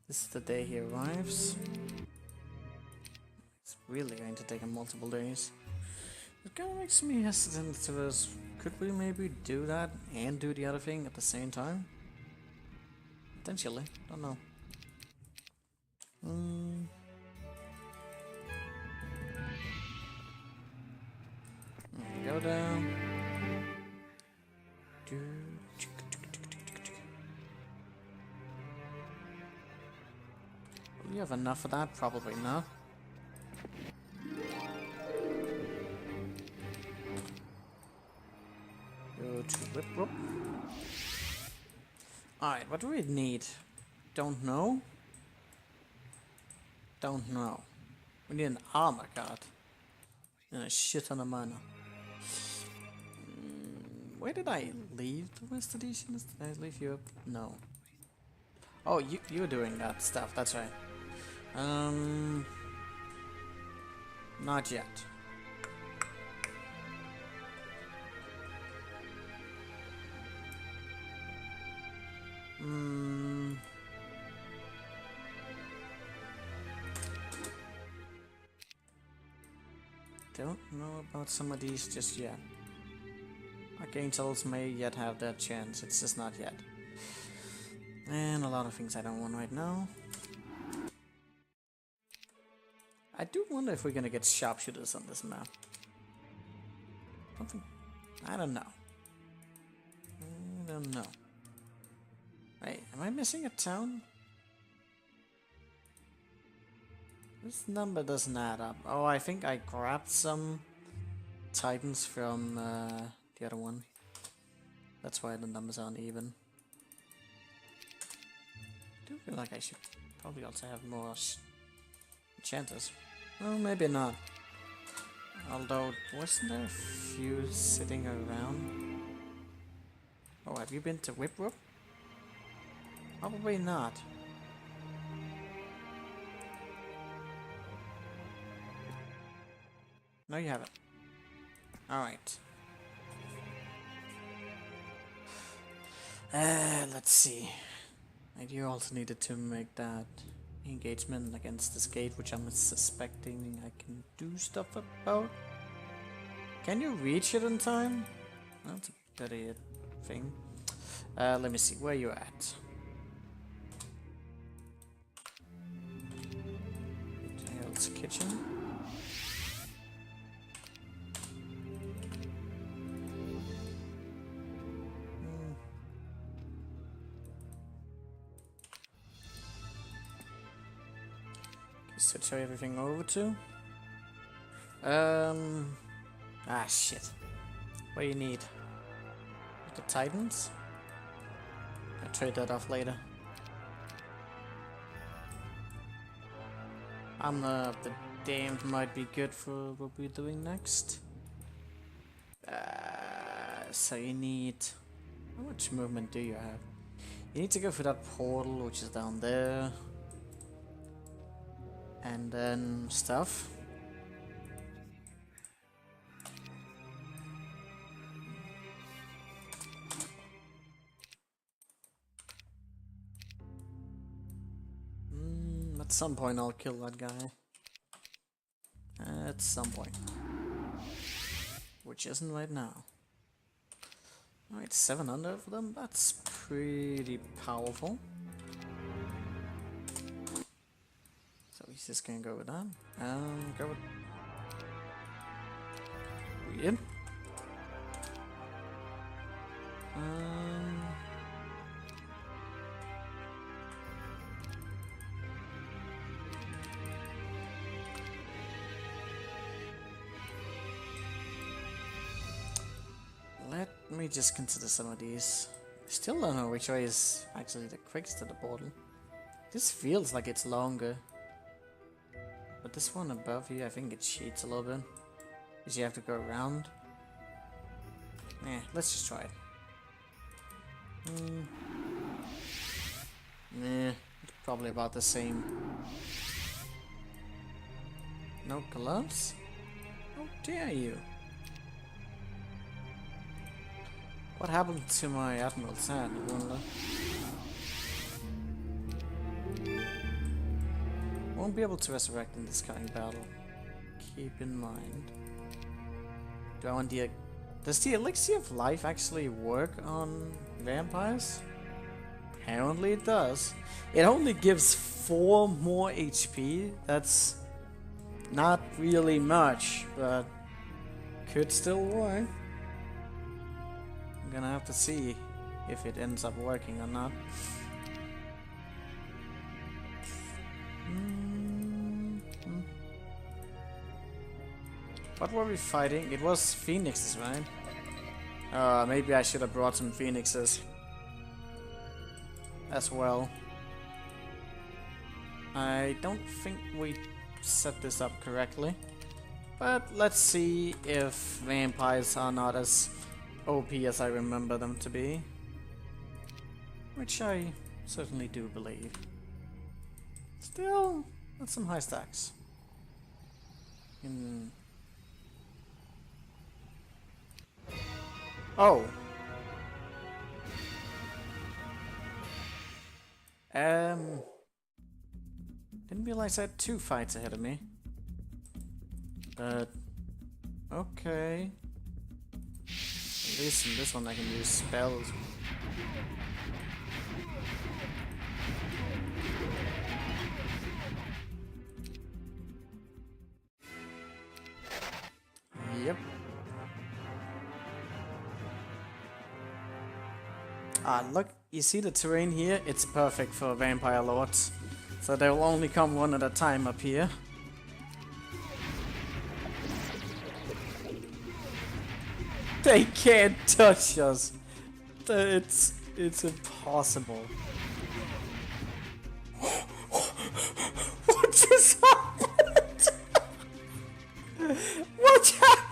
This is the day he arrives. It's really going to take him multiple days. It kind of makes me hesitant to us. Could we maybe do that and do the other thing at the same time? Potentially. Don't know. Go down. you have enough of that? Probably not. Go to Whip Rope. Alright, what do we need? Don't know? Don't know. We need an armor card. And a shit ton of mana. Where did I leave the West Editions? Did I leave you up? No. Oh, you were doing that stuff, that's right. Not yet. Don't know about some of these just yet. Archangels may yet have that chance, it's just not yet. And a lot of things I don't want right now. I do wonder if we're gonna get sharpshooters on this map. Something. I don't know. I don't know. Wait, am I missing a town? This number doesn't add up. Oh, I think I grabbed some titans from the other one. That's why the numbers aren't even. I do feel like I should probably also have more enchanters. Well, maybe not. Although, wasn't there a few sitting around? Oh, have you been to Whip Rope? Probably not. No, you haven't. Alright. Let's see. I do also needed to make that engagement against this gate, which I'm suspecting I can do stuff about. Can you reach it in time? That's a pretty thing. Let me see, where you at? Hell's Kitchen. Switch everything over to. Shit. What do you need? The Titans? I'll trade that off later. The Damned might be good for what we're doing next. So you need... How much movement do you have? You need to go for that portal, which is down there. And then stuff. At some point I'll kill that guy. At some point. Which isn't right now. Alright, 700 for them. That's pretty powerful. He's just gonna go with that. Go with... Weird. Let me just consider some of these. Still don't know which way is actually the quickest to the portal. This feels like it's longer. But this one above here, I think it cheats a little bit. Because you have to go around. Let's just try it. It's probably about the same. No gloves? How dare you? What happened to my Admiral's hat, I wonder? Won't be able to resurrect in this coming battle. Keep in mind. Do I want the... Does the Elixir of Life actually work on vampires? Apparently it does. It only gives 4 more HP. That's not really much, but could still work. I'm gonna have to see if it ends up working or not. What were we fighting? It was phoenixes, right? Maybe I should have brought some phoenixes as well. I don't think we set this up correctly. But let's see if vampires are not as OP as I remember them to be. Which I certainly do believe. Still, that's some high stacks. Oh. Didn't realize I had 2 fights ahead of me. But okay. At least in this one I can use spells. Yep. Look, you see the terrain here? It's perfect for vampire lords. So they will only come one at a time up here. They can't touch us. It's impossible. What just happened? What happened?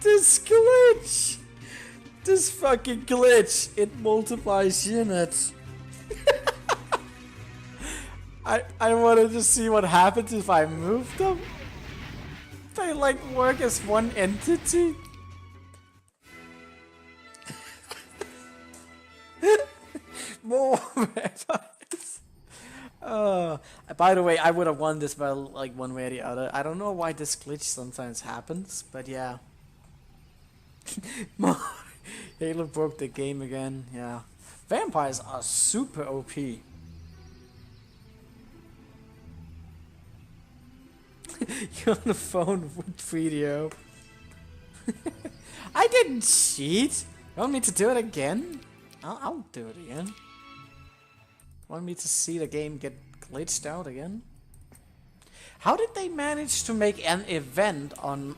This glitch! This fucking glitch! It multiplies units. I wanted to see what happens if I move them. They like work as one entity. More vampires. By the way, I would have won this battle like one way or the other. I don't know why this glitch sometimes happens, but yeah. Halo broke the game again. Yeah, vampires are super OP. You're on the phone with video. I didn't cheat. You want me to do it again? I'll do it again. Want me to see the game get glitched out again? How did they manage to make an event on...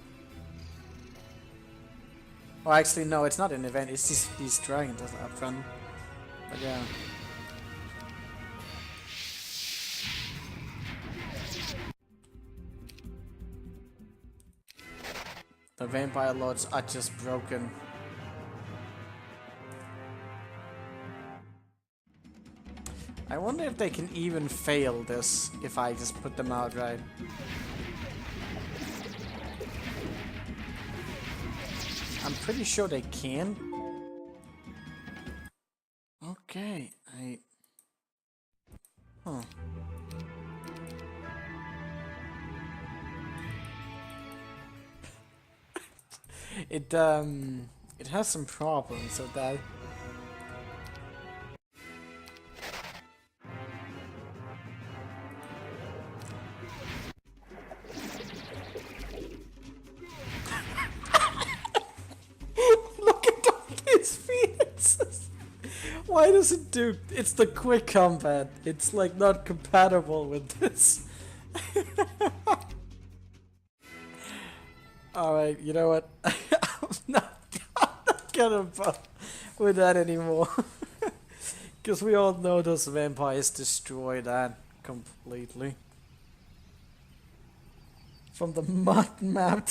Oh, actually, no, it's not an event. It's just these dragons up front. But yeah. The vampire lords are just broken. I wonder if they can even fail this if I just put them out right. I'm pretty sure they can. Okay, Huh. It has some problems with that. Look at all these phoenixes. Why does it do? It's the quick combat. It's like not compatible with this. Alright, you know what? I'm not gonna bother with that anymore. Because we all know those vampires destroy that completely. From the mud map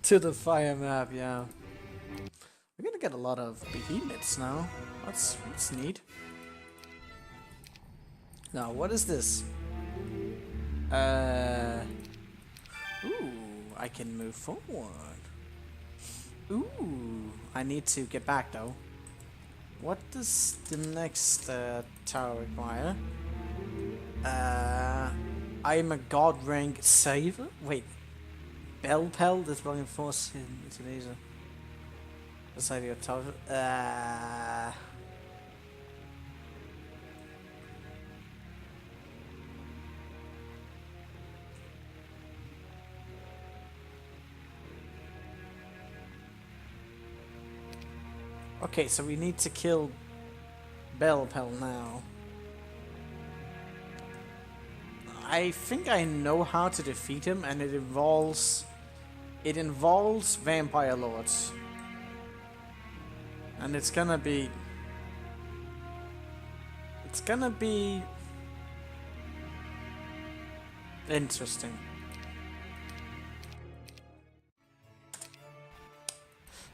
to the fire map, yeah. We're gonna get a lot of behemoths now. That's neat. Now, what is this? Ooh, I can move forward. Ooh, I need to get back though. What does the next tower require? I'm a god rank saver? Wait. Bell Pell, this running force in Indonesia. Beside your tower. Okay, so we need to kill Bell Pal now. I think I know how to defeat him, and it involves vampire lords. And it's gonna be interesting.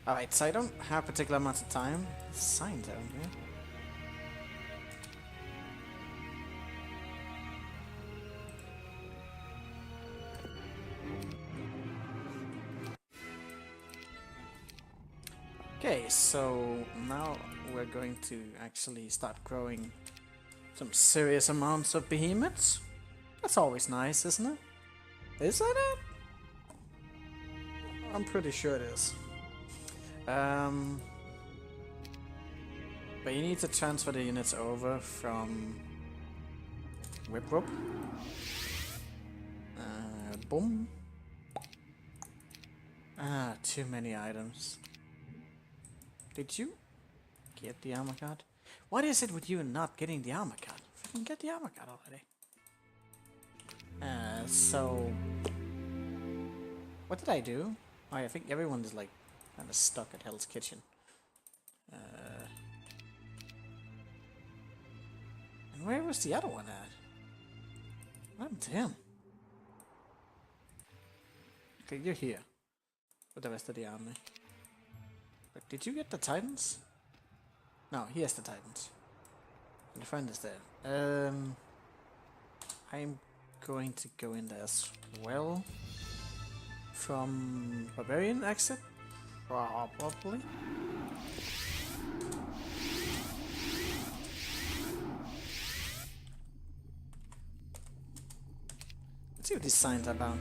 Alright, so I don't have particular amounts of time. Signs out here. Okay, so now we're going to actually start growing some serious amounts of behemoths. That's always nice, isn't it? Is that it? I'm pretty sure it is. But you need to transfer the units over from Whip Rope. Boom. Ah, too many items. Did you get the armor card? What is it with you not getting the armor card? Freaking get the armor card already. So what did I do? Oh, I think everyone is like kind of stuck at Hell's Kitchen. And where was the other one at? What happened to him? Okay, you're here with the rest of the army. But did you get the Titans? No, he has the Titans. And the friend is there. I'm going to go in there as well. From Barbarian exit? Probably. Let's see what these signs are about.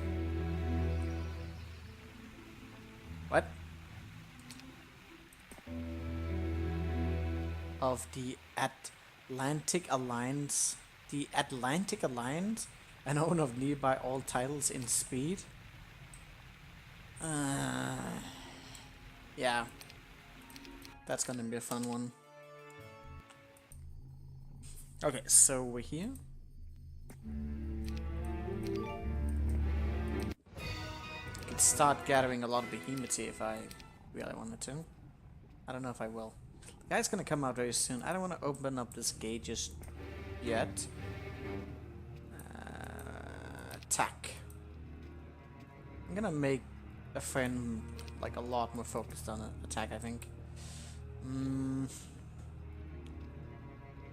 What? Of the Atlantic Alliance. The Atlantic Alliance? An owner of nearby all titles in speed? Yeah. That's gonna be a fun one. Okay, so we're here. I could start gathering a lot of behemoths here if I really wanted to. I don't know if I will. The guy's gonna come out very soon. I don't want to open up this gate just yet. Attack. I'm gonna make a friend like a lot more focused on attack, I think.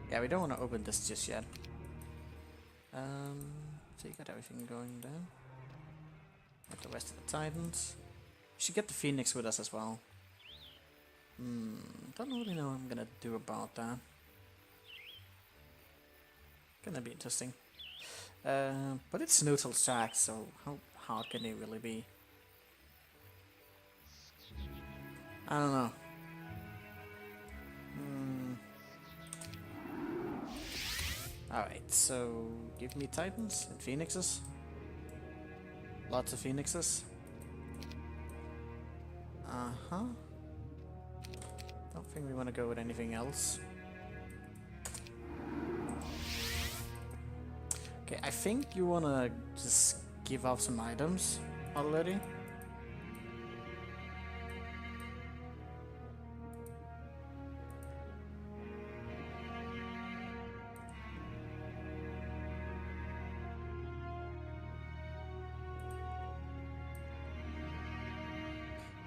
Yeah, we don't want to open this just yet. So you got everything going there. With the rest of the Titans. We should get the Phoenix with us as well. Don't really know what I'm gonna do about that. Gonna be interesting. But it's neutral track, so how hard can it really be? I don't know. Alright, so give me Titans and Phoenixes. Lots of Phoenixes. Don't think we want to go with anything else. Okay, I think you want to just give off some items already.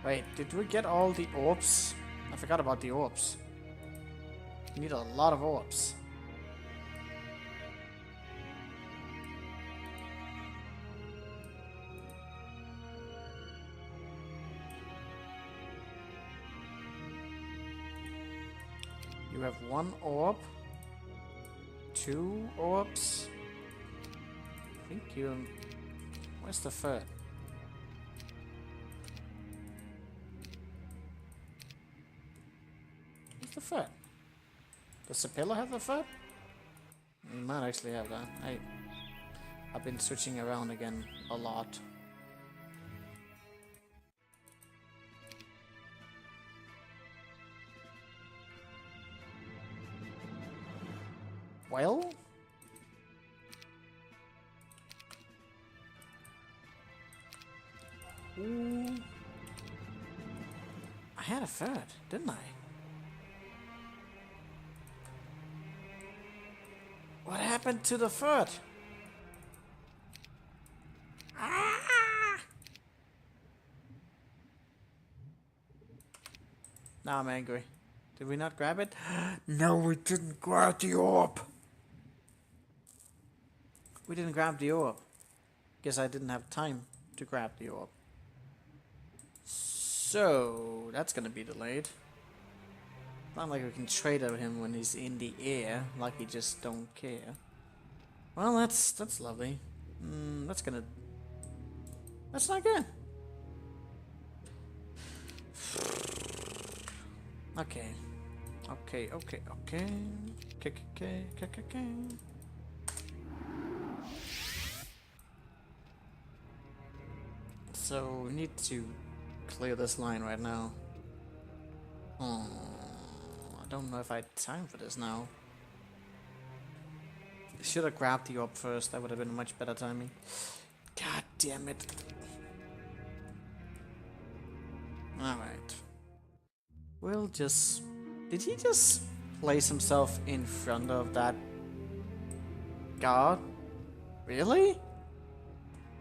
Wait, did we get all the orbs? I forgot about the orbs. We need a lot of orbs. You have 1 orb. 2 orbs. I think you... Where's the third? The third? Does the pillar have the third? You might actually have that. I've been switching around again a lot. Well? Ooh. I had a third, didn't I? What happened to the third? Ah! Now I'm angry. Did we not grab it? No, we didn't grab the orb. We didn't grab the orb. Guess I didn't have time to grab the orb. So, that's gonna be delayed. Not like we can trade with him when he's in the air, like he just don't care. Well, that's lovely. That's not good. Okay. Okay. So, we need to clear this line right now. I don't know if I had time for this now. Should have grabbed the orb first, that would have been much better timing. God damn it. Alright. We'll just... Did he just place himself in front of that guard? Really?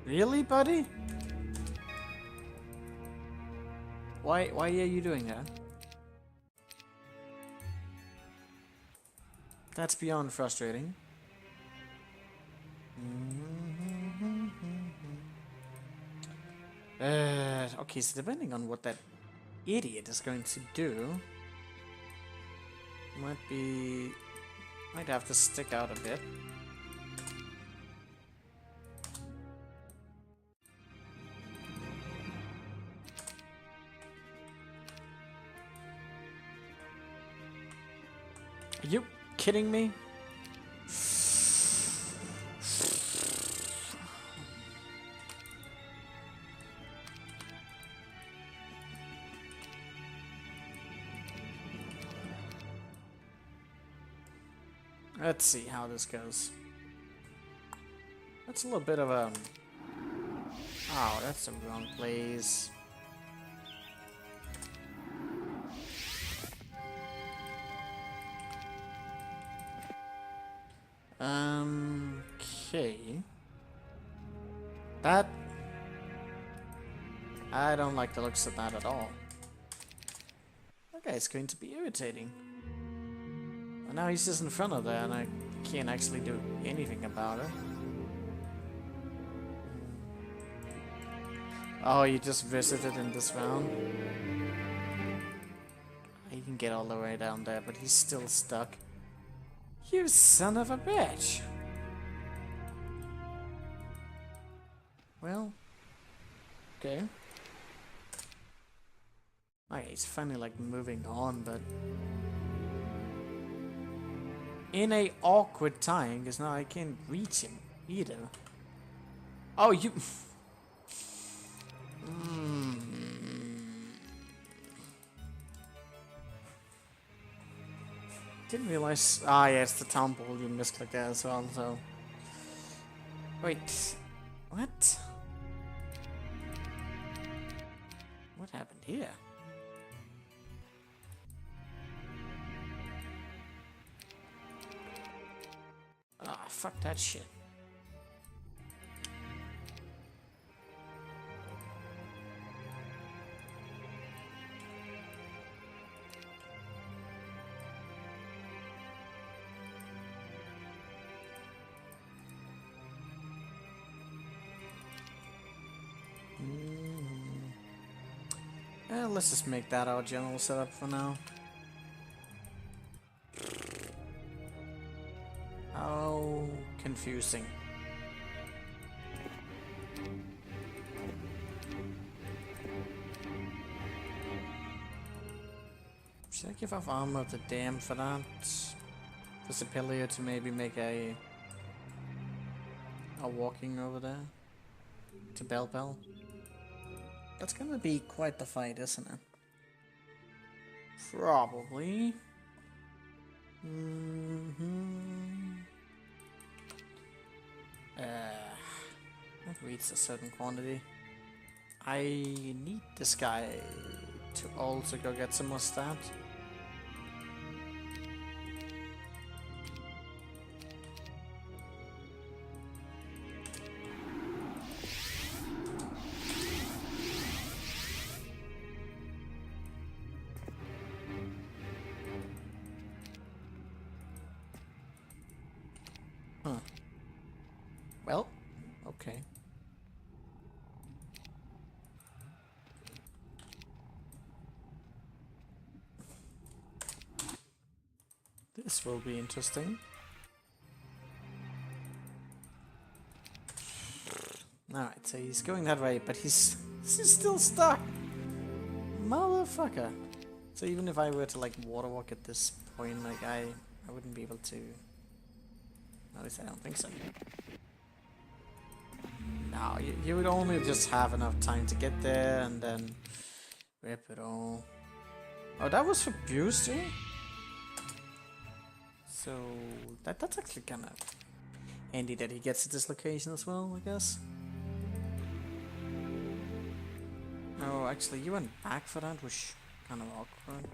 Really, buddy? Why are you doing that? That's beyond frustrating. Okay, so depending on what that idiot is going to do, might have to stick out a bit. Are you kidding me? Let's see how this goes. That's a little bit of a... Oh, that's the wrong place. Okay. That... I don't like the looks of that at all. Okay, it's going to be irritating. And now he's just in front of there and I can't actually do anything about it. Oh, you just visited in this round? He can get all the way down there, but he's still stuck. You son of a bitch! Well... Okay. Okay, he's finally like moving on, but... in a awkward time, because now I can't reach him either. Oh, you... Didn't realize... Ah, yeah, it's the temple you misclicked there as well, so... Wait... What? What happened here? Ah, fuck that shit. Let's just make that our general setup for now. How confusing. Should I give off armor to Dam for that? For Superior to maybe make a walking over there? To Bell? That's gonna be quite the fight, isn't it? Probably. It reads a certain quantity. I need this guy to also go get some more stats. Huh. Well, okay. This will be interesting. Alright, so he's going that way, but he's still stuck. Motherfucker. So even if I were to like water walk at this point, like I wouldn't be able to. At least I don't think so. No, you would only just have enough time to get there and then rip it all. Oh, that was for boosting? So that's actually kind of handy that he gets to this location as well, I guess. Oh, actually, you went back for that, which kind of awkward.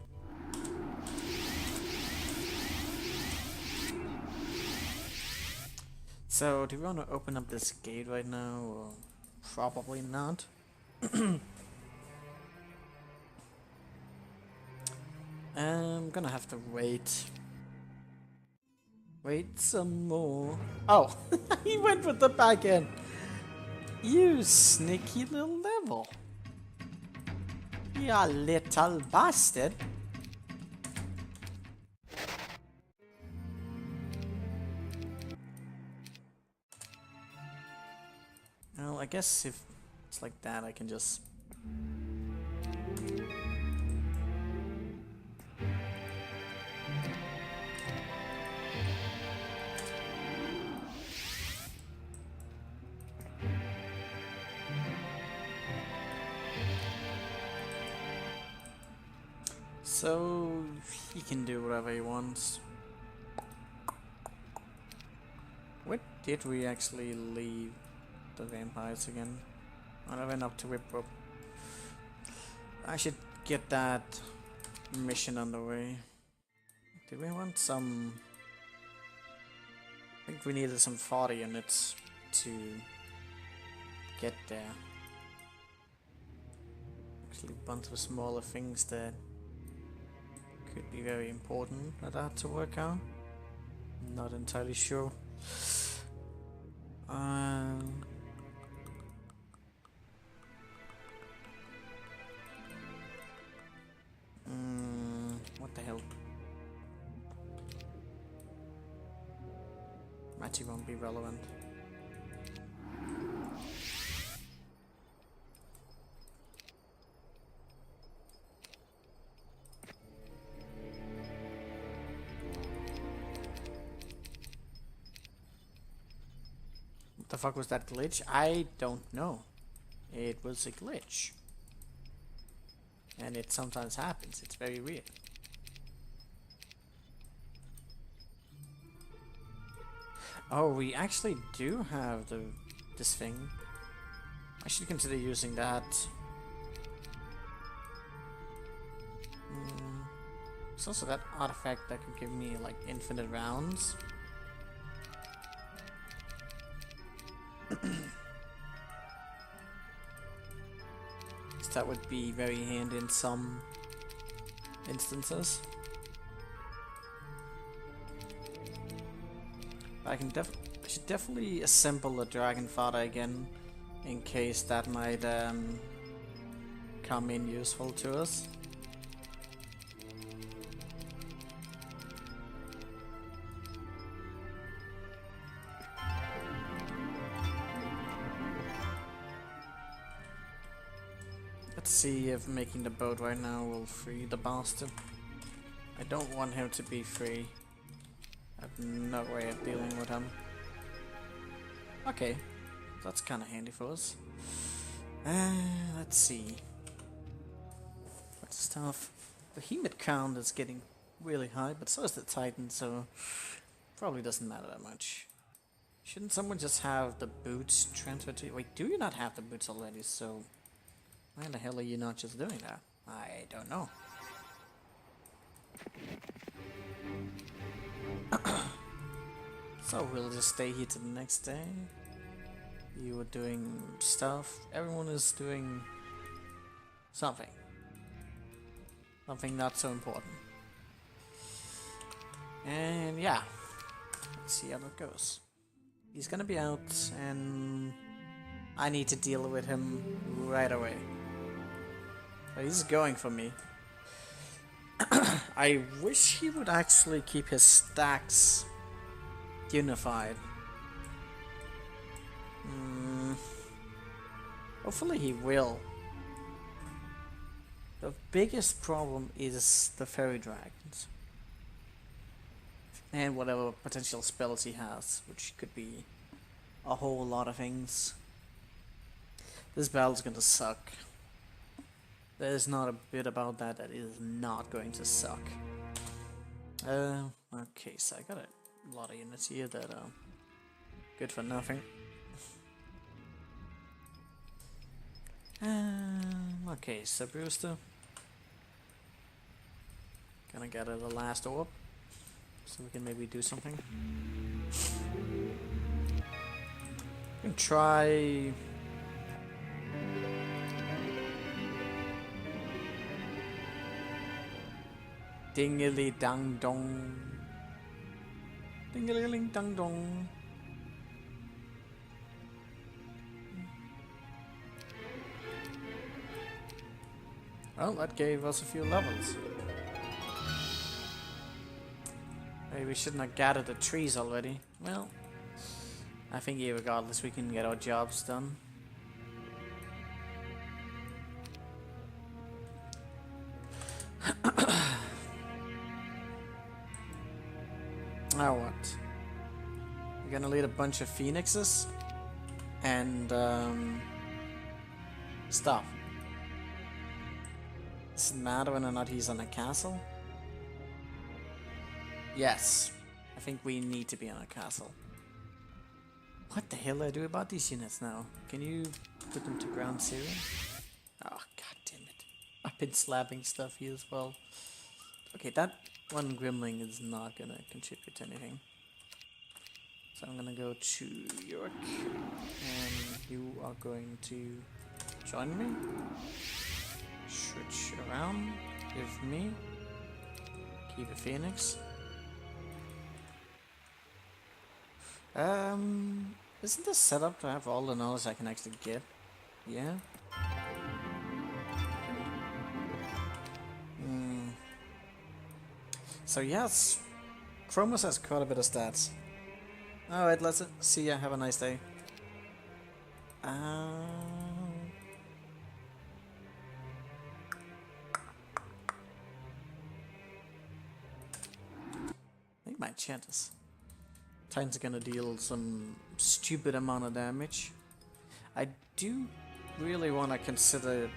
So, do we want to open up this gate right now, or probably not? I'm gonna have to wait. Wait some more. Oh, he went with the back end. You sneaky little devil. You little bastard. Well, I guess if it's like that, I can just... So, he can do whatever he wants. Where did we actually leave the vampires again? I went up to Whip Up. I should get that mission underway. Did we want some... I think we needed some 40 units to get there. Actually a bunch of smaller things that could be very important that I had to work out. Not entirely sure. What the hell? Matchy won't be relevant. What the fuck was that glitch? I don't know. It was a glitch. And it sometimes happens. It's very weird. Oh, we actually do have this thing. I should consider using that. There's also that artifact that could give me like infinite rounds. That would be very handy in some instances. I should definitely assemble a dragon fodder again, in case that might come in useful to us. Let's see if making the boat right now will free the bastard. I don't want him to be free. I have no way of dealing with him. Okay, that's kind of handy for us. Let's see. What stuff? The Behemoth count is getting really high, but so is the Titan, so probably doesn't matter that much. Shouldn't someone just have the boots transferred to you? Wait, do you not have the boots already? So why the hell are you not just doing that? I don't know. So we'll just stay here to the next day. You were doing stuff. Everyone is doing something. Something not so important. And yeah. Let's see how that goes. He's gonna be out and I need to deal with him right away. So he's going for me. I wish he would actually keep his stacks unified. Hopefully he will. The biggest problem is the fairy dragons. And whatever potential spells he has, which could be a whole lot of things. This battle's gonna suck. There's not a bit about that that is not going to suck. Okay, so I got a lot of units here that are good for nothing. Okay, so Brewster. Gonna gather the last orb, so we can maybe do something. We can try... Dingly dang dong. Dingly dang dong. Well, that gave us a few levels. Maybe we shouldn't have gathered the trees already. Well, I think regardless we can get our jobs done. Now what? We're gonna lead a bunch of phoenixes and stuff. Does it matter whether or not he's on a castle? Yes, I think we need to be on a castle. What the hell do I do about these units now? Can you put them to ground zero? Oh, god damn it. I've been slapping stuff here as well. Okay, that one gremlin is not gonna contribute to anything. So I'm gonna go to York, and you are going to join me. Switch around, give me, keep a phoenix. Isn't this set up to have all the knowledge I can actually get? Yeah. So yes, Chromos has quite a bit of stats. Alright, let's see ya, have a nice day. I think my enchant is. Titans are gonna deal some stupid amount of damage. I do really want to consider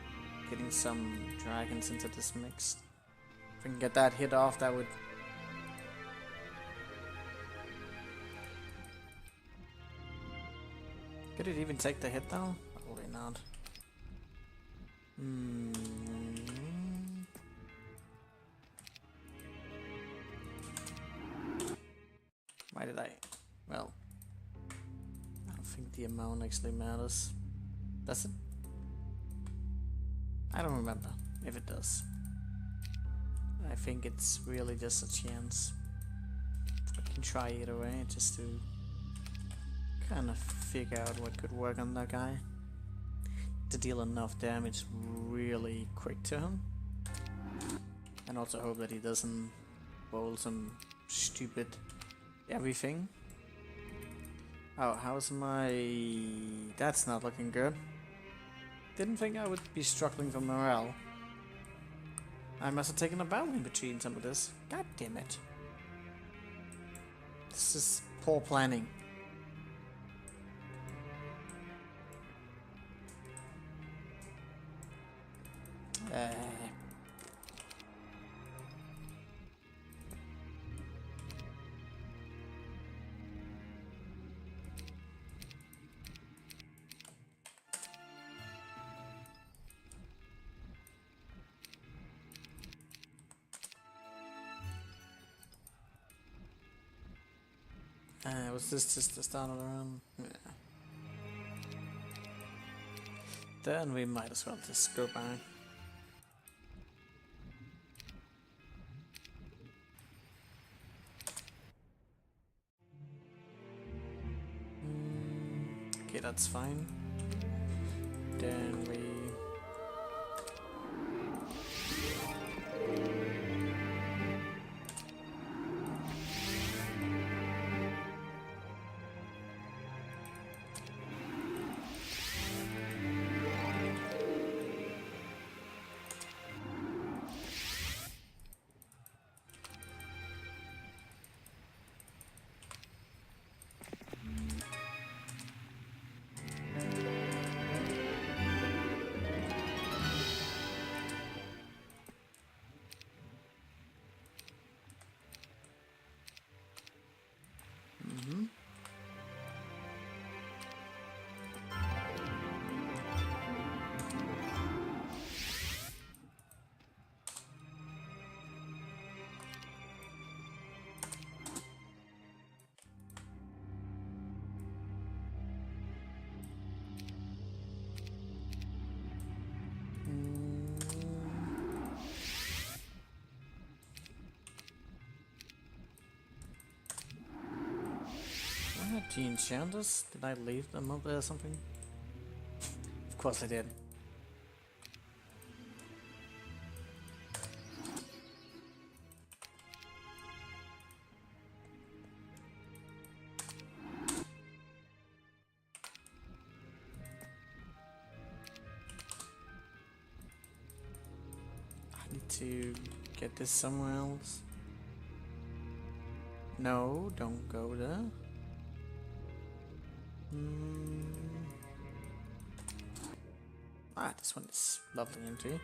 getting some dragons into this mix. If we can get that hit off, that would... Could it even take the hit though? Probably not. Why did I... Well... I don't think the amount actually matters. Does it? I don't remember if it does. I think it's really just a chance. I can try either way just to kind of figure out what could work on that guy. To deal enough damage really quick to him. And also hope that he doesn't bowl some stupid everything. Oh, how's my... That's not looking good. Didn't think I would be struggling for morale. I must have taken a battle in between some of this. God damn it. This is poor planning. Was this just the start of the run? Yeah. Then we might as well just go back. Okay, that's fine. Then we... The enchanters? Did I leave them up there or something? Of course I did. I need to get this somewhere else. No, don't go there. Ah, this one is lovely empty.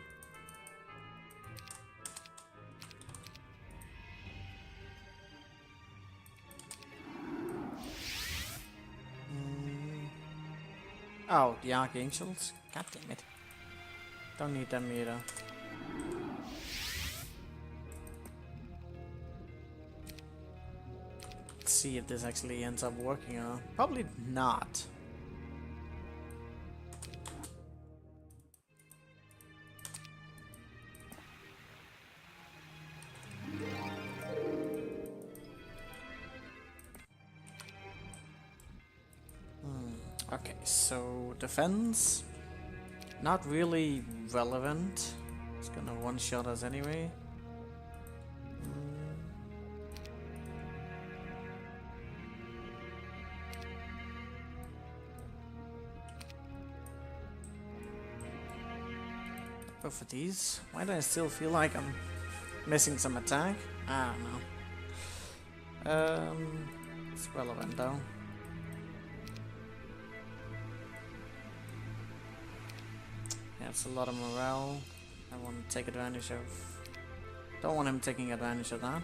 Oh, the Archangels? God damn it. Don't need them either. Let's see if this actually ends up working or probably not. Okay, so defense, not really relevant. It's gonna one-shot us anyway. Go for these. Why do I still feel like I'm missing some attack? I don't know. It's relevant though. That's a lot of morale. I want to take advantage of. Don't want him taking advantage of that.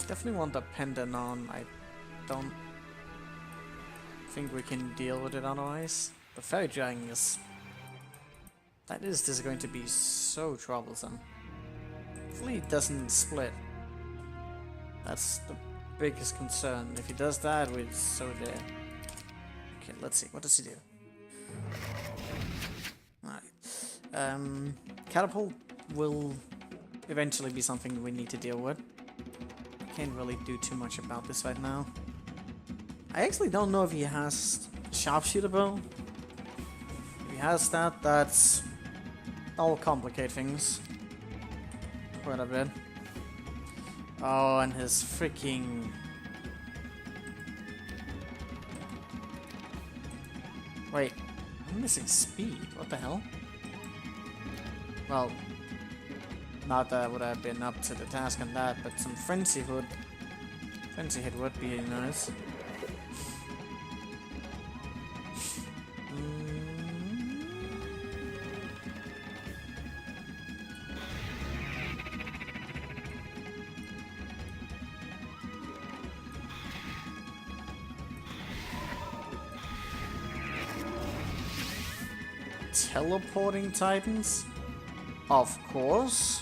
Definitely want the pendant on. I don't think we can deal with it otherwise. The fairy dragon is... This is going to be so troublesome. Hopefully it doesn't split. That's the biggest concern. If he does that, we're so dead. Okay, let's see. What does he do? Alright. Catapult will eventually be something we need to deal with. Can't really do too much about this right now. I actually don't know if he has sharpshooter bow. If he has that, that'll complicate things quite a bit. Oh, and his freaking... Wait, I'm missing speed. What the hell? Well, not that I would have been up to the task on that, but some frenzy hit would be nice. teleporting titans? Of course.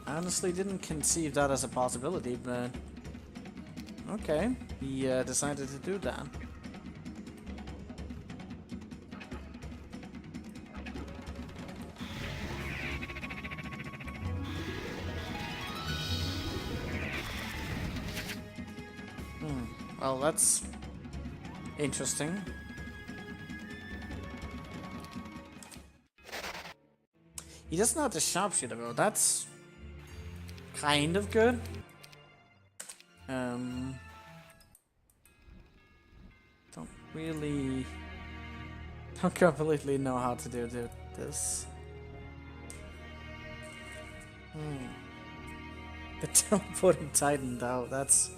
I honestly didn't conceive that as a possibility, but okay, he decided to do that. Well, that's interesting. He doesn't have the sharpshooter though, that's kind of good. Don't completely know how to do this. The teleporting titan though, that's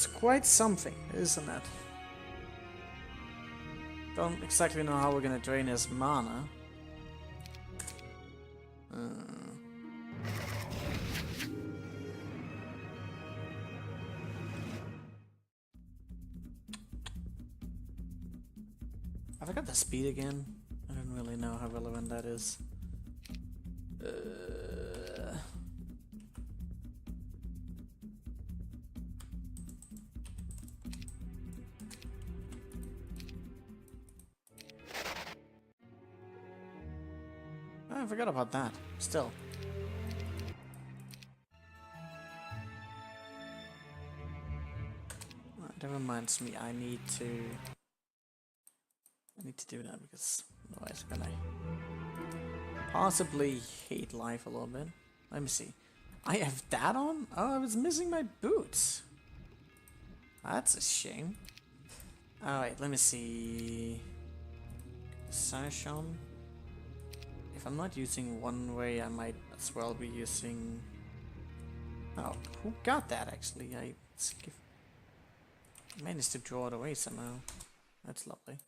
quite something, isn't it? Don't exactly know how we're gonna drain his mana. I forgot the speed again. I don't really know how relevant that is. I forgot about that. Still. That reminds me, I need to do that because otherwise I'm gonna possibly hate life a little bit. Let me see. I have that on? Oh, I was missing my boots. That's a shame. Alright, let me see. Sash on. If I'm not using one way, I might as well be using... Oh, who got that actually? I managed to draw it away somehow. That's lovely.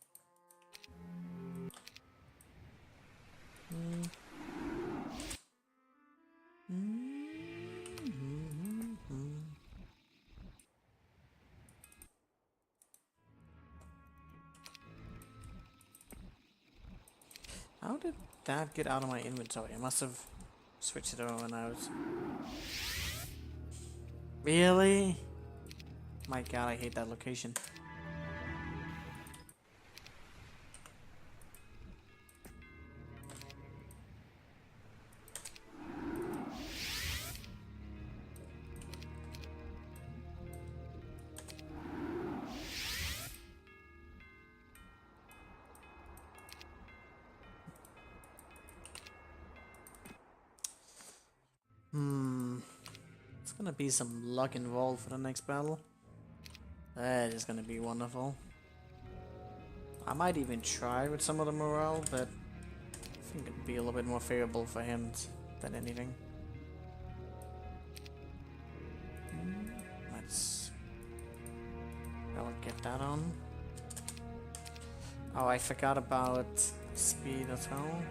How did that get out of my inventory? I must have switched it over when I was... Really? My god, I hate that location. It's gonna be some luck involved for the next battle. That is gonna be wonderful. I might even try with some of the morale, but I think it'd be a little bit more favorable for him than anything. I'll get that on. Oh, I forgot about speed as well.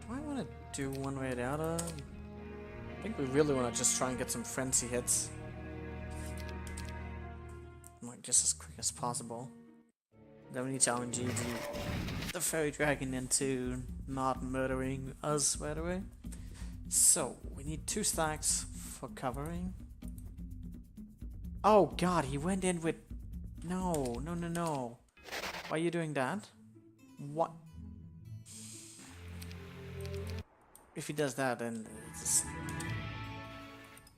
Do I want to do one way or the other? I think we really want to just try and get some frenzy hits. Like, just as quick as possible. Then we need to RNG the fairy dragon into not murdering us right away. So, we need 2 stacks for covering. Oh god, he went in with... No. Why are you doing that? What? If he does that, then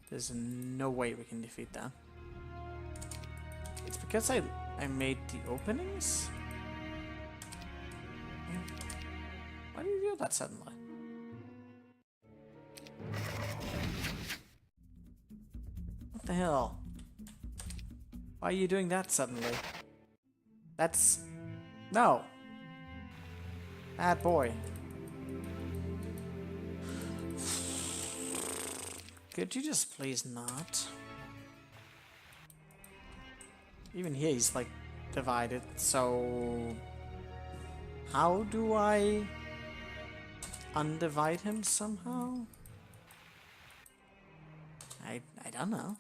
there's no way we can defeat that. It's because I made the openings? Why do you do that suddenly? What the hell? Why are you doing that suddenly? That's... No! Bad boy. Could you just please not? Even here he's like divided, so... How do I undivide him somehow? I don't know.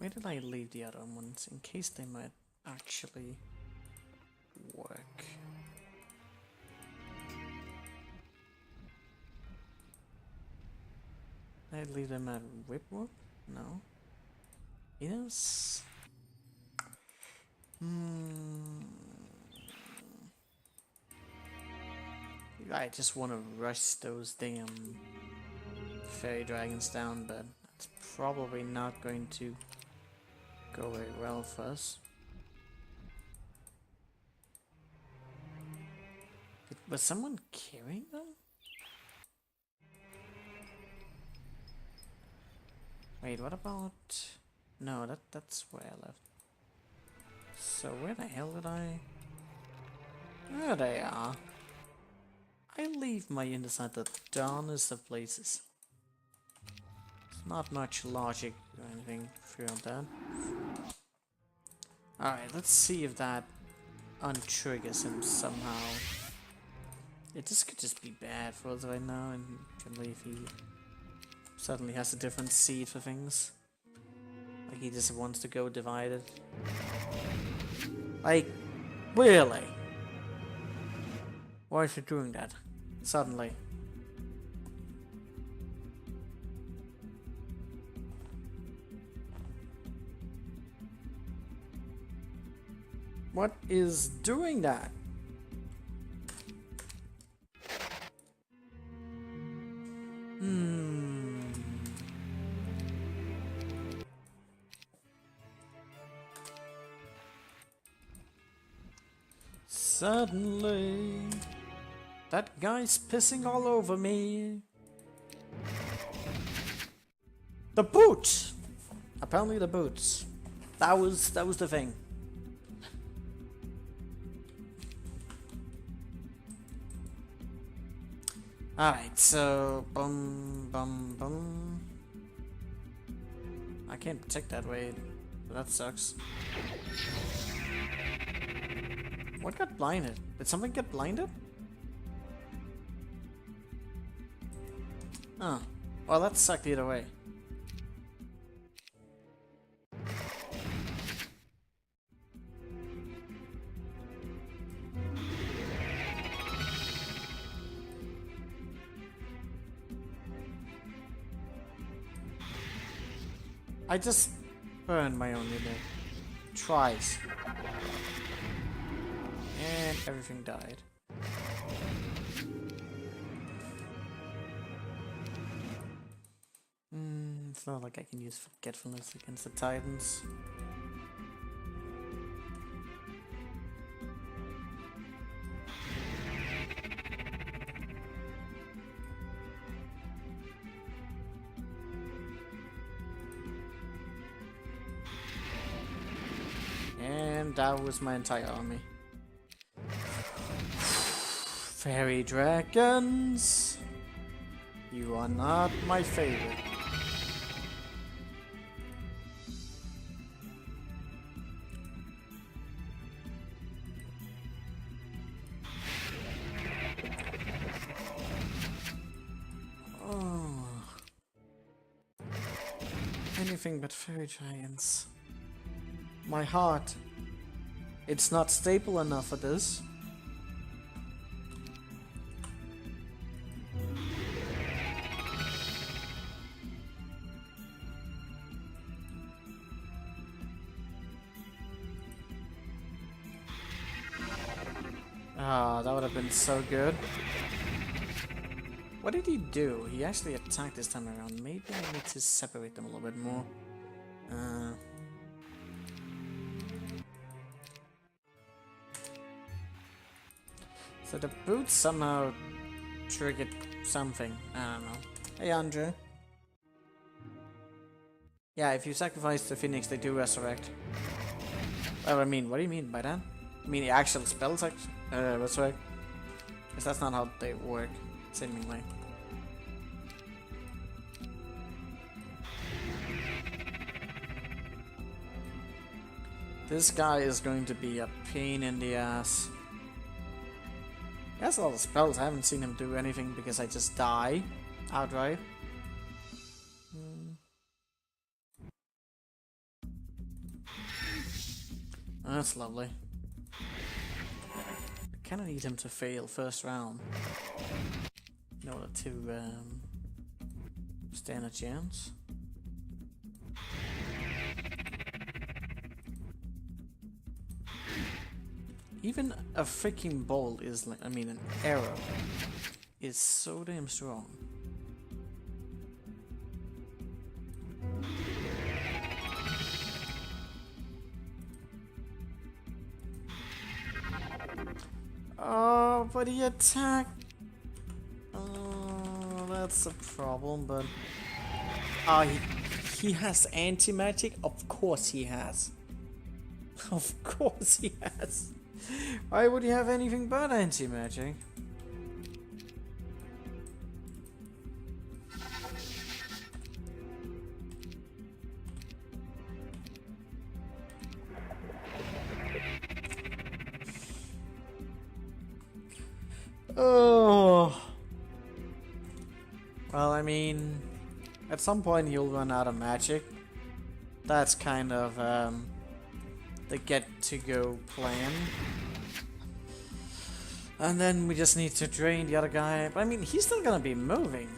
Where did I leave the other ones? In case they might actually work. Did I leave them at Whipwhoop? No. Yes. I just want to rush those damn fairy dragons down, but that's probably not going to go very well for us. Was someone carrying them? Wait, what about... No, that's where I left. So where the hell did I... There they are. I leave my units at the darnest of places. There's not much logic or anything throughout that. Alright, let's see if that untriggers him somehow. This could just be bad for us right now, and can believe he suddenly has a different seed for things. Like he just wants to go divided. Like, really? Why is he doing that? Suddenly. What is doing that? Suddenly, that guy's pissing all over me. The boots! Apparently the boots. That was the thing. Alright, so I can't protect that way. That sucks. What got blinded? Did something get blinded? Oh. Well, that sucked either way. I just burned my own unit. Twice. And everything died. It's not like I can use forgetfulness against the Titans. And that was my entire army. Fairy dragons, you are not my favorite. Oh, anything but fairy dragons. My heart, it's not stable enough for this. Ah, that would have been so good. What did he do? He actually attacked this time around. Maybe I need to separate them a little bit more. So the boots somehow triggered something. I don't know. Hey, Andrew. Yeah, if you sacrifice the phoenix, they do resurrect. Well, I mean, what do you mean by that? I mean the actual spells resurrect? Because that's not how they work, seemingly. This guy is going to be a pain in the ass. He has a lot of spells. I haven't seen him do anything because I just die outright. That's lovely. Kinda need him to fail first round in order to stand a chance. Even a freaking bolt is like, I mean, an arrow is so damn strong. Oh, but he attacked. Oh, that's a problem, but... he has anti-magic? Of course he has. Of course he has. Why would he have anything but anti-magic? Oh. Well, I mean, at some point you'll run out of magic. That's kind of the get-to-go plan. And then we just need to drain the other guy. But I mean, he's still gonna be moving.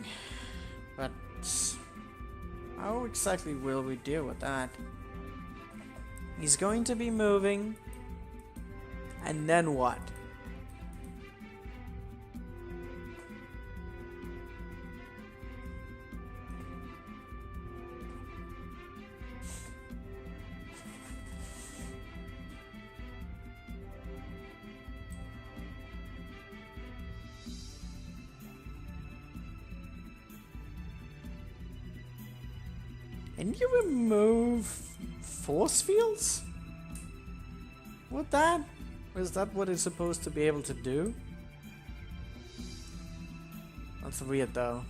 But how exactly will we deal with that? He's going to be moving. And then what? Can you remove force fields? What that? Is that what it's supposed to be able to do? That's weird though.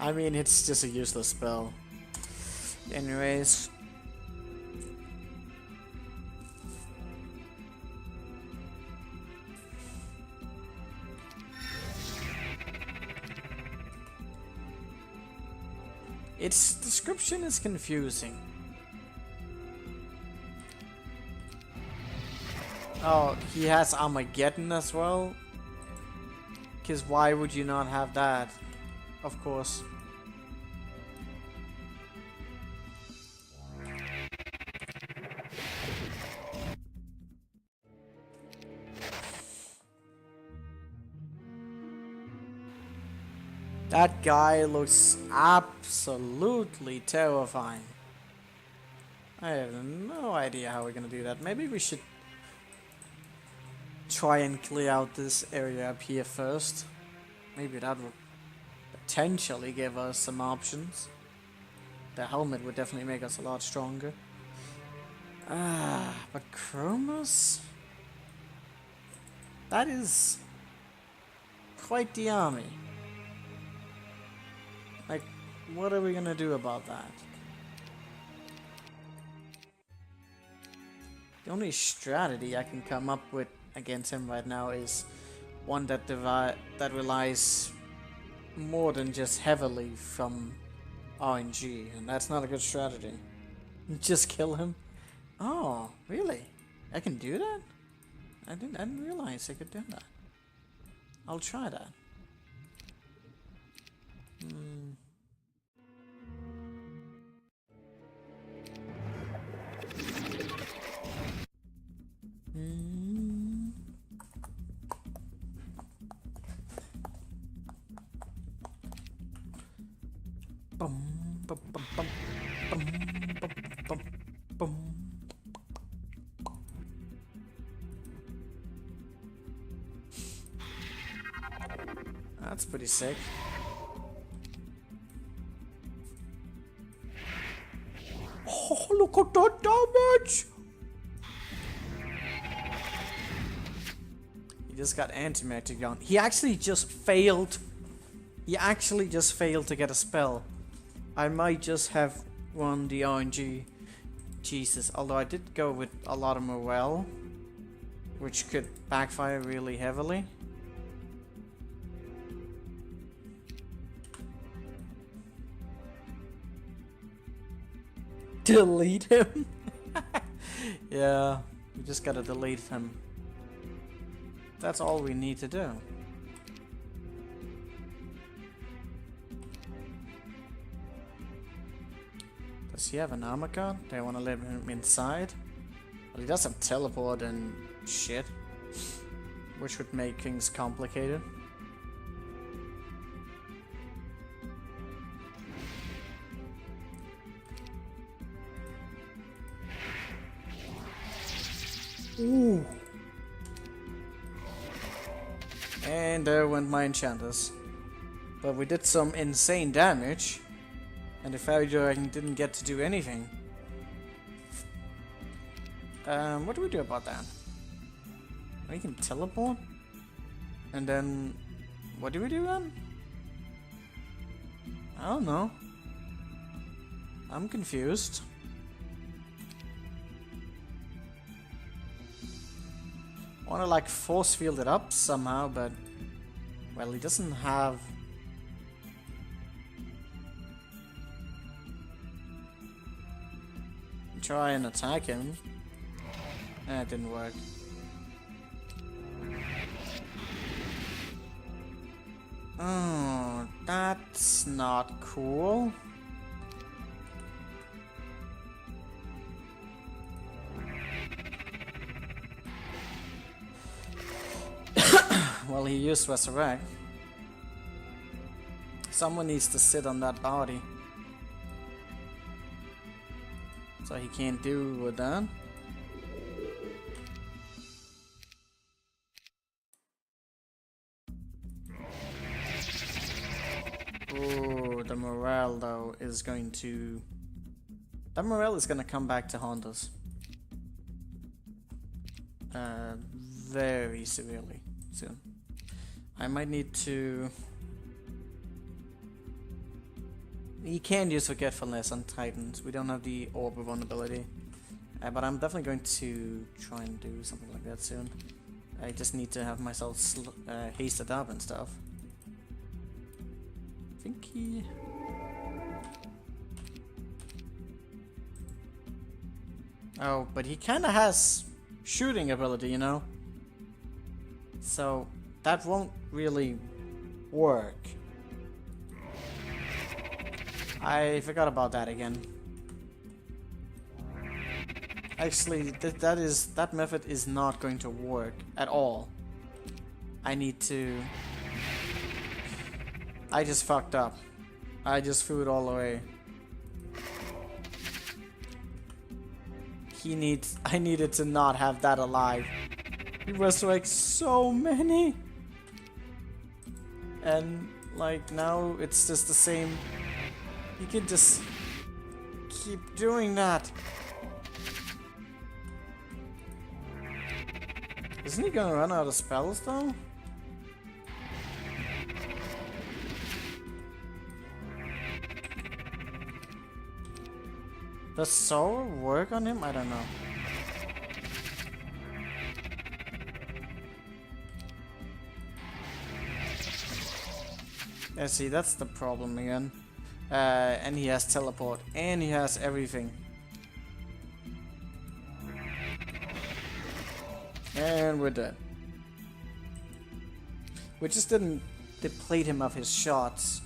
I mean, it's just a useless spell. Anyways. Its description is confusing. Oh, he has Armageddon as well? Because why would you not have that? Of course. That guy looks absolutely terrifying. I have no idea how we're gonna do that. Maybe we should try and clear out this area up here first. Maybe that will potentially give us some options. The helmet would definitely make us a lot stronger. But Chromus? That is quite the army. Like, what are we gonna do about that? The only strategy I can come up with against him right now is one that relies more than just heavily from RNG, and that's not a good strategy. Just kill him? Oh, really? I can do that? I didn't realize I could do that. I'll try that. Bum, bum, bum, bum, bum, bum, bum, bum. That's pretty sick. Oh, look at that damage! He just got anti-magic on. He actually just failed. He actually just failed to get a spell. I might just have won the RNG. Jesus, although I did go with a lot of morale, which could backfire really heavily. Delete him? Yeah, we just gotta delete him. That's all we need to do. Does he have an armor card? Do I want to let him inside? Well, he does have teleport and shit, which would make things complicated. Ooh. And there went my enchanters. But we did some insane damage. And the fairy dragon didn't get to do anything. What do we do about that? We can teleport? And then... what do we do then? I don't know. I'm confused. I wanna like force field it up somehow, but... well, he doesn't have... try and attack him. It didn't work. Oh, that's not cool. Well, he used Resurrect. Someone needs to sit on that body. So he can't do with that. Oh, the morale though is going to... that morale is gonna come back to haunt us. Very severely soon. I might need to... he can use Forgetfulness on Titans. We don't have the Orb of Vulnerability. But I'm definitely going to try and do something like that soon. I just need to have myself hasted up and stuff. I think he... oh, but he kinda has shooting ability, you know? So, that won't really work. I forgot about that again. Actually, that method is not going to work at all. I need to... I just fucked up. I just threw it all away. I needed to not have that alive. He resurrects so many. And like now it's just the same. You can just keep doing that. Isn't he gonna run out of spells though? Does Sorrow work on him? I don't know. Yeah, see, that's the problem again. And he has teleport, and he has everything. And we're dead. We just didn't deplete him of his shots.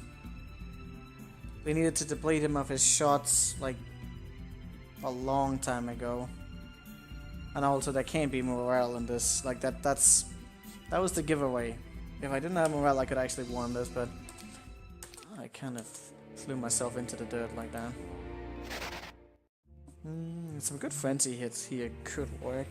We needed to deplete him of his shots, like, a long time ago. And also, there can't be morale in this. Like, that was the giveaway. If I didn't have morale, I could actually won this, but I kind of flew myself into the dirt like that. Some good frenzy hits here could work.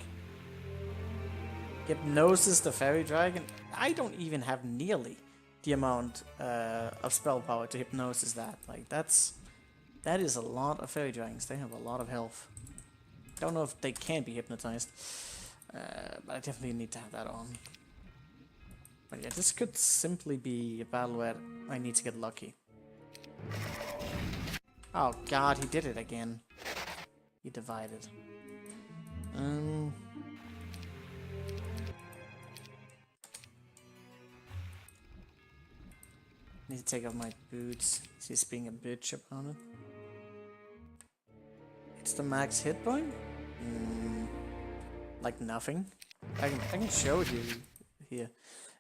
Hypnosis the fairy dragon. I don't even have nearly the amount of spell power to hypnosis that. Like that is a lot of fairy dragons. They have a lot of health. Don't know if they can be hypnotized, but I definitely need to have that on. But yeah, this could simply be a battle where I need to get lucky. Oh god, he did it again. He divided. Need to take off my boots. He's being a bitch about it. What's the max hit point? Like nothing. I can show you here.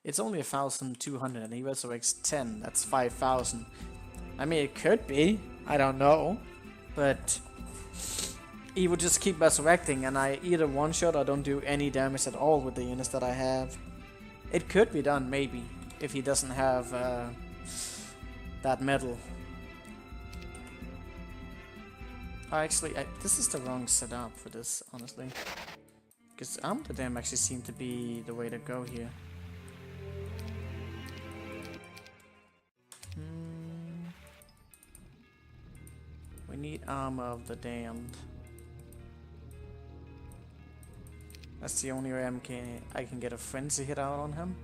It's only 1,200 and he resurrects 10. That's 5,000. I mean, it could be. I don't know. But he would just keep resurrecting and I either one-shot or don't do any damage at all with the units that I have. It could be done, maybe, if he doesn't have that metal. Actually, this is the wrong setup for this, honestly. Because armor to them actually seem to be the way to go here. We need armor of the damned. That's the only way I can get a frenzy hit out on him.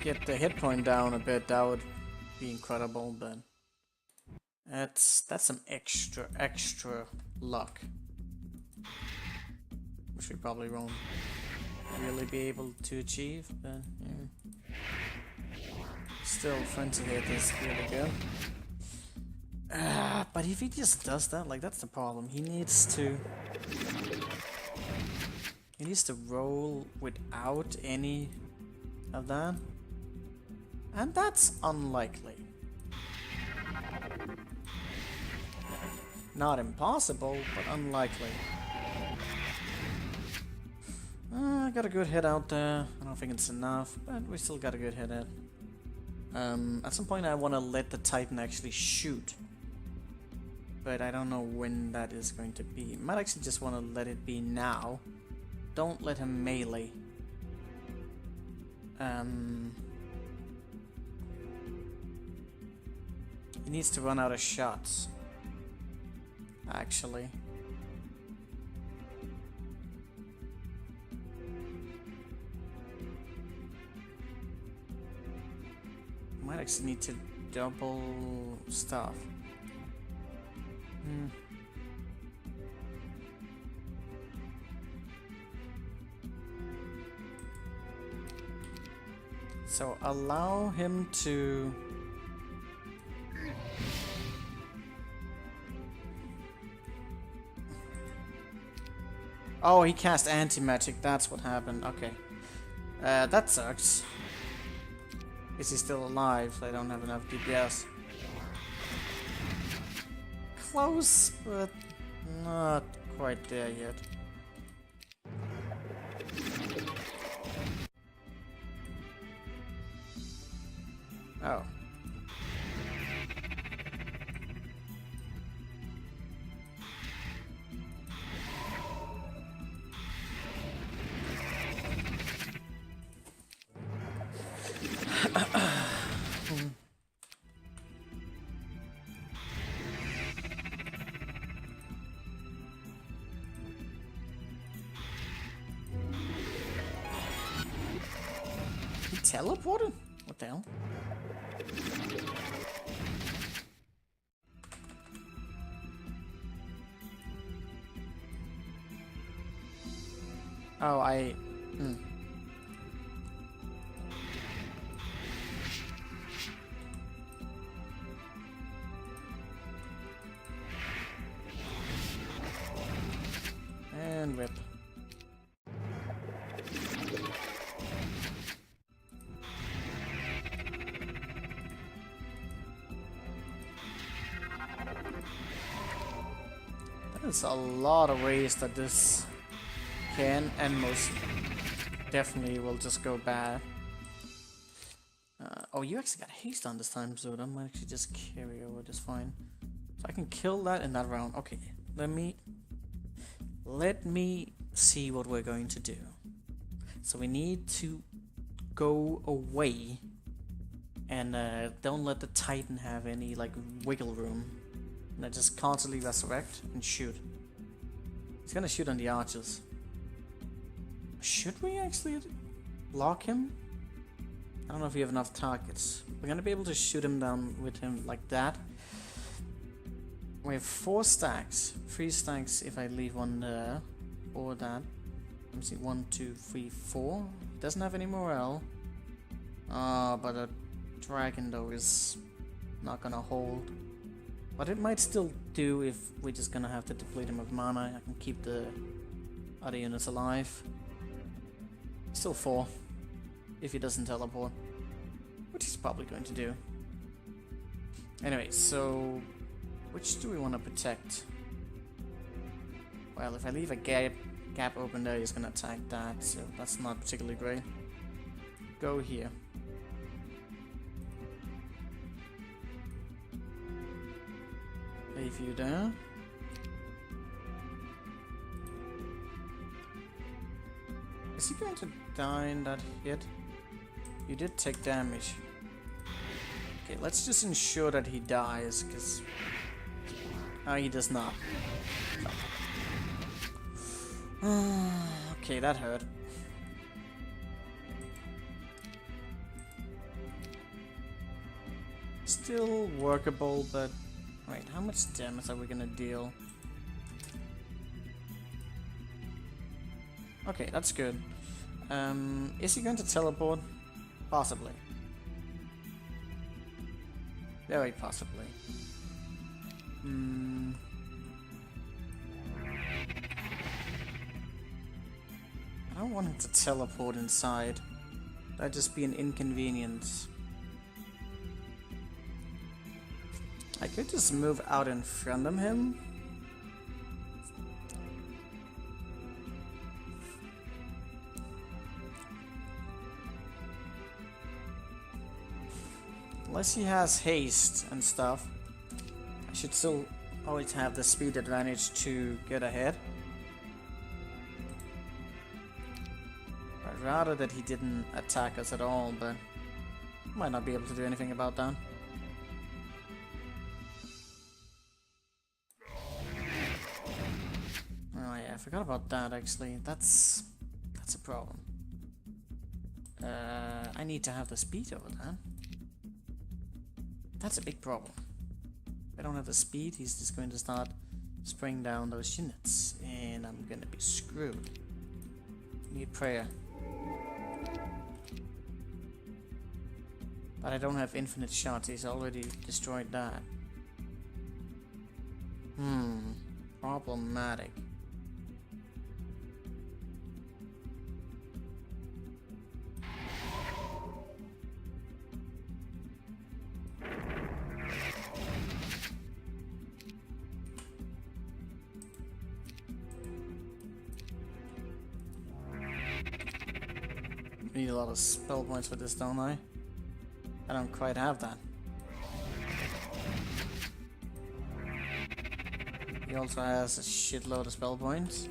Get the hit point down a bit, that would be incredible, but that's some extra luck. Which we probably won't really be able to achieve, but yeah. Still, frenzy hit is really good. But if he just does that, like that's the problem. He needs to roll without any of that. And that's unlikely. Not impossible, but unlikely. I got a good hit out there. I don't think it's enough, but we still got a good hit at. At some point I want to let the Titan actually shoot. But I don't know when that is going to be. Might actually just want to let it be now. Don't let him melee. He needs to run out of shots. Actually. Might actually need to double stuff. So allow him to... Oh, he cast anti-magic, that's what happened, okay. That sucks. Is he still alive? I don't have enough DPS. Close, but not quite there yet. Oh. He teleported? What the hell? Oh, And whip. There's a lot of ways that this can and most definitely will just go bad. Oh, you actually got haste on this time, so that might actually just carry over just fine. So I can kill that in that round. Okay, let me see what we're going to do. So we need to go away and don't let the Titan have any like wiggle room. And I just constantly resurrect and shoot. He's gonna shoot on the archers. Should we actually lock him? I don't know if we have enough targets. We're gonna be able to shoot him down with him like that. We have 4 stacks. 3 stacks if I leave one there. Or that. Let me see, 1, 2, 3, 4. Doesn't have any morale. But a dragon though is not gonna hold. But it might still do if we're just gonna have to deplete him of mana. I can keep the other units alive. Still 4. If he doesn't teleport. Which he's probably going to do. Anyway, so which do we want to protect? Well, if I leave a gap open there, he's gonna attack that, so that's not particularly great. Go here. Leave you there. Is he going to die in that hit? You did take damage. Okay, let's just ensure that he dies, because... he does not. Okay, that hurt. Still workable, but... Wait, how much damage are we gonna deal? Okay, that's good. Is he going to teleport? Possibly. Very possibly. I don't want him to teleport inside. That'd just be an inconvenience. I could just move out in front of him. Unless he has haste and stuff, I should still always have the speed advantage to get ahead. I'd rather that he didn't attack us at all, but might not be able to do anything about that. Oh yeah, I forgot about that actually. That's a problem. I need to have the speed over that. That's a big problem. If I don't have the speed, he's just going to start spraying down those units, and I'm gonna be screwed. Need prayer. But I don't have infinite shots, he's already destroyed that. Problematic. Need a lot of spell points for this, don't I? I don't quite have that. He also has a shitload of spell points.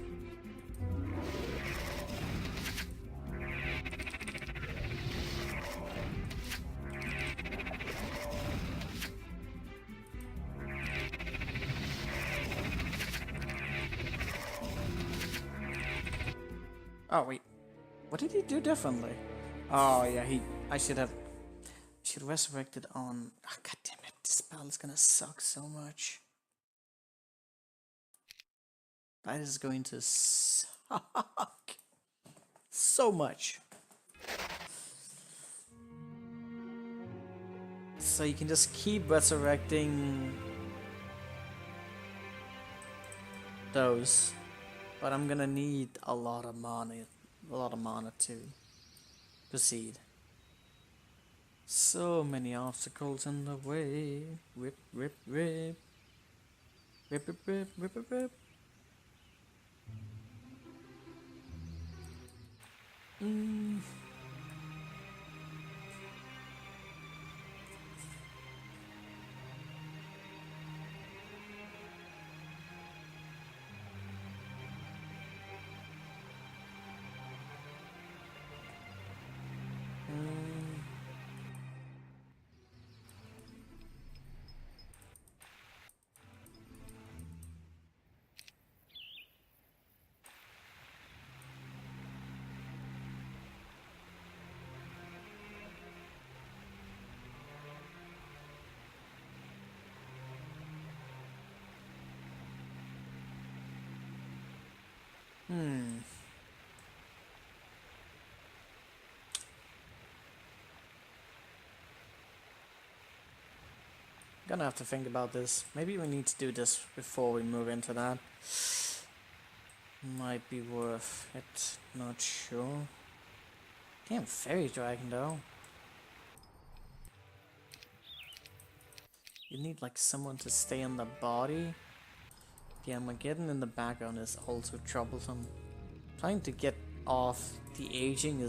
Oh wait, what did he do differently? Oh yeah, I should have resurrected on. Oh, God damn it! This spell is gonna suck so much. That is going to suck so much. So you can just keep resurrecting those, but I'm gonna need a lot of mana to proceed. So many obstacles in the way. Rip, rip, rip. Rip, rip, rip, rip, rip, rip. Gonna have to think about this. Maybe we need to do this before we move into that. Might be worth it. Not sure. Damn fairy dragon though. You need like someone to stay on the body. Yeah, Armageddon in the background is also troublesome. Trying to get off the aging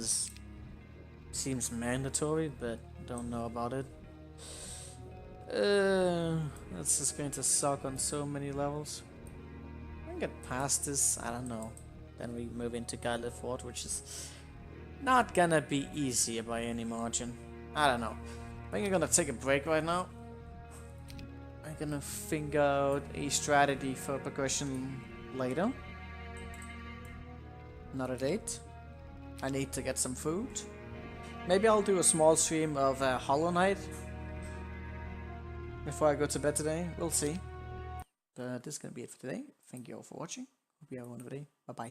seems mandatory, but don't know about it. That's just going to suck on so many levels. I can get past this, I don't know. Then we move into Guided Fort, which is not gonna be easy by any margin. I don't know. I think I'm gonna take a break right now. I'm gonna figure out a strategy for progression later. Another date. I need to get some food. Maybe I'll do a small stream of Hollow Knight before I go to bed today. We'll see. But this is gonna be it for today. Thank you all for watching. Hope you have a wonderful day. Bye bye.